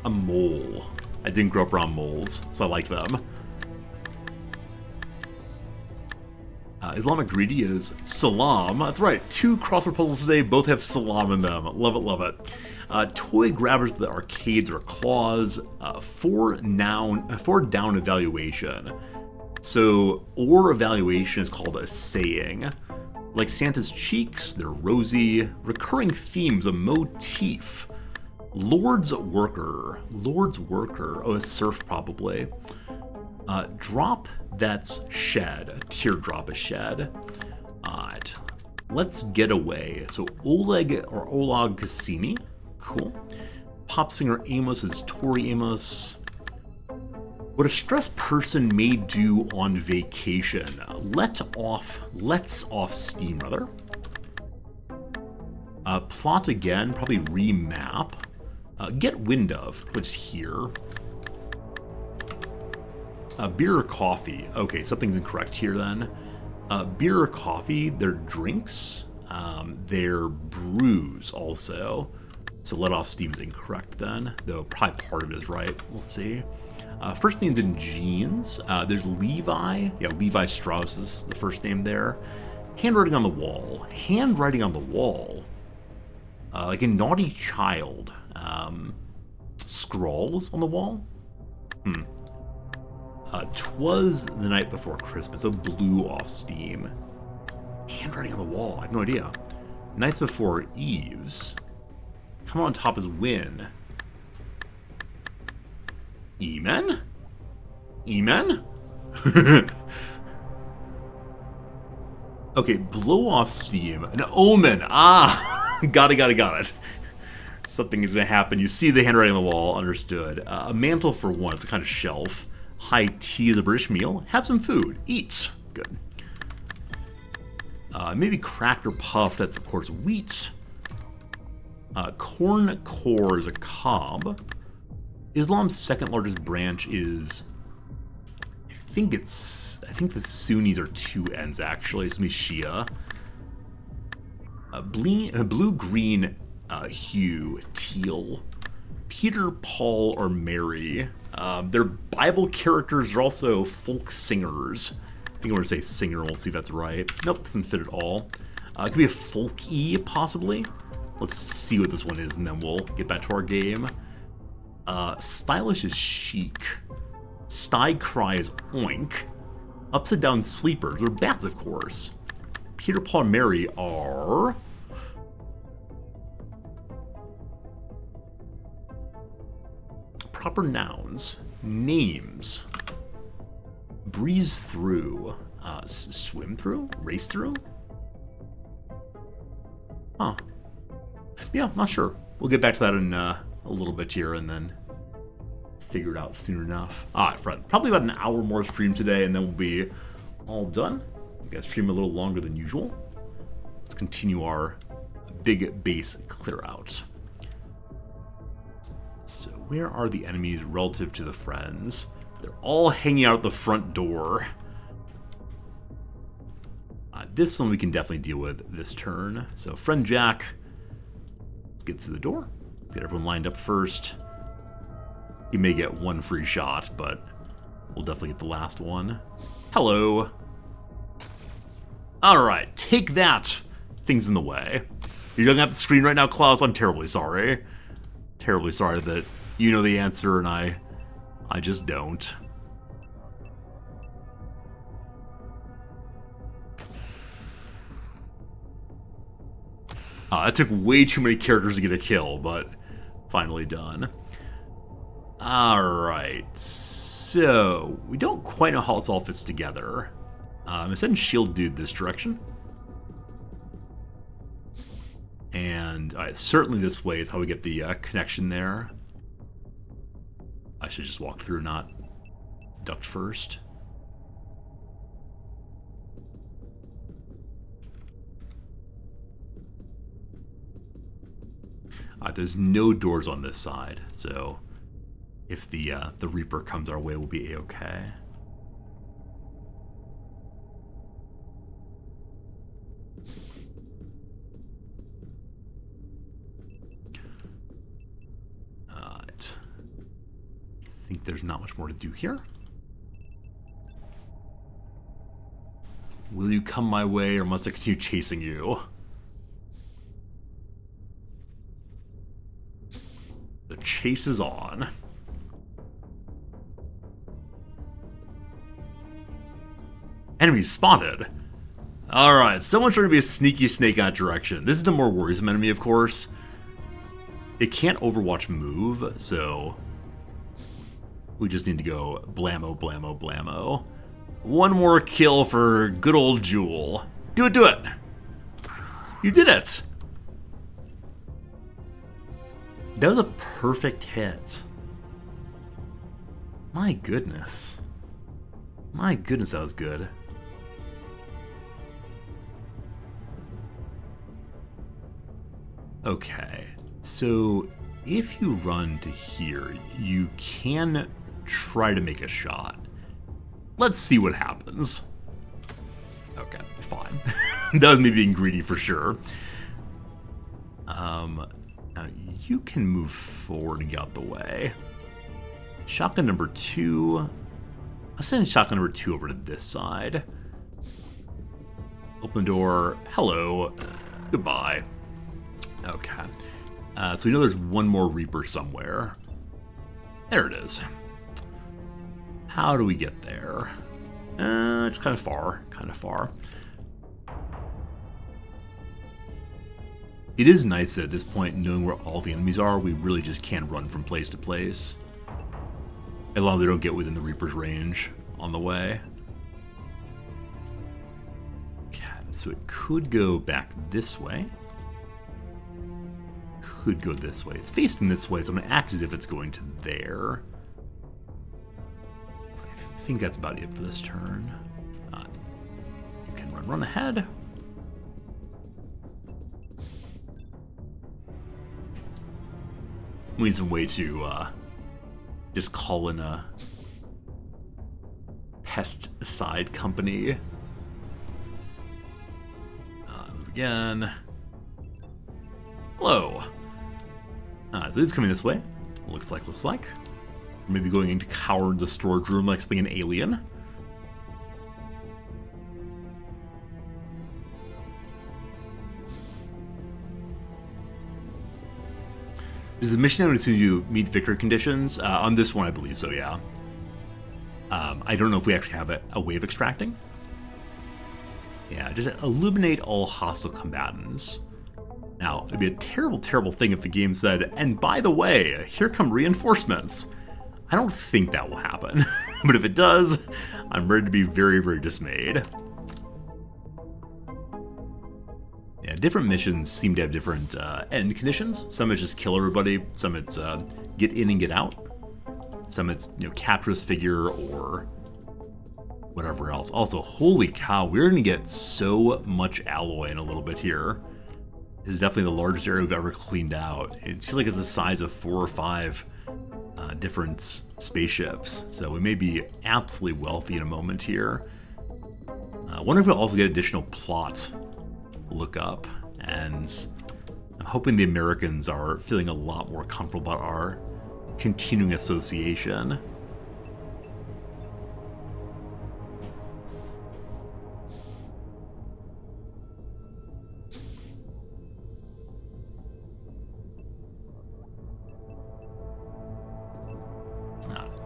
mole. I didn't grow up around moles, so I like them. Islamic greedy is salam. That's right. 2 crossword puzzles today. Both have salam in them. Love it, love it. Toy grabbers at the arcades are claws. 4 down evaluation. So, or evaluation is called a saying. Like Santa's cheeks, they're rosy. Recurring themes, a motif. Lord's worker. Lord's worker. Oh, a surf probably. Drop that's shed. A teardrop is shed. Alright. Let's get away. So Oleg or Oleg Cassini. Cool. Pop singer Amos is Tori Amos. What a stressed person may do on vacation. Lets off steam, rather. Plot again, probably remap. Get wind of, which is here. Beer or coffee? Okay, something's incorrect here then. Beer or coffee, they're drinks. They're brews also. So let off steam is incorrect then, though probably part of it is right. We'll see. First name's in jeans. There's Levi. Yeah, Levi Strauss is the first name there. Handwriting on the wall. Handwriting on the wall. Like a naughty child. Scrawls on the wall? 'Twas the night before Christmas, so blew off steam. Handwriting on the wall, I have no idea. Nights before Eve's. Come on top is win. E-men? E-men? Okay, blow off steam. An omen. Ah! got it. Something is going to happen. You see the handwriting on the wall. Understood. A mantle for one. It's a kind of shelf. High tea is a British meal. Have some food. Eat. Good. Maybe cracked or puffed. That's, of course, wheat. Corn core is a cob. Islam's second largest branch is... I think the Sunnis are 2 ends, actually. It's going to be Shia. Blue-green hue. Teal. Peter, Paul, or Mary. Their Bible characters are also folk singers. I think I'm going to say singer. We'll see if that's right. Nope, doesn't fit at all. It could be a folk-y, possibly. Let's see what this one is, and then we'll get back to our game. Stylish is chic. Sty cry is oink. Upside down sleepers, or bats, of course. Peter, Paul, and Mary are... proper nouns. Names. Breeze through. Swim through? Race through? Huh. Yeah, not sure. We'll get back to that in a little bit here and then figure it out soon enough. Alright, friends. Probably about an hour more stream today and then we'll be all done. We got to stream a little longer than usual. Let's continue our big base clear out. So where are the enemies relative to the friends? They're all hanging out the front door. This one we can definitely deal with this turn. So friend Jack, let's get through the door. Get everyone lined up first. You may get one free shot, but we'll definitely get the last one. Hello. Alright, take that. Things in the way. You're looking at the screen right now, Klaus. I'm terribly sorry. Terribly sorry that you know the answer and I just don't. That took way too many characters to get a kill, but finally done. Alright, so we don't quite know how this all fits together. I'm sending Shield Dude this direction. And certainly this way is how we get the connection there. I should just walk through, not ducked first. There's no doors on this side, so if the Reaper comes our way, we'll be a-okay. Alright. I think there's not much more to do here. Will you come my way, or must I continue chasing you? The chase is on. Enemies spotted. Alright, someone's trying to be a sneaky snake out direction. This is the more worrisome enemy, of course. It can't Overwatch move, so we just need to go blammo, blammo, blammo. One more kill for good old Jewel. Do it, do it! You did it! That was a perfect hit. My goodness. My goodness, that was good. Okay, so if you run to here, you can try to make a shot. Let's see what happens. Okay, fine. That was me being greedy for sure. Now you can move forward and get out the way. Shotgun number 2. I'll send shotgun number 2 over to this side. Open door. Hello. Goodbye. Okay. So we know there's one more Reaper somewhere. There it is. How do we get there? It's kind of far. Kind of far. It is nice that at this point, knowing where all the enemies are, we really just can run from place to place. As long as they don't get within the Reaper's range on the way. Okay, so it could go back this way. Could go this way. It's facing this way, so I'm going to act as if it's going to there. I think that's about it for this turn. You can run ahead. We need some way to just call in a pesticide company. Move again. Hello. So it's coming this way. Looks like. Maybe going into cower in the storage room like being an alien. Is the mission as soon as you meet victory conditions? On this one, I believe so, yeah. I don't know if we actually have a way of extracting. Yeah, just illuminate all hostile combatants. Now, it'd be a terrible, terrible thing if the game said, and by the way, here come reinforcements. I don't think that will happen. But if it does, I'm ready to be very, very dismayed. Yeah, different missions seem to have different end conditions. Some it's just kill everybody. Some it's get in and get out. Some it's, capture this figure or whatever else. Also, holy cow, we're going to get so much alloy in a little bit here. This is definitely the largest area we've ever cleaned out. It feels like it's the size of 4 or 5 different spaceships. So we may be absolutely wealthy in a moment here. I wonder if we'll also get additional plot lookup. And I'm hoping the Americans are feeling a lot more comfortable about our continuing association.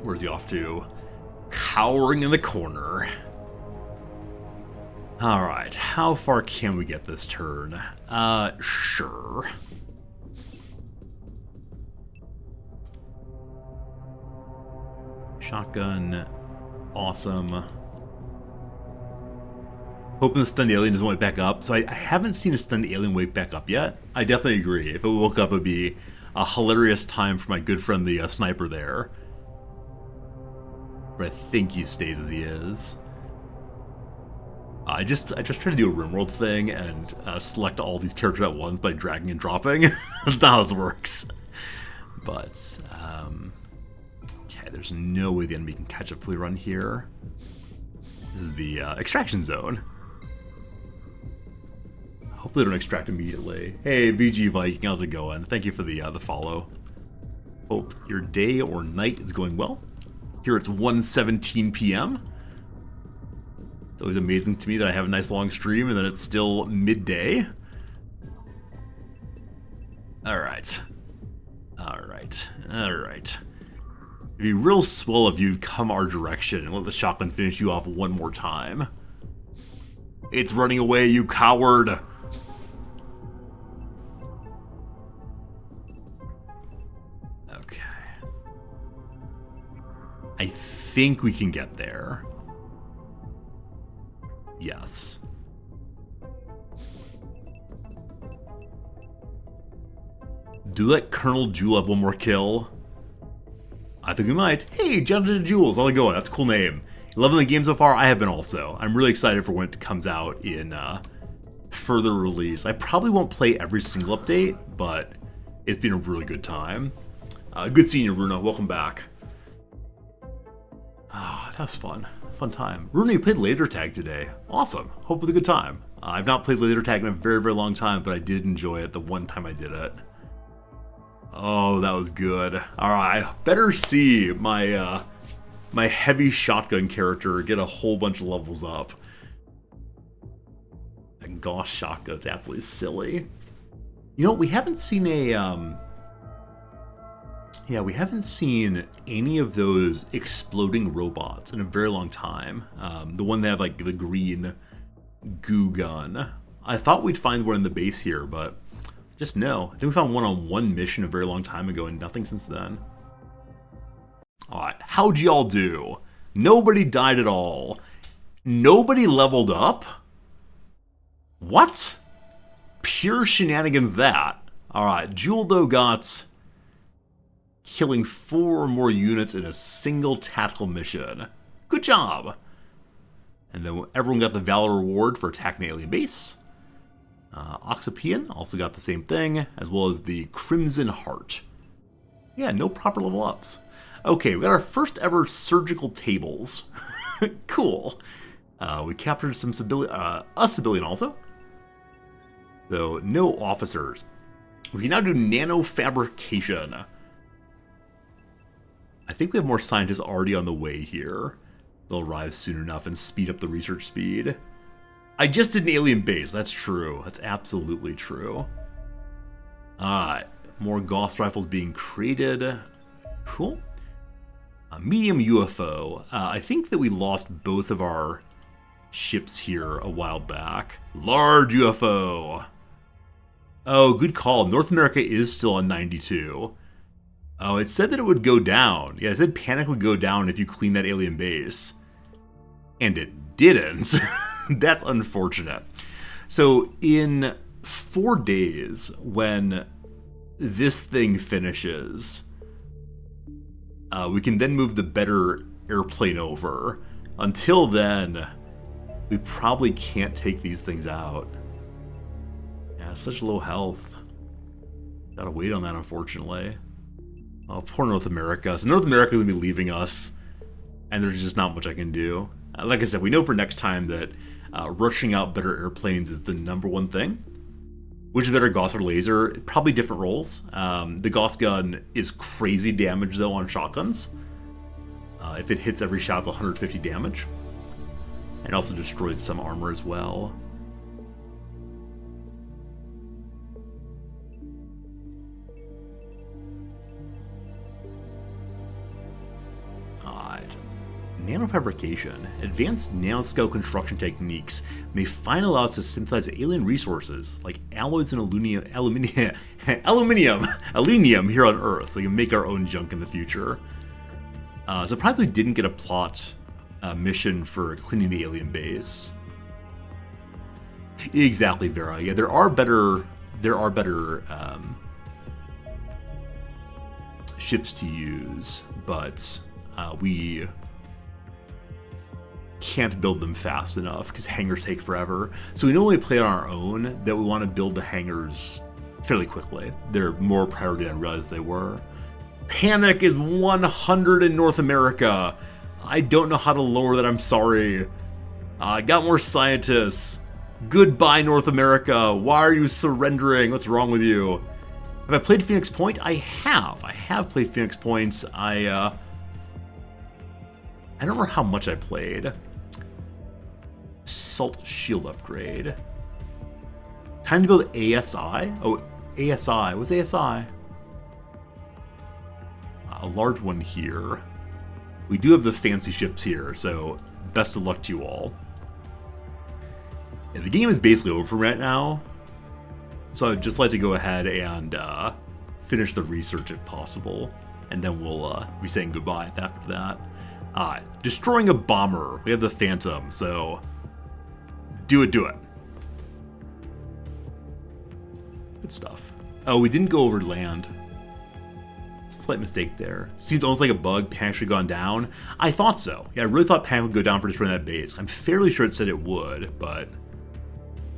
Where's he off to? Cowering in the corner. Alright, how far can we get this turn? Sure. Shotgun. Awesome. Hoping the stunned alien doesn't wake back up. So I haven't seen a stunned alien wake back up yet. I definitely agree. If it woke up, it would be a hilarious time for my good friend the sniper there. But I think he stays as he is. I just try to do a RimWorld thing and select all these characters at once by dragging and dropping. That's not how this works. But, okay, there's no way the enemy can catch up if we run here. This is the extraction zone. Hopefully they don't extract immediately. Hey, VG Viking, how's it going? Thank you for the follow. Hope your day or night is going well. Here it's 1:17 p.m. It's always amazing to me that I have a nice long stream and then it's still midday. Alright. Alright. Alright. It'd be real swell if you'd come our direction and let the shotgun finish you off one more time. It's running away, you coward! Okay. I think we can get there. Yes. Do let Colonel Jewel have one more kill? I think we might. Hey, Jonathan Jules, how's it going? That's a cool name. Loving the game so far? I have been also. I'm really excited for when it comes out in further release. I probably won't play every single update, but it's been a really good time. Good seeing you, Runa. Welcome back. Ah, that was fun. Fun time. Runa, you played laser tag today. Awesome. Hope it was a good time. I've not played laser tag in a very, very long time, but I did enjoy it the one time I did it. Oh, that was good. Alright, I better see my my heavy shotgun character get a whole bunch of levels up. That Gauss shotgun's absolutely silly. You know, we haven't seen a yeah, we haven't seen any of those exploding robots in a very long time. The one that have like the green goo gun. I thought we'd find one in the base here, but just no. I think we found one on one mission a very long time ago and nothing since then. Alright, how'd y'all do? Nobody died at all. Nobody leveled up? What? Pure shenanigans that. Alright, Jewel though got killing 4 or more units in a single tactical mission. Good job. And then everyone got the Valor Reward for attacking the alien base. Oxypian also got the same thing, as well as the Crimson Heart. Yeah, no proper level ups. Okay, we got our first ever surgical tables. Cool. We captured some a civilian also. Though no officers. We can now do nanofabrication. I think we have more scientists already on the way here. They'll arrive soon enough and speed up the research speed. I just did an alien base, that's true. That's absolutely true. Alright, more Gauss rifles being created. Cool. A medium UFO. I think that we lost both of our ships here a while back. Large UFO. Oh, good call. North America is still on 92. Oh, it said that it would go down. Yeah, it said panic would go down if you clean that alien base. And it didn't. That's unfortunate. So in 4 days when this thing finishes, we can then move the better airplane over. Until then, we probably can't take these things out. Yeah, such low health. Gotta wait on that, unfortunately. Oh, poor North America. So North America's gonna be leaving us, and there's just not much I can do. Like I said, we know for next time that rushing out better airplanes is the #1 thing. Which is better, Gauss or laser? Probably different roles. The Gauss gun is crazy damage, though, on shotguns. If it hits every shot, it's 150 damage. It also destroys some armor as well. Nanofabrication. Advanced nanoscale construction techniques may finally allow us to synthesize alien resources like alloys and aluminium here on Earth, so we can make our own junk in the future. Surprised we didn't get a plot mission for cleaning the alien base. Exactly, Vera. Yeah, there are better ships to use, but we can't build them fast enough because hangars take forever. So we know when we play on our own that we want to build the hangars fairly quickly. They're more priority than I realized they were. Panic is 100 in North America. I don't know how to lower that, I'm sorry. I got more scientists. Goodbye, North America. Why are you surrendering? What's wrong with you? Have I played Phoenix Point? I have. I have played Phoenix Points. I don't remember how much I played. Salt shield upgrade. Time to build ASI? Oh, ASI. What's ASI? A large one here. We do have the fancy ships here, so best of luck to you all. Yeah, the game is basically over right now, so I'd just like to go ahead and finish the research if possible, and then we'll be saying goodbye after that. Destroying a bomber. We have the Phantom, so do it. Good stuff. Oh, we didn't go over land. Slight mistake there. Seems almost like a bug. Panic should have gone down. I thought so. Yeah, I really thought Panic would go down for destroying that base. I'm fairly sure it said it would, but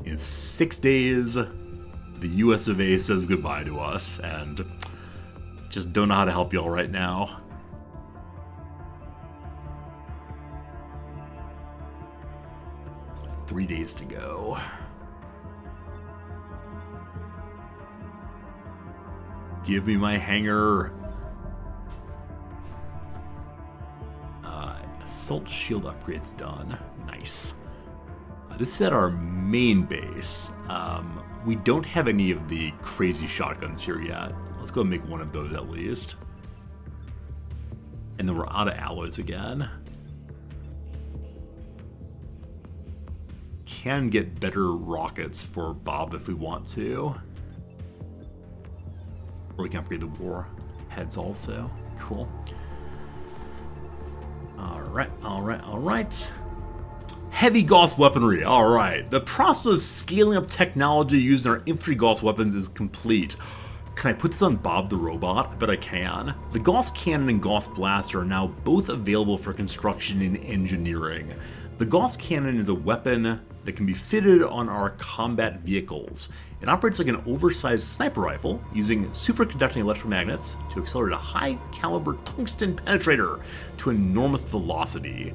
in 6 days, the US of A says goodbye to us, and just don't know how to help y'all right now. Three days to go. Give me my hangar. Assault shield upgrade's done. Nice. This is at our main base. We don't have any of the crazy shotguns here yet. Let's go and make one of those at least. And then we're out of alloys again. Can get better rockets for Bob if we want to. Or we can upgrade the war heads also. Cool. Alright. Heavy Gauss weaponry. Alright. The process of scaling up technology used in our infantry Gauss weapons is complete. Can I put this on Bob the robot? I bet I can. The Gauss cannon and Gauss blaster are now both available for construction in engineering. The Gauss cannon is a weapon that can be fitted on our combat vehicles. It operates like an oversized sniper rifle, using superconducting electromagnets to accelerate a high-caliber tungsten penetrator to enormous velocity.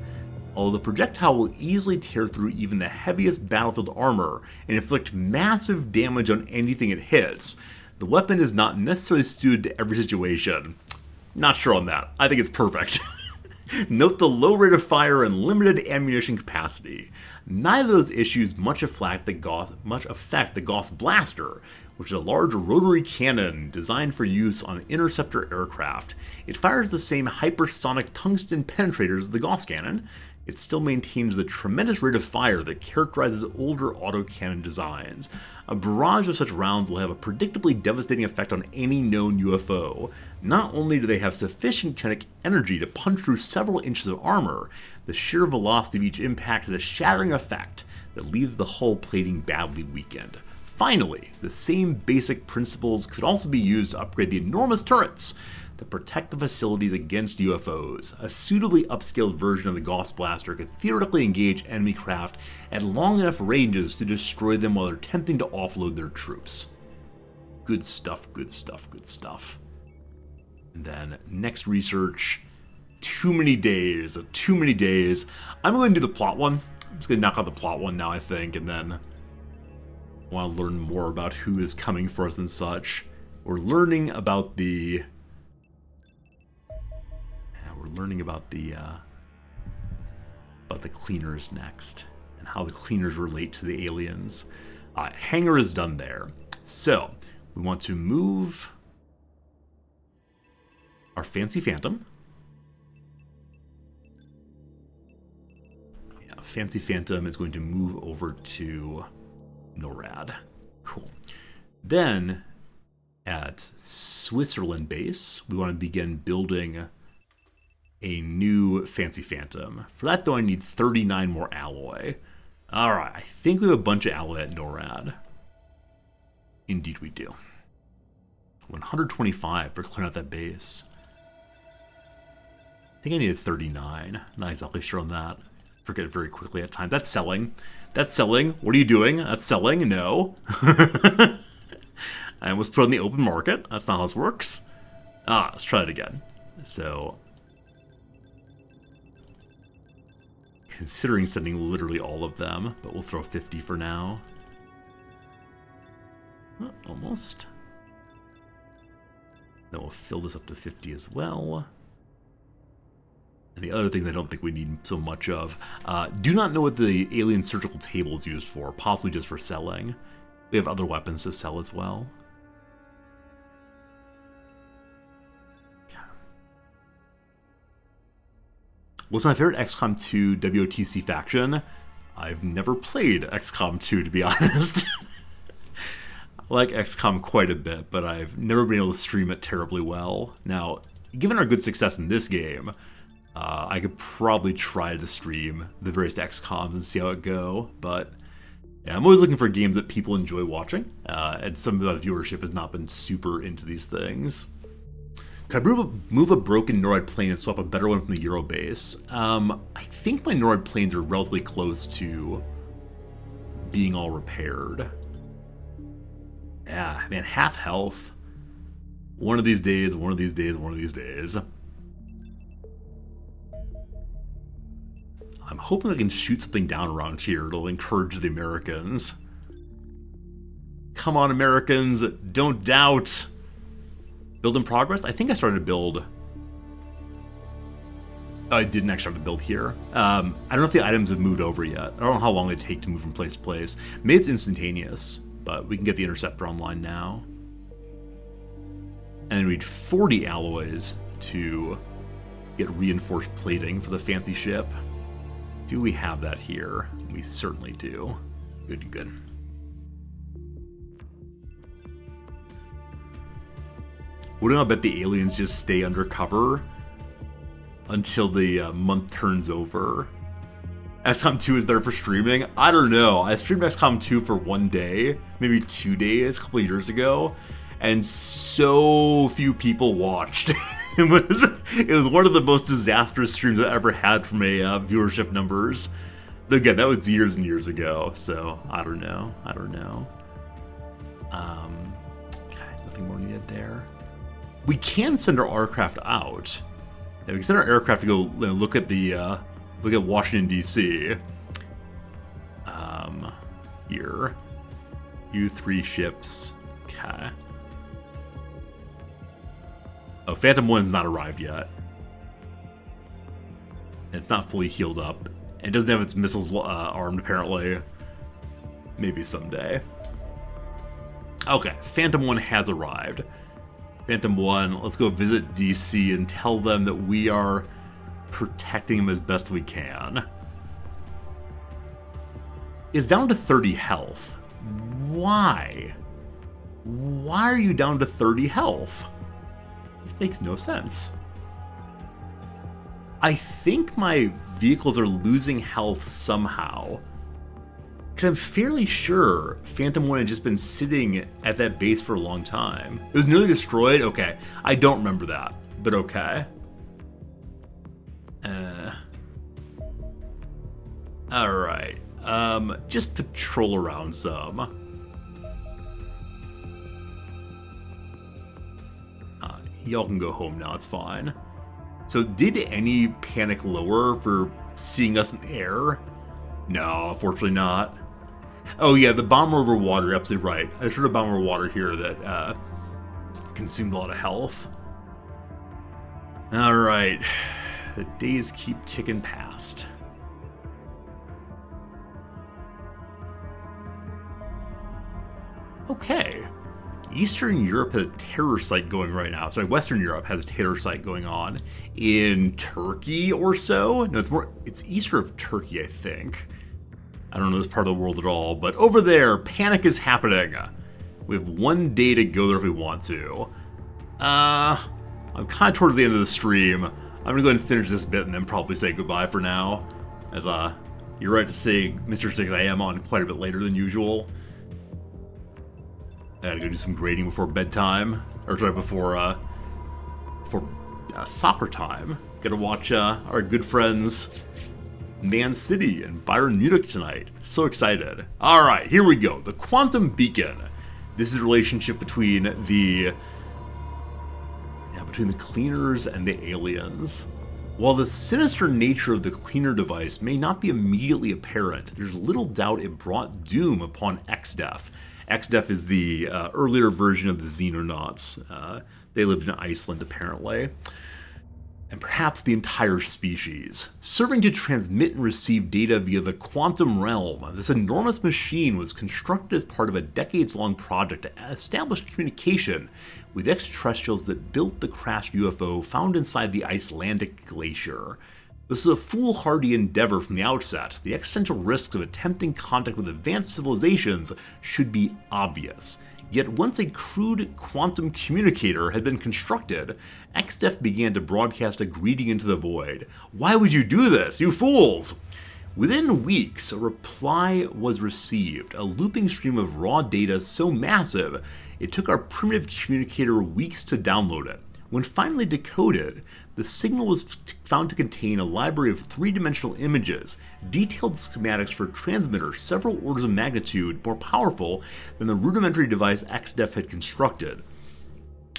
Although the projectile will easily tear through even the heaviest battlefield armor and inflict massive damage on anything it hits, the weapon is not necessarily suited to every situation. Not sure on that. I think it's perfect. Note the low rate of fire and limited ammunition capacity. Neither of those issues much affect the Gauss blaster, which is a large rotary cannon designed for use on interceptor aircraft. It fires the same hypersonic tungsten penetrators as the Gauss cannon. It still maintains the tremendous rate of fire that characterizes older autocannon designs. A barrage of such rounds will have a predictably devastating effect on any known UFO. Not only do they have sufficient kinetic energy to punch through several inches of armor, the sheer velocity of each impact has a shattering effect that leaves the hull plating badly weakened. finally, the same basic principles could also be used to upgrade the enormous turrets that protect the facilities against UFOs. A suitably upscaled version of the Gauss Blaster could theoretically engage enemy craft at long enough ranges to destroy them while they're attempting to offload their troops. Good stuff, good stuff, good stuff. And then next research, too many days. I'm going to do the plot one. I'm just going to knock out the plot one now, I think, and then I want to learn more about who is coming for us and such. We're learning about the cleaners next, and how the cleaners relate to the aliens. Hangar is done there. So, we want to move our fancy Phantom. Yeah, fancy Phantom is going to move over to NORAD. Cool. Then, at Switzerland base, we want to begin building a new fancy Phantom. For that, though, I need 39 more alloy. Alright, I think we have a bunch of alloy at NORAD. Indeed we do. 125 for clearing out that base. I think I needed 39. Not exactly sure on that. Forget it very quickly at times. That's selling. That's selling. What are you doing? That's selling? No. I almost put on the open market. That's not how this works. Let's try it again. So, considering sending literally all of them, but we'll throw 50 for now. Almost. Then we'll fill this up to 50 as well. And the other things I don't think we need so much of. Do not know what the alien surgical table is used for, possibly just for selling. We have other weapons to sell as well. What's my favorite XCOM 2 WOTC faction? I've never played XCOM 2, to be honest. I like XCOM quite a bit, but I've never been able to stream it terribly well. Now, given our good success in this game, I could probably try to stream the various XCOMs and see how it go, but yeah, I'm always looking for games that people enjoy watching, and some of the viewership has not been super into these things. Could I move a broken NORAD plane and swap a better one from the Euro base? I think my NORAD planes are relatively close to being all repaired. Yeah, man, half health. One of these days, one of these days, one of these days. I'm hoping I can shoot something down around here. It'll encourage the Americans. Come on, Americans, don't doubt. Build in progress? I think I started to build. I didn't actually start to build here. I don't know if the items have moved over yet. I don't know how long they take to move from place to place. Maybe it's instantaneous, but we can get the interceptor online now. And then we need 40 alloys to get reinforced plating for the fancy ship. Do we have that here? We certainly do. Good, good. Wouldn't I bet the aliens just stay undercover until the month turns over? XCOM 2 is better for streaming? I don't know. I streamed XCOM 2 for 1 day, maybe 2 days, a couple of years ago, and so few people watched. It was one of the most disastrous streams I ever had from a viewership numbers. Again, that was years and years ago, so I don't know. Nothing more needed there. We can send our aircraft out. Yeah, we can send our aircraft to go look at Washington D.C. Here, U3 ships. Okay. Oh, Phantom 1's not arrived yet. It's not fully healed up. It doesn't have its missiles armed, apparently. Maybe someday. Okay, Phantom 1 has arrived. Phantom 1, let's go visit DC and tell them that we are protecting them as best we can. It's down to 30 health. Why? Why are you down to 30 health? This makes no sense. I think my vehicles are losing health somehow. Because I'm fairly sure Phantom 1 had just been sitting at that base for a long time. It was nearly destroyed? Okay. I don't remember that, but okay. Alright. Just patrol around some. Y'all can go home now, it's fine. So did any panic lower for seeing us in the air? No, unfortunately not. Oh yeah, the bomber over water, you're absolutely right. I heard a bomber over water here that consumed a lot of health. Alright, the days keep ticking past. Okay. Eastern Europe has a terror site going right now. Sorry, Western Europe has a terror site going on. In Turkey or so? No, it's east of Turkey, I think. I don't know this part of the world at all, but over there, panic is happening. We have 1 day to go there if we want to. I'm kind of towards the end of the stream. I'm gonna go ahead and finish this bit and then probably say goodbye for now. As you're right to say, Mr. 6, I am on quite a bit later than usual. I gotta go do some grading before bedtime, or sorry, before soccer time. Gotta watch our good friends Man City and Bayern Munich tonight. So excited. All right, here we go. The quantum beacon. This is the relationship between the cleaners and the aliens. While the sinister nature of the cleaner device may not be immediately apparent, there's little doubt it brought doom upon XDEF. XDEF is the earlier version of the Xenonauts. They lived in Iceland, apparently. And perhaps the entire species. Serving to transmit and receive data via the quantum realm, this enormous machine was constructed as part of a decades-long project to establish communication with extraterrestrials that built the crashed UFO found inside the Icelandic glacier. This is a foolhardy endeavor from the outset. The existential risks of attempting contact with advanced civilizations should be obvious. Yet once a crude quantum communicator had been constructed, XDEF began to broadcast a greeting into the void. Why would you do this, you fools? Within weeks, a reply was received, a looping stream of raw data so massive, it took our primitive communicator weeks to download it. When finally decoded, the signal was found to contain a library of 3-dimensional images, detailed schematics for transmitters several orders of magnitude more powerful than the rudimentary device XDEF had constructed.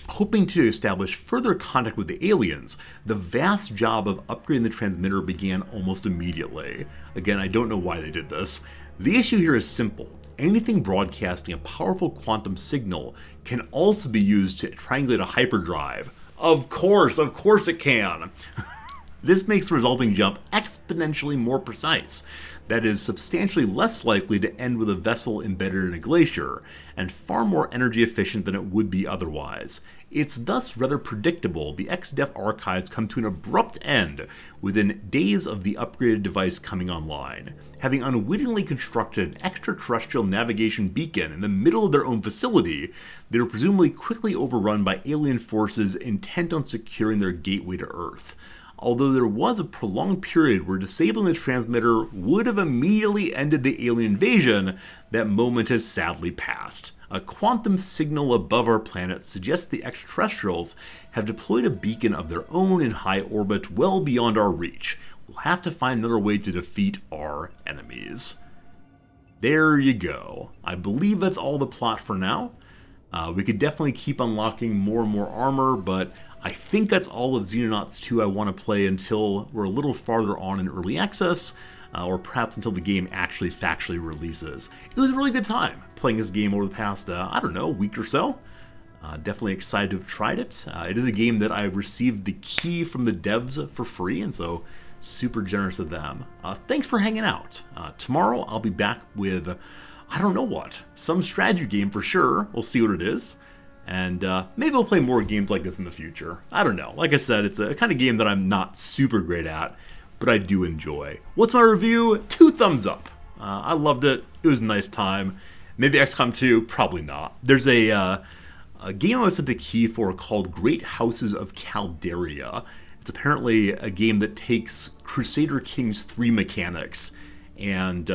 Hoping to establish further contact with the aliens, the vast job of upgrading the transmitter began almost immediately. Again, I don't know why they did this. The issue here is simple. Anything broadcasting a powerful quantum signal can also be used to triangulate a hyperdrive. Of course it can. This makes the resulting jump exponentially more precise. That is, substantially less likely to end with a vessel embedded in a glacier, and far more energy efficient than it would be otherwise. It's thus rather predictable the XDEF archives come to an abrupt end within days of the upgraded device coming online. Having unwittingly constructed an extraterrestrial navigation beacon in the middle of their own facility, they were presumably quickly overrun by alien forces intent on securing their gateway to Earth. Although there was a prolonged period where disabling the transmitter would have immediately ended the alien invasion, that moment has sadly passed. A quantum signal above our planet suggests the extraterrestrials have deployed a beacon of their own in high orbit well beyond our reach. We'll have to find another way to defeat our enemies. There you go. I believe that's all the plot for now. We could definitely keep unlocking more and more armor, but I think that's all of Xenonauts 2 I want to play until we're a little farther on in early access, or perhaps until the game actually factually releases. It was a really good time playing this game over the past, week or so. Definitely excited to have tried it. It is a game that I received the key from the devs for free, and so super generous of them. Thanks for hanging out. Tomorrow I'll be back with, some strategy game for sure. We'll see what it is. And maybe I'll play more games like this in the future. I don't know. Like I said, it's a kind of game that I'm not super great at, but I do enjoy. What's my review? 2 thumbs up. I loved it. It was a nice time. Maybe XCOM 2? Probably not. There's a game I was sent a key for called Great Houses of Calderia. It's apparently a game that takes Crusader Kings 3 mechanics and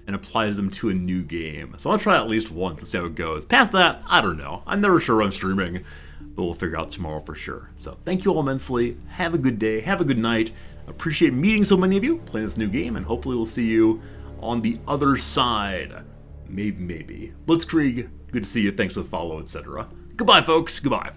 and applies them to a new game. So I'll try at least once to see how it goes. Past that, I don't know. I'm never sure I'm streaming, but we'll figure out tomorrow for sure. So thank you all immensely. Have a good day. Have a good night. Appreciate meeting so many of you, playing this new game, and hopefully we'll see you on the other side. Maybe. Blitzkrieg, good to see you. Thanks for the follow, etc. Goodbye, folks. Goodbye.